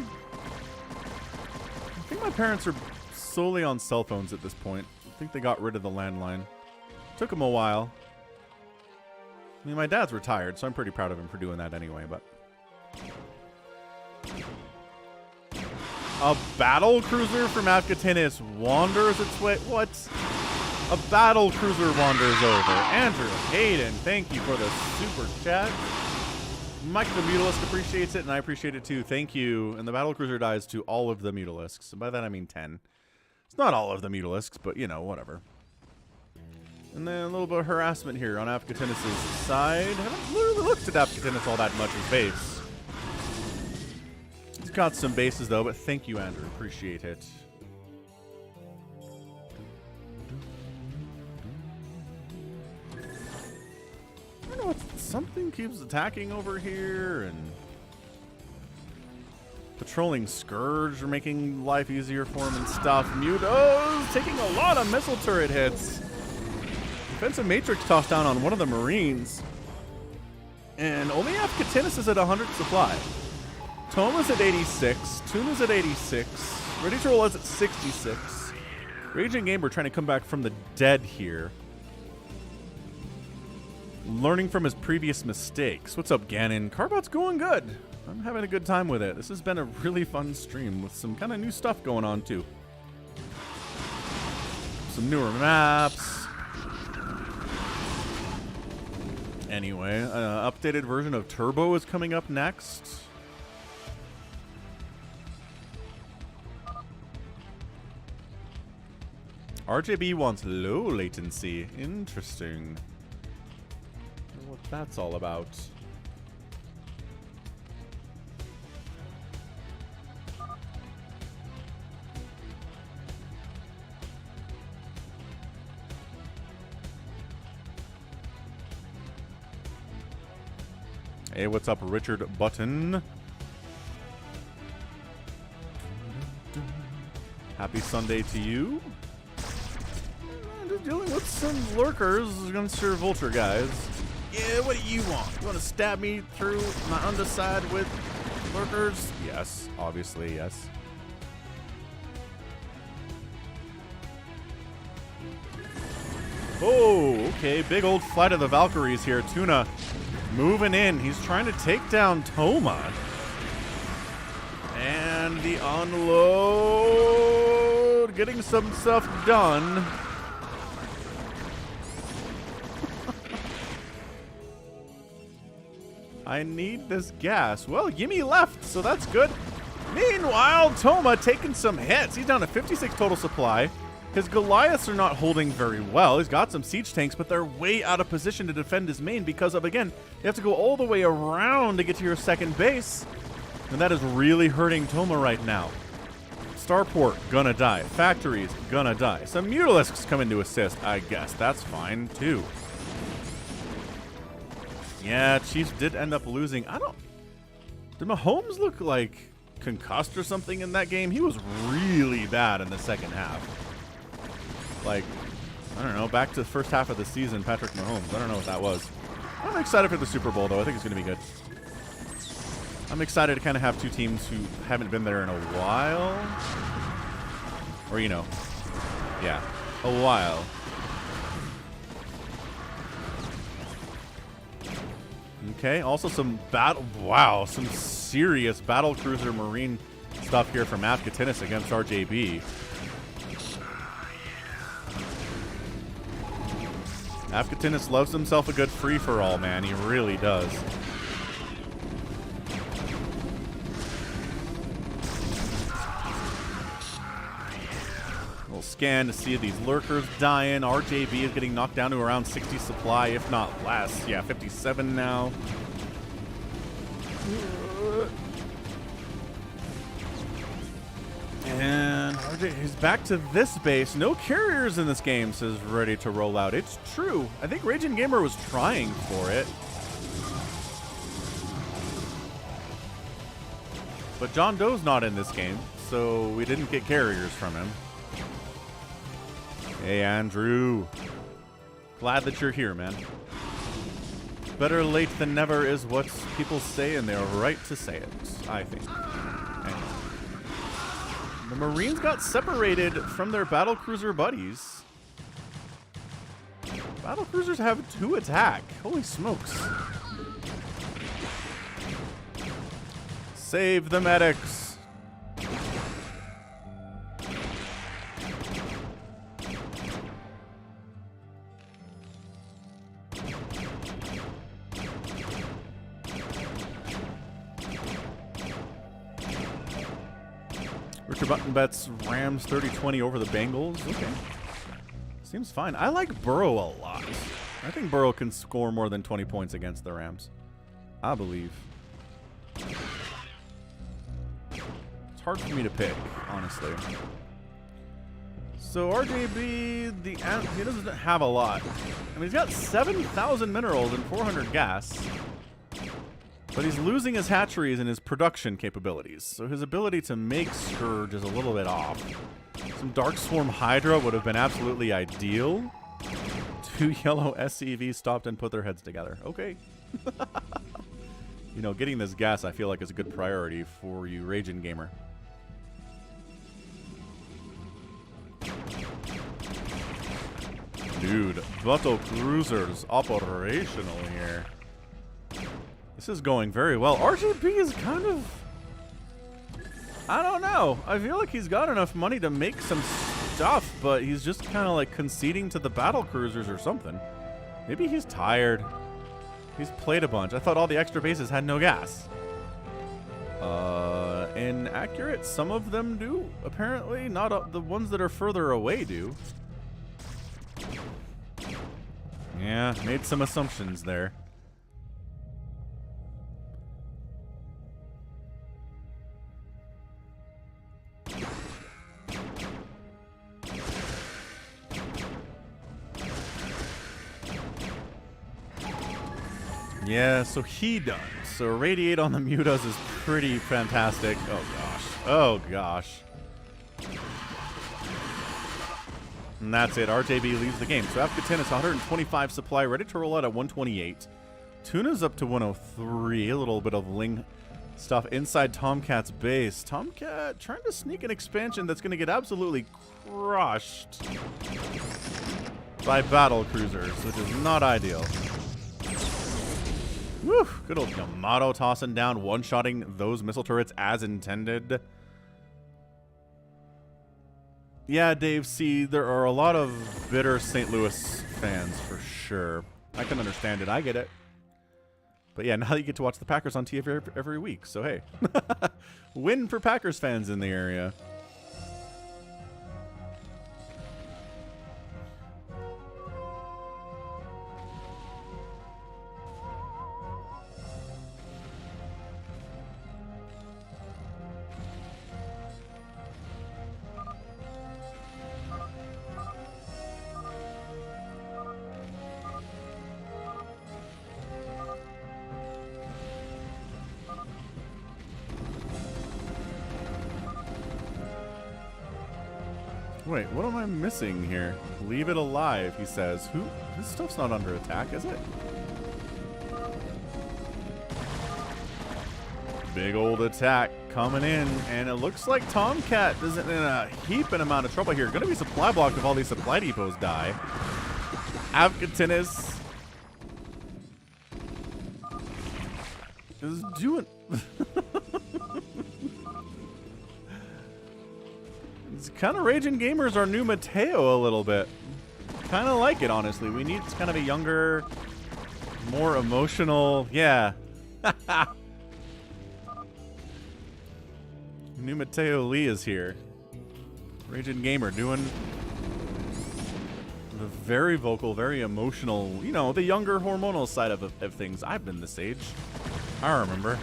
I think my parents are solely on cell phones at this point. I think they got rid of the landline. Took them a while. I mean, my dad's retired, so I'm pretty proud of him for doing that anyway, but... A battle cruiser from Afghatanis wanders its way... What? A battle cruiser wanders over. Andrew Hayden, thank you for the super chat. Mike the Mutalisk appreciates it, and I appreciate it too. Thank you. And the battle cruiser dies to all of the Mutalisks. And by that I mean 10. It's not all of the Mutalisks, but, you know, whatever. And then a little bit of harassment here on Afghatanis' side. I haven't literally looked at Afghatanis all that much as base. He's got some bases, though, but thank you, Andrew. Appreciate it. I don't know what... Something keeps attacking over here, and... Patrolling Scourge are making life easier for him and stuff. Muto's taking a lot of missile turret hits. Defensive Matrix tossed down on one of the Marines. And only Afghatanis is at 100 supply. Toma's at 86. Tuna's at 86. Ready to Roll is at 66. Raging Gamer trying to come back from the dead here. Learning from his previous mistakes. What's up, Ganon? Carbot's going good. I'm having a good time with it. This has been a really fun stream with some kind of new stuff going on, too. Some newer maps. Anyway, an updated version of Turbo is coming up next. RJB wants low latency. Interesting. I wonder what that's all about. Hey, what's up, Richard Button? Happy Sunday to you. Just dealing with some lurkers against your vulture guys. Yeah, what do you want? You want to stab me through my underside with lurkers? Yes, obviously, yes. Oh, okay, big old flight of the Valkyries here. Tuna moving in. He's trying to take down Toma. And the unload. Getting some stuff done. I need this gas. Well, Gimme left, so that's good. Meanwhile, Toma taking some hits. He's down to 56 total supply. His Goliaths are not holding very well. He's got some siege tanks, but they're way out of position to defend his main because of, again, you have to go all the way around to get to your second base. And that is really hurting Toma right now. Starport, gonna die. Factories, gonna die. Some Mutalisks come in to assist, I guess. That's fine, too. Yeah, Chiefs did end up losing. Did Mahomes look like concussed or something in that game? He was really bad in the second half. Like, I don't know, back to the first half of the season, Patrick Mahomes. I don't know what that was. I'm excited for the Super Bowl, though. I think it's going to be good. I'm excited to kind of have two teams who haven't been there in a while. Or, you know, yeah, a while. Okay, also some some serious battle cruiser marine stuff here from Afghatanis against RJB. Afghatanis loves himself a good free-for-all, man. He really does. We'll scan to see these lurkers dying. RJB is getting knocked down to around 60 supply, if not less. Yeah, 57 now. And RJ is back to this base. No carriers in this game, says ready to roll out. It's true. I think Raging Gamer was trying for it. But John Doe's not in this game, so we didn't get carriers from him. Hey, Andrew. Glad that you're here, man. Better late than never is what people say, and they're right to say it, I think. Anyway. The Marines got separated from their battlecruiser buddies. Battlecruisers have 2 attack. Holy smokes. Save the medics. Richard Button bets Rams 30-20 over the Bengals. Okay. Seems fine. I like Burrow a lot. I think Burrow can score more than 20 points against the Rams. I believe. It's hard for me to pick, honestly. So RJB, he doesn't have a lot. I mean, he's got 7,000 minerals and 400 gas. But he's losing his hatcheries and his production capabilities. So his ability to make Scourge is a little bit off. Some Dark Swarm Hydra would have been absolutely ideal. 2 yellow SCVs stopped and put their heads together. Okay. You know, getting this gas I feel like is a good priority for you Raging Gamer. Dude, Battle Cruisers operational here. This is going very well. RGB is kind of... I don't know. I feel like he's got enough money to make some stuff, but he's just kind of like conceding to the battle cruisers or something. Maybe he's tired. He's played a bunch. I thought all the extra bases had no gas. Inaccurate. Some of them do. Apparently, not the ones that are further away do. Yeah, made some assumptions there. Yeah, so he does. So Radiate on the Mutas is pretty fantastic. Oh, gosh. Oh, gosh. And that's it. RJB leaves the game. So Afghanistan is 125 supply, ready to roll out at 128. Tuna's up to 103. A little bit of Ling stuff inside Tomcat's base. Tomcat trying to sneak an expansion that's going to get absolutely crushed by battle cruisers, which is not ideal. Woo! Good old Yamato tossing down, one-shotting those missile turrets as intended. Yeah, Dave, see, there are a lot of bitter St. Louis fans for sure. I can understand it. I get it. But yeah, now you get to watch the Packers on TV every week, so hey. Win for Packers fans in the area. Wait, what am I missing here? Leave it alive, he says. Who? This stuff's not under attack, is it? Big old attack coming in, and it looks like Tomcat is in a heaping amount of trouble here. Gonna be supply blocked if all these supply depots die. Avgatinis is doing... It's kind of Raging Gamers our new Mateo a little bit. Kind of like it, honestly. We need kind of a younger, more emotional... Yeah. New Mateo Lee is here. Raging Gamer doing the very vocal, very emotional, you know, the younger hormonal side of things. I've been this age. I remember.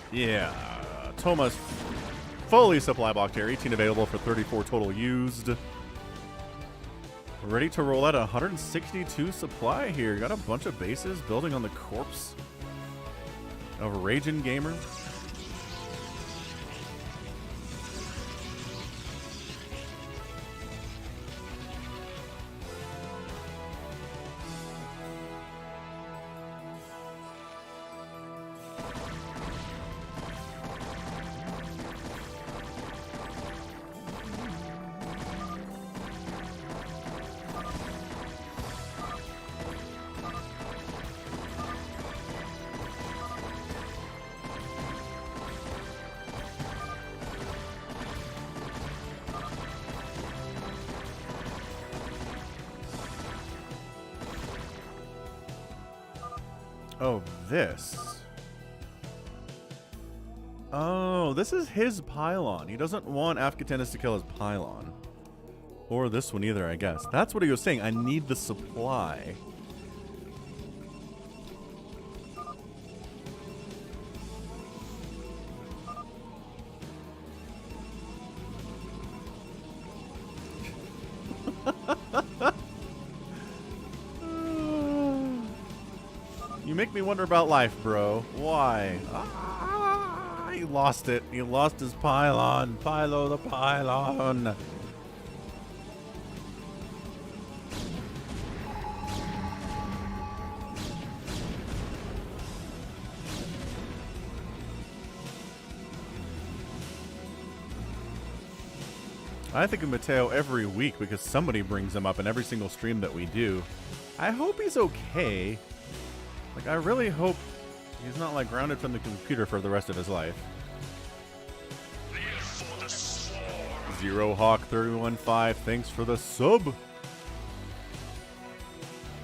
Yeah, Thomas fully supply blocked here. 18 available for 34 total used. Ready to roll out 162 supply here. Got a bunch of bases building on the corpse of Raging Gamer. Oh, this. Oh, this is his pylon. He doesn't want Afghatanis to kill his pylon. Or this one either, I guess. That's what he was saying. I need the supply. You make me wonder about life, bro. Why? He lost it. He lost his pylon. Pylo the pylon. I think of Mateo every week because somebody brings him up in every single stream that we do. I hope he's okay. Like, I really hope he's not, like, grounded from the computer for the rest of his life. Zero Hawk 315, thanks for the sub.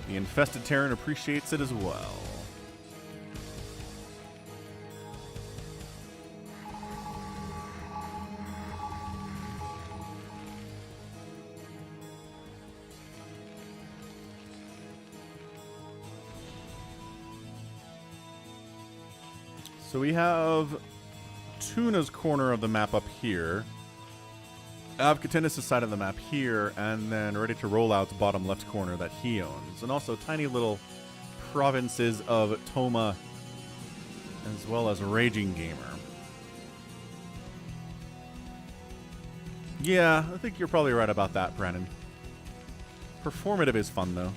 The Infested Terran appreciates it as well. So we have Tuna's corner of the map up here, Afghatanis' side of the map here, and then Ready to Roll Out's bottom left corner that he owns. And also tiny little provinces of Toma, as well as Raging Gamer. Yeah, I think you're probably right about that, Brandon. Performative is fun, though.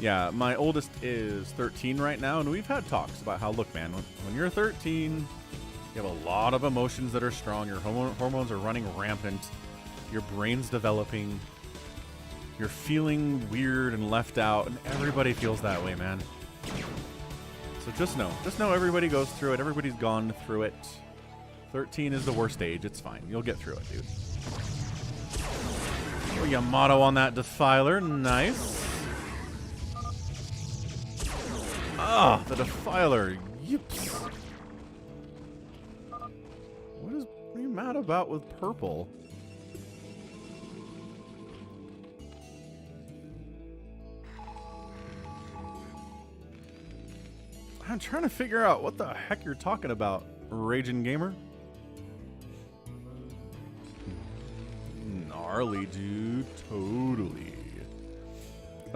Yeah, my oldest is 13 right now, and we've had talks about how, look, man, when you're 13, you have a lot of emotions that are strong, your hormones are running rampant, your brain's developing, you're feeling weird and left out, and everybody feels that way, man. So just know everybody goes through it, everybody's gone through it. 13 is the worst age, it's fine, you'll get through it, dude. Oh, Yamato on that Defiler, nice. Ah, the Defiler. Yips. What are you mad about with purple? I'm trying to figure out what the heck you're talking about, Raging Gamer. Gnarly, dude. Totally.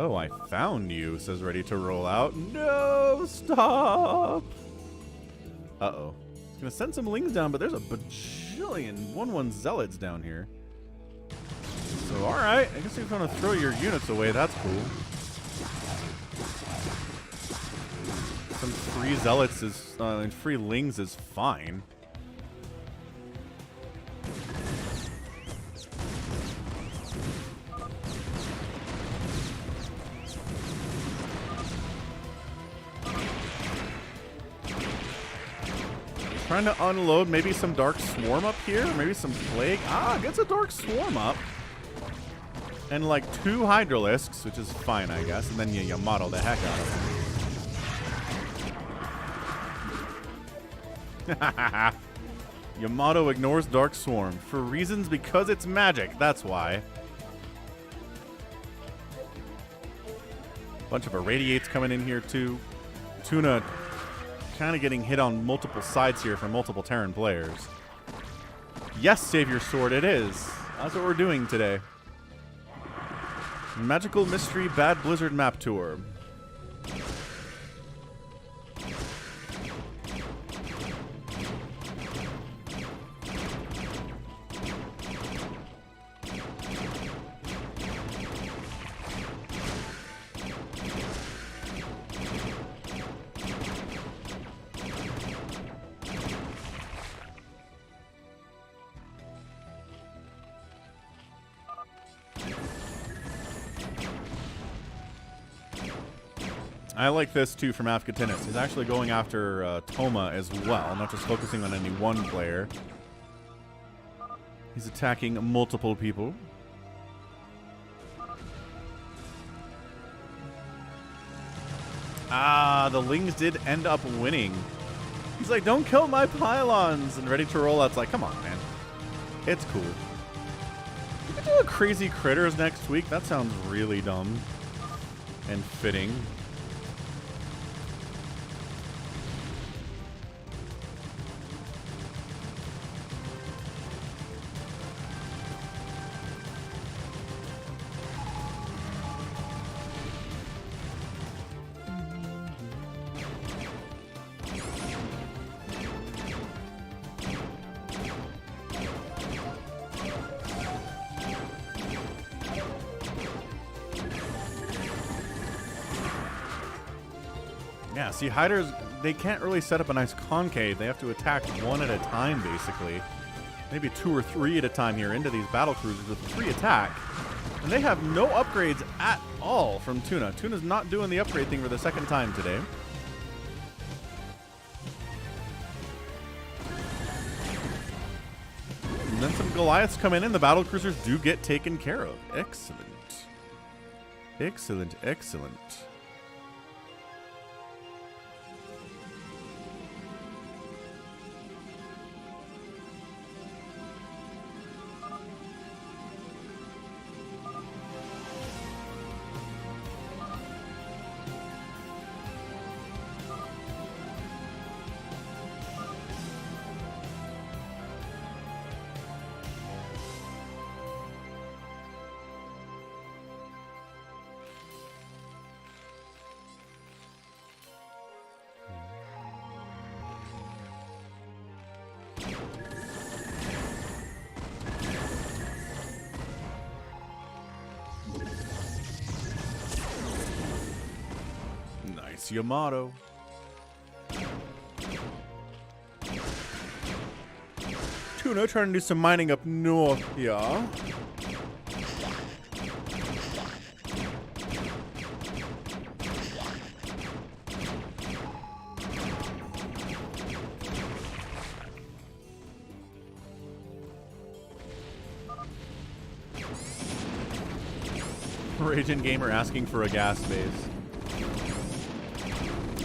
Oh, I found you, says Ready to Roll Out. No, stop! Uh-oh. It's gonna send some lings down, but there's a bajillion 1-1 zealots down here. So, alright. I guess you're gonna throw your units away. That's cool. Some free zealots is, and free lings is fine. Trying to unload maybe some Dark Swarm up here, maybe some Plague. Ah, gets a Dark Swarm up. And like 2 Hydralisks, which is fine, I guess. And then you model the heck out of them. Yamato ignores Dark Swarm for reasons because it's magic. That's why. Bunch of Irradiates coming in here too. Tuna kind of getting hit on multiple sides here from multiple Terran players. Yes, Savior Sword, it is. That's what we're doing today. Magical Mystery Bad Blizzard Map Tour. I like this, too, from Afghatanis. He's actually going after Toma as well, not just focusing on any one player. He's attacking multiple people. Ah, the Lings did end up winning. He's like, don't kill my pylons. And Ready to Roll Out's like, come on, man. It's cool. We could do a Crazy Critters next week. That sounds really dumb and fitting. Yeah, see, Hydras, they can't really set up a nice concave. They have to attack one at a time, basically. Maybe 2 or 3 at a time here into these battle cruisers with 3 attack. And they have no upgrades at all from Tuna. Tuna's not doing the upgrade thing for the second time today. And then some Goliaths come in and the battle cruisers do get taken care of. Excellent. Excellent, excellent. Yamato. Tuna trying to do some mining up north here. Raging Gamer asking for a gas base.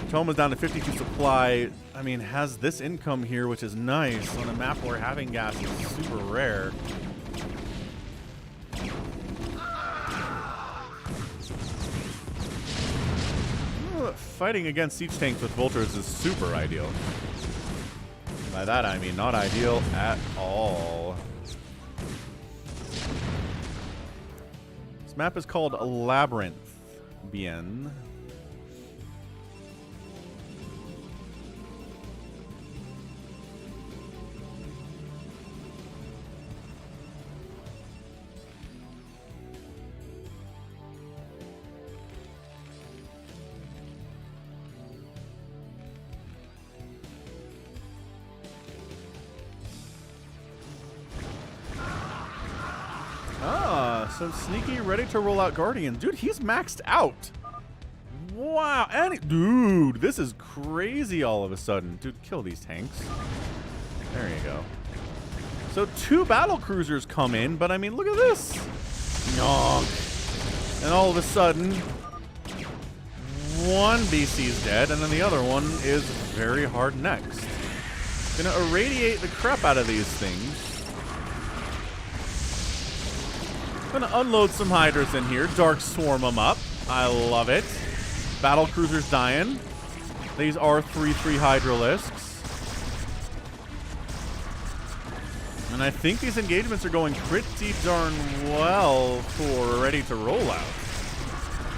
Toma's down to 52 supply. I mean, has this income here, which is nice on a map where having gas is super rare. Fighting against siege tanks with Vultures is super ideal. By that I mean not ideal at all. This map is called Labyrinth. Bien. So sneaky, ready to roll out Guardians. Dude, he's maxed out. Wow. And dude, this is crazy all of a sudden. Dude, kill these tanks. There you go. So 2 battle cruisers come in, but I mean, look at this. Yonk. And all of a sudden, one BC's dead, and then the other one is very hard next. Gonna irradiate the crap out of these things. Gonna unload some Hydras in here. Dark Swarm them up. I love it. Battle cruisers dying. These are 3/3 Hydralisks. And I think these engagements are going pretty darn well for ready to roll out.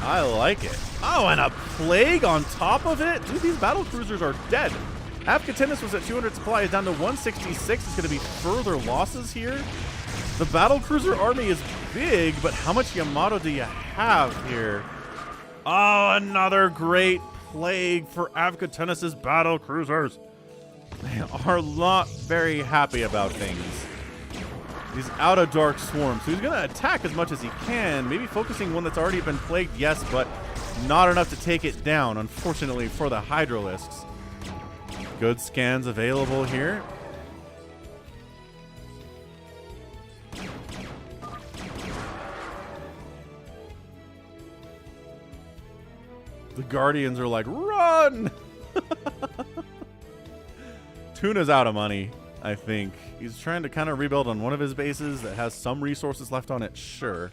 I like it. Oh, and a Plague on top of it? Dude, these battle cruisers are dead. Afkatinus was at 200 supply, is down to 166. It's gonna be further losses here. The battle cruiser army is big, but how much Yamato do you have here? Oh, another great Plague for Afkatinus' battle cruisers. They are not very happy about things. He's out of Dark Swarm, so he's going to attack as much as he can. Maybe focusing one that's already been plagued, yes, but not enough to take it down, unfortunately, for the Hydralisks. Good scans available here. The Guardians are like, run! Tuna's out of money, I think. He's trying to kind of rebuild on one of his bases that has some resources left on it, sure.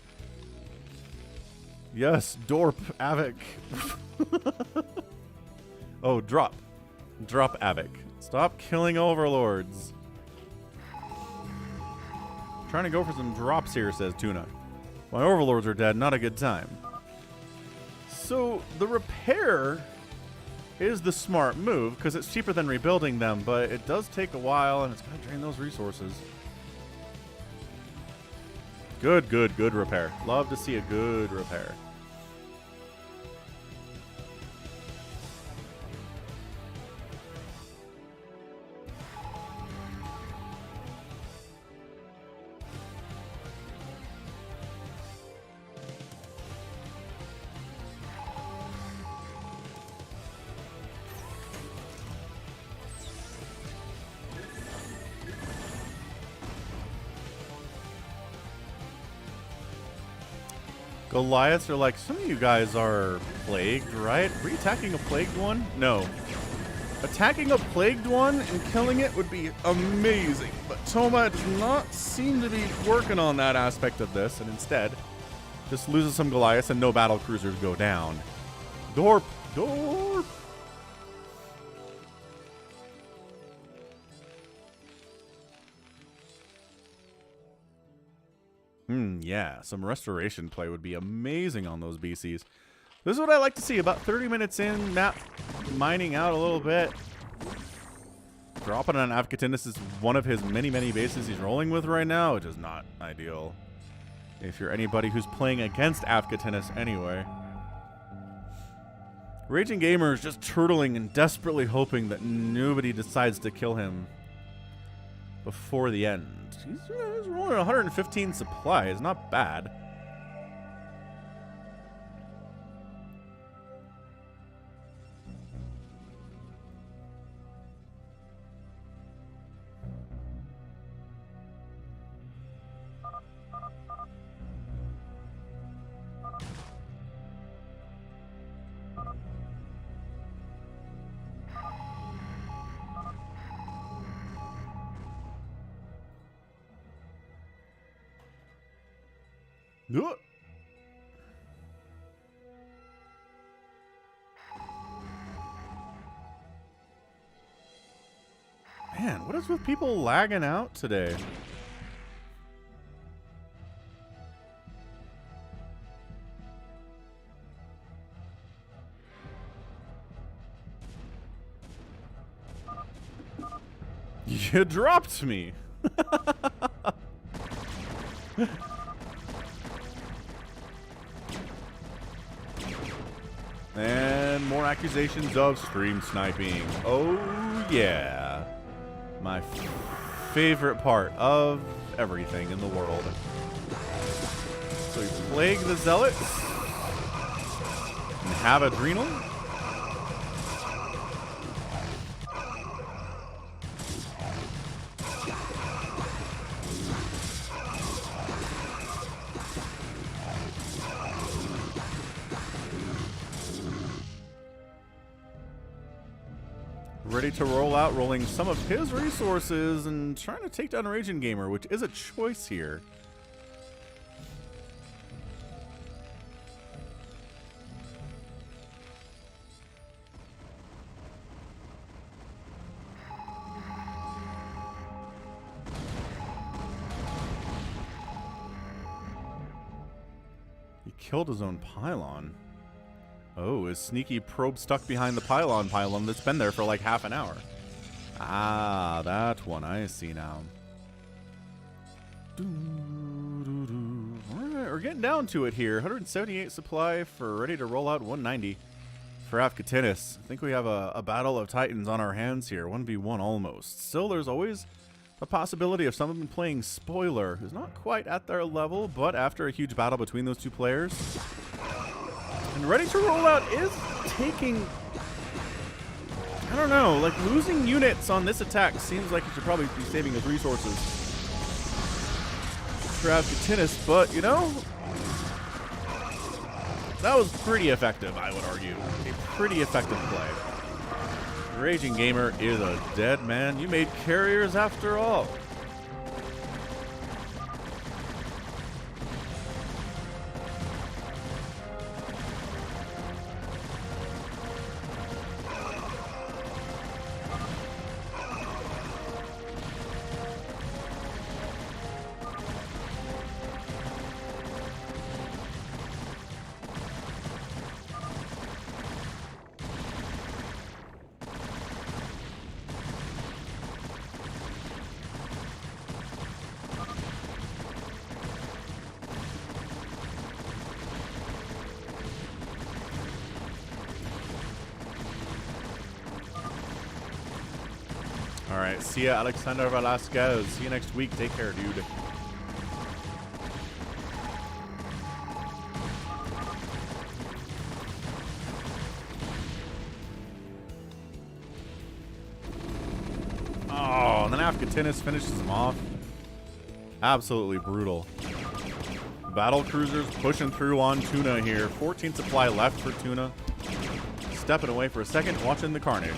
Yes, Dorp, Avik. Oh, drop. Drop Avik. Stop killing overlords. Trying to go for some drops here, says Tuna. My overlords are dead, not a good time. So, the repair is the smart move, because it's cheaper than rebuilding them, but it does take a while, and it's going to drain those resources. Good, good, good repair. Love to see a good repair. Goliaths are like, some of you guys are plagued, right? Were you attacking a plagued one? No. Attacking a plagued one and killing it would be amazing, but Toma does not seem to be working on that aspect of this, and instead just loses some Goliaths and no battle cruisers go down. Dorp! Dorp! Yeah, some restoration play would be amazing on those BCs. This is what I like to see. About 30 minutes in, map mining out a little bit. Dropping on Avcatinus is one of his many, many bases he's rolling with right now, which is not ideal. If you're anybody who's playing against Avcatinus anyway. Raging Gamer is just turtling and desperately hoping that nobody decides to kill him before the end. He's rolling 115 supplies, not bad. Man, what is with people lagging out today? You dropped me. And more accusations of stream sniping. Oh, yeah. My favorite part of everything in the world. So we plague the zealots. And have adrenal. Ready to roll out, rolling some of his resources and trying to take down Raging Gamer, which is a choice here. He killed his own pylon. Oh, his sneaky probe stuck behind the pylon that's been there for like half an hour. Ah, that one. I see now. Alright, we're getting down to it here. 178 supply for ready to roll out 190 for Avcatinus. I think we have a battle of titans on our hands here. 1v1 almost. Still, there's always the possibility of someone playing Spoiler, who's not quite at their level, but after a huge battle between those two players. And ready to roll out is taking, I don't know, like losing units on this attack seems like he should probably be saving his resources for Avcatinus, but you know, That was pretty effective, I would argue. A pretty effective play. Raging Gamer is a dead man. You made carriers after all. All right, see ya, Alexander Velasquez. See you next week. Take care, dude. Oh, and then Afghatinus finishes him off. Absolutely brutal. Battle cruisers pushing through on Tuna here. 14 supply left for Tuna. Stepping away for a second, watching the carnage.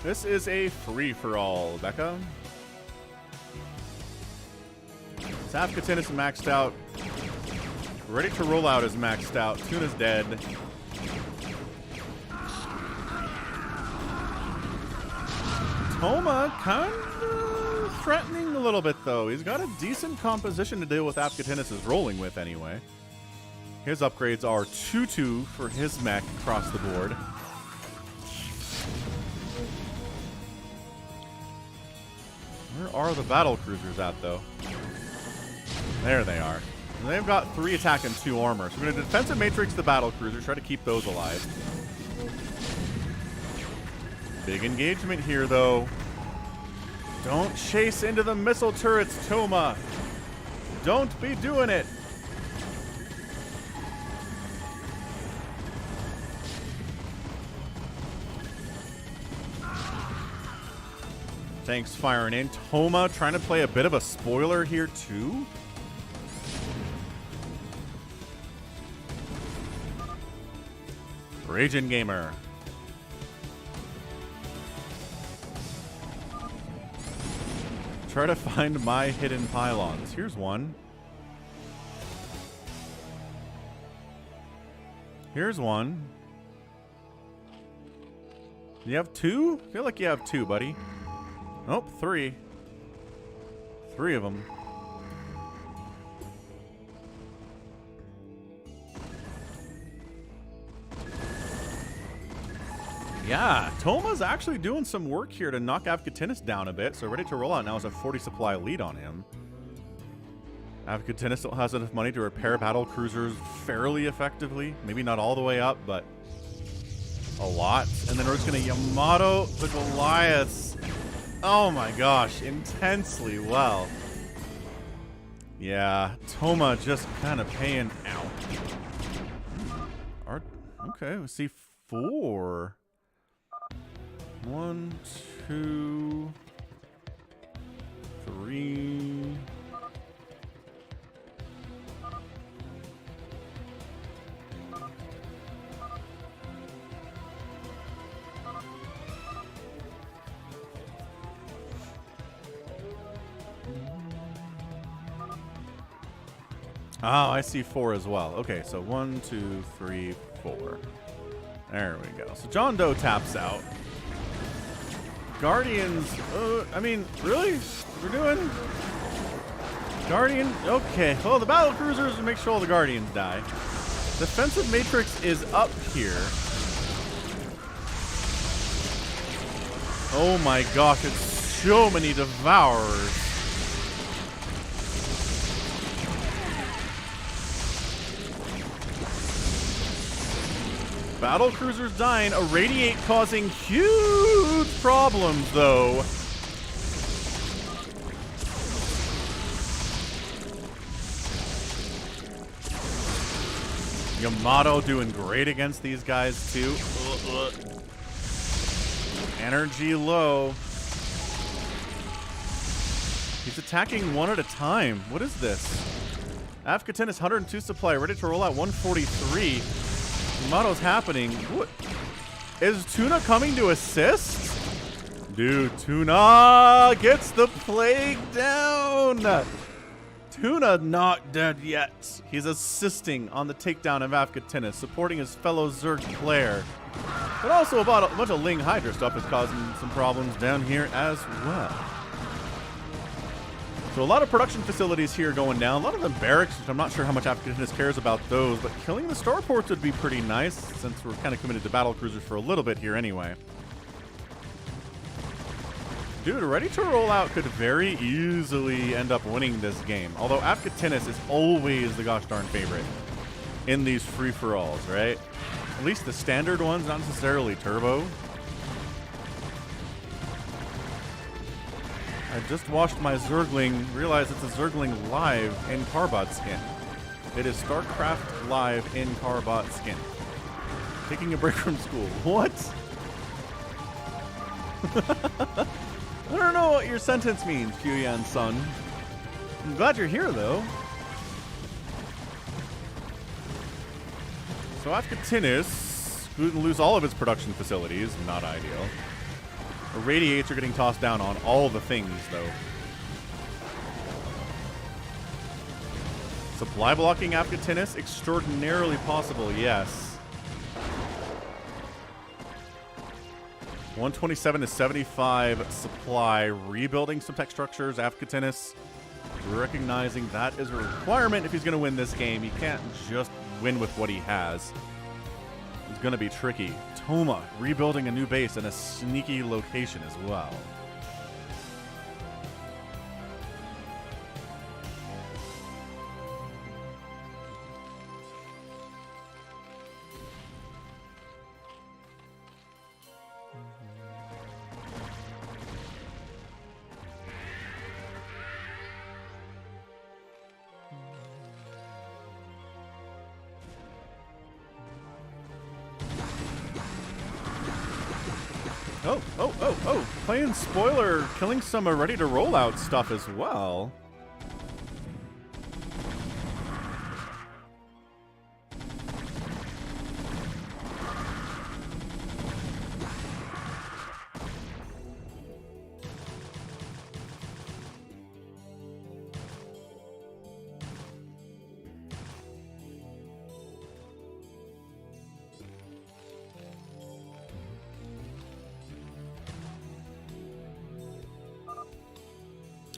This is a free-for-all, Becca. Afghatinus is maxed out. Ready to roll out is maxed out. Tuna's dead. Toma kind of threatening a little bit, though. He's got a decent composition to deal with Afghatinus is rolling with anyway. His upgrades are 2-2 for his mech across the board. Where are the battle cruisers at, though? There they are. And they've got 3 attack and 2 armor. So we're going to defensive matrix the battle cruisers, try to keep those alive. Big engagement here, though. Don't chase into the missile turrets, Toma. Don't be doing it. Thanks, firing in. Toma trying to play a bit of a spoiler here, too. Raging Gamer. Try to find my hidden pylons. Here's one. Here's one. You have 2? I feel like you have 2, buddy. Nope, 3. 3 of them. Yeah, Toma's actually doing some work here to knock Avkatinis down a bit, so ready to roll out now has a 40 supply lead on him. Avkatinis still has enough money to repair battle cruisers fairly effectively. Maybe not all the way up, but a lot. And then we're just going to Yamato the Goliaths. Oh my gosh, intensely well. Yeah, Toma just kind of paying out. Okay, we see 4. 1, 2, 3. Oh, I see 4 as well. Okay, so 1, 2, 3, 4. There we go. So John Doe taps out. Guardians, I mean, really? We're doing Guardian? Okay. Well, the battle cruisers make sure all the Guardians die. Defensive matrix is up here. Oh my gosh, it's so many Devourers. Battle cruisers dying, Irradiate causing huge problems, though. Yamato doing great against these guys, too. Energy low. He's attacking one at a time. What is this? Avkatinis 102 supply, ready to roll out 143. Yamato's happening. What? Is Tuna coming to assist? Dude, Tuna gets the plague down. Tuna not dead yet. He's assisting on the takedown of Avkatinis, supporting his fellow Zerg player. But also a bunch of Ling Hydra stuff is causing some problems down here as well. So a lot of production facilities here going down. A lot of them barracks, which I'm not sure how much Avkatinis cares about those, but killing the starports would be pretty nice since we're kind of committed to battle cruisers for a little bit here anyway. Dude, ready to roll out could very easily end up winning this game. Although Avkatinis is always the gosh darn favorite in these free-for-alls, right? At least the standard ones, not necessarily turbo. I just watched my Zergling realize it's a Zergling live in CARBOT skin. It is StarCraft live in CARBOT skin. Taking a break from school. What? I don't know what your sentence means, Fuyan son. I'm glad you're here, though. So Avkatinis, who would lose all of his production facilities, not ideal. Irradiates are getting tossed down on all the things, though. Supply blocking Avkatinis, extraordinarily possible, yes. 127 to 75 supply, rebuilding some tech structures. Avkatinis recognizing that is a requirement if he's going to win this game. He can't just win with what he has. It's going to be tricky. Toma rebuilding a new base in a sneaky location as well. Oh, playing spoiler, killing some ready to roll out stuff as well.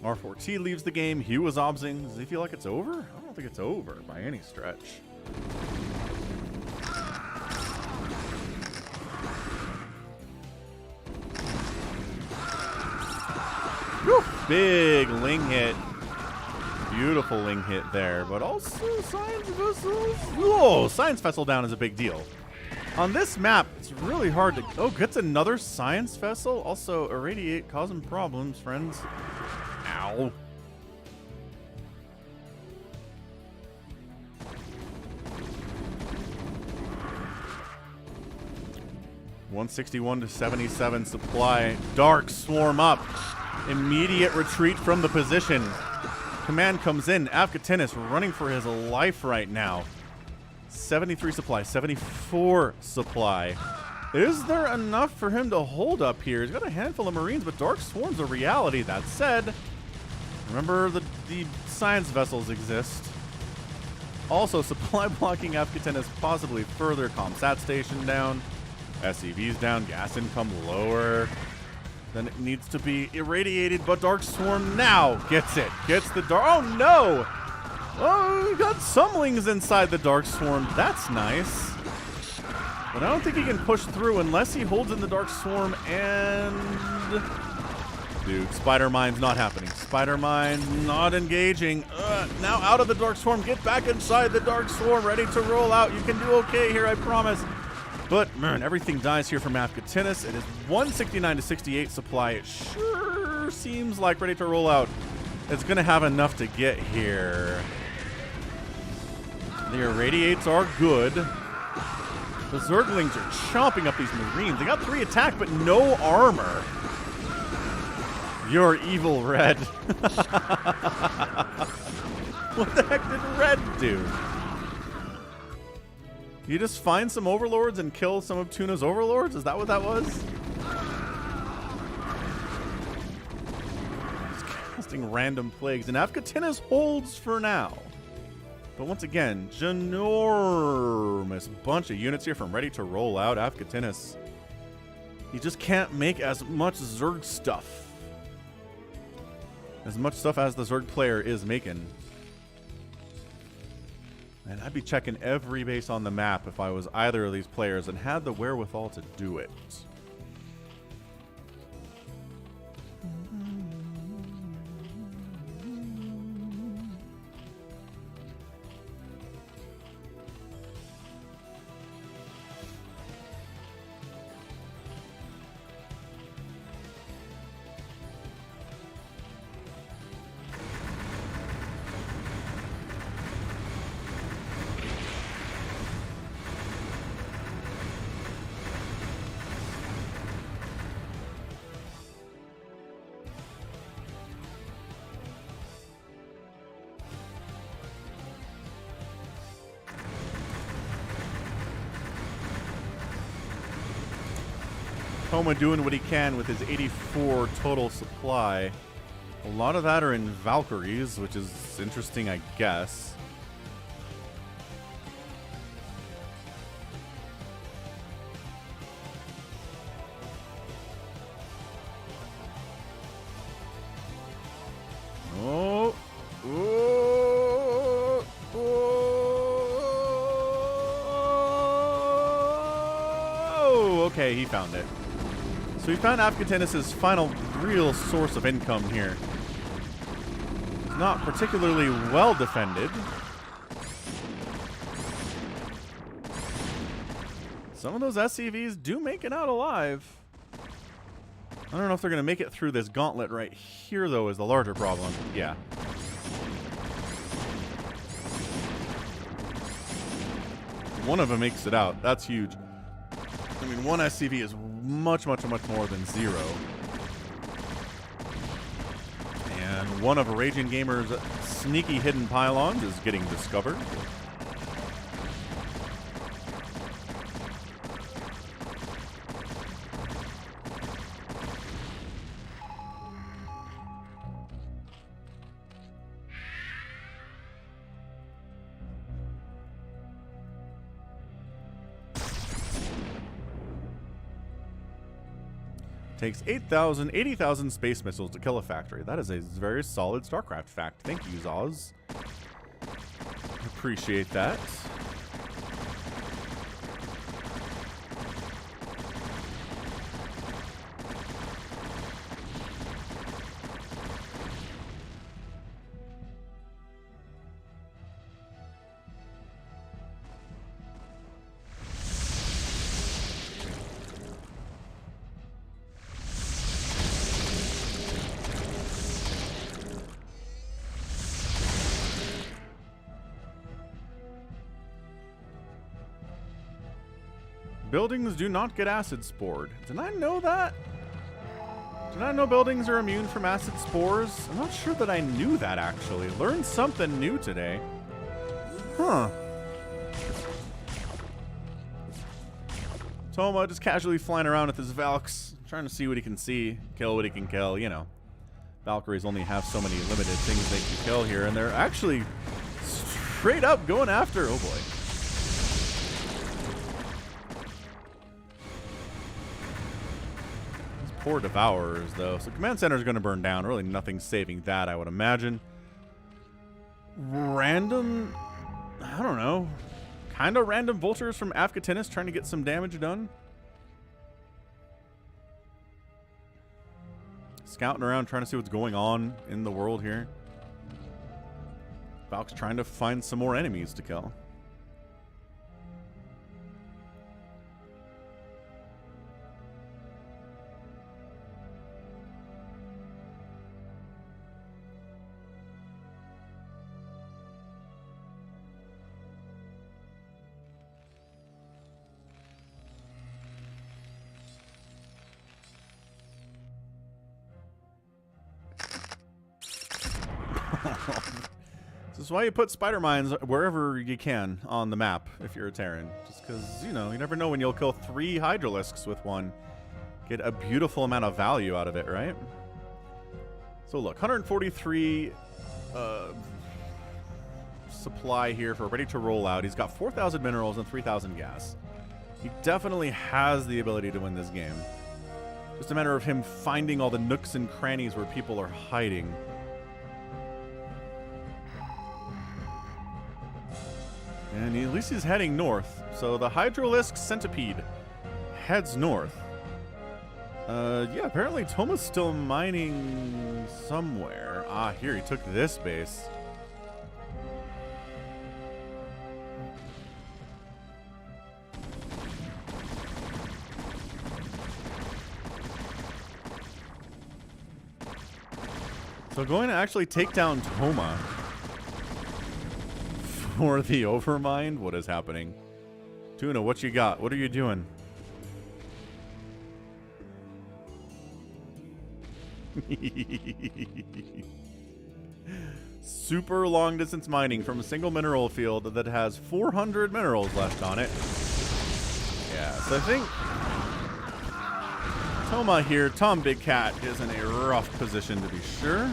R4T leaves the game. Hugh was obsing. Does he feel like it's over? I don't think it's over by any stretch. Whew, big Ling hit. Beautiful Ling hit there, but also Science Vessels. Whoa, Science Vessel down is a big deal. On this map, it's really hard to... Oh, gets another Science Vessel? Also, Irradiate causing problems, friends. Ow. $161 to 77 supply. Dark Swarm up. Immediate retreat from the position. Command comes in. Afghatinus running for his life right now. 73 supply, 74 supply. Is there enough for him to hold up here? He's got a handful of Marines, but Dark Swarm's a reality. That said, remember the Science Vessels exist. Also, supply blocking Afghatinus possibly further. Comsat station down. SCV's down. Gas income lower than it needs to be. Irradiated, but Dark Swarm now gets it. Gets the Dark... Oh, no! Oh, we got some Lings inside the Dark Swarm. That's nice. But I don't think he can push through unless he holds in the Dark Swarm and... Dude, Spider Mine's not happening. Spider Mine not engaging. Now out of the Dark Swarm. Get back inside the Dark Swarm. Ready to roll out. You can do okay here, I promise. But, man, everything dies here from Afghatinus. It is 169 to 68 supply. It sure seems like ready to roll out. It's going to have enough to get here. The Irradiates are good. The Zerglings are chomping up these Marines. They got 3 attack, but no armor. You're evil, Red. What the heck did Red do? You just find some Overlords and kill some of Tuna's Overlords? Is that what that was? Just casting random plagues. And Afghatinus holds for now. But once again, ginormous bunch of units here from ready to roll out. Afghatinus. He just can't make as much Zerg stuff. As much stuff as the Zerg player is making. And I'd be checking every base on the map if I was either of these players and had the wherewithal to do it. Homa doing what he can with his 84 total supply. A lot of that are in Valkyries, which is interesting, I guess. Oh. Oh. Oh. Okay, he found it. So we found Afghatinus' final real source of income here. It's not particularly well defended. Some of those SCVs do make it out alive. I don't know if they're going to make it through this gauntlet right here, though, is the larger problem. Yeah. One of them makes it out. That's huge. I mean, one SCV is much, much, much more than 0. And one of Raging Gamer's sneaky hidden pylons is getting discovered. Takes 80,000 space missiles to kill a factory. That is a very solid StarCraft fact. Thank you, Zoz. Appreciate that. Buildings do not get acid spored. Did I know that? Did I know buildings are immune from acid spores? I'm not sure that I knew that, actually. Learned something new today. Huh. Toma just casually flying around with his Valks, trying to see what he can see, kill what he can kill, you know. Valkyries only have so many limited things they can kill here, and they're actually straight up going after, oh boy. Poor Devourers, though. So Command Center is going to burn down. Really nothing saving that, I would imagine. Random, I don't know, kind of random vultures from Afghatinis trying to get some damage done. Scouting around, trying to see what's going on in the world here. Valk's trying to find some more enemies to kill. This is why you put spider mines wherever you can on the map if you're a Terran. Just because, you know, you never know when you'll kill 3 Hydralisks with one. Get a beautiful amount of value out of it, right? So look, 143 supply here for ready to roll out. He's got 4,000 minerals and 3,000 gas. He definitely has the ability to win this game. Just a matter of him finding all the nooks and crannies where people are hiding. And at least he's heading north. So the Hydralisk Centipede heads north. Yeah, apparently Toma's still mining somewhere. Ah, here, he took this base. So going to actually take down Toma for the Overmind? What is happening? Tuna, what you got? What are you doing? Super long distance mining from a single mineral field that has 400 minerals left on it. Yeah, so I think Toma here, Tom Big Cat, is in a rough position to be sure.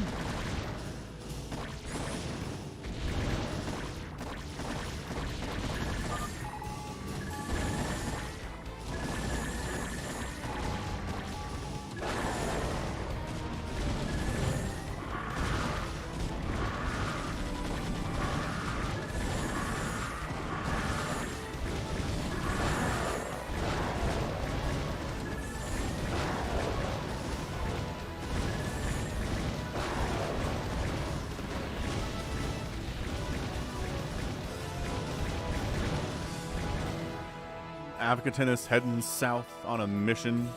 Afghatinis heading south on a mission.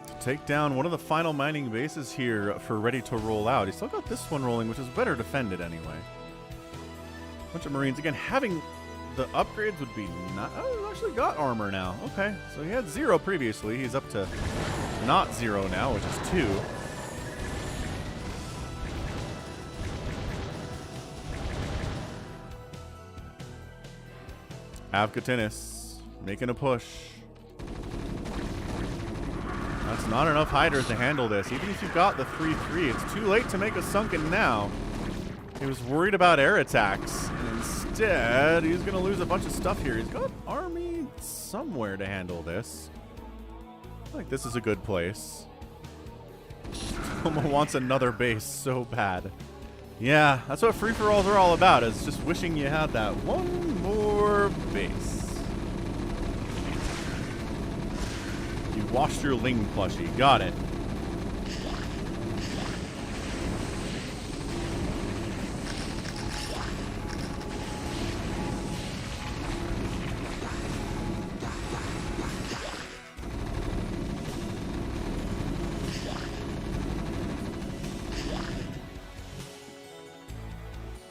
To take down one of the final mining bases here for ready to roll out. He's still got this one rolling, which is better defended anyway. Bunch of Marines. Again, having the upgrades would be not... Oh, he's actually got armor now. Okay, so he had 0 previously. He's up to not 0 now, which is 2. Afghatinis making a push. That's not enough Hydras to handle this. Even if you've got the 3-3, it's too late to make a sunken now. He was worried about air attacks, and instead, he's going to lose a bunch of stuff here. He's got army somewhere to handle this. I feel like this is a good place. Toma wants another base so bad. Yeah, that's what free-for-alls are all about, is just wishing you had that one more base. You washed your Ling plushie. Got it.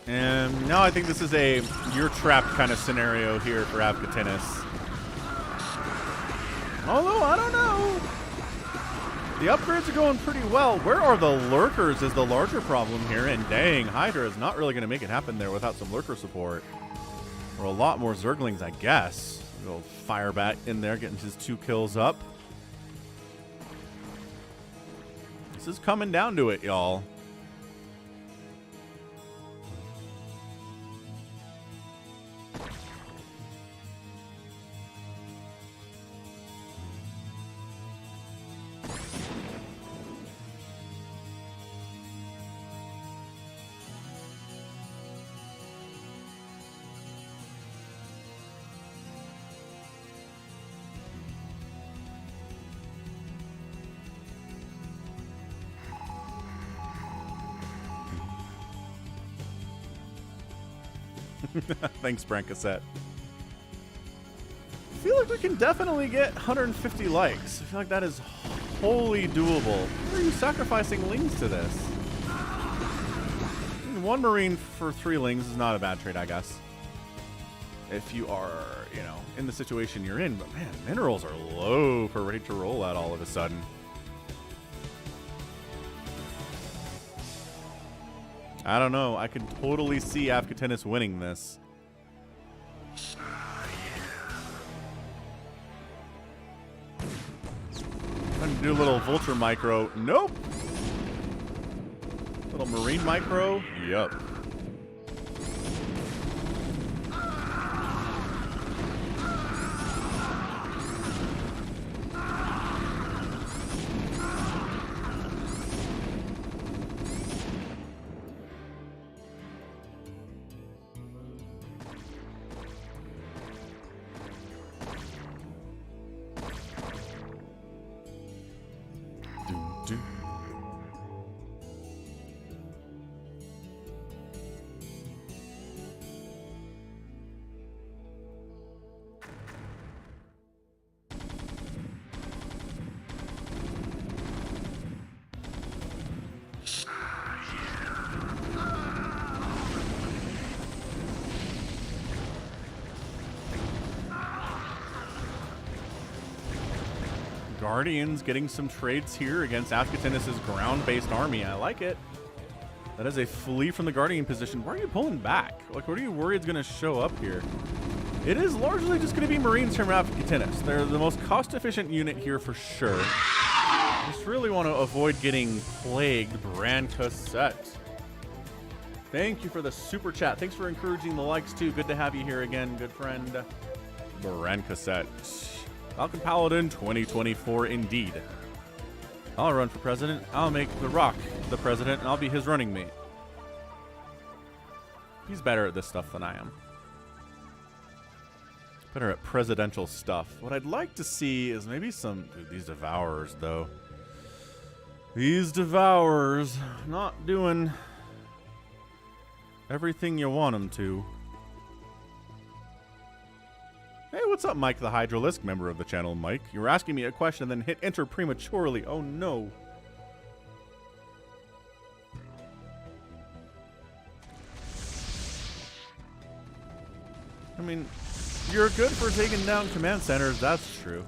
And now I think this is a you're trapped kind of scenario here for Avkatinis. Although, I don't know. The upgrades are going pretty well. Where are the lurkers is the larger problem here. And dang, Hydra is not really going to make it happen there without some lurker support. Or a lot more Zerglings, I guess. Little Firebat in there getting his 2 kills up. This is coming down to it, y'all. Thanks, Brancassette. I feel like we can definitely get 150 likes. I feel like that is wholly doable. Why are you sacrificing Lings to this? 1 Marine for 3 Lings is not a bad trade, I guess. If you are, you know, in the situation you're in. But man, minerals are low for ready to roll out all of a sudden. I don't know. I can totally see Avkatinis winning this. Trying to do a little Vulture micro. Nope. Little Marine micro. Yup. Guardians getting some trades here against Avkatinis' ground-based army. I like it. That is a flee from the Guardian position. Why are you pulling back? Like, what are you worried is going to show up here? It is largely just going to be Marines from Avkatinis. They're the most cost-efficient unit here for sure. Just really want to avoid getting plagued. Brancassette. Thank you for the super chat. Thanks for encouraging the likes, too. Good to have you here again, good friend. Brancassette. Falcon Paladin 2024 indeed. I'll run for president. I'll make The Rock the president, and I'll be his running mate. He's better at this stuff than I am. Better at presidential stuff. What I'd like to see is maybe some... Dude, these Devourers, though. These Devourers not doing everything you want them to. Hey, what's up, Mike the Hydralisk, member of the channel, Mike? You were asking me a question and then hit enter prematurely. Oh, no. I mean, you're good for taking down command centers, that's true.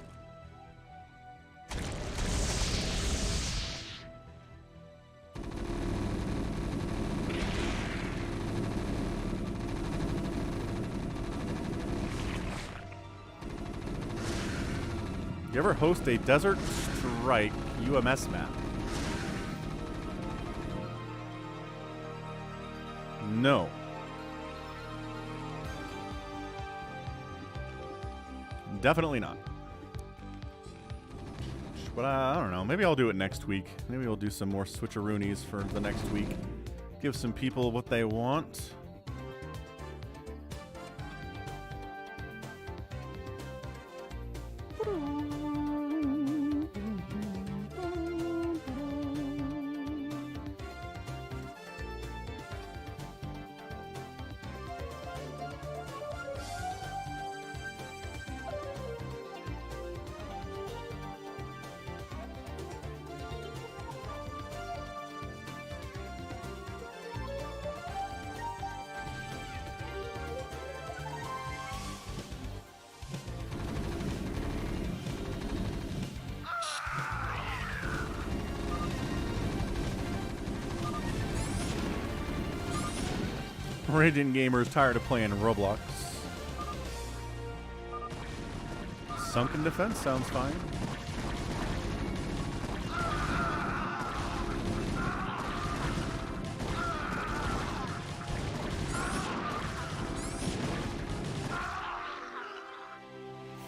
You ever host a Desert Strike UMS map? No. Definitely not. But I don't know. Maybe I'll do it next week. Maybe we'll do some more switcheroonies for the next week. Give some people what they want. Raging Gamer's tired of playing Roblox. Sunken Defense sounds fine.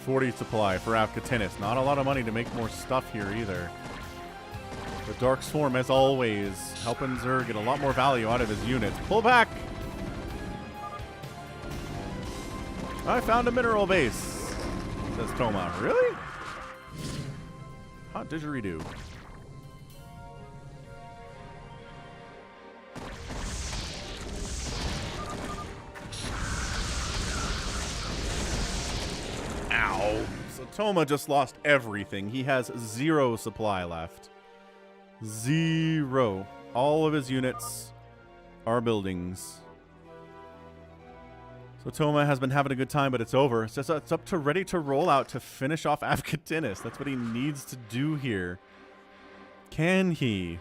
$40 supply for Afghanis. Not a lot of money to make more stuff here either. The Dark Swarm, as always, helping Zerg get a lot more value out of his units. Pull back! I found a mineral base, says Toma. Really? Hot didgeridoo. Ow. So Toma just lost everything. He has 0 supply left. 0. All of his units are buildings. So Toma has been having a good time, but it's over. It's up to ready to roll out to finish off Afghanis. That's what he needs to do here. Can he?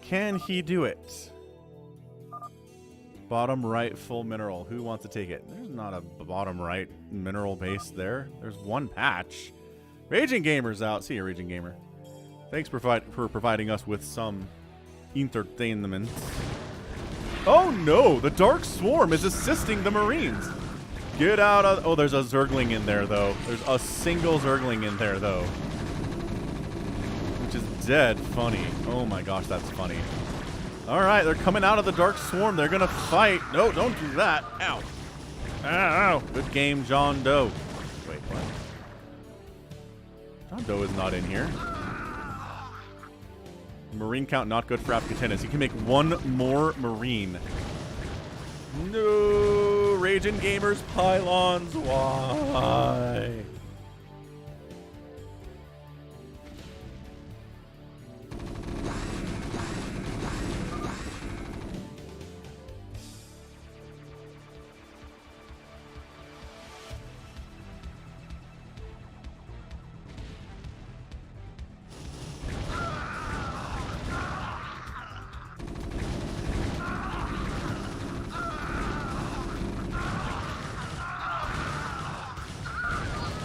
Can he do it? Bottom right full mineral. Who wants to take it? There's not a bottom right mineral base there. There's one patch. Raging Gamer's out. See you, Raging Gamer. Thanks for providing us with some entertainment. Oh no! The Dark Swarm is assisting the Marines. Get out of... Oh, there's a Zergling in there, though. There's a single Zergling in there, though. Which is dead funny. Oh my gosh, that's funny. Alright, they're coming out of the Dark Swarm. They're gonna fight. No, don't do that. Ow. Ow. Good game, John Doe. Wait, what? John Doe is not in here. Marine count not good for Afghanis. You can make one more Marine. No, Raging Gamers pylons. Why?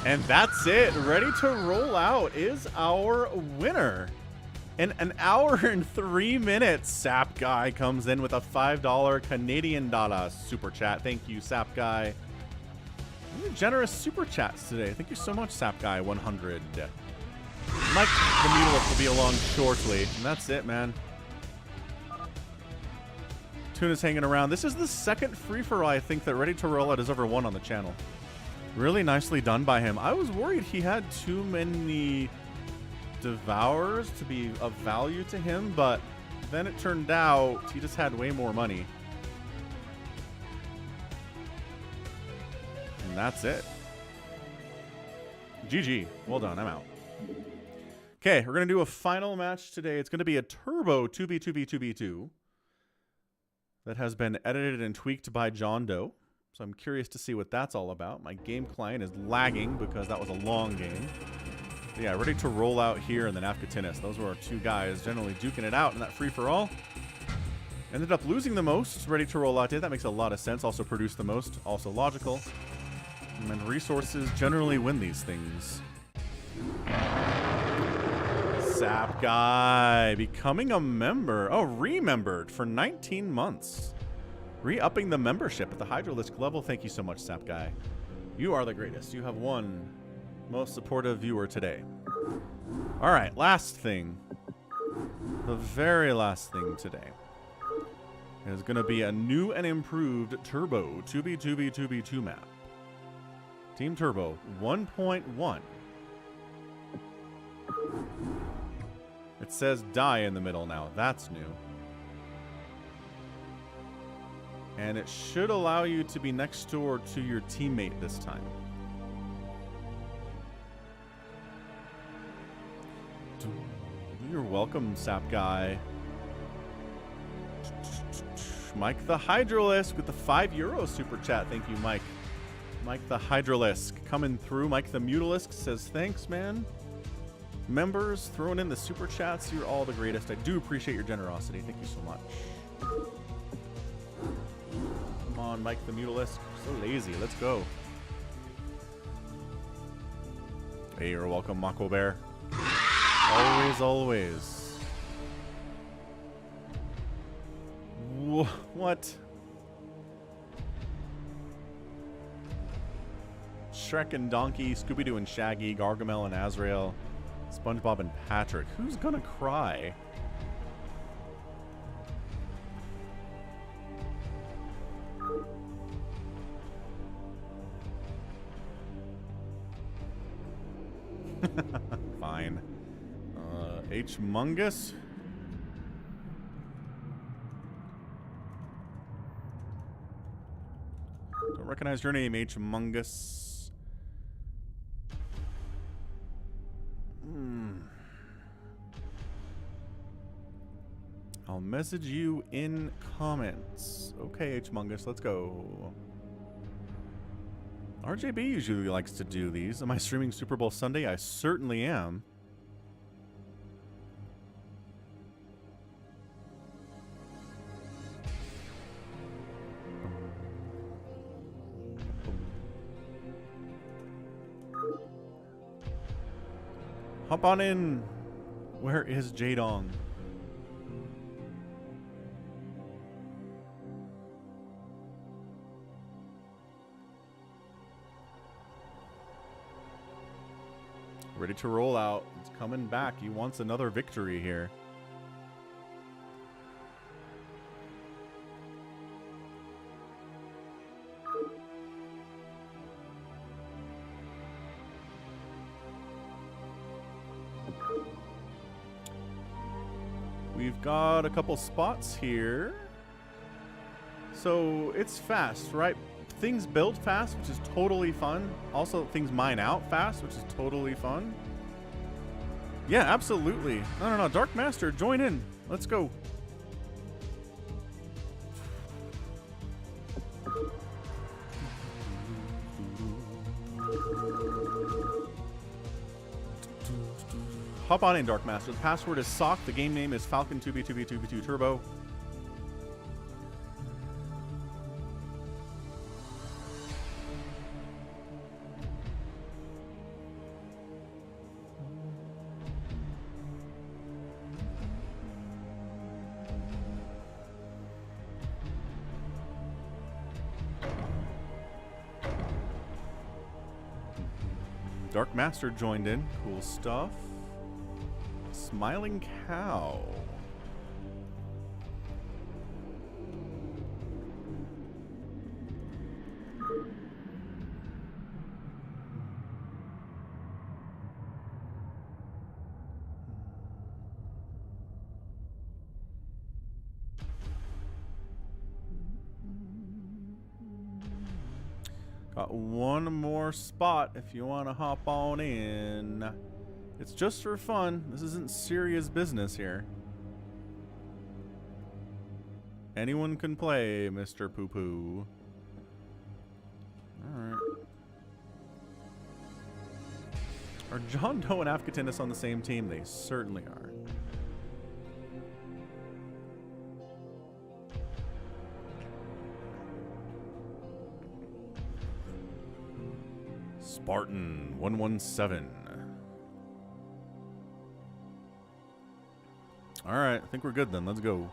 And that's it. Ready to roll out is our winner. In an hour and 3 minutes, Sap Guy comes in with a $5 Canadian dollar super chat. Thank you, Sap Guy. Generous super chats today. Thank you so much, Sap Guy 100. Mike the Mutilist will be along shortly. And that's it, man. Tuna's hanging around. This is the second free-for-all, I think, that Ready to Roll Out has ever won on the channel. Really nicely done by him. I was worried he had too many Devourers to be of value to him, but then it turned out he just had way more money. And that's it. GG. Well done. I'm out. Okay, we're going to do a final match today. It's going to be a Turbo 2v2v2v2 that has been edited and tweaked by John Doe. So I'm curious to see what that's all about. My game client is lagging because that was a long game. But yeah, Ready to Roll Out here and then Afghanis. Those were our two guys generally duking it out in that free-for-all. Ended up losing the most. Ready to Roll Out did. That makes a lot of sense. Also produced the most. Also logical. And then resources generally win these things. Sap Guy becoming a member. Oh, remembered for 19 months. Re-upping the membership at the Hydralisk level. Thank you so much, Sap Guy. You are the greatest. You have won most supportive viewer today. All right, last thing. The very last thing today is going to be a new and improved Turbo 2B2B2B2 map. Team Turbo 1.1. It says die in the middle now. That's new. And it should allow you to be next door to your teammate this time. You're welcome, Sap Guy. Mike the Hydralisk with the €5 super chat. Thank you, Mike. Mike the Hydralisk coming through. Mike the Mutalisk says thanks, man. Members throwing in the super chats. You're all the greatest. I do appreciate your generosity. Thank you so much. Come on, Mike the Mutalisk. So lazy. Let's go. Hey, you're welcome, Mako Bear. Always, always. What? Shrek and Donkey, Scooby-Doo and Shaggy, Gargamel and Azrael, SpongeBob and Patrick. Who's gonna cry? Fine. H-Mungus? Don't recognize your name, H-Mungus. I'll message you in comments. Okay, H-Mungus, let's go. RJB usually likes to do these. Am I streaming Super Bowl Sunday? I certainly am. Hop on in. Where is Jadong? Ready to roll out. It's coming back. He wants another victory here. We've got a couple spots here. So it's fast, right? Things build fast, which is totally fun. Also, things mine out fast, which is totally fun. Yeah, absolutely. No. Dark Master, join in. Let's go. Hop on in, Dark Master. The password is SOC. The game name is Falcon 2B2B2B2 Turbo. Dark Master joined in. Cool stuff. Smiling Cow. Got one more spot if you want to hop on in. It's just for fun. This isn't serious business here. Anyone can play, Mr. Poo Poo. Alright. Are John Doe and Afghanis on the same team? They certainly are. Spartan 117. All right, I think we're good then. Let's go.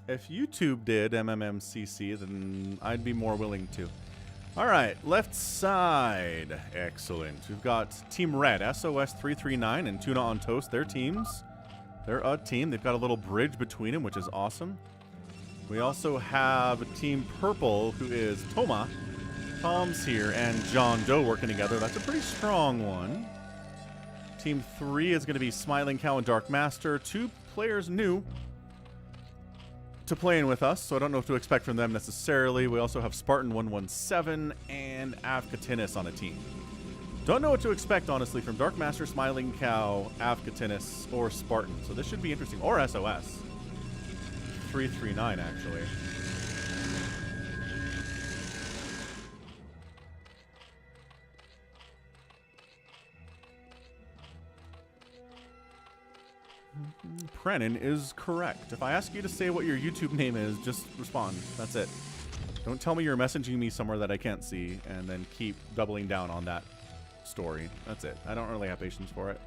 If YouTube did MMMCC, then I'd be more willing to. All right, left side. Excellent. We've got Team Red, SOS339 and Tuna on Toast. Their teams. They're a team. They've got a little bridge between them, which is awesome. We also have Team Purple, who is Toma. Tom's here, and John Doe working together. That's a pretty strong one. Team 3 is going to be Smiling Cow and Dark Master. 2 players new to playing with us, so I don't know what to expect from them necessarily. We also have Spartan 117 and Avkatinis on a team. Don't know what to expect, honestly, from Dark Master, Smiling Cow, Avkatinis, or Spartan. So this should be interesting. Or SOS. 339, actually. Brennan is correct. If I ask you to say what your YouTube name is, just respond. That's it. Don't tell me you're messaging me somewhere that I can't see, and then keep doubling down on that story. That's it. I don't really have patience for it.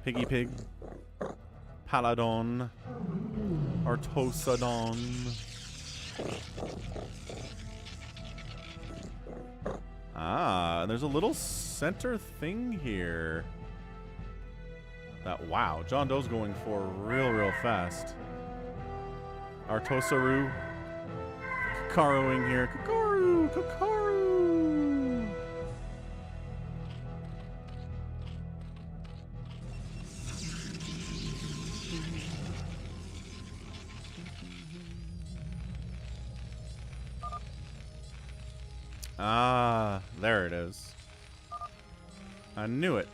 Piggy Pig. Paladon. Artosadon. Ah, there's a little center thing here. That, wow, John Doe's going for real fast. Artosaru. Kakaroing here. Kakaru! Kakaru! Ah, there it is. I knew it.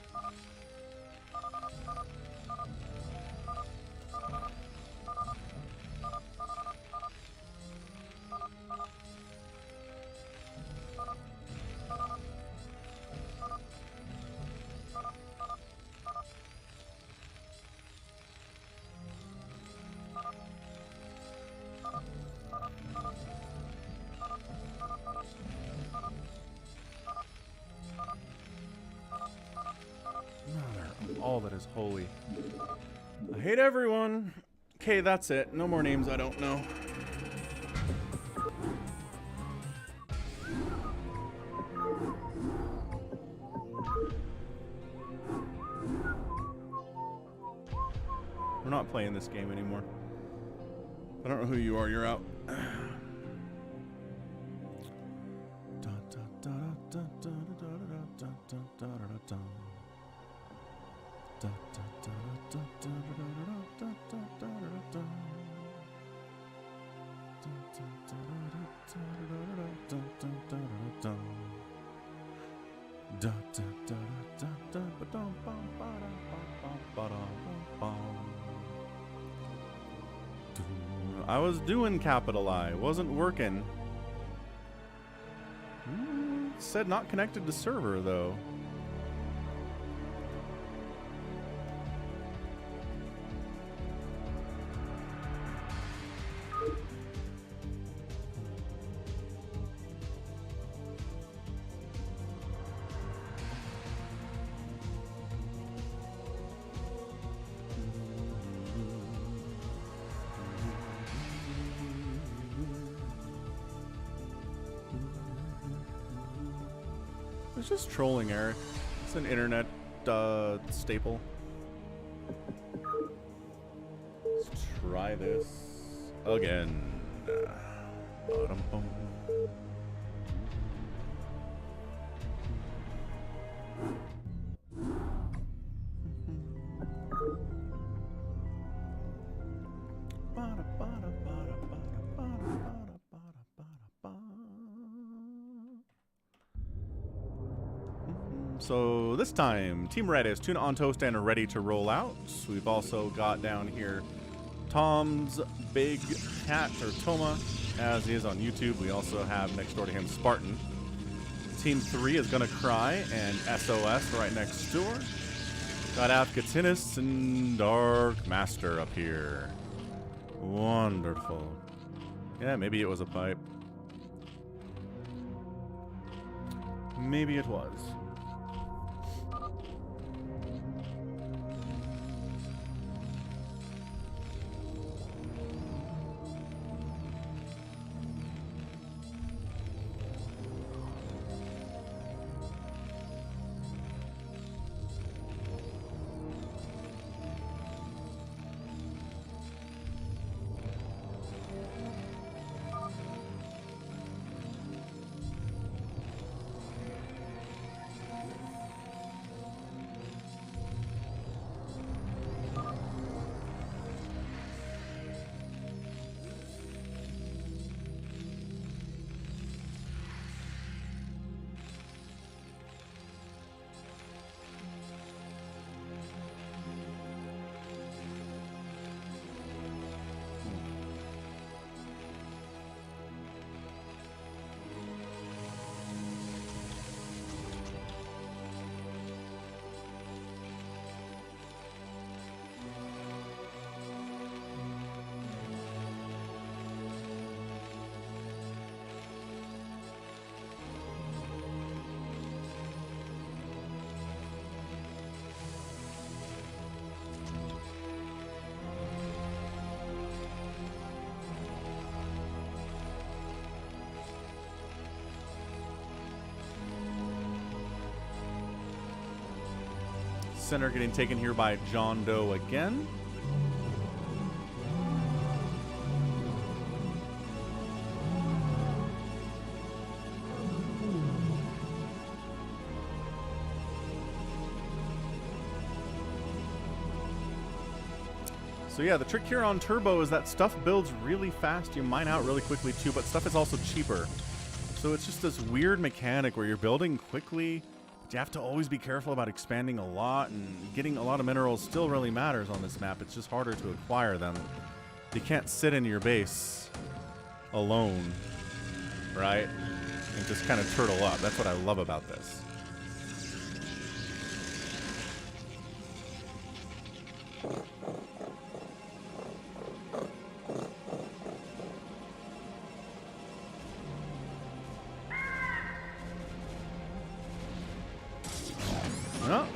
All that is holy. I hate everyone. Okay, that's it. No more names I don't know. We're not playing this game anymore. I don't know who you are. You're out. I was doing capital I. Wasn't working. Said not connected to server, though. It's just trolling, Eric. It's an internet staple. Let's try this again. So this time, Team Red is Tuna on Toast and ready to roll out. We've also got down here Tom's Big Cat, or Toma, as he is on YouTube. We also have next door to him Spartan. Team 3 is Gonna Cry and SOS right next door. Got Avkatinis and Dark Master up here. Wonderful. Yeah, maybe it was a pipe. Maybe it was. center getting taken here by John Doe again. So yeah, the trick here on Turbo is that stuff builds really fast. You mine out really quickly too, but stuff is also cheaper. So it's just this weird mechanic where you're building quickly, but you have to always be careful about expanding a lot, and getting a lot of minerals still really matters on this map. It's just harder to acquire them. You can't sit in your base alone, right? And just kind of turtle up. That's what I love about this.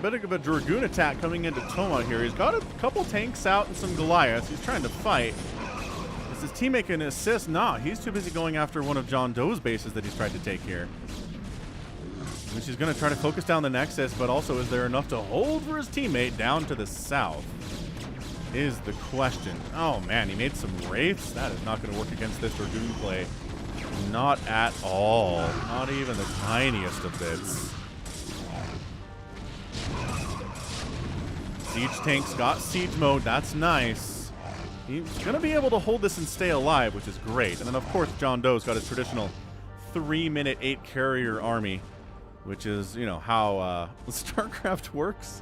Bit of a Dragoon attack coming into Toma here. He's got a couple tanks out and some Goliaths. He's trying to fight. Is his teammate can assist? Nah, he's too busy going after one of John Doe's bases that he's tried to take here. Which he's going to try to focus down the Nexus, but also is there enough to hold for his teammate down to the south? Is the question. Oh man, he made some Wraiths. That is not going to work against this Dragoon play. Not at all. Not even the tiniest of bits. Siege tanks got siege mode. That's nice. He's going to be able to hold this and stay alive, which is great. And then, of course, John Doe's got his traditional 3-minute 8-carrier army, which is, you know, how StarCraft works.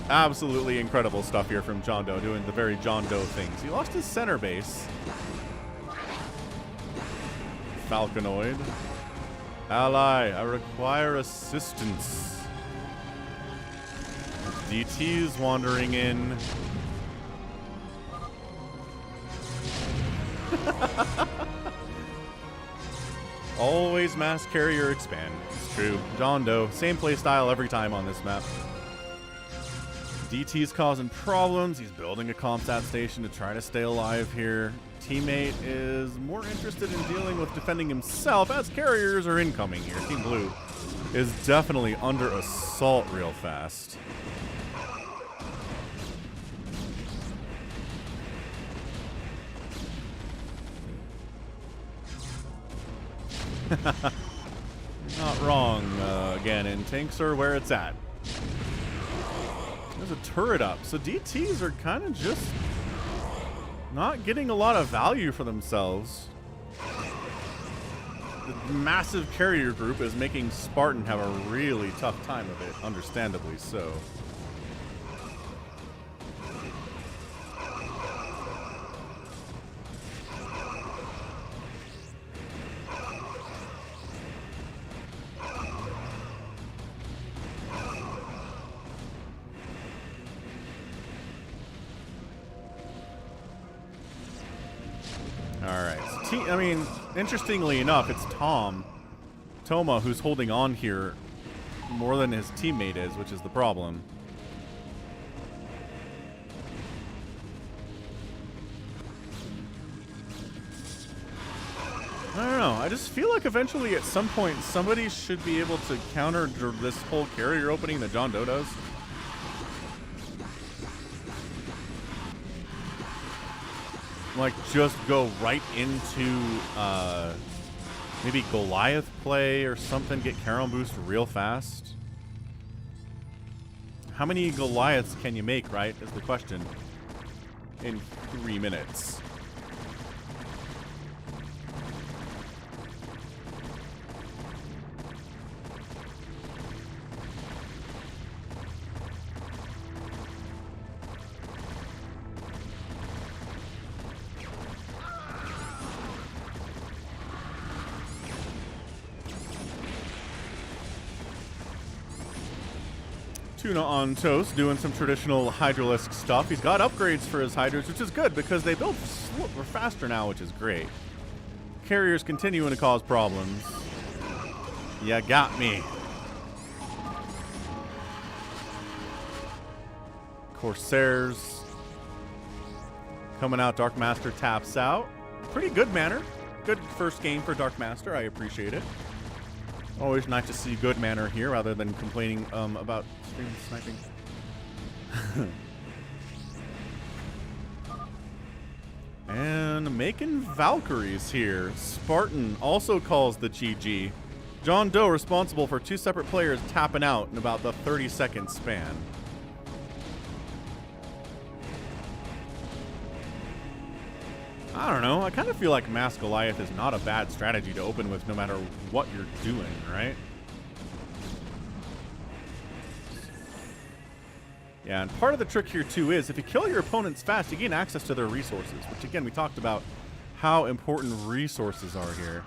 Absolutely incredible stuff here from John Doe, doing the very John Doe things. He lost his center base. Falconoid. Ally, I require assistance. DT's wandering in. Always mass carrier expand. It's true. John Doe, same play style every time on this map. DT's causing problems. He's building a ComSat station to try to stay alive here. Teammate is more interested in dealing with defending himself as carriers are incoming here. Team Blue is definitely under assault real fast. Not wrong, again, and tanks are where it's at. There's a turret up, so DTs are kind of just not getting a lot of value for themselves. The massive carrier group is making Spartan have a really tough time of it, understandably so. I mean, interestingly enough, it's Toma, who's holding on here more than his teammate is, which is the problem. I don't know. I just feel like eventually at some point somebody should be able to counter this whole carrier opening that John Doe does. Like, just go right into maybe Goliath play or something, get Charon boost real fast. How many Goliaths can you make, right, is the question, in 3 minutes? Tuna on toast, doing some traditional Hydralisk stuff. He's got upgrades for his Hydras, which is good because they build faster now, which is great. Carriers continuing to cause problems. You got me. Corsairs coming out. Dark Master taps out. Pretty good manner. Good first game for Dark Master. I appreciate it. Always nice to see good manner here rather than complaining about stream sniping. And making Valkyries here. Spartan also calls the GG. John Doe responsible for 2 separate players tapping out in about the 30-second span. I don't know. I kind of feel like Mass Goliath is not a bad strategy to open with no matter what you're doing, right? Yeah, and part of the trick here, too, is if you kill your opponents fast, you gain access to their resources, which, again, we talked about how important resources are here.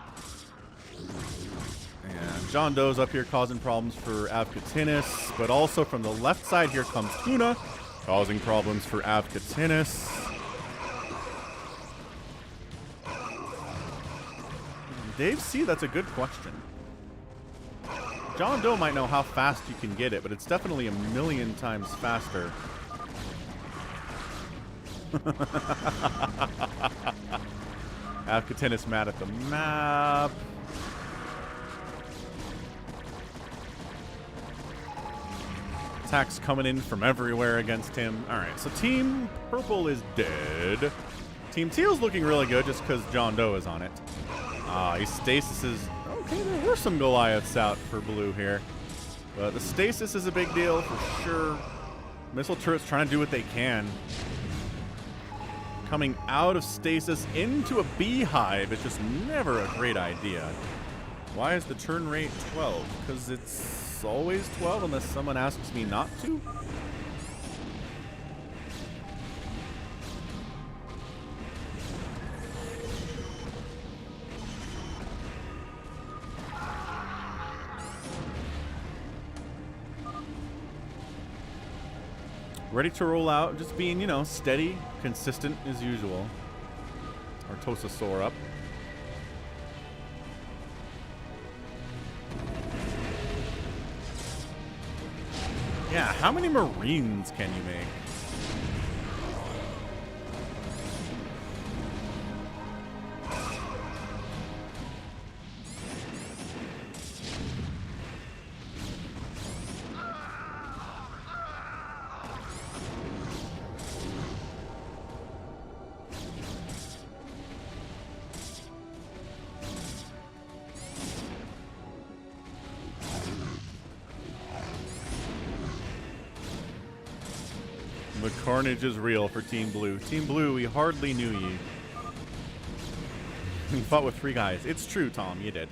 And John Doe's up here causing problems for Avkatinis, but also from the left side here comes Tuna, causing problems for Avkatinis. Dave C., that's a good question. John Doe might know how fast you can get it, but it's definitely a million times faster. Avkatinis mad at the map. Attacks coming in from everywhere against him. Alright, so Team Purple is dead. Team Teal's looking really good just because John Doe is on it. He stasises. Okay, there were some Goliaths out for blue here. But the stasis is a big deal for sure. Missile turrets trying to do what they can. Coming out of stasis into a beehive is just never a great idea. Why is the turn rate 12? Because it's always 12 unless someone asks me not to? Ready to roll out, just being, you know, steady, consistent as usual. Our Tosasaur up. Yeah, how many Marines can you make? The carnage is real for Team Blue. Team Blue, we hardly knew ye. You fought with 3 guys. It's true, Tom, you did.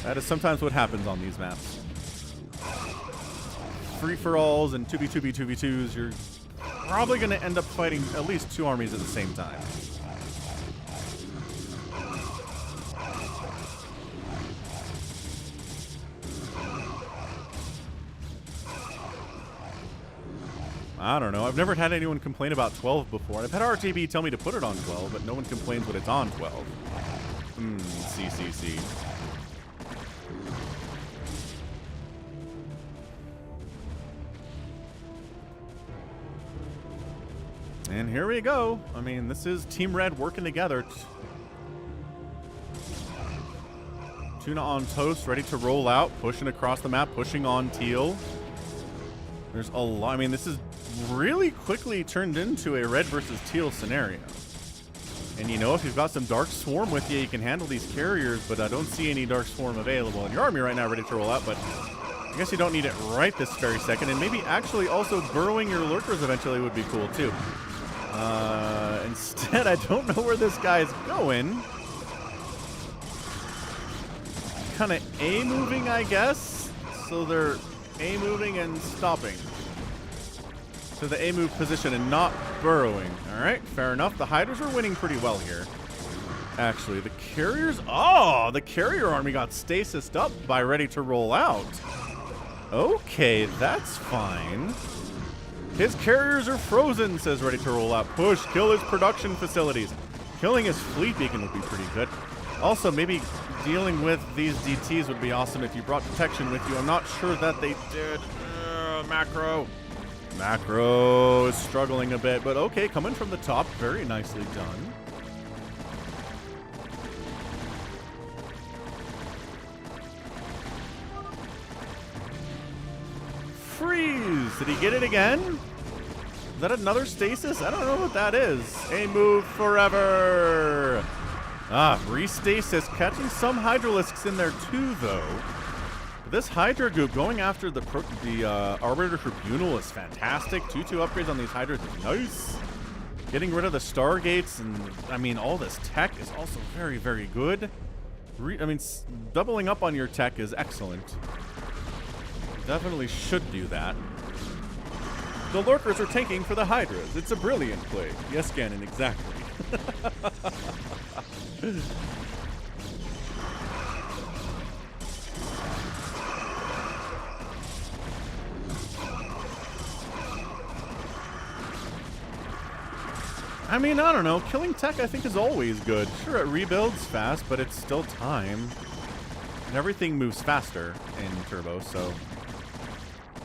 That is sometimes what happens on these maps. Free-for-alls and 2v2v, 2v2s, you're probably going to end up fighting at least 2 armies at the same time. I don't know. I've never had anyone complain about 12 before. I've had RTB tell me to put it on 12, but no one complains when it's on 12. CCC. And here we go. I mean, this is Team Red working together. Tuna on toast, ready to roll out, pushing across the map, pushing on Teal. There's a lot. I mean, this is really quickly turned into a red versus teal scenario. And you know, if you've got some Dark Swarm with you, you can handle these carriers, but I don't see any Dark Swarm available in your army right now ready to roll out, but I guess you don't need it right this very second. And maybe actually also burrowing your lurkers eventually would be cool too. Instead, I don't know where this guy's going. Kind of A-moving, I guess. So they're A-moving and stopping to the A-move position and not burrowing. All right, fair enough. The Hydras are winning pretty well here. Actually, the carriers... Oh, the carrier army got stasised up by ready to roll out. Okay, that's fine. His carriers are frozen, says ready to roll out. Push, kill his production facilities. Killing his fleet beacon would be pretty good. Also, maybe dealing with these DTs would be awesome if you brought protection with you. I'm not sure that they did. Macro. Macro is struggling a bit, but okay, coming from the top. Very nicely done. Did he get it again? Is that another stasis? I don't know what that is. A move forever. Ah, restasis. Catching some Hydralisks in there too, though. This Hydra Goop going after the Arbiter Tribunal is fantastic. 2-2 upgrades on these Hydras is nice. Getting rid of the Stargates and, I mean, all this tech is also very, very good. Doubling up on your tech is excellent. Definitely should do that. The Lurkers are tanking for the Hydras. It's a brilliant play. Yes, Ganon, exactly. I mean, I don't know. Killing tech, I think, is always good. Sure, it rebuilds fast, but it's still time. And everything moves faster in Turbo, so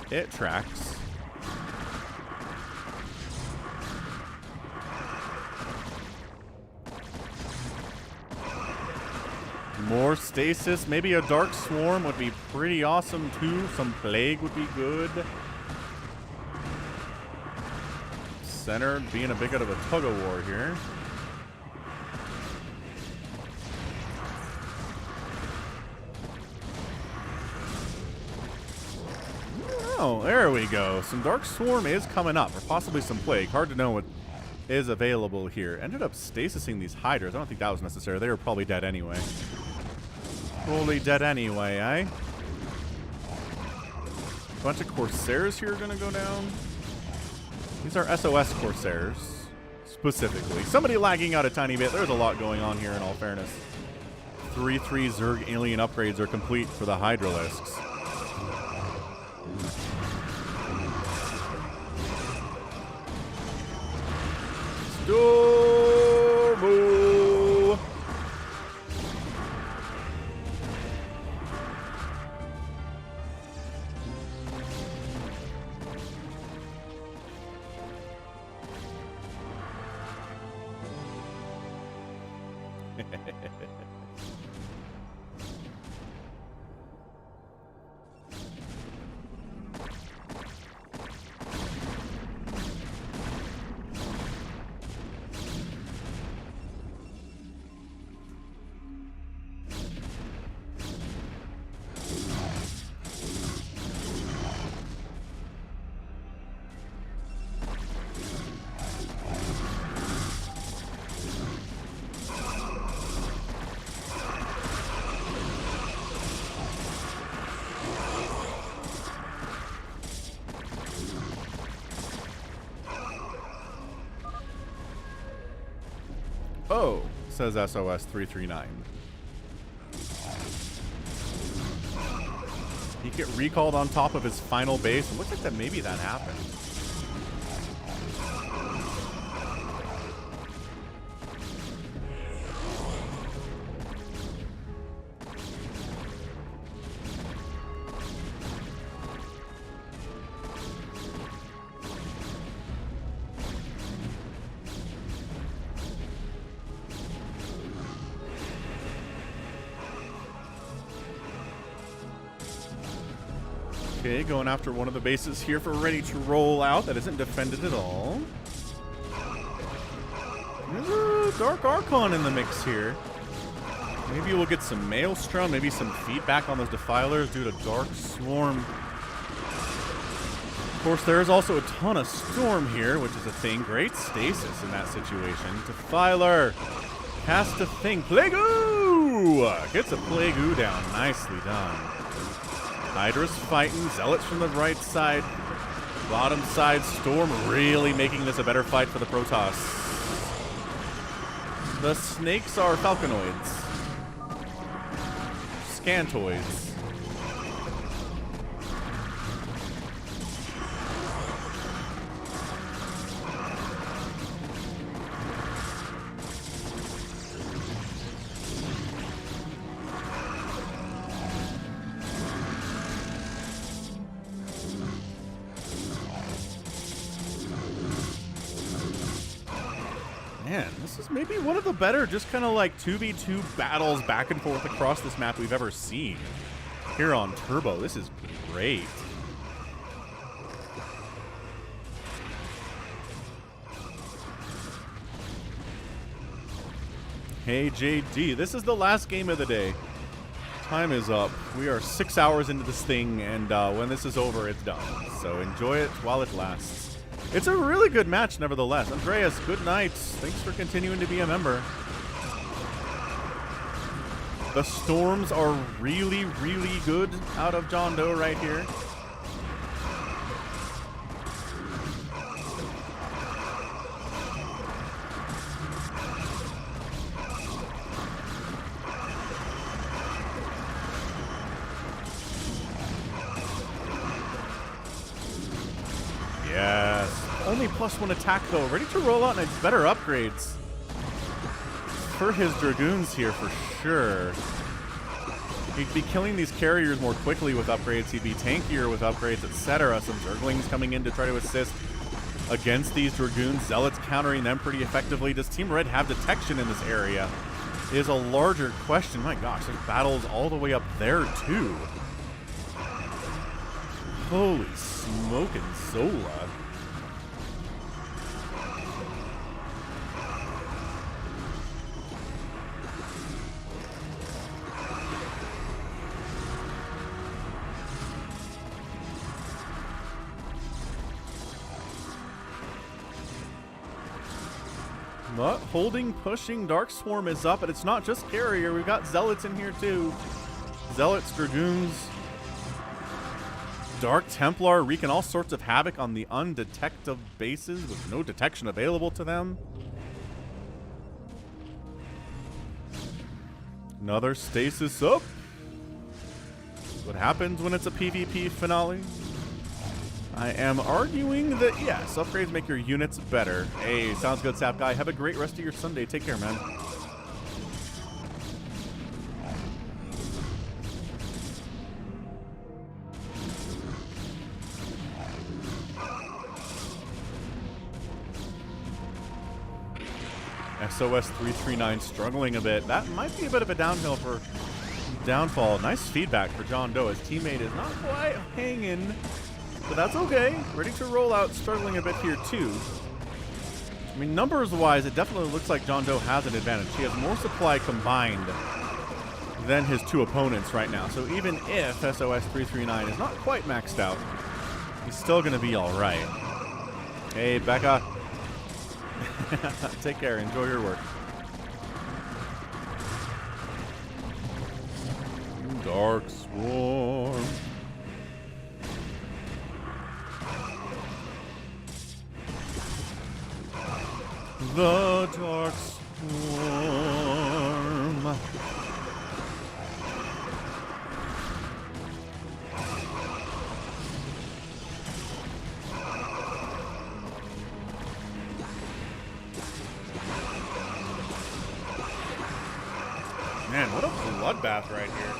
it tracks. More stasis. Maybe a Dark Swarm would be pretty awesome, too. Some Plague would be good. Center being a bit of a tug-of-war here. Oh, there we go. Some Dark Swarm is coming up, or possibly some Plague. Hard to know what is available here. Ended up stasising these Hydras. I don't think that was necessary. They were probably dead anyway. Probably dead anyway, eh? A bunch of Corsairs here are going to go down. These are SOS Corsairs, specifically. Somebody lagging out a tiny bit. There's a lot going on here, in all fairness. 3-3 Zerg alien upgrades are complete for the Hydralisks. Stormo! Oh, says SOS 339. He get recalled on top of his final base. It looks like that maybe that happened. Okay, going after one of the bases here for ready to roll out. That isn't defended at all. There's a Dark Archon in the mix here. Maybe we'll get some Maelstrom, maybe some feedback on those Defilers due to Dark Swarm. Of course, there's also a ton of Storm here, which is a thing. Great stasis in that situation. Defiler has to think. Plague-oo! Gets a Plague-oo down. Nicely done. Hydra's fighting. Zealots from the right side. Bottom side, Storm really making this a better fight for the Protoss. The snakes are Falconoids. Scantoids. Man, this is maybe one of the better just kind of like 2v2 battles back and forth across this map we've ever seen here on Turbo. This is great. Hey JD, this is the last game of the day. Time is up. We are 6 hours into this thing, and when this is over, it's done. So enjoy it while it lasts. It's a really good match, nevertheless. Andreas, good night. Thanks for continuing to be a member. The storms are really, really good out of John Doe right here. Yes. Only +1 attack though. Ready to roll out and better upgrades for his Dragoons here for sure. He'd be killing these carriers more quickly with upgrades. He'd be tankier with upgrades, etc. Some Zerglings coming in to try to assist against these Dragoons. Zealots countering them pretty effectively. Does Team Red have detection in this area? Is a larger question. My gosh, there's battles all the way up there too. Holy smoking Zola. But holding, pushing, Dark Swarm is up, but it's not just carrier. We've got Zealots in here too. Zealots, Dragoons, Dark Templar wreaking all sorts of havoc on the undetected bases with no detection available to them. Another stasis up. What happens when it's a PvP finale? I am arguing that, yes, upgrades make your units better. Hey, sounds good, Sap Guy. Have a great rest of your Sunday. Take care, man. SOS 339 struggling a bit. That might be a bit of a downhill for downfall. Nice feedback for John Doe. His teammate is not quite hanging. But that's okay. Ready to roll out, struggling a bit here too. I mean, numbers-wise, it definitely looks like John Doe has an advantage. He has more supply combined than his two opponents right now. So even if SOS 339 is not quite maxed out, he's still going to be all right. Hey, Becca. Take care. Enjoy your work. Dark Swarm. The Dark Swarm. Man, what a bloodbath right here.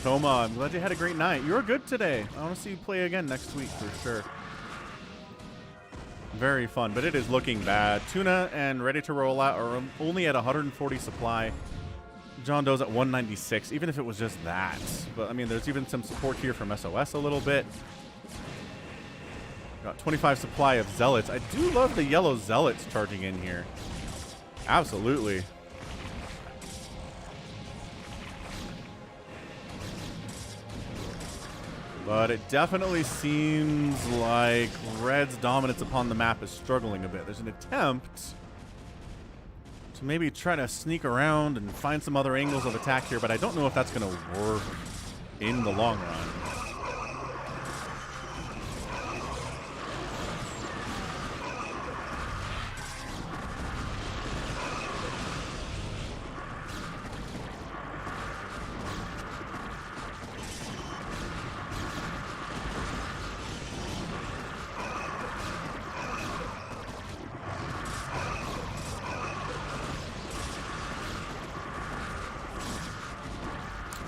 Toma, I'm glad you had a great night. You were good today. I want to see you play again next week for sure. Very fun, but it is looking bad. Tuna and Ready to Roll Out are only at 140 supply. John Doe's at 196, even if it was just that. But, I mean, there's even some support here from SOS a little bit. Got 25 supply of Zealots. I do love the yellow Zealots charging in here. Absolutely. But it definitely seems like Red's dominance upon the map is struggling a bit. There's an attempt to maybe try to sneak around and find some other angles of attack here, but I don't know if that's going to work in the long run.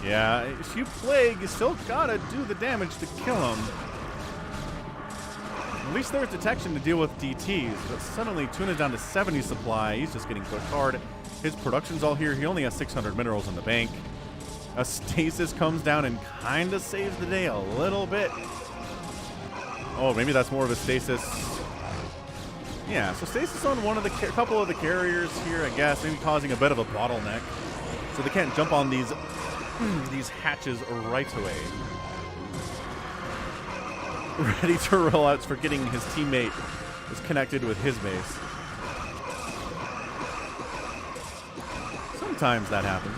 Yeah, if you plague, you still gotta do the damage to kill him. At least there's detection to deal with DTs, but suddenly Tuna's down to 70 supply. He's just getting pushed hard. His production's all here. He only has 600 minerals in the bank. A stasis comes down and kind of saves the day a little bit. Oh, maybe that's more of a stasis. Yeah, so stasis on one of the couple of the carriers here, I guess, maybe causing a bit of a bottleneck, so they can't jump on these hatches right away. Ready to roll out, forgetting his teammate is connected with his base. Sometimes that happens.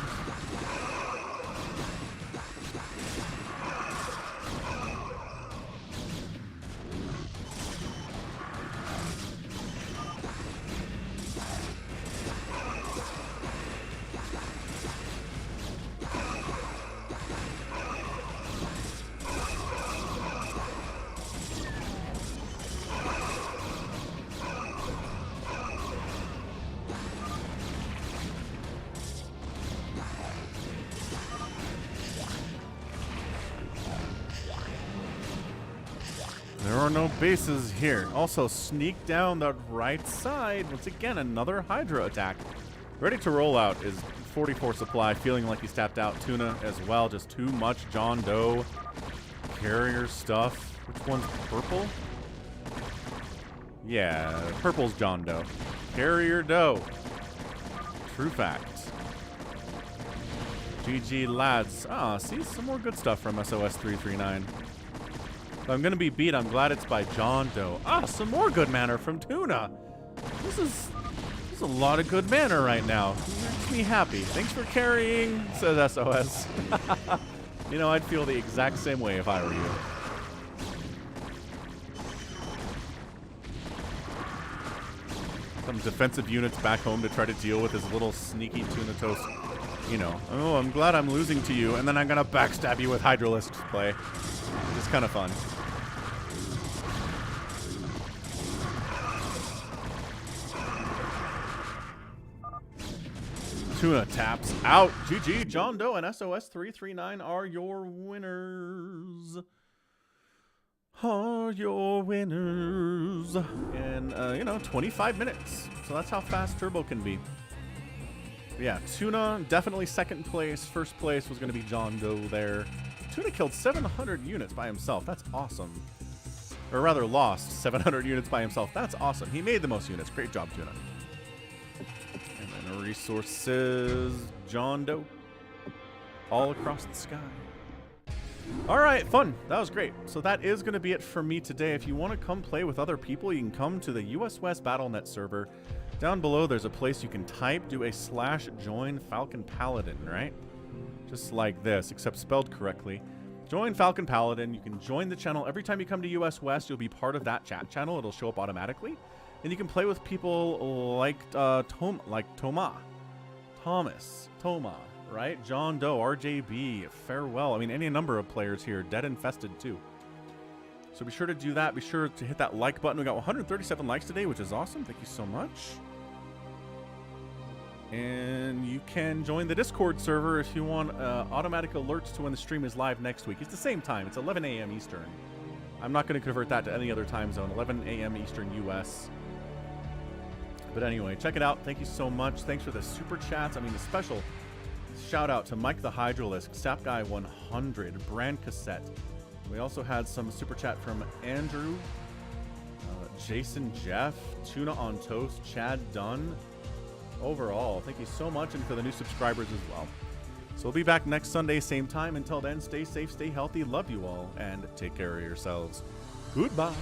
There are no bases here. Also, sneak down the right side. Once again, another Hydra attack. Ready to roll out is 44 supply, feeling like he's tapped out. Tuna as well, just too much John Doe carrier stuff. Which one's purple? Yeah, purple's John Doe. Carrier Doe. True fact. GG lads. Ah, see, some more good stuff from SOS 339. If I'm going to be beat, I'm glad it's by John Doe. Ah, some more good mana from Tuna. This is a lot of good mana right now. It makes me happy. Thanks for carrying, says SOS. You know, I'd feel the exact same way if I were you. Some defensive units back home to try to deal with his little sneaky Tuna Toast. You know, oh, I'm glad I'm losing to you, and then I'm going to backstab you with Hydralisk play. It's kind of fun. Tuna taps out. GG, John Doe and SOS 339 are your winners. Are your winners. In, you know, 25 minutes. So that's how fast Turbo can be. But yeah, Tuna, definitely second place. First place was going to be John Doe there. Tuna killed 700 units by himself. That's awesome. Or rather, lost 700 units by himself. That's awesome. He made the most units. Great job, Tuna. And then resources, John Doe. All across the sky. All right, fun. That was great. So that is going to be it for me today. If you want to come play with other people, you can come to the US West BattleNet server. Down below, there's a place you can type, do a /join Falcon Paladin, right? Just like this, except spelled correctly. Join Falcon Paladin. You can join the channel. Every time you come to US West, you'll be part of that chat channel. It'll show up automatically. And you can play with people like Thomas, right? John Doe, RJB, Farewell. I mean, any number of players here. Dead Infested, too. So be sure to do that. Be sure to hit that like button. We got 137 likes today, which is awesome. Thank you so much. And you can join the Discord server if you want automatic alerts to when the stream is live next week. It's the same time. It's 11 a.m. Eastern. I'm not going to convert that to any other time zone. 11 a.m. Eastern U.S. But anyway, check it out. Thank you so much. Thanks for the super chats. I mean, a special shout out to Mike the Hydralisk, Sap Guy 100, Brand Cassette. We also had some super chat from Andrew, Jason Jeff, Tuna on Toast, Chad Dunn. Overall, thank you so much, and for the new subscribers as well. So we'll be back next Sunday, same time. Until then, stay safe, stay healthy, love you all, and take care of yourselves. Goodbye.